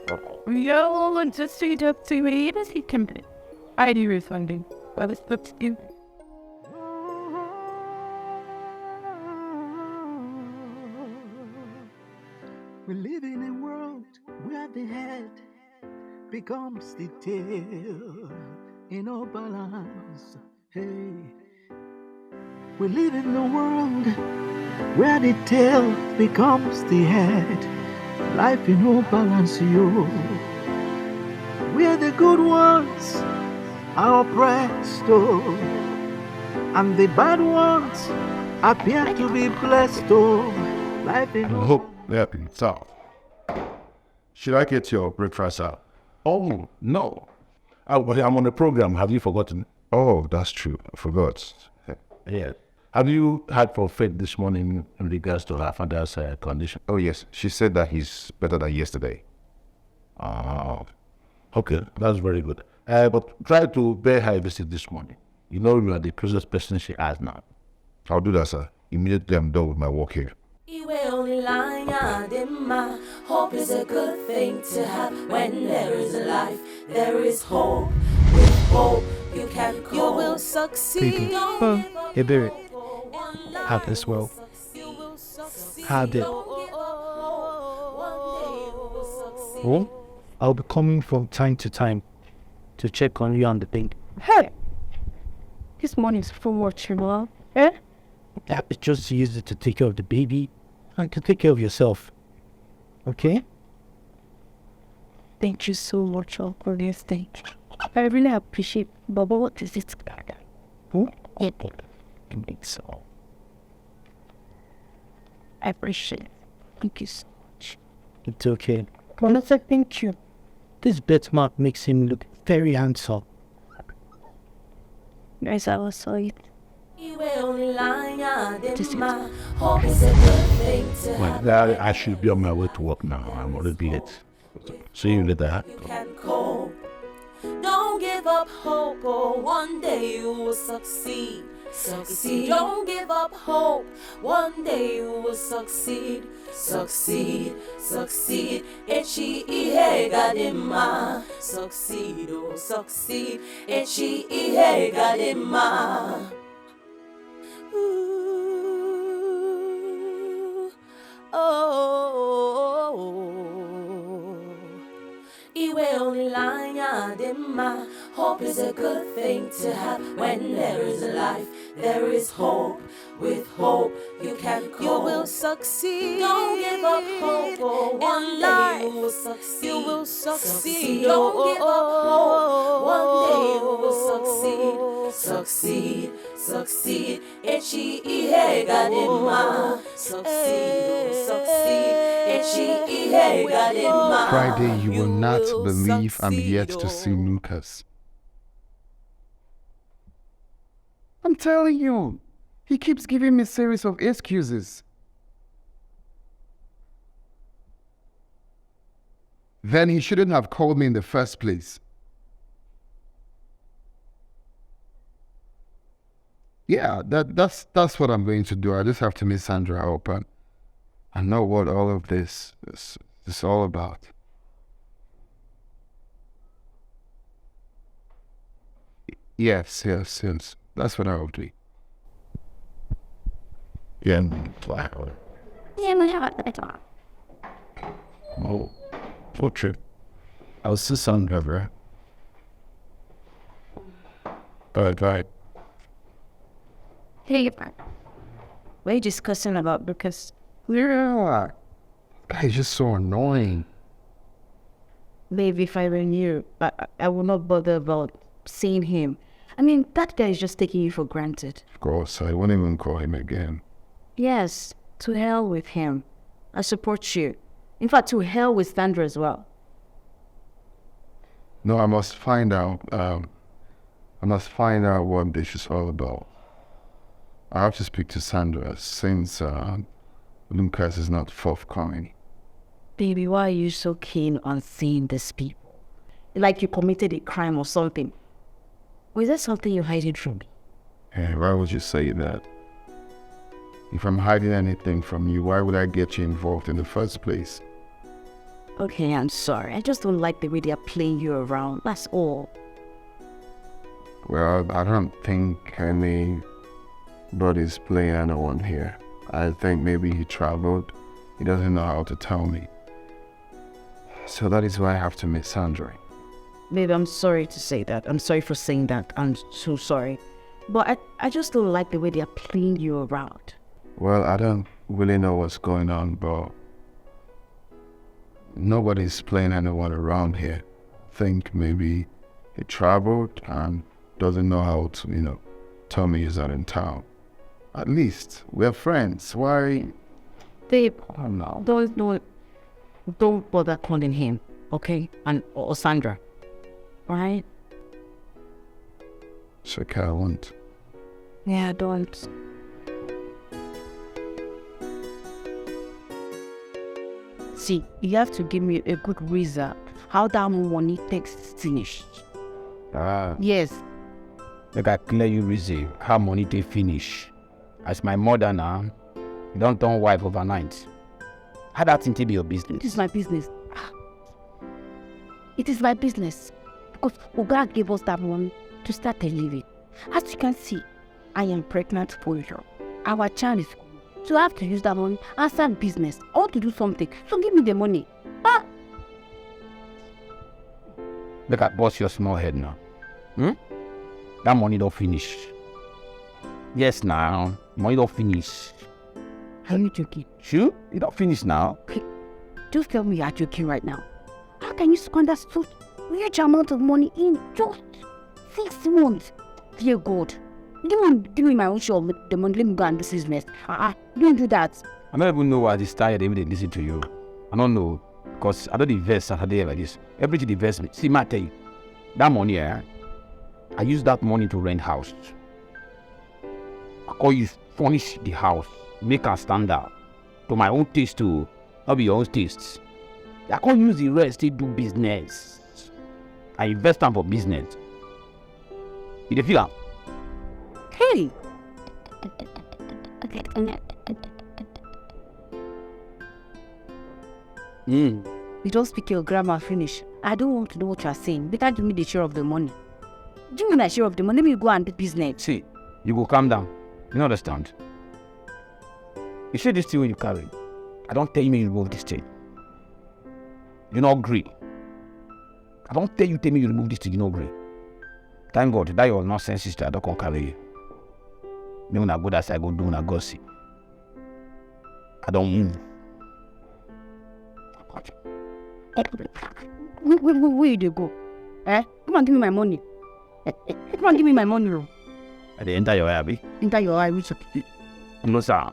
Yo, just straight up to me. Yes, he can be. I do refunding. But it's up to you. We live in a world where the head becomes the tail in no balance. Hey, we live in a world where the tail becomes the head. Life in no balance, you. We're the good ones are oppressed, oh, and the bad ones appear to be blessed, oh. Life in I hope that is so. Should I get your breakfast out? Oh, no. But I'm on a program. Have you forgotten? Oh, that's true. I forgot. Yeah. Have you heard from Faith this morning in regards to her father's condition? Oh, yes. She said that he's better than yesterday. Okay, that's very good. But try to bear her a visit this morning. You know you are the closest person she has now. I'll do that, sir. Immediately I'm done with my work here. Hope is a good thing to have. When there is life, there is hope. With hope, you can cope. You will succeed. Hey, Barry. Have this well. Have it. Oh, I'll be coming from time to time to check on you and the thing. Hey! This money is for what, you eh? It's just to use it to take care of the baby and to take care of yourself. Okay? Thank you so much, Uncle. Yes, thank you. I really appreciate it. Baba, what is it? Who? Yeah. I think so. I appreciate it. Thank you so much. It's okay. Mama said thank you. This birthmark makes him look very handsome. Guys, I was so it. Hope is a good thing to have. Well, I should be on my way to work now. I'm already late. See you later. You can cope. Don't give up hope, oh, one day you will succeed. Succeed. Don't give up hope. One day you will succeed. Succeed. Succeed. Echi ihe gadima. Succeed. Oh, succeed. Echi ihe gadima. Iwe onilanya dema. Hope is a good thing to have. When there is life, there is hope. With hope, you can cope. You will succeed. Don't give up hope. Oh, one day you will succeed. You will succeed. Don't give up hope. One day you will succeed. Succeed. Succeed. Echi ihe gadima. Succeed. Succeed. Echi ihe gadima. Friday, you will not believe I'm yet to see Lucas. I'm telling you, he keeps giving me a series of excuses. Then he shouldn't have called me in the first place. Yeah, that's what I'm going to do. I just have to meet Sandra up and know what all of this is all about. Yes. That's what I will do. Yeah, Oh, for true. I was the son driver. Right. Hey, what are you discussing about? Because Yeah. Guy is just so annoying. babe, if I were you, I would not bother about seeing him. I mean, that guy is just taking you for granted. Of course, I won't even call him again. Yes, to hell with him. I support you. In fact, to hell with Sandra as well. No, I must find out. I must find out what this is all about. I have to speak to Sandra since Lucas is not forthcoming. Baby, why are you so keen on seeing these people? Like you committed a crime or something. Was there something you hiding from me? Hey, why would you say that? If I'm hiding anything from you, why would I get you involved in the first place? Okay, I'm sorry. I just don't like the way they're playing you around. That's all. Well, I don't think anybody's playing anyone here. I think maybe he traveled. He doesn't know how to tell me. So that is why I have to meet Sandra. Babe, I'm sorry to say that. I'm sorry for saying that. I'm so sorry. But I just don't like the way they're playing you around. Well, I don't really know what's going on, but nobody's playing anyone around here. I think maybe he traveled and doesn't know how to, tell me he's not in town. At least we're friends. Why? Babe, I don't know. Don't bother calling him, okay? Or Sandra, right? It's okay, I won't. Yeah, don't. See, you have to give me a good reason how that money takes finished. Yes. Like I clear you reason how money take finish. As my mother now, you don't turn wife overnight. How that thing to be your business? It is my business. It is my business. Because Oga gave us that money to start a living. As you can see, I am pregnant for you. Our child is coming. So I have to use that money and start business. I want to do something. So give me the money. Look at boss your small head now. That money don't finish. Yes now, money don't finish. Are you joking? Sure? It don't finish now. Just tell me you are joking right now. How can you squander such huge amount of money in just 6 months? Dear God. Give me my own share of the money. Let me go and do business. Don't do that. I don't even know why this tired even they listen to you. I don't know. Because I don't invest Saturday like this. Everything investment. See, I tell you, that money, I use that money to rent house. I call you furnish the house, make a standard to my own taste too, not be your own tastes. I can't use the rest to do business. I invest time for business. You feel that? Hey! You don't speak your grammar finish. I don't want to know what you are saying. Better give me the share of the money. Give me my share of the money. Let me go and do business. See, you go calm down. You don't understand? You see this thing when you carry. I don't tell you you remove this thing. You not agree. I don't tell you you remove this thing, you not agree. Thank God that your nonsense sister I don't come carry you. Me when I go that side, I go do when I go see. I don't move. Where you go? Come and give me my money. Come and give me my money. I dey enter your eye, abi? Enter your eye, which No, sir.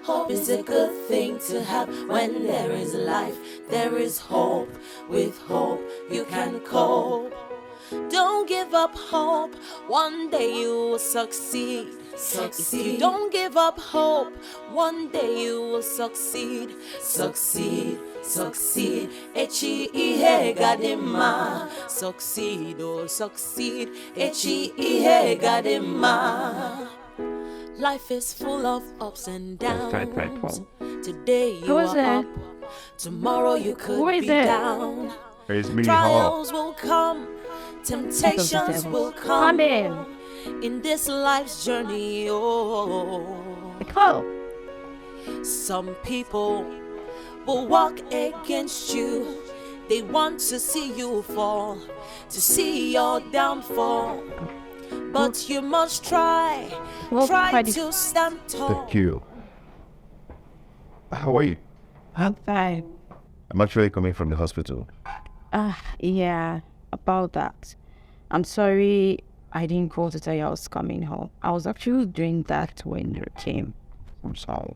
Hope is a good thing to have. When there is life, there is hope. With hope, you can cope. Don't give up hope. One day you will succeed. If you don't give up hope, one day you will succeed. Succeed. Echi ihe gadima. Succeed, oh succeed. Echi ihe gadima. Life is full of ups and downs. Today you are up. Tomorrow you could be down. It's me, Trials will come. Temptations will come. In this life's journey, some people will walk against you. They want to see you fall, to see your downfall. But you must try to stand tall. Thank you. How are you? I'm fine. I'm actually coming from the hospital. Yeah, about that. I'm sorry I didn't call to tell you I was coming home. I was actually doing that when you came. I'm sorry.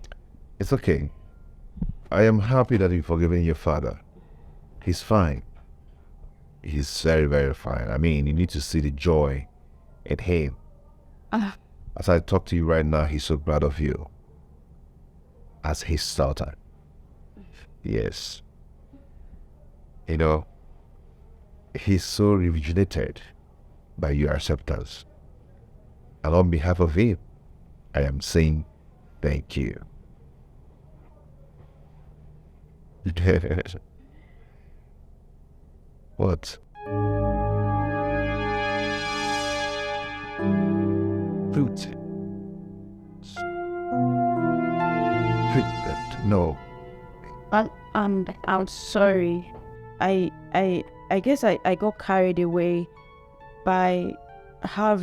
It's okay. I am happy that you've forgiven your father. He's fine. He's very, very fine. I mean, you need to see the joy in him. As I talk to you right now, he's so proud of you. As his daughter. Yes. You know, he's so rejuvenated by your acceptance. And on behalf of him, I am saying thank you. What? Fruit. No. I'm sorry. I guess I got carried away by how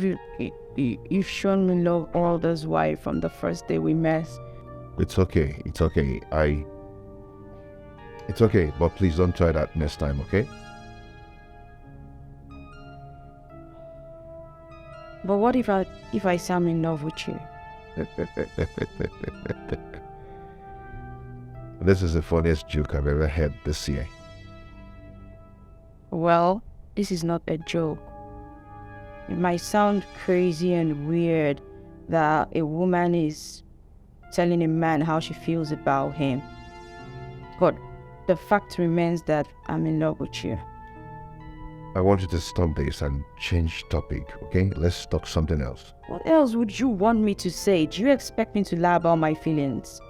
you've shown me love all this while from the first day we met. It's okay. It's okay. It's okay, but please don't try that next time, okay? But what if I say I'm in love with you? This is the funniest joke I've ever heard this year. Well, this is not a joke. It might sound crazy and weird that a woman is telling a man how she feels about him. But the fact remains that I'm in love with you. I want you to stop this and change topic, okay? Let's talk something else. What else would you want me to say? Do you expect me to lie about my feelings?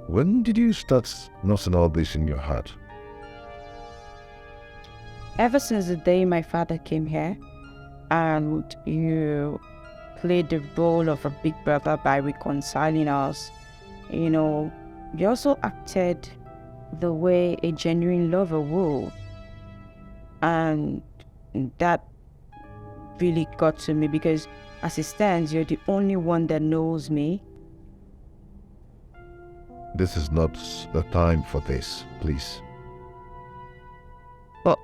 When did you start nursing all this in your heart? Ever since the day my father came here, and you played the role of a big brother by reconciling us, you know, you also acted the way a genuine lover would. And that really got to me because as it stands, you're the only one that knows me. This is not the time for this, please. But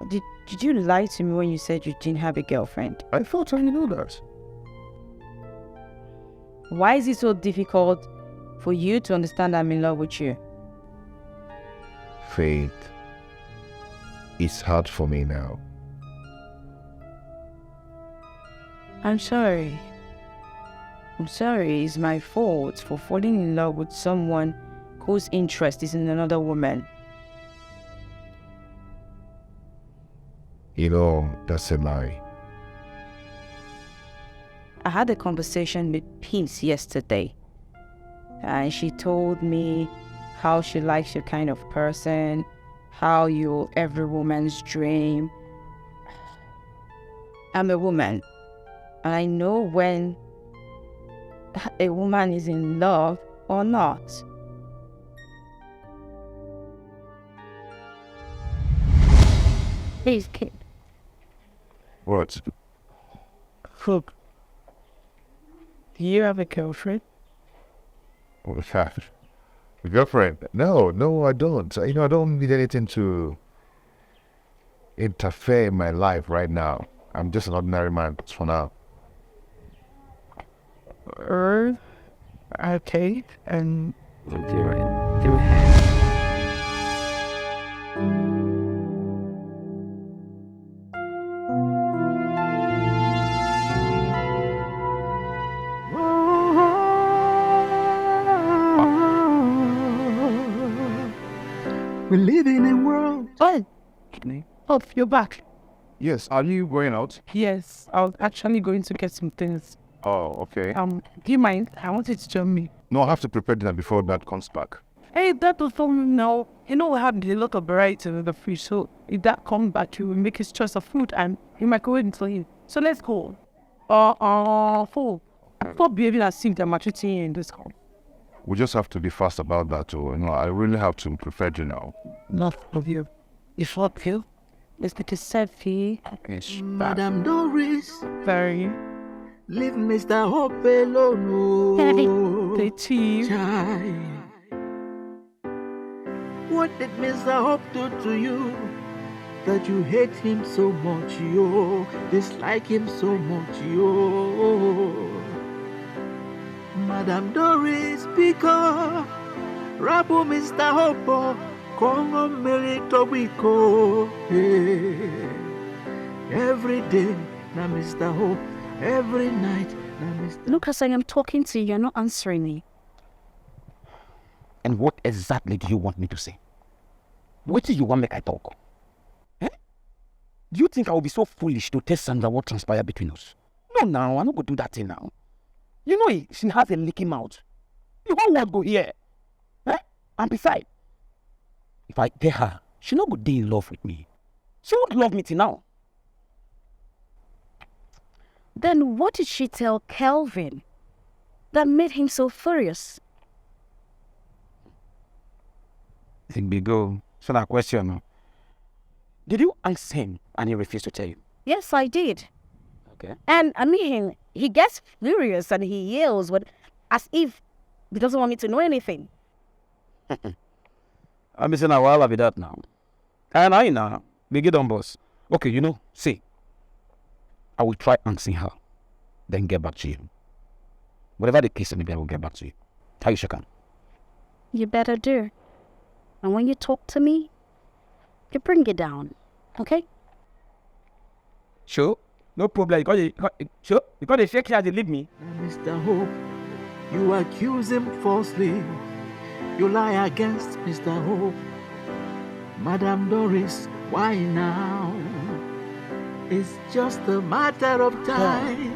did you lie to me when you said you didn't have a girlfriend? I thought I knew that. Why is it so difficult for you to understand I'm in love with you? Faith. It's hard for me now. I'm sorry. It's my fault for falling in love with someone whose interest is in another woman. You know, that's a lie. I had a conversation with Peace yesterday, and she told me how she likes your kind of person, how you're every woman's dream. I'm a woman, and I know when a woman is in love or not. Please, kid. What? Look, do you have a girlfriend? What's that? A girlfriend? No, I don't. You know, I don't need anything to interfere in my life right now. I'm just an ordinary man for now. Okay, and we live in a world. Oh, you're back. Yes, are you going out? Yes, I was actually going to get some things. Oh, okay. Do you mind? I wanted to join me. No, I have to prepare dinner before Dad comes back. Hey, Dad will tell me now. You know, we have a lot of variety in the fridge, so if Dad comes back, he will make his choice of food and he might go into him. So let's go. Stop behaving as if they're maltreating you in this home. We just have to be fast about that, too. You know, I really have to prepare dinner. Not of you. If not you, let's get a selfie. Madame Doris. Very. Leave Mr. Hope alone. The tea. What did Mr. Hope do to you that you hate him so much, yo? Dislike him so much, yo? Madam Doris, because Rabu Mr. Hopo, Kongo Melito Wiko. Every day, na Mr. Hope, every night, na Mr. Lucas, I am talking to you, you're not answering me. And what exactly do you want me to say? What do you want me to talk? Eh? Do you think I will be so foolish to tell Sandra what transpired between us? No, now, I'm not going to do that thing now. You know, she has a leaky mouth. The whole world go here. Eh? And besides, if I tell her, she not go be in love with me. She won't love me till now. Then what did she tell Kelvin that made him so furious? Think big go. So that question. Did you ask him and he refused to tell you? Yes, I did. Okay. And I mean, he gets furious and he yells as if he doesn't want me to know anything. I'm missing a while of that now. And I know, big it on boss. Okay, you know, see, I will try answering her, then get back to you. Whatever the case, maybe I will get back to you. How you shaking? You better do. And when you talk to me, you bring it down, okay? Sure, no problem. You got a fake here to leave me. Mr. Hope, you accuse him falsely. You lie against Mr. Hope. Madam Doris, why now? It's just a matter of time.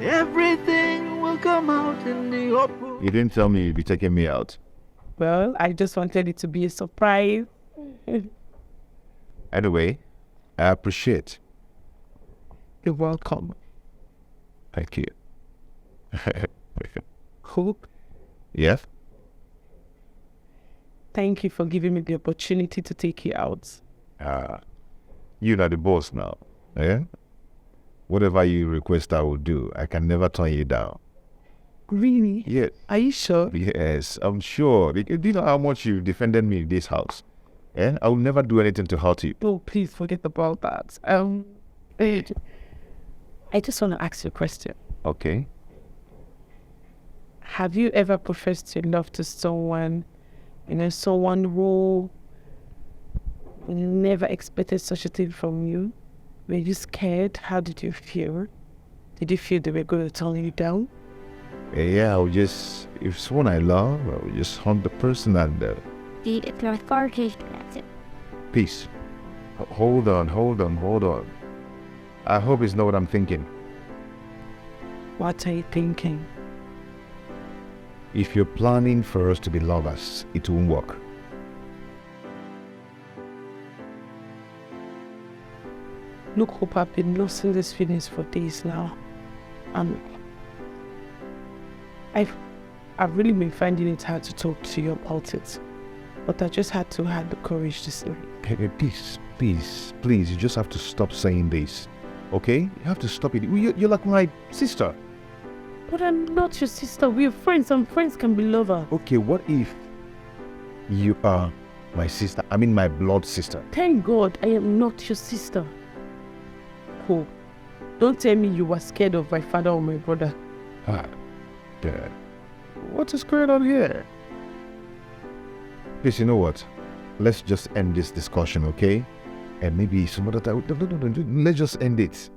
Everything will come out in the open. You didn't tell me you'd be taking me out. Well, I just wanted it to be a surprise. Anyway, I appreciate. You're welcome. Thank you. Hope, Yes? thank you for giving me the opportunity to take you out. You're not the boss now. Eh? Whatever you request, I will do. I can never turn you down. Really? Yes. Are you sure? Yes, I'm sure. Do you know how much you've defended me in this house? Eh? I will never do anything to hurt you. Oh, please forget about that. I just want to ask you a question. Okay. Have you ever professed your love to someone, someone who never expected such a thing from you? Were you scared? How did you feel? Did you feel they were going to turn you down? Yeah, if someone I love, I will just hunt the person and peace. Hold on. I hope it's not what I'm thinking. What are you thinking? If you're planning for us to be lovers, it won't work. Look, Hope, I've been losing these feelings for days now. And I've really been finding it hard to talk to you about it. But I just had to have the courage to say it. Hey, please, you just have to stop saying this. Okay? You have to stop it. You're like my sister. But I'm not your sister. We're friends, and friends can be lovers. Okay, what if you are my sister? I mean my blood sister. Thank God I am not your sister. Hope, don't tell me you were scared of my father or my brother. Dad. What is going on here? Please, you know what? Let's just end this discussion, okay? And maybe some other time. No, let's just end it.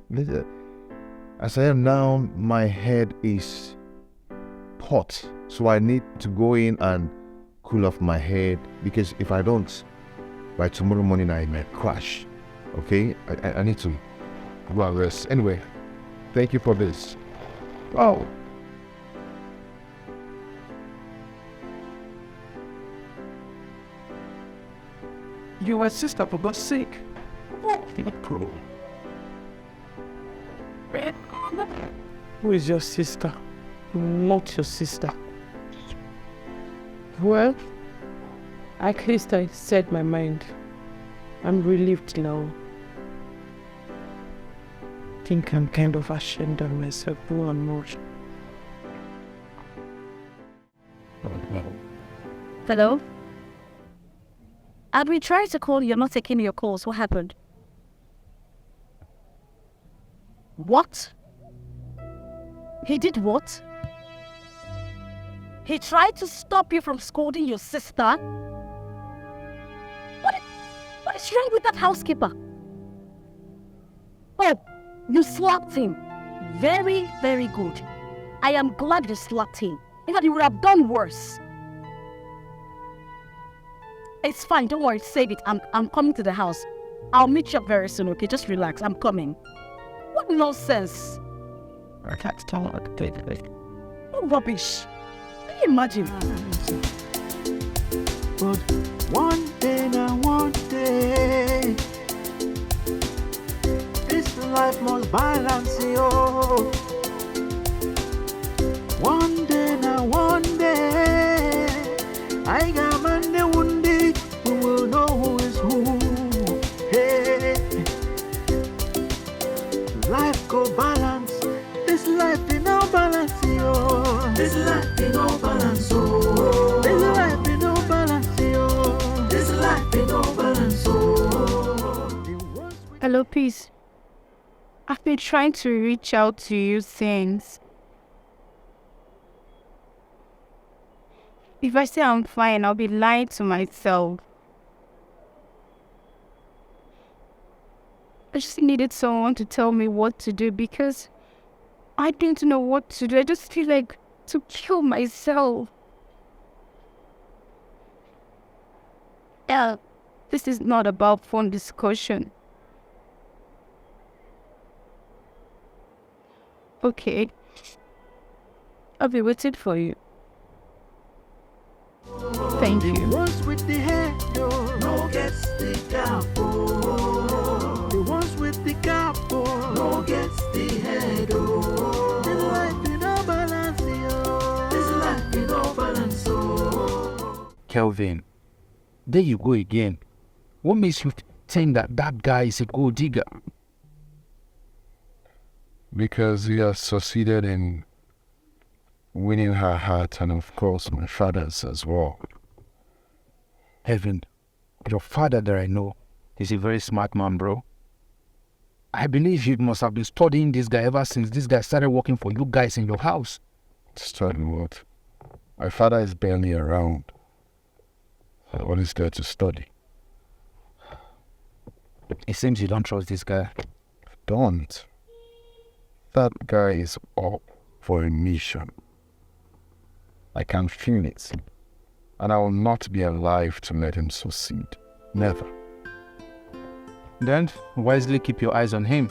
As I am now, my head is hot. So I need to go in and cool off my head. Because if I don't, by tomorrow morning I might crash. Okay? I need to go and rest. Anyway, thank you for this. Oh. You are sister, for God's sake. Who is your sister? Not your sister. Well, at least I said my mind. I'm relieved now. I think I'm kind of ashamed of myself, who I'm not. Hello? I've been trying to call you, you're not taking your calls. What happened? What? He did what? He tried to stop you from scolding your sister. What is wrong with that housekeeper? Oh, you slapped him. Very, very good. I am glad you slapped him. In fact, you would have done worse. It's fine, don't worry, save it. I'm coming to the house. I'll meet you up very soon, okay? Just relax, I'm coming. What nonsense. What rubbish. Can you imagine? But one day now, one day, this life must balance, yo. One day now, one day, I got Monday, one day, we will know who is who. Hey, life go balance, this life in no balance, yo. This life in no balance, oh. This life in no balance, yo. This life in no balance, oh. Hello, peace. I've been trying to reach out to you since. If I say I'm fine, I'll be lying to myself. I just needed someone to tell me what to do because I didn't know what to do. I just feel like to kill myself. Yeah, this is not about phone discussion. Okay. I'll be waiting for you. Thank you. The ones with the head, oh, no gets the cap, oh. The ones with the cap, oh, no gets the head, oh. This life in no balance, oh. This life in no balance, oh. Kelvin, there you go again. What makes you think that guy is a gold digger? Because he has succeeded in winning her heart and of course my father's as well. Heaven, your father that I know is a very smart man, bro. I believe you must have been studying this guy ever since this guy started working for you guys in your house. Studying what? My father is barely around. What is there to study? It seems you don't trust this guy. Don't. That guy is up for a mission. I can feel it. And I will not be alive to let him succeed. Never. Then wisely keep your eyes on him.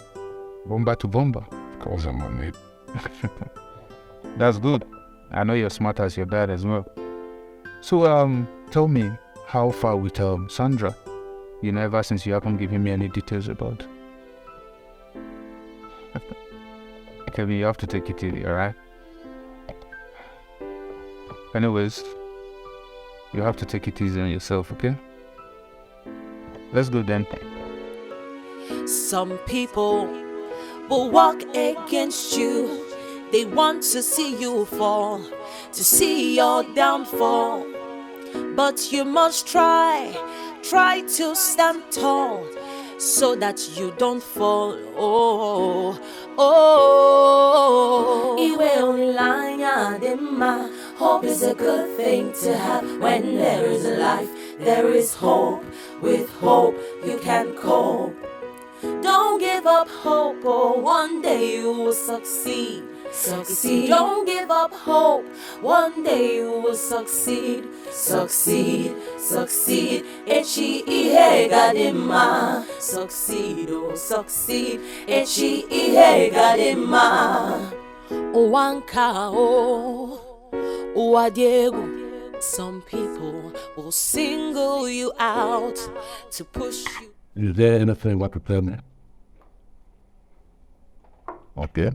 Bomba to bomba. Of course I'm on it. That's good. I know you're smart as your dad as well. So, tell me, how far with Sandra? You know, ever since you haven't given me any details about. Kevin, you have to take it easy, alright? Anyways, you have to take it easy on yourself, okay? Let's go then. Some people will walk against you. They want to see you fall, to see your downfall. But you must try to stand tall, so that you don't fall. Hope is a good thing to have. When there is life, there is hope. With hope, you can cope. Don't give up hope, oh, one day you will succeed. Succeed. Don't give up hope, one day you will succeed. Succeed, succeed. Echi ihe gadima. Succeed, oh, succeed. Echi ihe gadima. Owanka, oh, Uwadiegu. Some people will single you out to push you. Is there anything you want to tell me? Okay.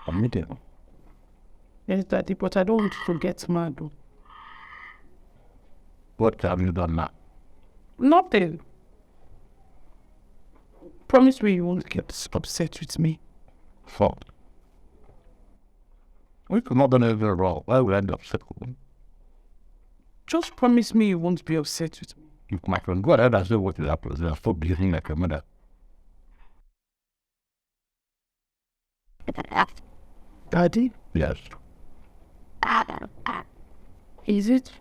I'm meeting. Yes, Daddy, but I don't want to get mad. Though. What have you done now? Nothing. Promise me you won't get upset with me. Fuck. We could not done anything wrong. Why would I end up upset with you? Just promise me you won't be upset with me. You, my friend, go ahead and say what is happening. I stop behaving like a mother. Daddy? Yes. Is it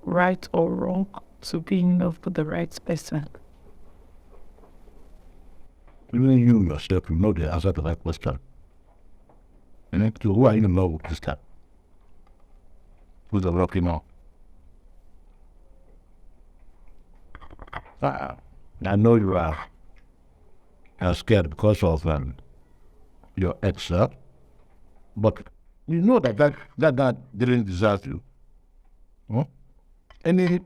right or wrong to be in love with the right person? Even you yourself, you know the answer to that question. And then, to who are you in love with this time? Who's the lucky now? I know you are scared because of your ex, but you know that didn't deserve you. Huh? Any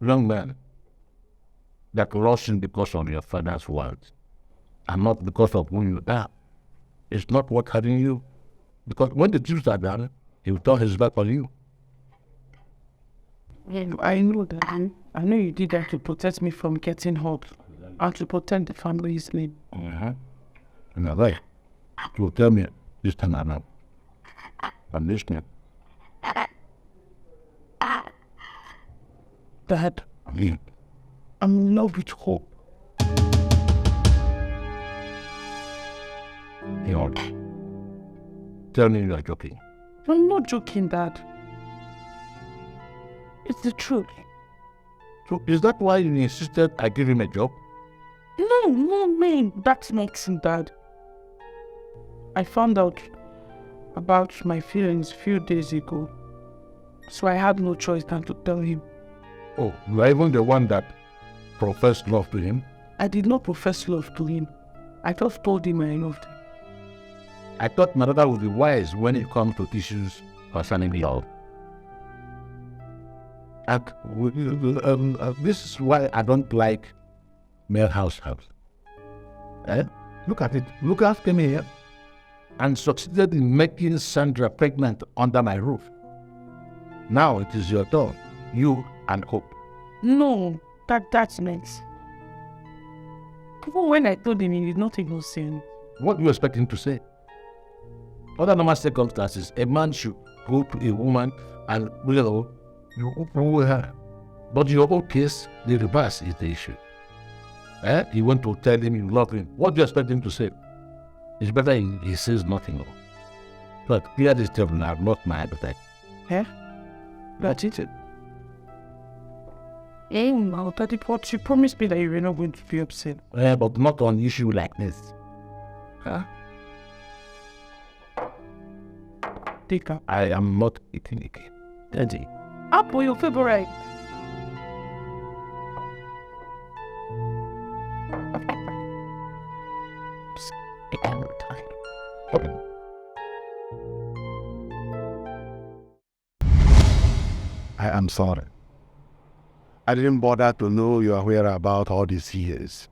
young man that lost him because of your father's words and not because of who you are, it's not what hurting you. Because when the truth are done, he will turn his back on you. I know that. I know you did that to protect me from getting hurt and to protect the family's name. And I like, you will tell me this time around. I'm listening. Dad, I'm in love with Hope. Tell me you are joking. I'm not joking, Dad. It's the truth. So is that why you insisted I give him a job? No, man. That makes him, Dad. I found out about my feelings a few days ago, so I had no choice than to tell him. Oh, you are even the one that professed love to him? I did not profess love to him. I just told him I loved him. I thought my brother would be wise when it comes to issues concerning love. This is why I don't like male households. Look at it. Lucas came here and succeeded in making Sandra pregnant under my roof. Now it is your turn, you and Hope. No, that's nice. Even when I told him, he did not even say. What do you expect him to say? Under normal circumstances, a man should go to a woman and, you open with her. But in your own case, the reverse is the issue. You want to tell him you love him. What do you expect him to say? It's better he says nothing. But clear this table now, not my appetite. That's it. No, Daddy, but you promised me that you were not going to be upset. But not on issue like this. Take up. I am not eating again. Daddy. Apple, your favorite. Okay. I am sorry. I didn't bother to know your whereabouts all these years.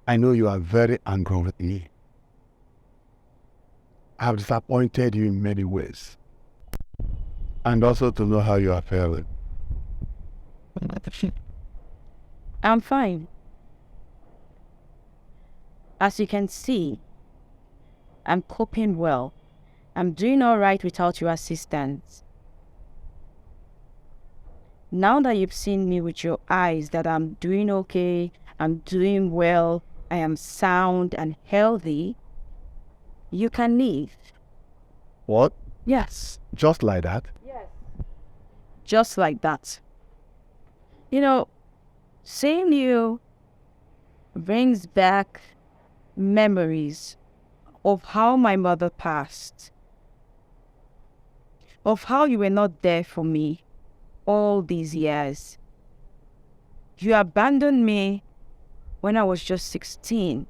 I know you are very angry with me. I have disappointed you in many ways. And also to know how you are feeling. I'm fine. As you can see, I'm coping well. I'm doing all right without your assistance. Now that you've seen me with your eyes that I'm doing okay, I'm doing well, I am sound and healthy, you can leave. What? Yes. Just like that? Yes. Just like that. You know, seeing you brings back memories of how my mother passed, of how you were not there for me all these years. You abandoned me when I was just 16.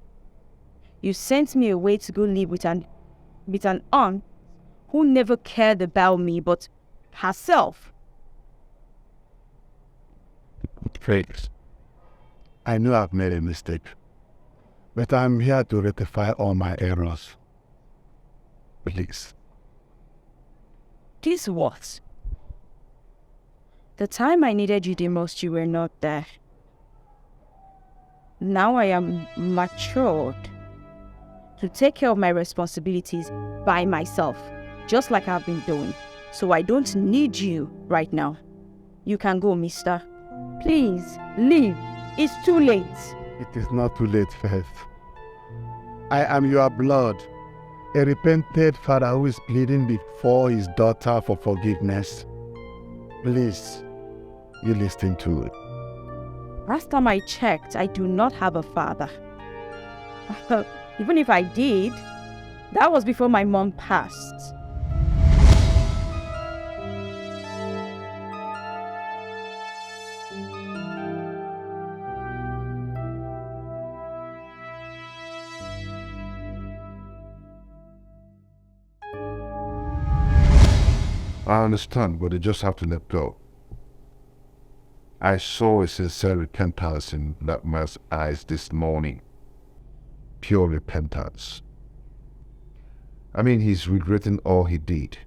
You sent me away to go live with an aunt who never cared about me but herself. Praise. I know I've made a mistake, but I'm here to rectify all my errors. Please. This what? The time I needed you the most, you were not there. Now I am matured to take care of my responsibilities by myself, just like I've been doing. So I don't need you right now. You can go, mister. Please, leave. It's too late. It is not too late, Faith. I am your blood, A repentant father who is pleading before his daughter for forgiveness. Please, you listen to it. Last time I checked, I do not have a father. Even if I did, that was before my mom passed. I understand, but you just have to let go. I saw a sincere repentance in that man's eyes this morning. Pure repentance. I mean, he's regretting all he did.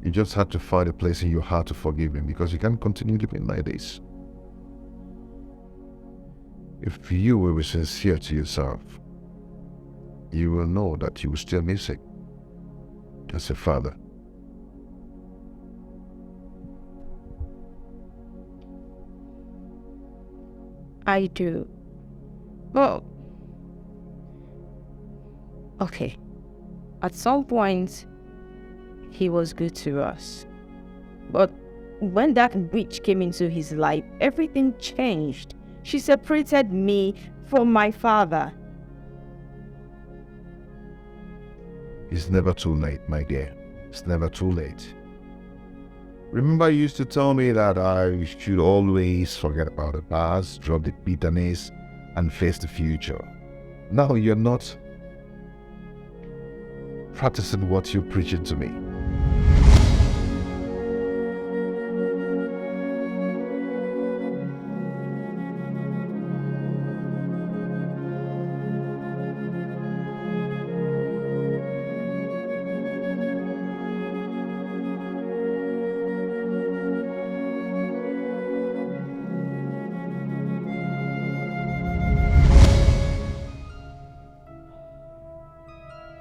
You just have to find a place in your heart to forgive him, because you can't continue living like this. If you will be sincere to yourself, you will know that you will still miss it as a father. I do. Well, okay. At some point, he was good to us. But when that witch came into his life, everything changed. She separated me from my father. It's never too late, my dear. It's never too late. Remember, you used to tell me that I should always forget about the past, drop the bitterness, and face the future. Now you're not practicing what you're preaching to me.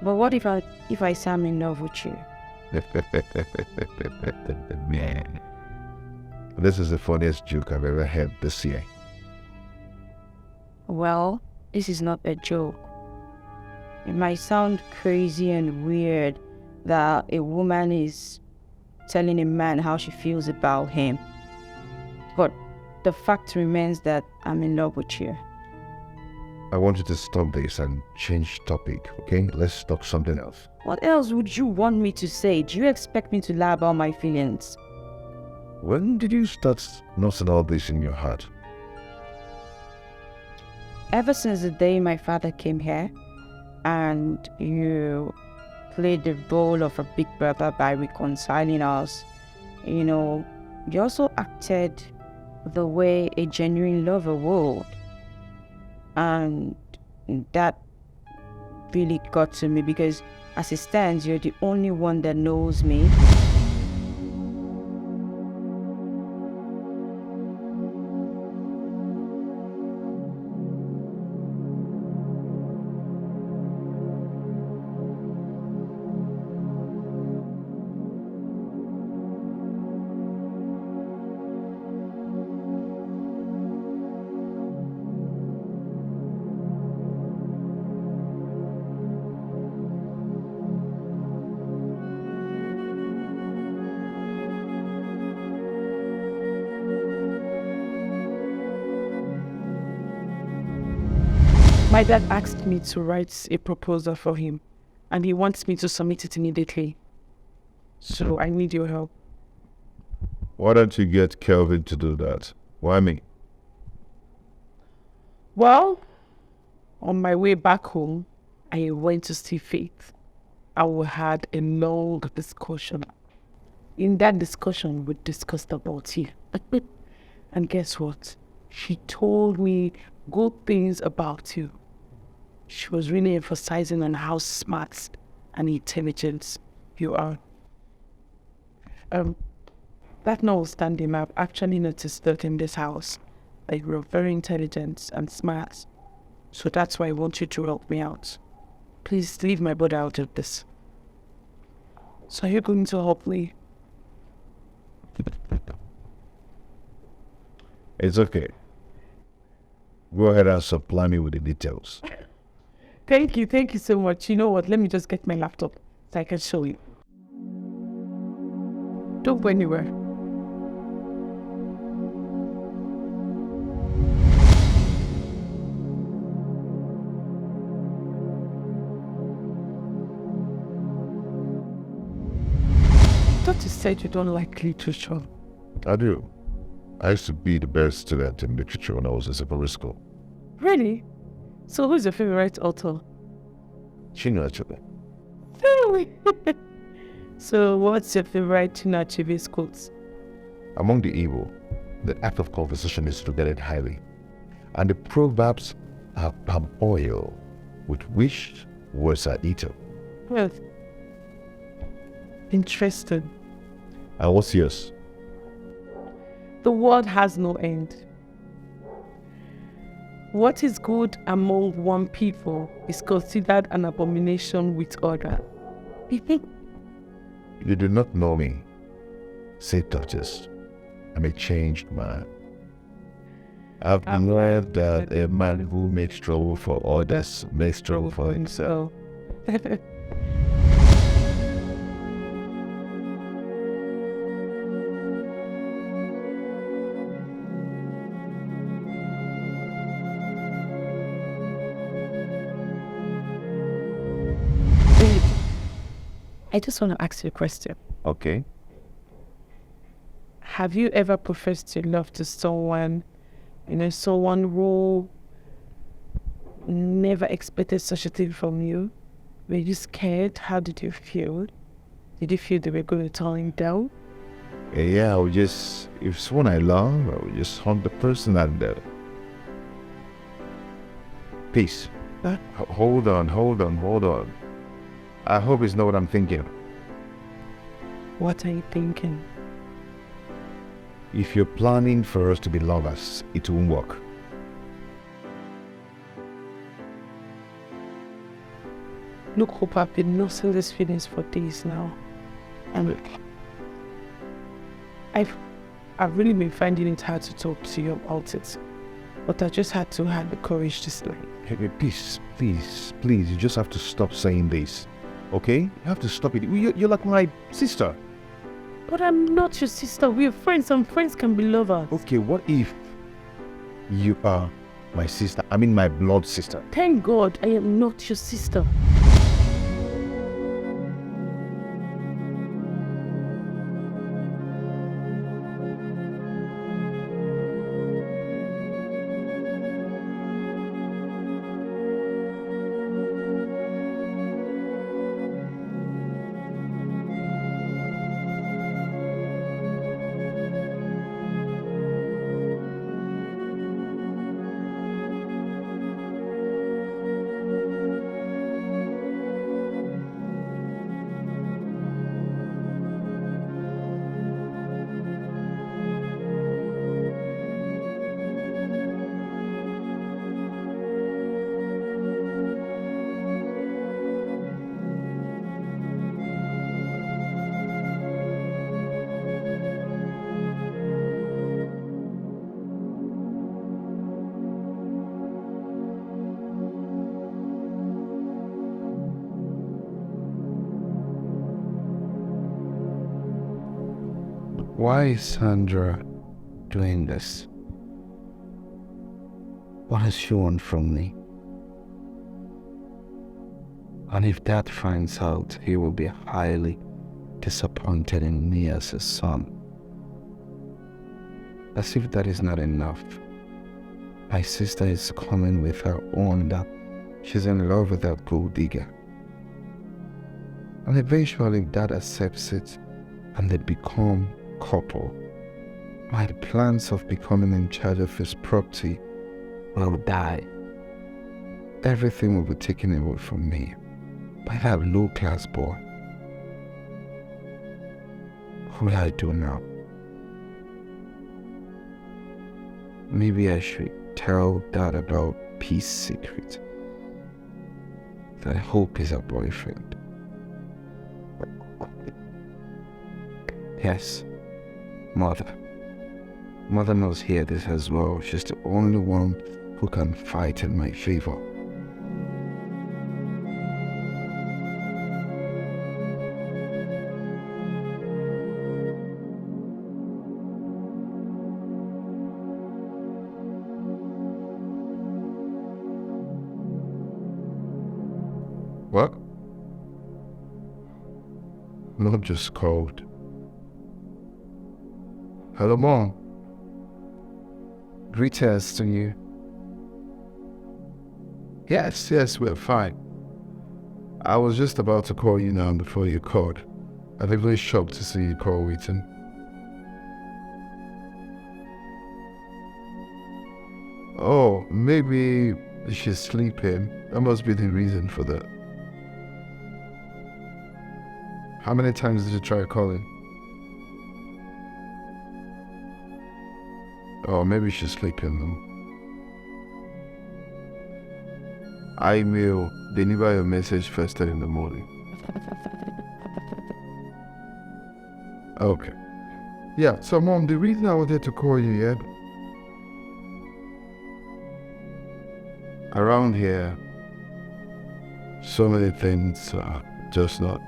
But what if I say I'm in love with you? Man, this is the funniest joke I've ever heard this year. Well, this is not a joke. It might sound crazy and weird that a woman is telling a man how she feels about him. But the fact remains that I'm in love with you. I want you to stop this and change topic, okay? Let's talk something else. What else would you want me to say? Do you expect me to lie about my feelings? When did you start noticing all this in your heart? Ever since the day my father came here and you played the role of a big brother by reconciling us, you also acted the way a genuine lover would. And that really got to me, because as it stands, you're the only one that knows me. My dad asked me to write a proposal for him, and he wants me to submit it immediately. So I need your help. Why don't you get Kelvin to do that? Why me? Well, on my way back home, I went to see Faith. We had a long discussion. In that discussion, we discussed about you. And guess what? She told me good things about you. She was really emphasizing on how smart and intelligent you are. That notwithstanding, I've actually noticed that in this house, that you're very intelligent and smart. So that's why I want you to help me out. Please leave my brother out of this. So are you going to help me? It's okay. Go ahead and supply me with the details. Thank you so much. You know what? Let me just get my laptop so I can show you. Don't go anywhere. I thought you said you don't like literature. I do. I used to be the best student in literature when I was in secondary school. Really? So who's your favorite author? Chinua Achebe. Really? So what's your favorite Chinua Achebe's quotes? Among the evil, the act of conversation is regarded highly, and the proverbs are palm oil with which words are eaten. Well, interesting. And what's yours? The world has no end. What is good among one people is considered an abomination with others. You do not know me, said Duchess. I'm a changed man. I've learned that a man who makes trouble for others makes trouble for himself. I just want to ask you a question. Okay. Have you ever professed your love to someone, someone who never expected such a thing from you? Were you scared? How did you feel? Did you feel they were going to turn you down? Yeah, I would just, if someone I love, I would just hunt the person and peace. Huh? Hold on. I hope it's not what I'm thinking. What are you thinking? If you're planning for us to be lovers, it won't work. Look, Hope, I've been nursing these feelings for days now. And I've really been finding it hard to talk to you about it. But I just had to have the courage this night. Hey, please, you just have to stop saying this. Okay? You have to stop it. You're like my sister. But I'm not your sister. We're friends. Some friends can be lovers. Okay, what if you are my sister? I mean my blood sister. Thank God I am not your sister. Why is Sandra doing this? What has she want from me? And if Dad finds out, he will be highly disappointed in me as his son. As if that is not enough, my sister is coming with her own that she's in love with that gold digger. And eventually Dad accepts it and they become couple. My plans of becoming in charge of his property will die. Everything will be taken away from me by that low-class boy. What will I do now? Maybe I should tell Dad about Peace's secret. That I hope is her boyfriend. Yes, Mother. Mother knows here this as well. She's the only one who can fight in my favor. What? Mom just called. Hello, Mom. Greetings to you. Yes, we're fine. I was just about to call you now before you called. I'm really shocked to see you call waiting. Oh, maybe she's sleeping. That must be the reason for that. How many times did you try calling? Oh, maybe she's sleeping though. I will deliver your message first thing in the morning. Okay. Yeah, so Mom, the reason I wanted to call you, yeah? Around here, so many things are just not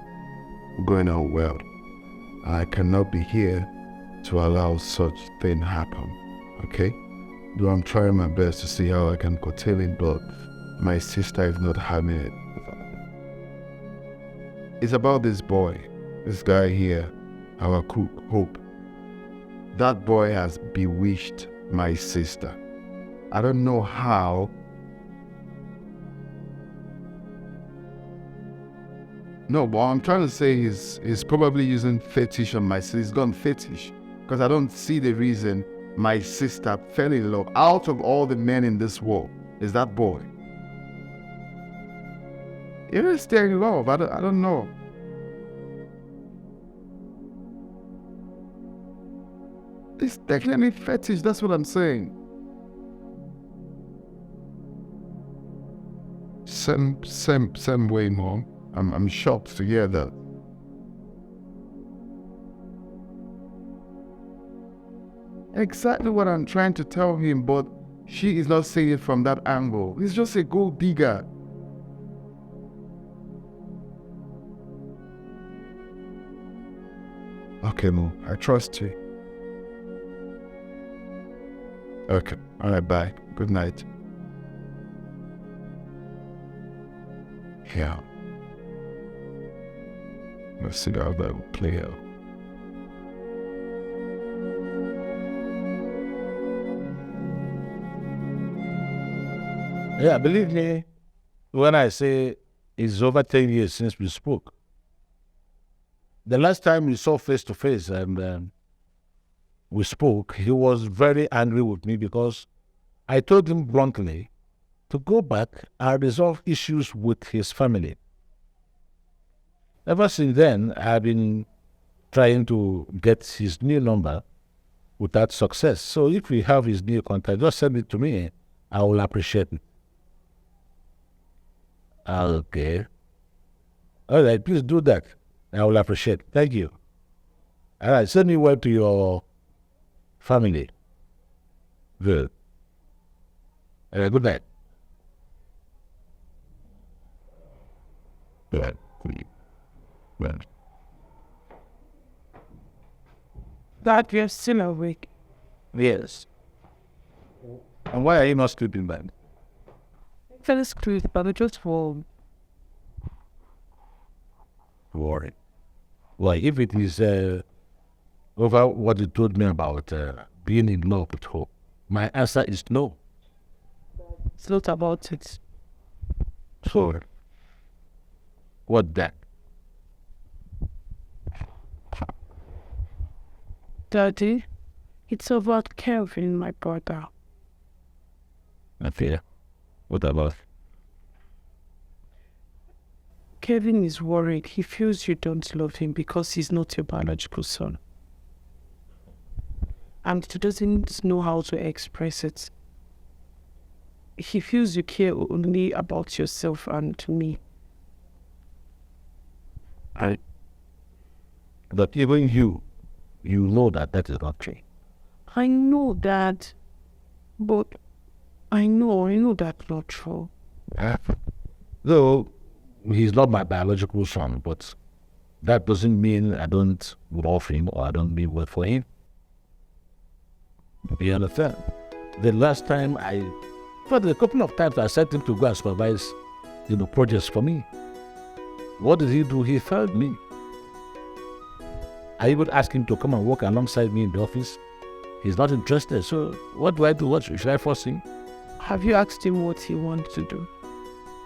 going on well. I cannot be here to allow such thing happen, okay? Though I'm trying my best to see how I can curtail it, but my sister is not having it. It's about this boy, this guy here, our cook, Hope. That boy has bewitched my sister. I don't know how. No, but I'm trying to say he's probably using fetish on my sister. He's gone fetish. Because I don't see the reason my sister fell in love. Out of all the men in this world, is that boy. Even still in love, I don't know. It's technically fetish, that's what I'm saying. Same way, Mom. I'm shocked to hear that. Exactly what I'm trying to tell him, but she is not seeing it from that angle. He's just a gold digger. Okay, Mo, I trust you. Okay, alright, bye. Good night. Yeah. Let's see how that will play out. Yeah, believe me when I say it's over 10 years since we spoke. The last time we saw face to face and we spoke, he was very angry with me because I told him bluntly to go back and resolve issues with his family. Ever since then, I've been trying to get his new number without success. So if we have his new contact, just send it to me. I will appreciate it. Okay. All right, please do that. I will appreciate it. Thank you. All right, send me word to your family. Good. Good night. Good. Good. Dad, you're still awake. Yes. And why are you not sleeping, man? I fell asleep, but I just warm. Worried. Why, if it is over what you told me about being in love with Hope, my answer is no. It's not about it. So, what then? Daddy, it's about Kelvin, my brother. I fear. What about? Kevin is worried. He feels you don't love him because he's not your biological son. And he doesn't know how to express it. He feels you care only about yourself and me. But even you know that is not true. I know that, but I know that's not true. Though he's not my biological son, but that doesn't mean I don't love him or I don't mean well for him. You understand? The last time for a couple of times I sent him to go and supervise, projects for me. What did he do? He failed me. I even asked him to come and work alongside me in the office. He's not interested. So what do I do? What should I force him? Have you asked him what he wants to do?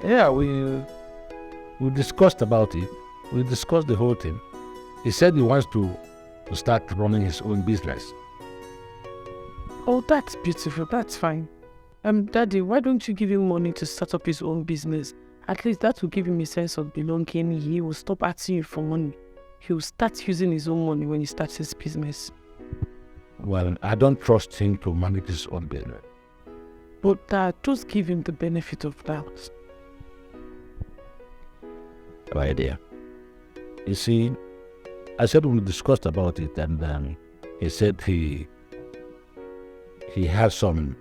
Yeah, we discussed about it. We discussed the whole thing. He said he wants to start running his own business. Oh, that's beautiful. That's fine. Daddy, why don't you give him money to start up his own business? At least that will give him a sense of belonging. He will stop asking you for money. He will start using his own money when he starts his business. Well, I don't trust him to manage his own business. But Dad, just give him the benefit of doubt. Right there. You see, I said we discussed about it, and he said he has some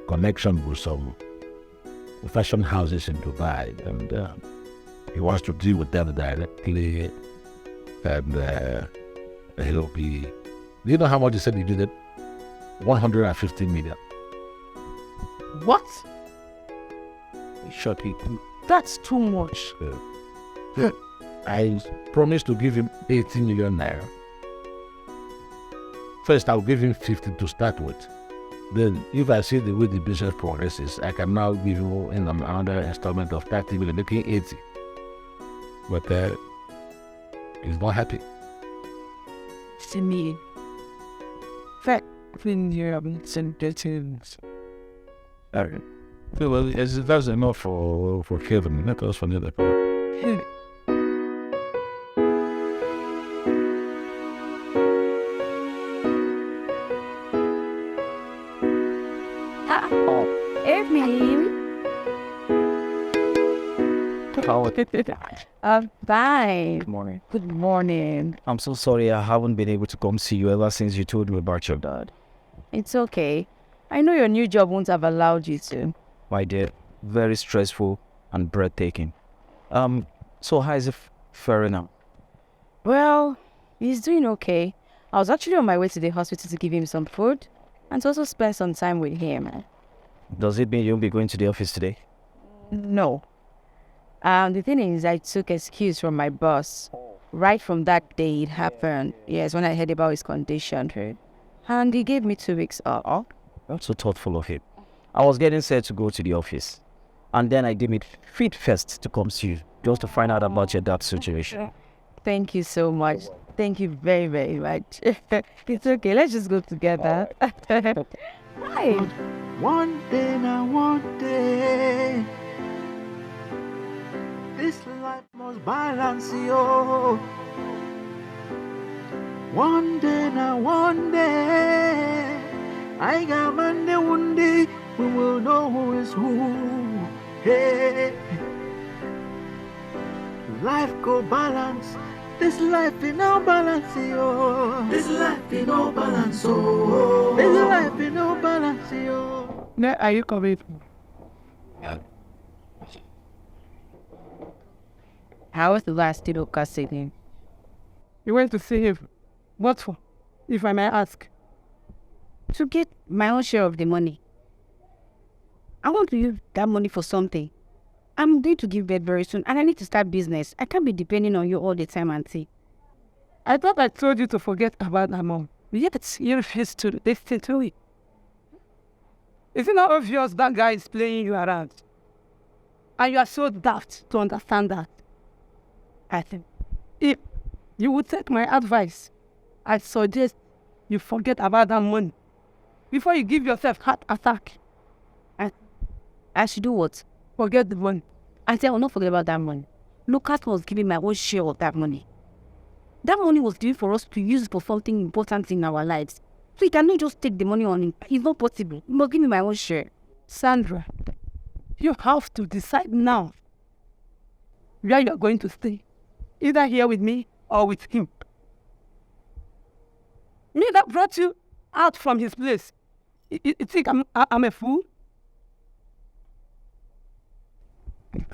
connection with some fashion houses in Dubai, and he wants to deal with them directly, and he'll be... Do you know how much he said he did it? 150 million. What? Shut it. That's too much. I promised to give him 80 million naira. First, I'll give him 50 to start with. Then, if I see the way the business progresses, I can now give him another installment of 30 million, making 80. But he's not happy. To me, fact, when you haven't sent details. Okay. Well, that's enough for Kevin. Let us for the other part. Bye. Good morning. Good morning. I'm so sorry I haven't been able to come see you ever since you told me about your dad. It's okay. I know your new job won't have allowed you to. My dear, very stressful and breathtaking. So how is it faring now? Well, he's doing okay. I was actually on my way to the hospital to give him some food and to also spend some time with him. Does it mean you'll be going to the office today? No. The thing is, I took excuse from my boss. Right from that day it happened. Yes, when I heard about his condition. And he gave me 2 weeks off. That's so thoughtful of him. I was getting set to go to the office. And then I deemed it fit first to come see you, just to find out about your dad's situation. Thank you so much. Thank you very, very much. It's okay, let's just go together. Hi. One day now, one day, this life must balance, yo. One day now, one day, I got Monday, one day, we will know who is who. Hey, life go balance. This life in no balance, yo. This life in no balance, oh. This life in no balance, yo. Now, are you coming? How was the last little casting? You went to see him. What for? If I may ask. To get my own share of the money. I want to use that money for something. I'm going to give birth very soon and I need to start business. I can't be depending on you all the time, auntie. I thought I told you to forget about that mom. Yet you refuse to listen to it. Is it not obvious that guy is playing you around? And you are so daft to understand that. I think if you would take my advice, I suggest you forget about that money before you give yourself heart attack. I should do what? Forget the money. Auntie, I will not forget about that money. Lucas was giving my own share of that money. That money was given for us to use for something important in our lives. So you cannot just take the money on him. It's not possible. You must give me my own share. Sandra, you have to decide now where you are going to stay. Either here with me or with him. Me that brought you out from his place. You think I'm a fool?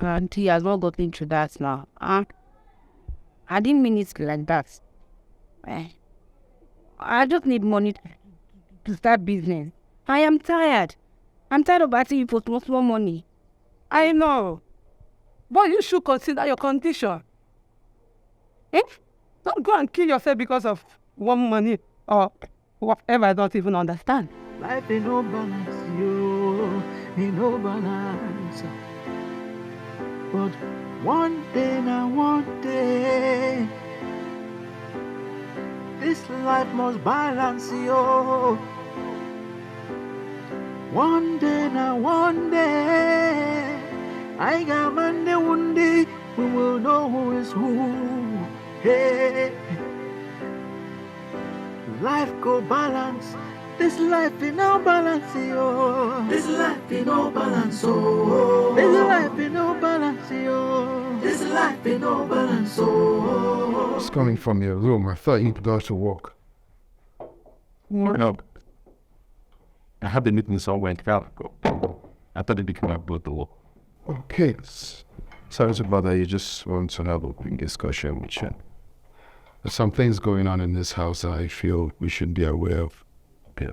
Auntie has not gotten into that now. I didn't mean it like that. I just need money to start business. I am tired. I'm tired of asking you for more money. I know. But you should consider your condition. Eh? Don't go and kill yourself because of one money or whatever I don't even understand. Life ain't no balance, yo, ain't no balance. But one day now, one day, this life must balance, yo. One day now, one day, I got Monday, one day, we will know who is who. Hey, life go balance. This life in no balance, yo. This life in no balance, oh. This life in no balance, yo. This life in no balance, oh. It's coming from your room. I thought you'd go to work. No. I had the meeting somewhere in Chicago. I thought it'd become a brutal. Okay. Sorry to bother you. Just want to have a quick discussion with you. There's some things going on in this house that I feel we should be aware of. Yeah.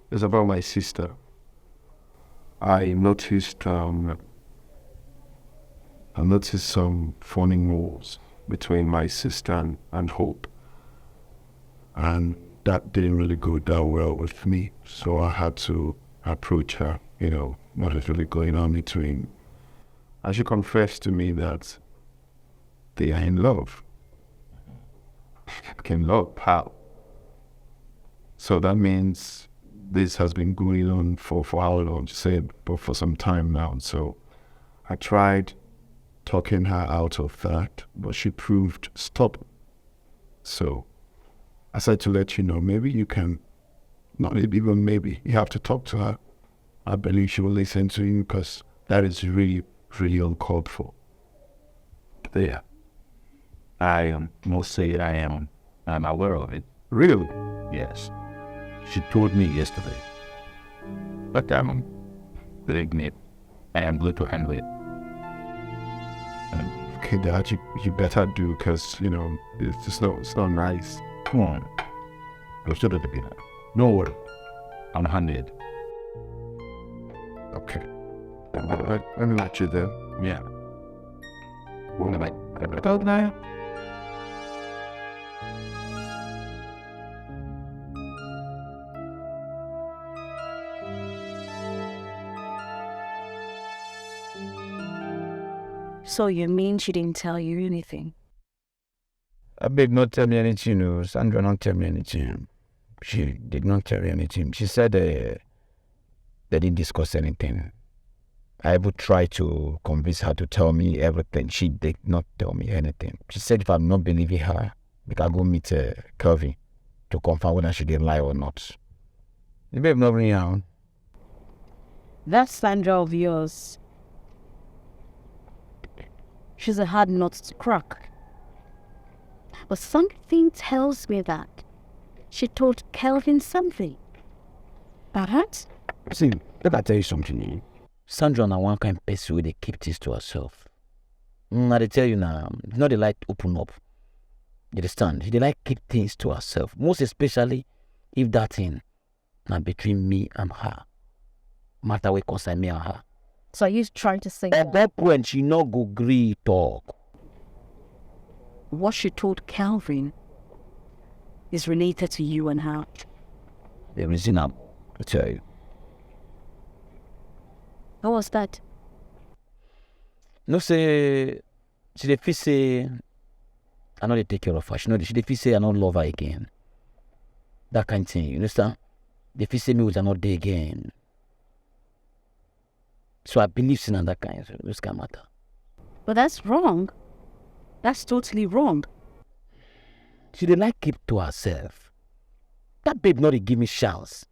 It's about my sister. I noticed some funny moves between my sister and Hope. And that didn't really go down well with me. So I had to approach her, what is really going on between. And she confessed to me that they are in love. In love, pal. So that means this has been going on for how long? She said, but for some time now. So I tried talking her out of that, but she proved stubborn. So I said to let you know, maybe you can, not even maybe, you have to talk to her. I believe she will listen to you because that is really, really uncalled for. Yeah. I must say I'm aware of it. Really? Yes. She told me yesterday. But I'm pregnant. I am going to handle it. Okay, Dad, you better do, because, it's not nice. Come on. You're still at the beginning. No worry. I'll handle it. Okay. Let me let you there. Yeah. Good night. So you mean she didn't tell you anything? Babe not tell me anything, no. Sandra not tell me anything. She did not tell me anything. She said they didn't discuss anything. I would try to convince her to tell me everything. She did not tell me anything. She said if I'm not believing her, we can go meet Kelvin to confirm whether she did lie or not. The babe not bring her on. That Sandra of yours, she's a hard nut to crack. But something tells me that she told Kelvin something. Perhaps? See, let me tell you something. Sandra na one kind of person where they keep things to herself. I they tell you now, it's not they like open up. You understand? They like keep things to herself. Most especially if that thing now between me and her. Matter what concern me and her. So are you trying to say at that point she not go agree talk? What she told Kelvin is related to you and her. The reason I tell you. What was that? No say she dey feel say I know they take care of her. She dey feel say I don't love her again. That kind of thing, you understand? They feel say me with another day again. So I believe in that kind of this kind of matter. But that's wrong. That's totally wrong. She dey like keep to herself. That babe not dey give me chance.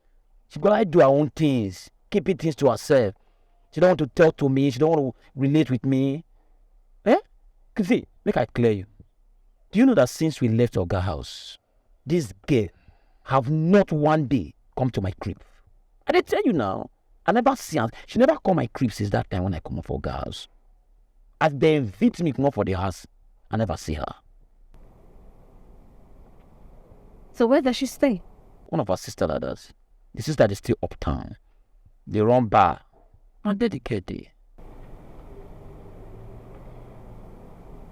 She go like do her own things, keeping things to herself. She don't want to tell to me. She don't want to relate with me. See, make I clear you. Do you know that since we left Oga house, this girl have not one day come to my crib? I dey tell you now. I never see her. She never come my crib since that time when I come up for Oga house. As they invite me come up for the house, I never see her. So where does she stay? One of her sister does. The sister is still uptown. They run bar. I'm dedicated.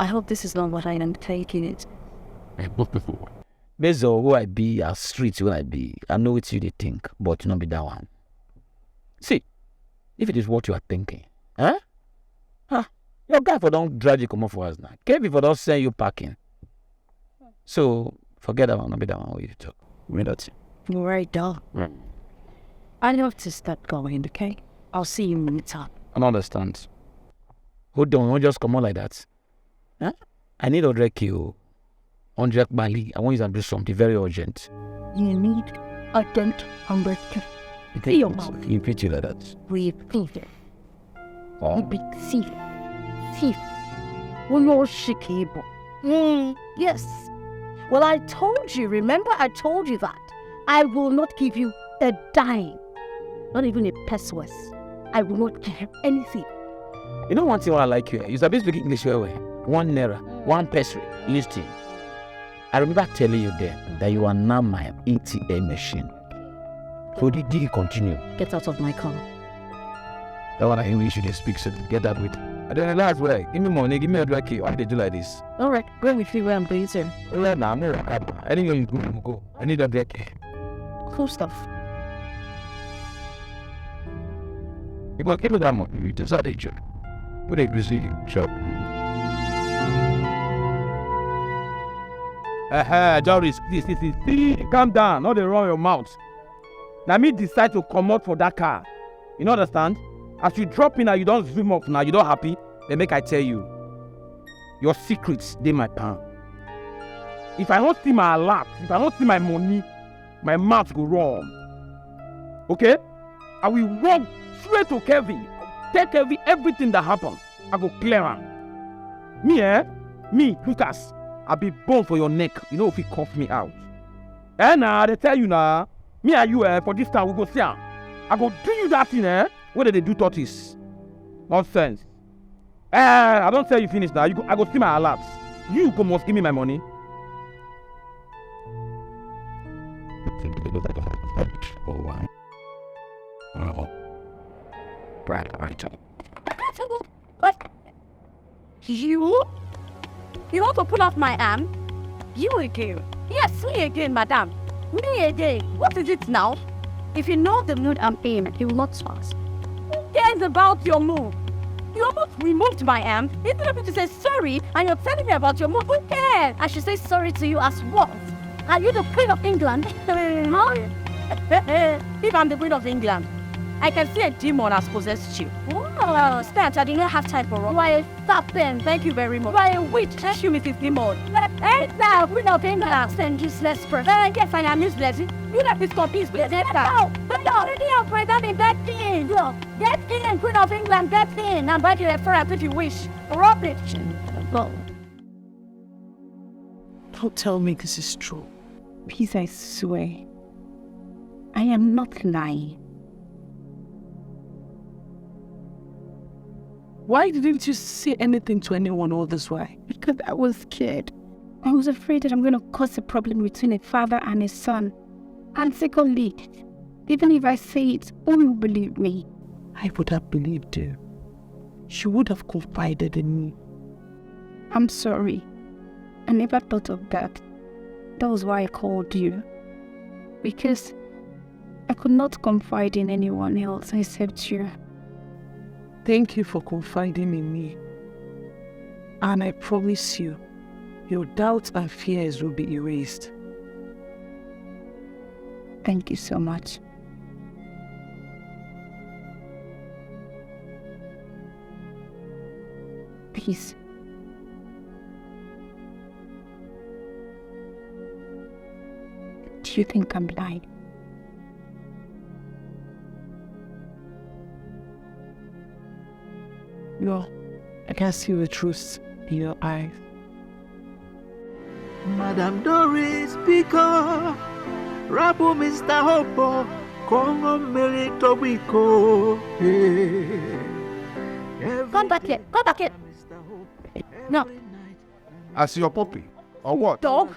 I hope this is not what I am taking it. Based on who I be, as street who I be, I know what you they think, but not be that one. See, if it is what you are thinking, your guy for don't drive you come off for us now. Kevin for don't send you packing. So forget that one, not be that one. What you talk? We don't see. You're right, dog. I have to start going, okay? I'll see you in the time. I don't understand. Hold on, don't just come on like that. I need 100 K. 100 Bali. I want you to do something very urgent. You need a dent 100K. See your mouth. You picture like that. Repeat it. Oh. Repeat. See. Well, you're shikable. Yes. Well, I told you. Remember, I told you that. I will not give you a dime. Not even a peso. I will not give you anything. You know one thing I like you. You sabi speak English very well. 1 naira, 1 peso. Listen. I remember telling you there that you are now my ATM machine. So the deal continue. Get out of my car. That one I English you speak, so get that with. I don't know last way. Give me money, give me 100 K. Why they do like this? Alright, go with you where I'm going to. Well, now I'm not. Anyway, you go. I need 100 K. Cool stuff. You go give me that money. You decide a job. What a busy job. Joris, see, calm down, not run your mouth. Now me decide to come out for that car. You know understand? As you drop in now, you don't zoom up now, you don't happy. Then make I tell you, your secrets, they my pan. If I don't see my alert, if I don't see my money, my mouth go wrong. Okay? I will run straight to Kevin. Tell Kevin everything that happened. I go clear him. Me, Lucas. I'll be born for your neck. You know if you cough me out. Now they tell you now, me and you for this time we go see her. I go do you that thing where they do tortoise. Nonsense. I don't tell you finish now. I go see my alerts. You must give me my money. Brad, What? You want to pull off my arm? You again? Yes, me again, madam. Me again. What is it now? If you know the mood I'm in, you will not pass. Who cares about your mood? You almost removed my arm. Instead of you to say sorry, and you're telling me about your mood. Who cares? I should say sorry to you as what? Are you the Queen of England? If I'm the Queen of England, I can see a demon has possessed you. Oh, Stat, I do not have time for rock. Why, stop then. Thank you very much. Why, a witch? Thank you, Mrs. Demon. Hey, now, Queen of England. Send useless person. Yes, I am useless. You have this complete business. No, already I'm present in that thing. Get in, Queen of England, get in. I'm back here for if you wish. Rubbish. Don't tell me this is true. Please, I swear. I am not lying. Why didn't you say anything to anyone all this while? Because I was scared. I was afraid that I'm going to cause a problem between a father and a son. And secondly, even if I say it, who will believe me? I would have believed you. She would have confided in me. I'm sorry. I never thought of that. That was why I called you. Because I could not confide in anyone else except you. Thank you for confiding in me. And I promise you, your doubts and fears will be erased. Thank you so much. Please. Do you think I'm lying? No, I can see the truth in your eyes. Madam Doris, pick up. Rabu Mr. Hopo, Congo Milito Biko. Come back here. Come back here. No. I see your puppy. Or what? Dog.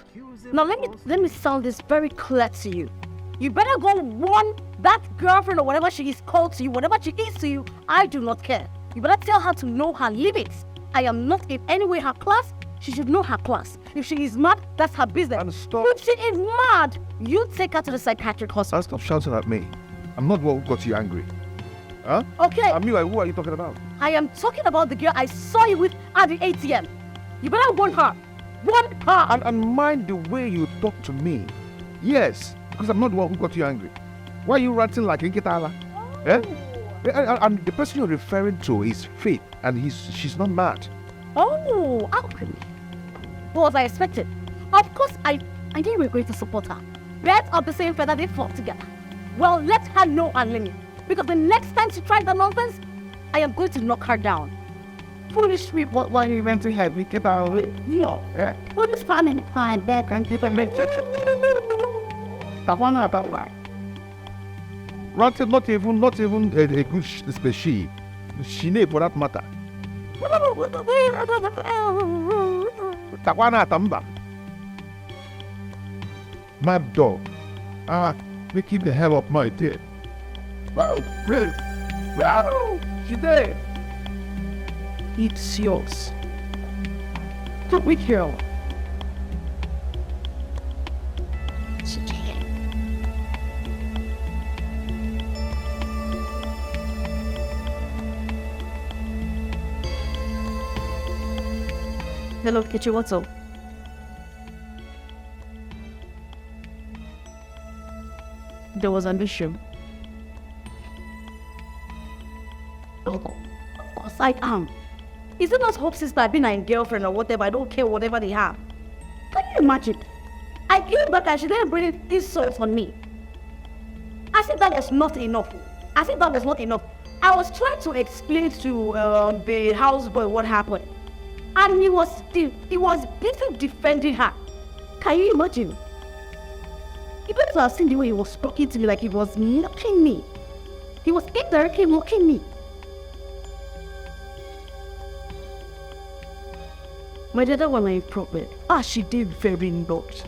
Now let me sound this very clear to you. You better go warn that girlfriend or whatever she is called to you, whatever she is to you. I do not care. You better tell her to know her limits I am not in any way her class. She should know her class. If she is mad, that's her business. And stop. If she is mad, you take her to the psychiatric hospital. Stop shouting at me. I'm not what got you angry. Huh? Okay. Amila, who are you talking about? I am talking about the girl I saw you with at the ATM. You better warn her. Warn her. And mind the way you talk to me. Yes, because I'm not the one who got you angry. Why are you ranting like Nkitala? Eh? And the person you're referring to is Faith, and she's not mad. Oh, okay. What was I expected? Of course, I knew we were going to support her. Birds of the same feather, they fall together. Well, let her know her limit. Because the next time she tries that nonsense, I am going to knock her down. Foolish people, why you went to have me get out of it? No. Put this fan in the fine back and keep a message. I wonder about why. Ranting, not even a good species. She name for that matter. Takwana Tamba. Mad dog. Making the hell up my dear. Wow, really? Wow, she did. It's yours. Took me kill. Hello, Kitchi, what's up? There was an issue. Of course I am. Is it not Hope's sister being a girlfriend or whatever? I don't care whatever they have. Can you imagine? I came back and she didn't bring insults on me. As if that was not enough. As if that was not enough. I was trying to explain to the houseboy what happened. And he was busy defending her. Can you imagine? You better have seen the way he was talking to me like he was mocking me. He was indirectly mocking me. My daughter was my problem. She did very lucky.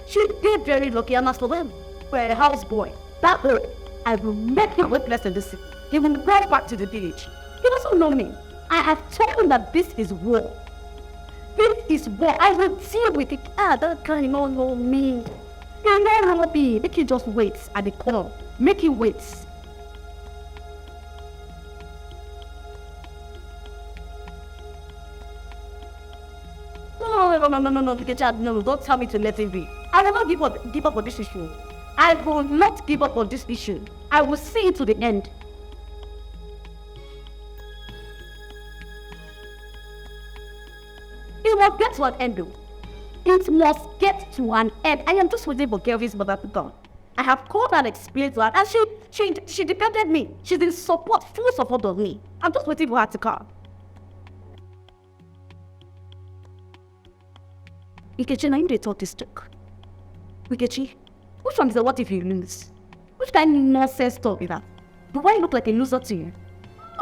She did very lucky, and as for them, for a houseboy, that boy, I will make him witness in this city. He will go back to the village. He doesn't know me. I have told him that this is war. This is war. I will deal with it. That guy don't know me. You're not happy. Make him just wait at the corner. Make him wait. No, don't tell me to let it be. I will not give up on this issue. I will not give up on this issue. I will see it to the end. It must get to an end though. It must get to an end. I am just waiting for Kelvin's mother to come. I have called and explained to her, and she defended me. She's in support, full support of me. I'm just waiting for her to come. Ikechi, now you talk this talk. Ikechi, which one is the what if you lose? Which kind of nonsense talk is that? Do I look like a loser to you?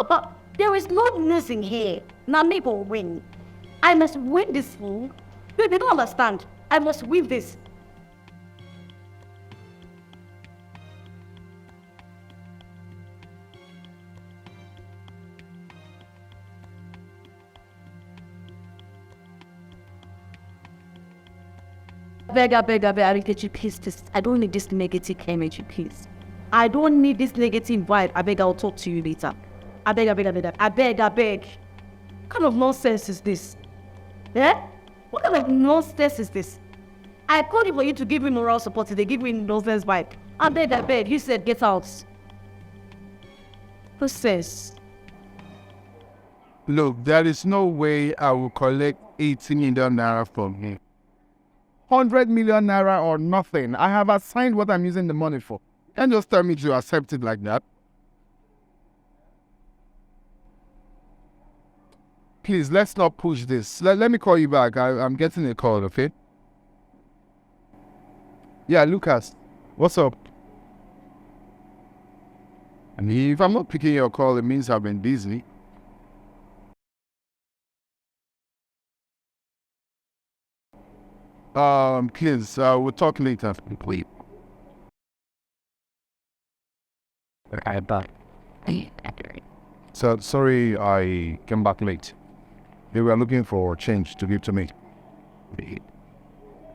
But there is no losing here. Now me will win. I must win this fool. They don't understand. I must win this. I beg, Arikechi, please. I don't need this negative energy, please. I don't need this negative vibe. I beg, I'll talk to you later. I beg. What kind of nonsense is this? Yeah? What kind of nonsense is this? I called you for you to give me moral support. They give me nonsense vibe. I beg. You said get out. Who says? Look, there is no way I will collect 80 million naira from him. 100 million naira or nothing. I have assigned what I'm using the money for. You can't just tell me to accept it like that. Please, let's not push this. Let me call you back. I'm getting a call, okay? Yeah, Lucas. What's up? I mean, if I'm not picking your call, it means I've been busy. Please, we'll talk later. Please. Okay, but So sorry I came back late. They were looking for change to give to me.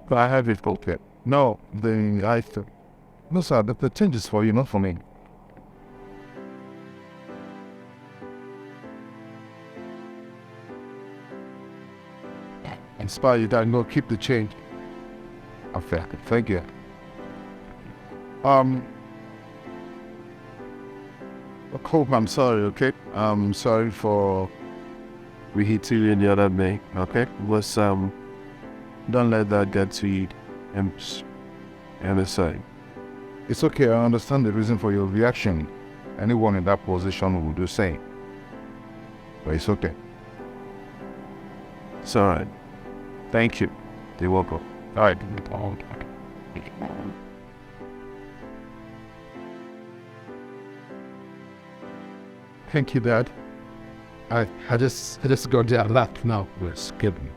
But I have it okay. No, no sir, the change is for you, not for me. Inspire you that no, keep the change. Okay, thank you. Hope I'm sorry, okay? I'm sorry for reheating you the other day, okay? Was don't let that get to you. Understand? It's okay, I understand the reason for your reaction. Anyone in that position will do the same. But it's okay. It's alright. Thank you. You're welcome. Alright. Thank you, Dad. I just got their lap now. We're skipping.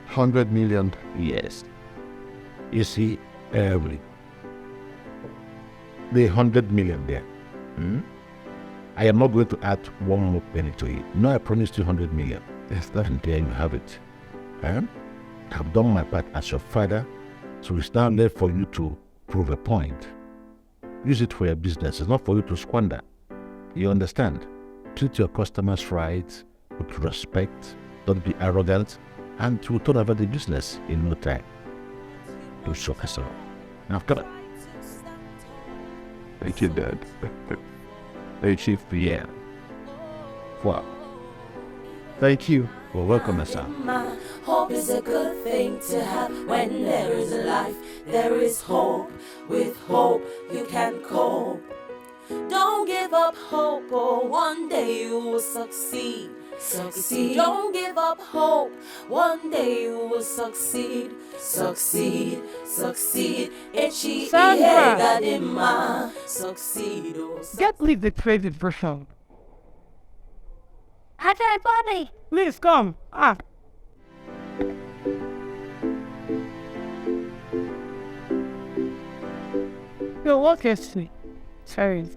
100 million. Yes. You see, the 100 million there. I am not going to add one more penny to it. No, I promised you 100 million. Yes, and there you have it. I've done my part as your father, so it's now left for you to prove a point. Use it for your business. It's not for you to squander. You understand? Treat your customers right, with respect, don't be arrogant, and to turn over the business in no time. Do so, sir. Now, come on. Thank you, Dad. Hey, Chief. Yeah. Wow. Thank you. Well, welcome, sir. Hope is a good thing to have. When there is life, there is hope. With hope, you can cope. Don't give up hope, or one day you will succeed. Succeed. Don't give up hope. One day you will succeed. Succeed. Succeed. Sandra. Succeed. Get me the credit version. Hi, Bobby. Please come. Yo, what is it? Sorry.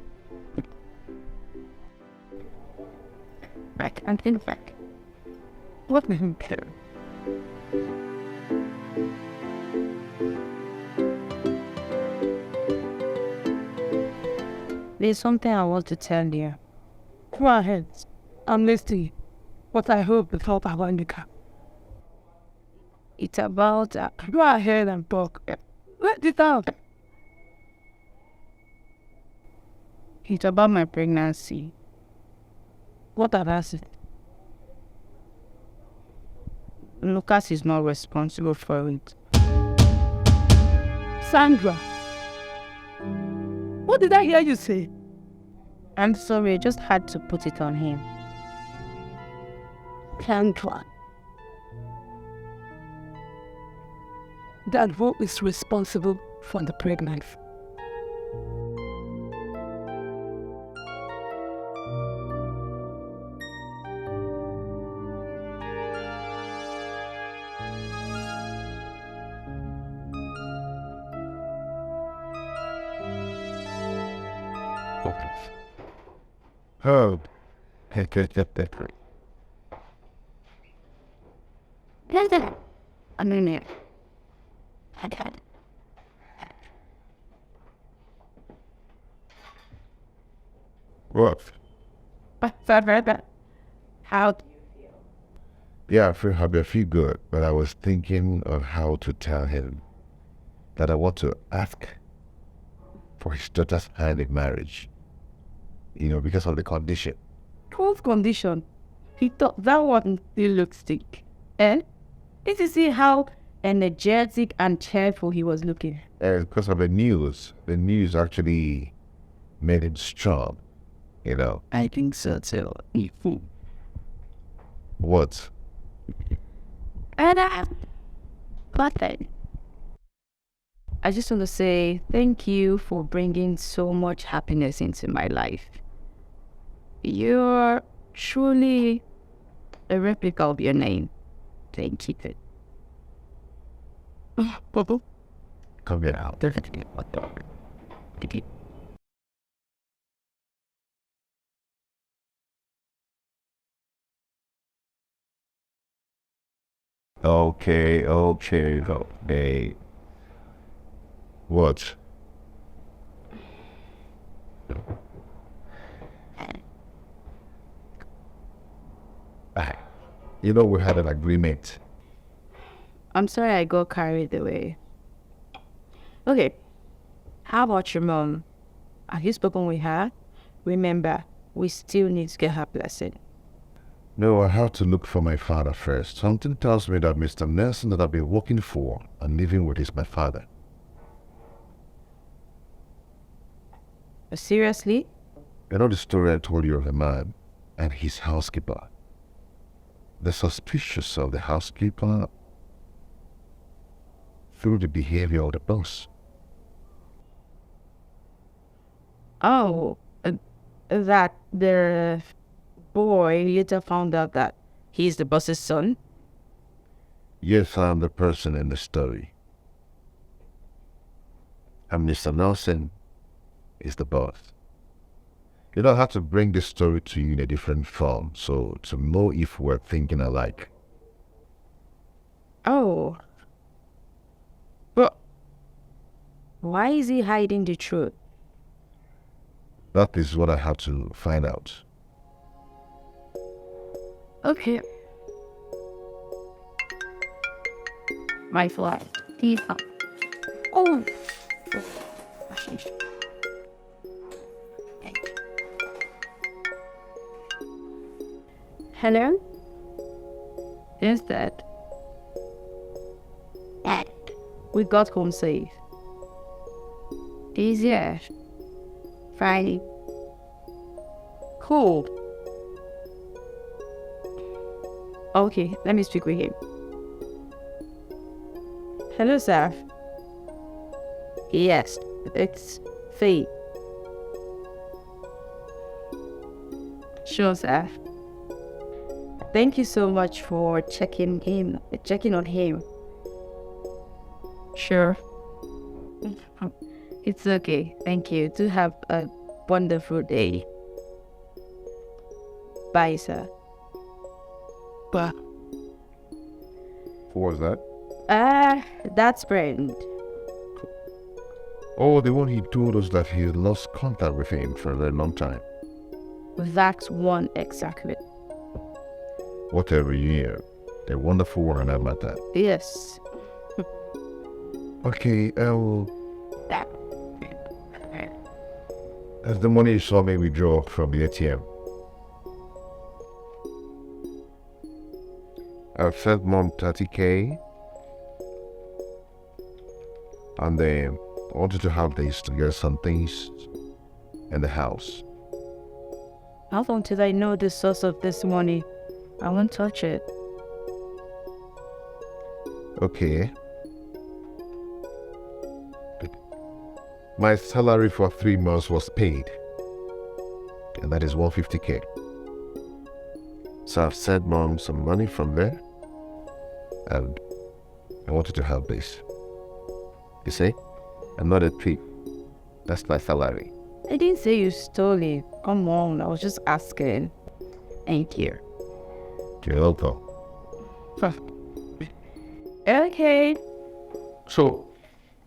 Back and in back. What is it? There's something I want to tell you. Go ahead. I'm listening. But I hope the thought about in the car. It's about... Go ahead and talk. Let it out. It's about my pregnancy. What about it? Lucas is not responsible for it. Sandra. What did I hear you say? I'm sorry, I just had to put it on him. Sandra. That who is responsible for the pregnancy? Oh. I'm in there. I got it. What? How do you feel? Yeah, I feel happy, I feel good, but I was thinking of how to tell him that I want to ask for his daughter's hand in marriage. You know, because of the condition. What condition? He thought that one still looks sick. And did you see how energetic and cheerful he was looking? Because of the news. The news actually made him strong, you know. I think so too. What? And nothing. I just want to say thank you for bringing so much happiness into my life. You're truly a replica of your name. Thank you. Come here now. Okay. What? You know we had an agreement. I'm sorry I got carried away. Okay. How about your mom? Have you spoken with her? Remember, we still need to get her blessing. No, I have to look for my father first. Something tells me that Mr. Nelson that I've been working for and living with is my father. Seriously? You know the story I told you of the man and his housekeeper? They're suspicious of the housekeeper through the behavior of the boss. Oh, that the boy later found out that he's the boss's son? Yes, I'm the person in the story. And Mr. Nelson is the boss. You don't have to bring this story to you in a different form, so to know if we're thinking alike. Oh. But why is he hiding the truth? That is what I have to find out. Okay. My flight. Oh. Hello? Yes, Dad. Dad. We got home safe. He's here. Friday. Cool. Okay, let me speak with him. Hello, sir. Yes, it's Faye. Sure, sir. Thank you so much for checking on him. Sure. It's okay. Thank you. Do have a wonderful day. Bye, sir. Bye. Who was that? That's Brent. Oh, the one he told us that he lost contact with him for a very long time. That's one exactly. Whatever you hear, a wonderful one about that. Yes. Okay, that's the money you saw me withdraw from the ATM. I've sent Mom 30K. And I wanted to have this to get some things in the house. How long till I know the source of this money? I won't touch it. Okay. My salary for 3 months was paid. And that is 150K. So I've sent Mom some money from there. And I wanted to have this. You see? I'm not a thief. That's my salary. I didn't say you stole it. Come on, I was just asking. Thank you. You're welcome. Okay. So,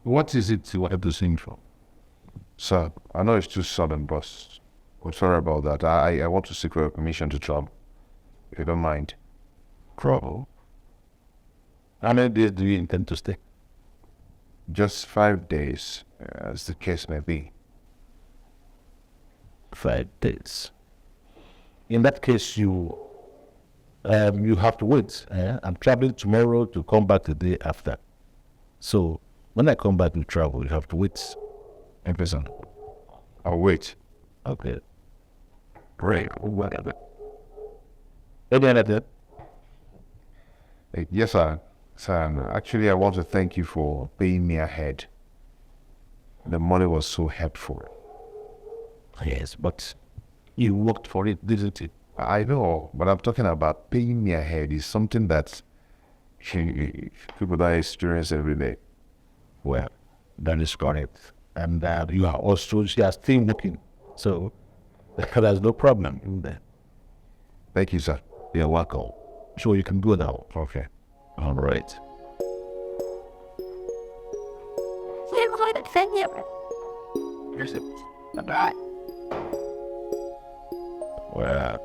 what is it you have to sing for? Sir, I know it's too sudden, boss. I'm sorry about that. I want to seek your permission to travel. If you don't mind. Travel? How many days do you intend to stay? Just 5 days, as the case may be. 5 days. In that case, you have to wait. I'm traveling tomorrow to come back the day after. So when I come back to travel, you have to wait. In person. I'll wait. Okay. Great. Whatever. Any other? Yes, sir. Sir, actually, I want to thank you for paying me ahead. The money was so helpful. Yes, but you worked for it, didn't you? I know, but I'm talking about paying me ahead is something that people don't experience every day. Well, that is correct. And you are still working. So there's no problem in there. Thank you, sir. You're welcome. Sure, you can go now. Okay. All right. Well.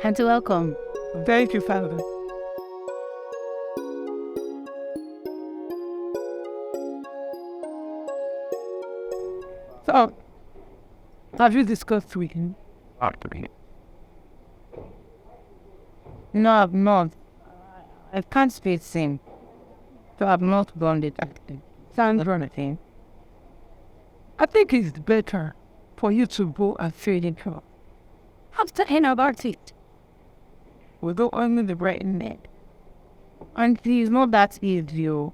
Auntie, welcome. Thank you, Father. So, have you discussed with him? No, I've not. I can't face him. So I've not done it actually. Sounds anything. I think it's better for you to go and feed him her. After him about it. We don't only the right net. Auntie, it's not that easy. You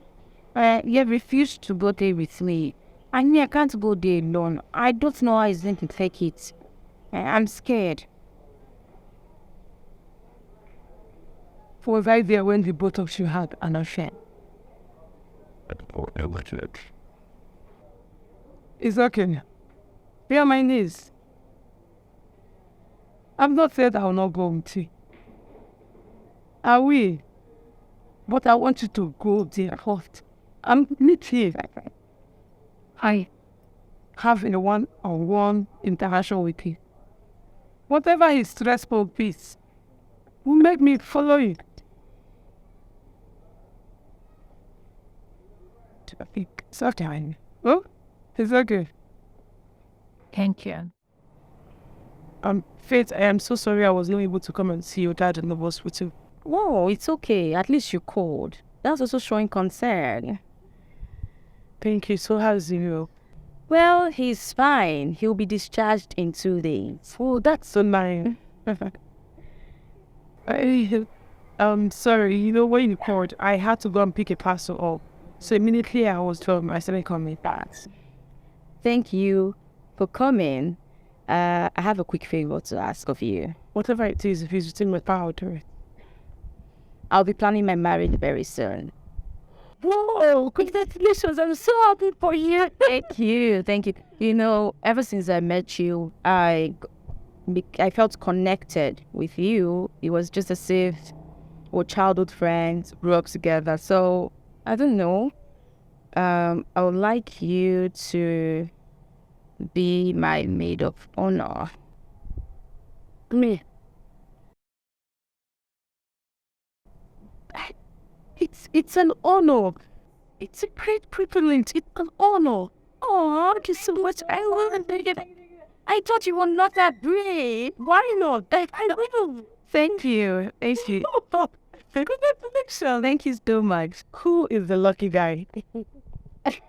have refused to go there with me. I mean, I can't go there alone. I don't know how he's going to take it. I'm scared. For right there when the both of you had an affair. It's okay. Bear my knees. I've not said I will not go with you. I will. But I want you to go there first. I'm literally I have a one-on-one interaction with you. Whatever is stressful piece will make me follow you. I think it's okay. Oh, it's okay. Thank you. Faith, I am so sorry I was not able to come and see your dad in the hospital. Whoa, it's okay. At least you called. That's also showing concern. Thank you. So how's he? Well, he's fine. He'll be discharged in 2 days. Oh, that's so nice. I'm sorry. You know, when you called, I had to go and pick a parcel up. So immediately I was told I started coming back. Thank you for coming. I have a quick favor to ask of you. Whatever it is, if it's within my power, do it. I'll be planning my marriage very soon. Whoa, congratulations. I'm so happy for you. Thank you. Thank you. You know, ever since I met you, I felt connected with you. It was just as if we're childhood friends, grew up together. So, I don't know. I would like you to be my maid of honor. Me. It's an honor. It's a great privilege. It's an honor. Oh, thank you so much. I thought you were not that brave. Why not? I will. Thank you. Thank you. Thank you so much. Who is the lucky guy?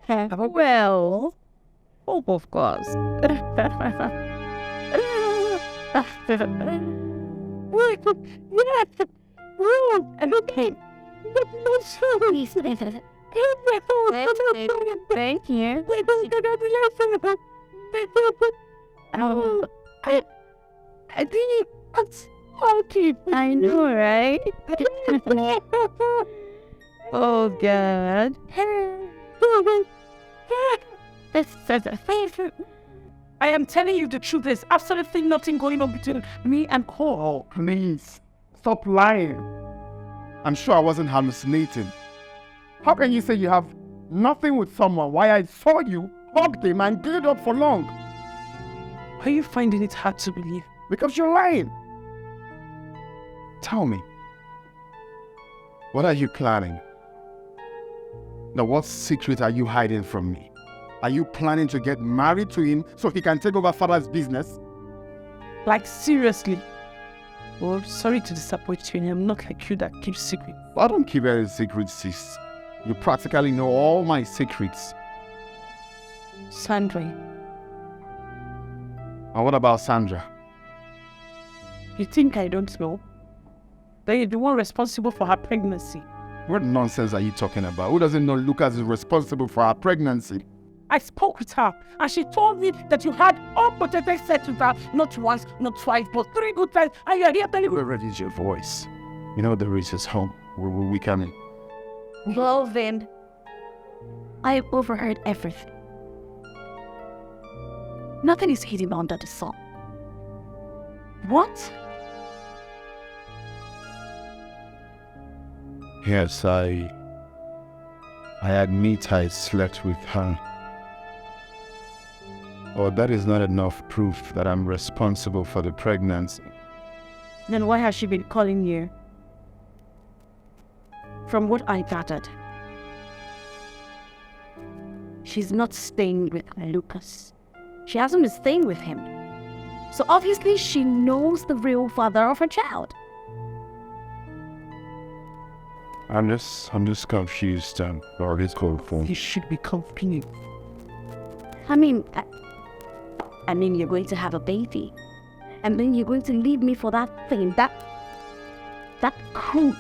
Well, Hope, of course. Okay. Thank you. I think it's okay. I know, right? Oh, God. I am telling you the truth. There's absolutely nothing going on between me and Cole. Please, stop lying. I'm sure I wasn't hallucinating. How can you say you have nothing with someone while I saw you, hugged him, and glued up for long? Are you finding it hard to believe? Because you're lying. Tell me, what are you planning? Now, what secret are you hiding from me? Are you planning to get married to him so he can take over father's business? Like, seriously? Well, sorry to disappoint you. I'm not like you that keeps secrets. I don't keep any secrets, sis. You practically know all my secrets. Sandra. And what about Sandra? You think I don't know? That you're the one responsible for her pregnancy. What nonsense are you talking about? Who doesn't know Lucas is responsible for her pregnancy? I spoke with her, and she told me that you had unprotected sex with her, not once, not twice, but 3 good times, and you are here telling me. Where is your voice? You know the reach is home. We can. Well then, I overheard everything. Nothing is hidden under the sun. What? Yes, I admit I slept with her. Oh, that is not enough proof that I'm responsible for the pregnancy. Then why has she been calling you? From what I gathered, she's not staying with Lucas. She hasn't been staying with him. So obviously she knows the real father of her child. I'm just confused, or this called for. You should be confused. I mean, you're going to have a baby. And then you're going to leave me for that thing, that crew.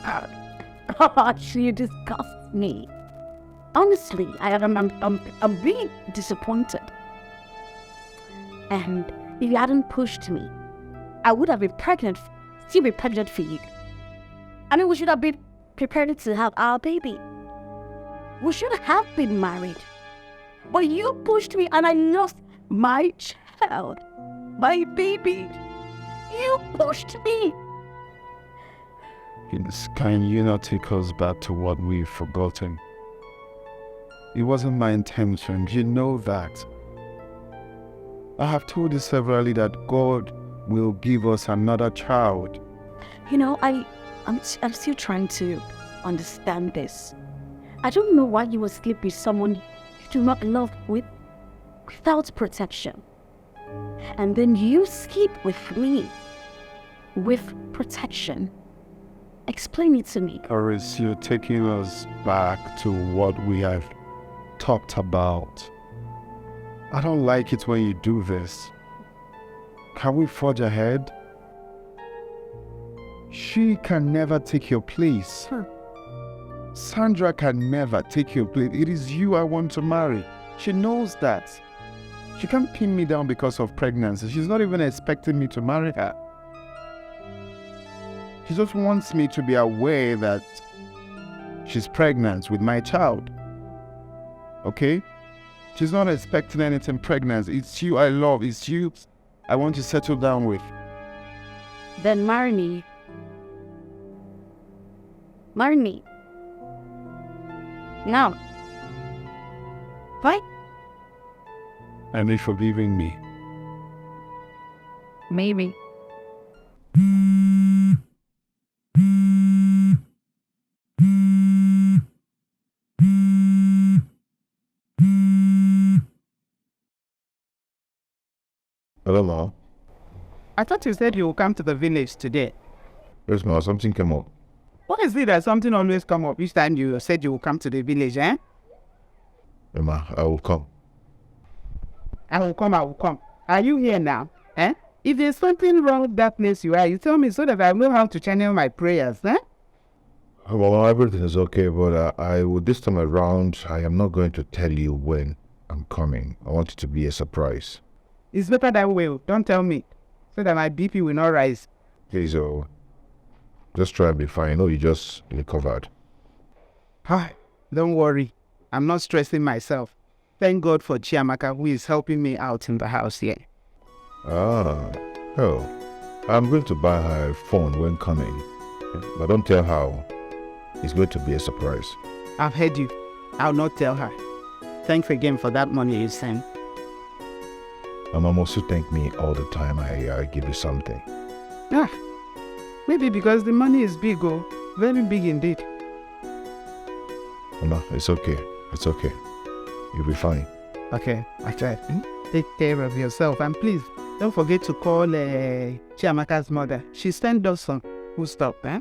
Gosh, you disgust me. Honestly, I'm really disappointed. And if you hadn't pushed me, I would have been pregnant, still be pregnant for you. I mean, we should have been prepared to have our baby. We should have been married. But you pushed me and I lost my child, my baby. You pushed me. Can you not take us back to what we've forgotten? It wasn't my intention, you know that. I have told you severally that God will give us another child. You know, I'm still trying to understand this. I don't know why you would sleep with someone you do not love without protection. And then you sleep with me with protection. Explain it to me. Or is you taking us back to what we have talked about? I don't like it when you do this. Can we forge ahead? She can never take your place. Sandra can never take your place. It is you I want to marry. She knows that. She can't pin me down because of pregnancy. She's not even expecting me to marry her. She just wants me to be aware that she's pregnant with my child. Okay? She's not expecting anything pregnant. It's you I love. It's you I want to settle down with. Then marry me. Marry me. Now. Right? And you forgiving me. Maybe. Hello, Ma. I thought you said you will come to the village today. Yes, Ma. Something came up. What is it that something always come up each time you said you will come to the village, eh? Yeah, Ma, I will come. I will come. Are you here now? Eh? If there's something wrong with that place you are, you tell me so that I know how to channel my prayers, eh? Well, everything is okay, but I will, this time around, I am not going to tell you when I'm coming. I want it to be a surprise. It's better that way. Don't tell me, so that my BP will not rise. Please, just try and be fine. I know you just recovered. Hi, don't worry. I'm not stressing myself. Thank God for Chiamaka, who is helping me out in the house here. Oh, I'm going to buy her a phone when coming. But don't tell her. It's going to be a surprise. I've heard you. I'll not tell her. Thanks again for that money you sent. Mama also thank me all the time I give you something. Maybe because the money is big, very big indeed. Mama, it's okay. It's okay. You'll be fine. Okay, I tried. Take care of yourself, and please don't forget to call Chiamaka's mother. She sent us some food stuff, eh?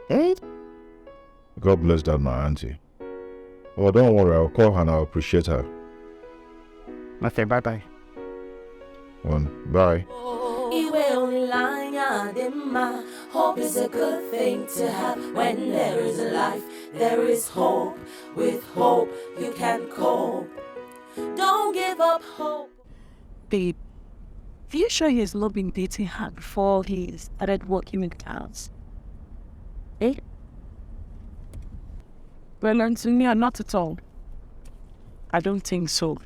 Hey. God bless that, my auntie. Oh, don't worry. I'll call her and I'll appreciate her. Okay, bye-bye. Bye. Hope is a good thing to have. When there is life, there is hope. With hope, you can cope. Don't give up hope. Babe, are you sure he has not been dating her before he started working in the house? Eh? Well, Antonia, not at all. I don't think so.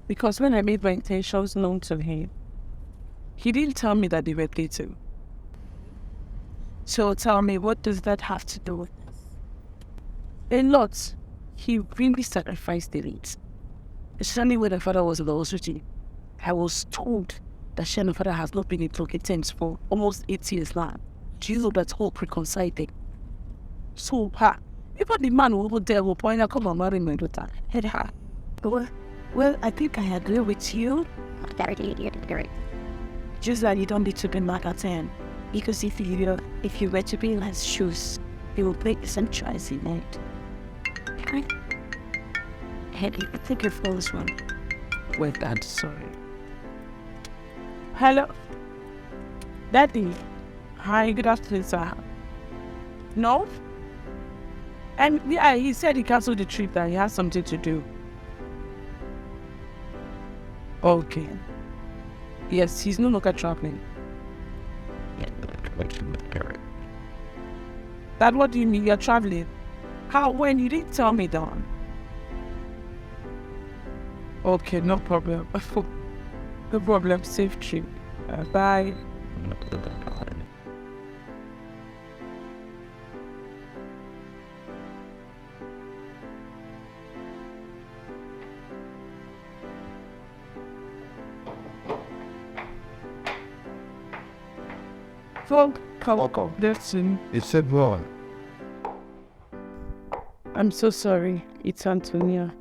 Because when I made my intentions known to him, he didn't tell me that they were dating. So tell me, what does that have to do with this? A lot. He really sacrificed it. Especially when the father was in the hospital. I was told that she and the father has not been in talking terms for almost 8 years now. Do you know that whole reconciled thing? So, even the man over there will point out, come on, marry my daughter. Head her. Well, I think I agree with you. Just that you don't need to be mad at him. Because if you were to be in his shoes, he will make the same choice he made. Okay? Hey, I think you're full this one. Wait, Dad, sorry. Hello? Daddy? Hi, good afternoon, sir. No? And yeah, he said he canceled the trip, that he has something to do. Okay. Yes, he's no longer traveling. Dad, what do you mean you're traveling? How? When? You didn't tell me that. Okay, no problem. No problem. Safe trip. Bye. Come. Listen. It's said what? I'm so sorry. It's Antonia.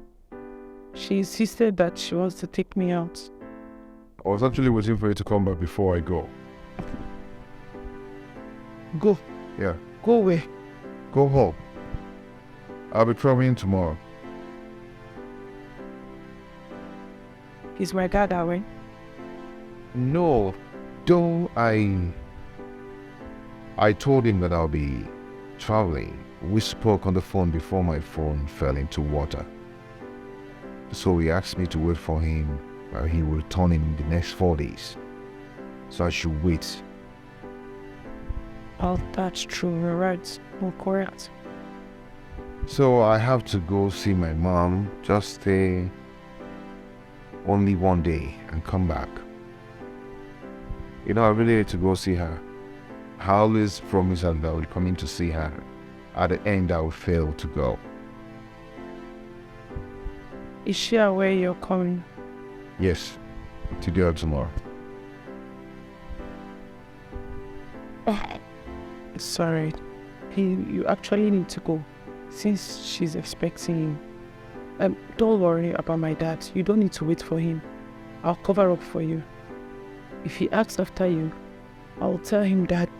She insisted that she wants to take me out. I was actually waiting for you to come back before I go. Go. Yeah. Go away. Go home. I'll be traveling tomorrow. Is my dad away? No, though I told him that I'll be traveling. We spoke on the phone before my phone fell into water. So he asked me to wait for him while he will return in the next 4 days. So I should wait. Oh, that's true. You're right. We're correct. So I have to go see my mom, just stay only 1 day and come back. You know, I really need to go see her. I always promise her that I will come in to see her. At the end, I will fail to go. Is she aware you're coming? Yes, today or tomorrow. Sorry. You actually need to go, since she's expecting you. Don't worry about my dad. You don't need to wait for him. I'll cover up for you. If he asks after you, I'll tell him that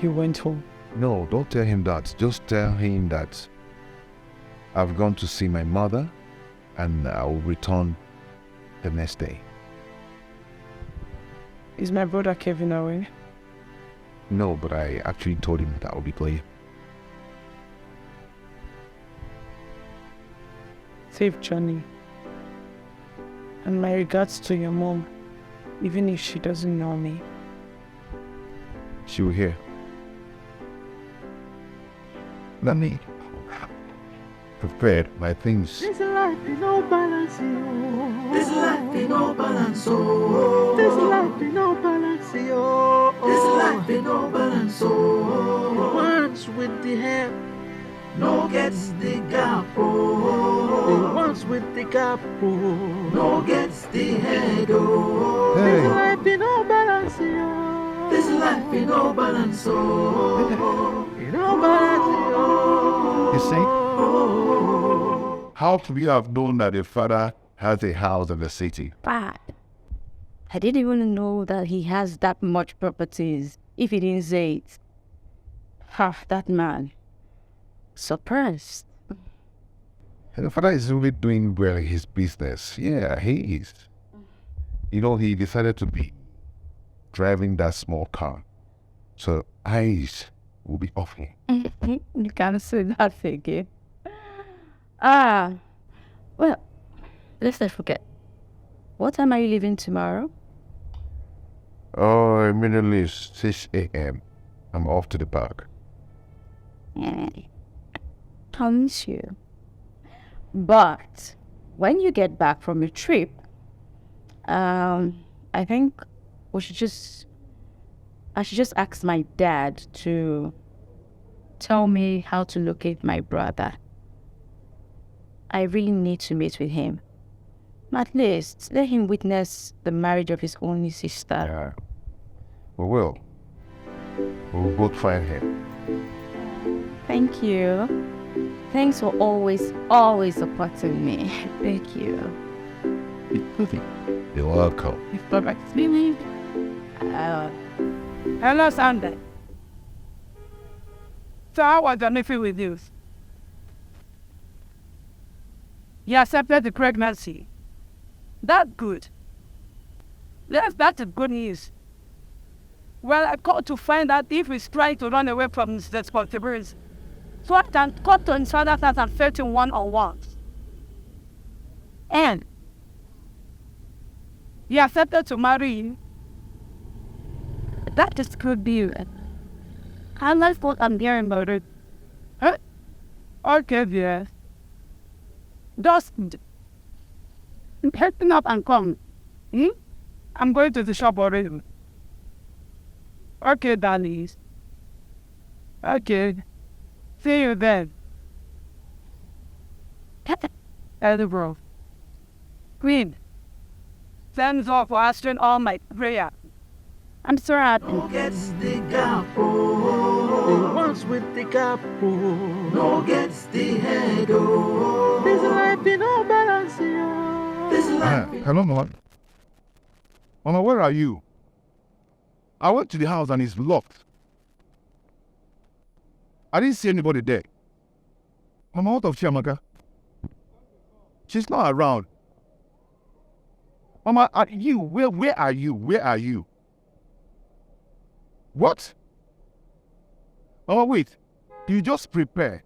you went home. No, don't tell him that. Just tell him that I've gone to see my mother and I will return the next day. Is my brother Kevin away? No, but I actually told him that I will be clear. Safe journey. And my regards to your mom, even if she doesn't know me. She will hear. Let me prepare my things. This life be no balance, oh. This life be no balance, oh. This life be no balance, oh. This life be no balance, oh. The ones with the hair, no gets the gap, oh. The ones with the gap, oh. No gets the head, oh. Hey. This life be no balance, oh. This life be no balance, oh. No balance, oh. You see? How could you have known that your father has a house in the city? But I didn't even know that he has that much properties. If he didn't say it. That man. Surprised. Your father is really doing well in his business. Yeah, he is. You know, he decided to be driving that small car. So eyes will be off him. You can't say that again. Well, let's not forget. What time are you leaving tomorrow? Oh, immediately 6 a.m. I'm off to the park. I'll miss you. But when you get back from your trip, I think I should just ask my dad to tell me how to locate my brother. I really need to meet with him. At least let him witness the marriage of his only sister. Yeah. We will. We'll both find him. Thank you. Thanks for always supporting me. Thank you. You're welcome. Hello, Sunday. So how was your nephew with you? He accepted the pregnancy. That's good. Yes, that's good news. Well, I called to find out if he's trying to run away from his responsibilities. So I can cut to his father's house and fetch him one-on-one. And he accepted to marry him. That is good news. I like what I'm hearing about it. Huh? Okay, dear. Just hasten up and come. I'm going to the shop already. Okay, darlings. Okay. See you then. Elder bro. Queen. Thanks all for answering all my prayer. I'm so happy. No gets the gapo. The ones with the gapo. No gets the head. This life in no balance. This life. Hello, Mama. Mama, where are you? I went to the house and it's locked. I didn't see anybody there. Mama, what of Chiamaka? She's not around. Mama, where are you? Where are you? What? Mama, wait. You just prepare,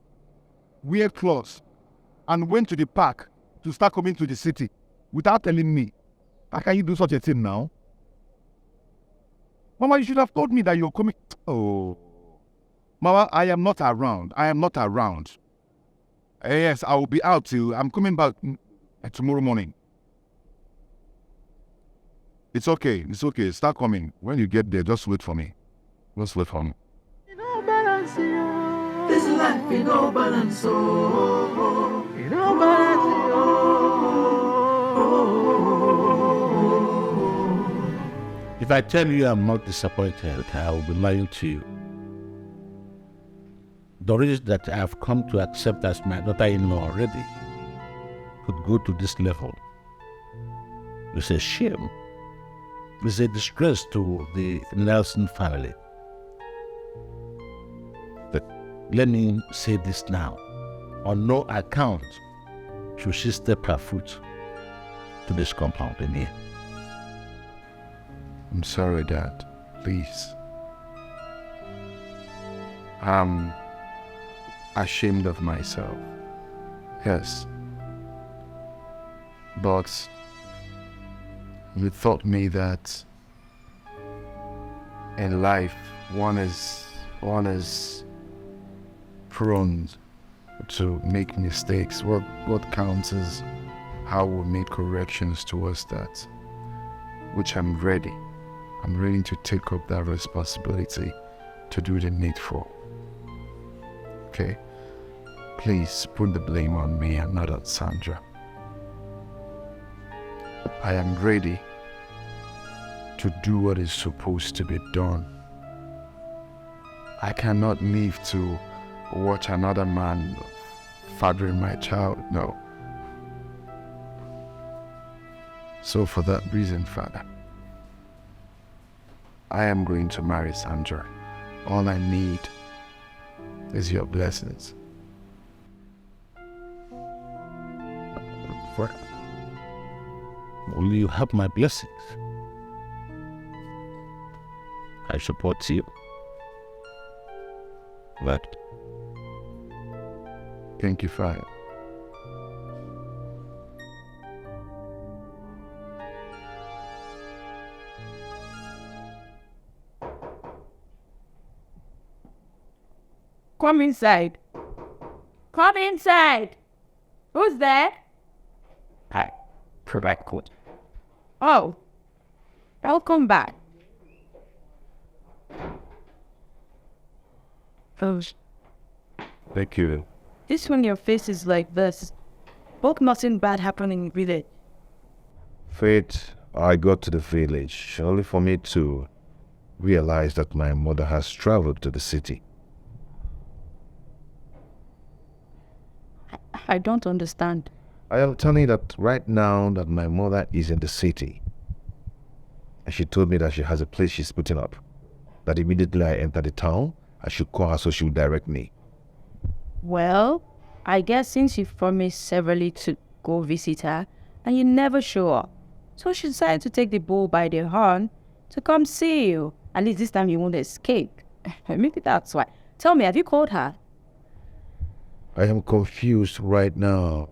wear clothes, and went to the park to start coming to the city without telling me. How can you do such a thing now? Mama, you should have told me that you're coming. Oh. Mama, I am not around. I am not around. Yes, I will be out till I'm coming back tomorrow morning. It's okay. It's okay. Start coming. When you get there, just wait for me. Just wait for me. No balance. This life in no balance. In no balance. If I tell you I'm not disappointed, I will be lying to you. The risk that I have come to accept as my daughter-in-law already could go to this level. It's a shame. It's a disgrace to the Nelson family. But let me say this now. On no account should she step her foot to this compound in here. I'm sorry, Dad. Please. I'm ashamed of myself. Yes. But you taught me that in life one is prone to make mistakes. What counts is how we make corrections towards that, which I'm ready. I'm ready to take up that responsibility to do the needful. Okay? Please put the blame on me and not on Sandra. I am ready to do what is supposed to be done. I cannot live to watch another man fathering my child. No. So for that reason, Father, I am going to marry Sandra. All I need is your blessings. For will you have my blessings? I support you. But thank you, Father. come inside. Come inside. Who's there? Hi. Provide code. Oh, welcome back. Oh, Thank you. This when your face is like this. Hope nothing bad happening with it. Faith, I got to the village only for me to realize that my mother has traveled to the city. I don't understand. I am telling you that right now that my mother is in the city. And she told me that she has a place she's putting up. That immediately I enter the town, I should call her so she will direct me. Well, I guess since you've promised severally to go visit her, and you never show up, so she decided to take the bull by the horn to come see you. At least this time you won't escape. Maybe that's why. Tell me, have you called her? I am confused right now.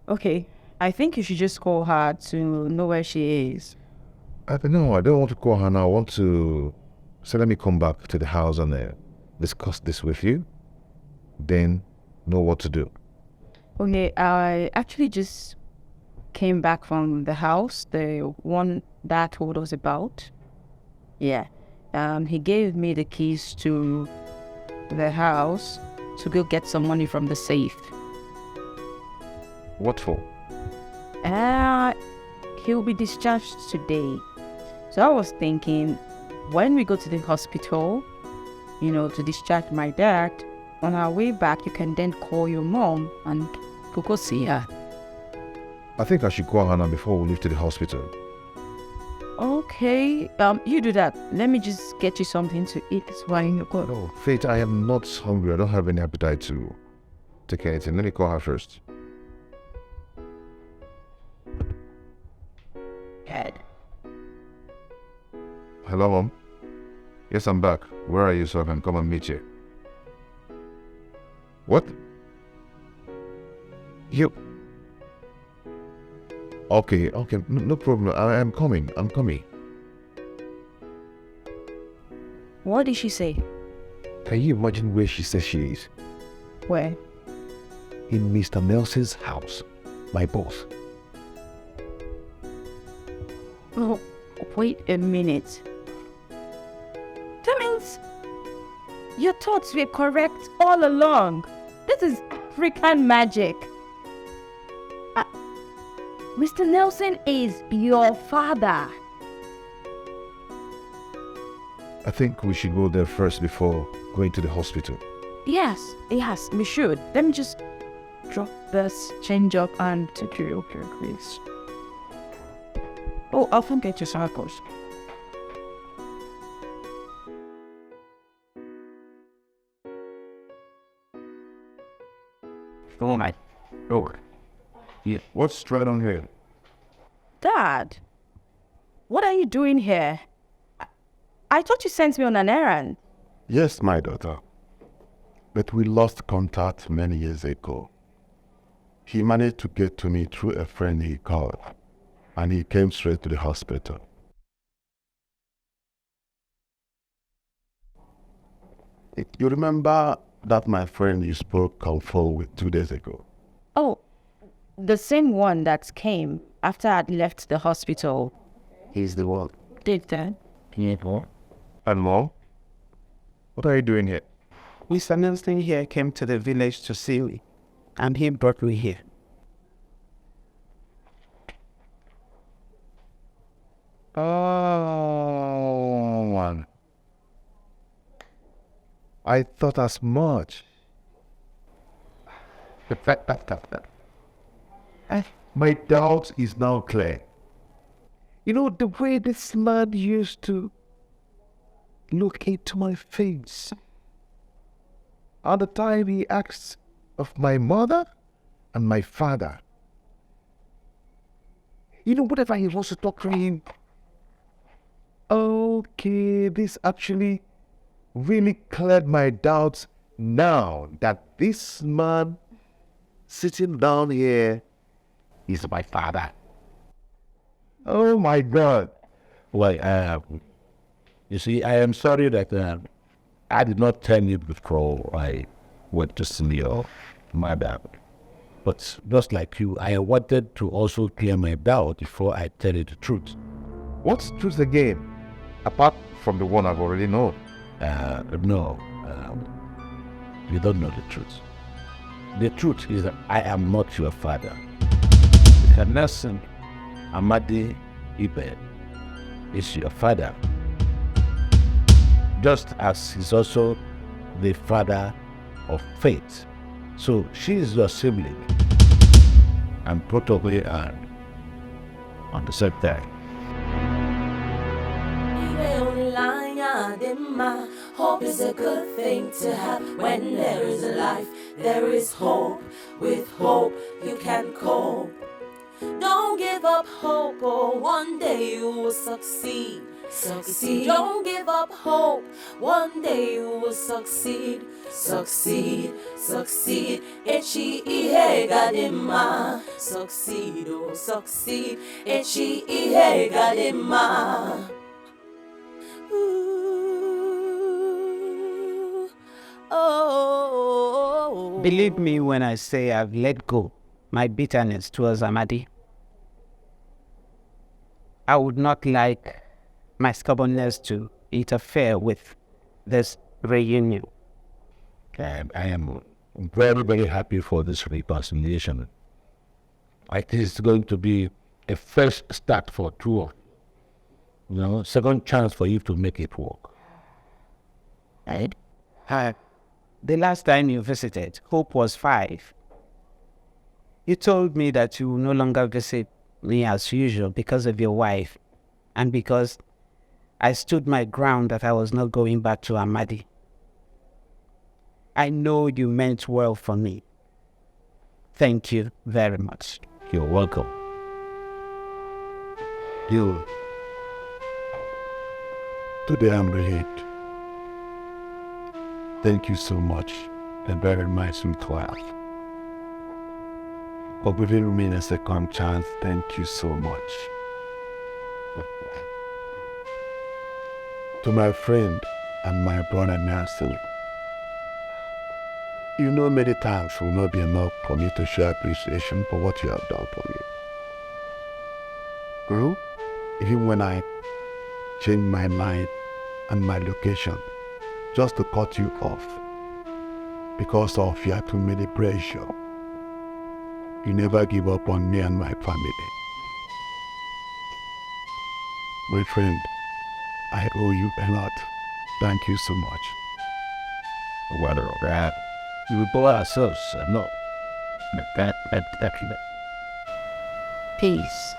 Okay, I think you should just call her to know where she is. I don't know, I don't want to call her now. I want to say, let me come back to the house and discuss this with you. Then know what to do. Okay, I actually just came back from the house, the one Dad told us about. Yeah, he gave me the keys to the house to go get some money from the safe. What for? He'll be discharged today. So I was thinking, when we go to the hospital, to discharge my dad, on our way back, you can then call your mom and we'll go see her. I think I should call her now before we leave to the hospital. Okay, you do that. Let me just get you something to eat while you go. No, Faith, I am not hungry. I don't have any appetite to take anything. Let me call her first. Dad. Hello, Mom. Yes, I'm back. Where are you so I can come and meet you? What? You... Okay, no problem. I'm coming. What did she say? Can you imagine where she says she is? Where? In Mr. Nelson's house. My boss. Oh, wait a minute. That means your thoughts were correct all along. This is freaking magic. Mr. Nelson is your father. I think we should go there first before going to the hospital. Yes, we should. Let me just drop this, change up, and take you. Okay, please. Oh, I'll come get your samples. Oh my. Oh. Yeah. What's right on here? Dad, what are you doing here? I thought you sent me on an errand. Yes, my daughter. But we lost contact many years ago. He managed to get to me through a friend he called, and he came straight to the hospital. You remember that my friend you spoke on phone with 2 days ago? Oh, the same one that came after I'd left the hospital. He's the one. Did that? And Mom? What are you doing here? Mr. Nelson here came to the village to see me, and he brought me here. Oh, man. I thought as much. My doubt is now clear. You know, the way this man used to look into my face. All the time he asks of my mother and my father. You know, whatever he wants to talk to him. Okay, this actually really cleared my doubts now that this man sitting down here is my father. Oh my God. Well, You see, I am sorry that I did not tell you before I went to see your mother. But just like you, I wanted to also clear my doubt before I tell you the truth. What's truth again? Apart from the one I've already known. No, you don't know the truth. The truth is that I am not your father. The Nelson Amadi Ibe is your father, just as he's also the father of Faith. So she is your sibling, and probably are on the same time. Hope is a good thing to have. When there is life, there is hope. With hope, you can cope. Don't give up hope, or one day you will succeed. Succeed. Don't give up hope. One day you will succeed. Succeed. Succeed. Echi ihe gadima. Succeed. Oh, succeed. Echi ihe gadima. Oh. Believe me when I say I've let go my bitterness towards Amadi. I would not like my stubbornness to interfere with this reunion. I am very, very happy for this reconciliation. I think it's going to be a fresh start for two of you. You know, second chance for you to make it work. Right? The last time you visited, Hope was 5. You told me that you will no longer visit me as usual because of your wife, and because I stood my ground that I was not going back to Amadi. I know you meant well for me. Thank you very much. You're welcome. Today I'm relieved. Thank you so much, and very much in class. For giving me a second chance, thank you so much. To my friend and my brother Nelson, you know many times will not be enough for me to show appreciation for what you have done for me. Girl, even when I changed my mind and my location just to cut you off because of your too many pressure, you never give up on me and my family. My friend, I owe you a lot. Thank you so much. Whether or not we will pull ourselves, no. Peace.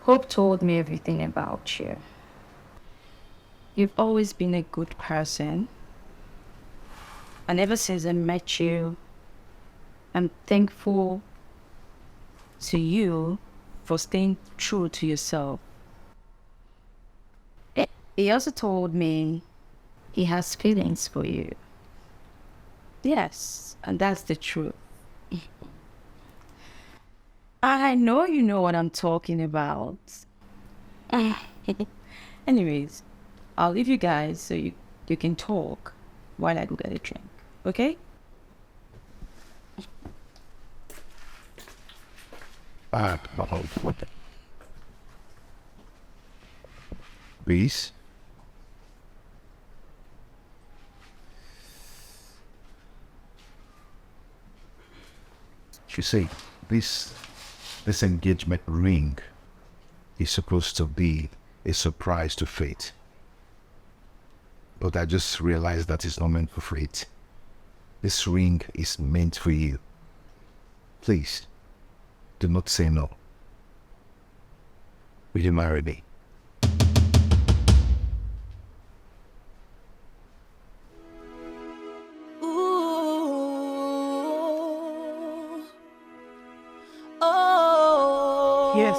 Hope told me everything about you. You've always been a good person. And ever since I met you, I'm thankful to you for staying true to yourself. He also told me he has feelings for you. Yes, and that's the truth. I know you know what I'm talking about. Anyways, I'll leave you guys so you can talk while I go get a drink, okay? Please? You see, this engagement ring is supposed to be a surprise to Fate. But I just realized that it's not meant for Fate. This ring is meant for you. Please, do not say no. Will you marry me? Yes.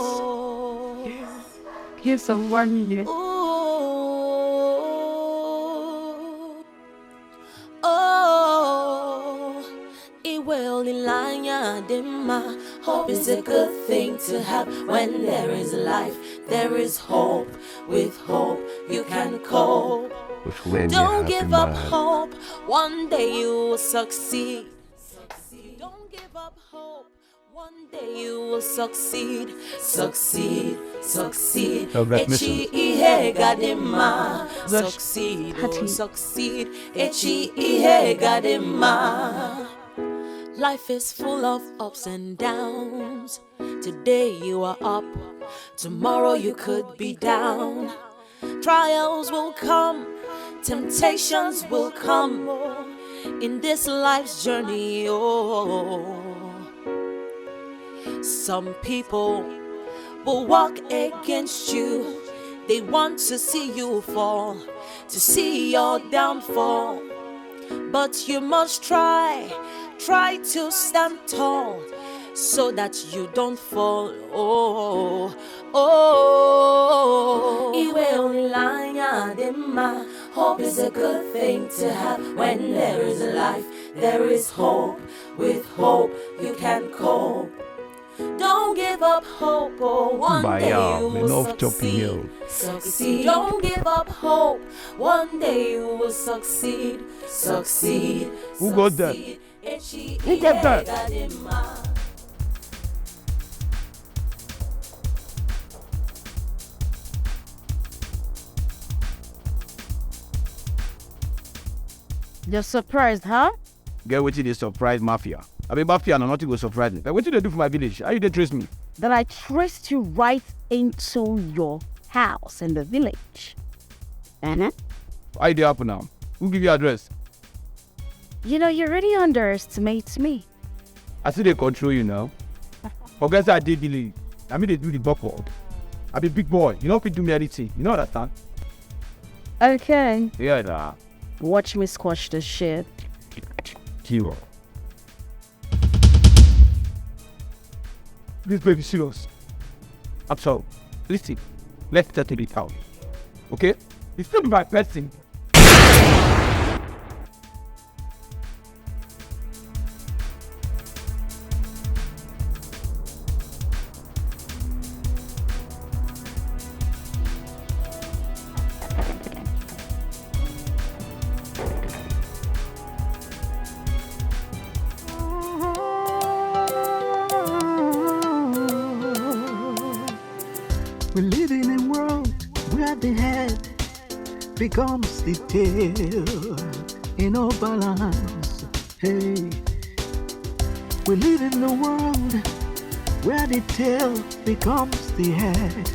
Yes, I'm warning you. Iwe olilanya de gadima. Hope is a good thing to have. When there is life, there is hope. With hope, you can cope. Don't give up hope. One day you will succeed. Don't give up hope. One day you will succeed. Succeed, succeed. Echi ihe gadima. Succeed, oh, succeed. Echi ihe gadima. Life is full of ups and downs. Today you are up, tomorrow you could be down. Trials will come, temptations will come in this life's journey. Oh, some people will walk against you. They want to see you fall, to see your downfall. But you must try to stand tall, so that you don't fall. Oh, oh. Iwe olanya dema. Hope is a good thing to have. When there is life, there is hope. With hope, you can cope. Don't give up hope. Oh, one day you will succeed. Succeed. Don't give up hope. One day you will succeed. Succeed. Who got that? Who got that? You're surprised, huh? Get what you surprise mafia. I mean, mafia and nothing will surprise me. But what did they do for my village? How you they trace me? That I traced you right into your house in the village. How you they happen now? Who give you address? You know, you really underestimate me. I see they control you now. Forget that I did village. I mean, they do the buckle. I be big boy. You know if you do me anything. You know that, son? Okay. Yeah, nah. Watch me squash this shit. Hero. This baby serious. I'm sorry. Listen, let's settle it out. Okay? It's still my person. We live in a world where the head becomes the tail in no balance. Hey, we live in a world where the tail becomes the head.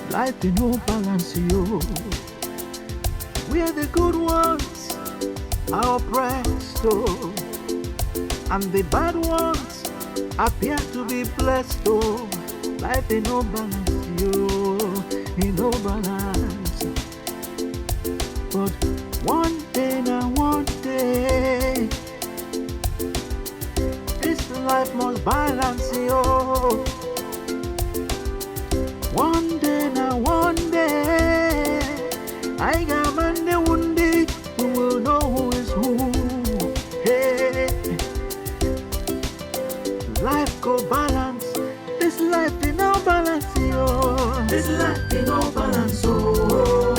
Life in no balance, yo. Where the good ones are oppressed, oh, and the bad ones appear to be blessed, oh. Life in no balance, yo, in no balance. But one day, now one day, this life must balance, yo. One day, now one day, I got man the one day, we will know who is who. Hey, life go balance. This life in no balance, yo. This life in no balance, oh.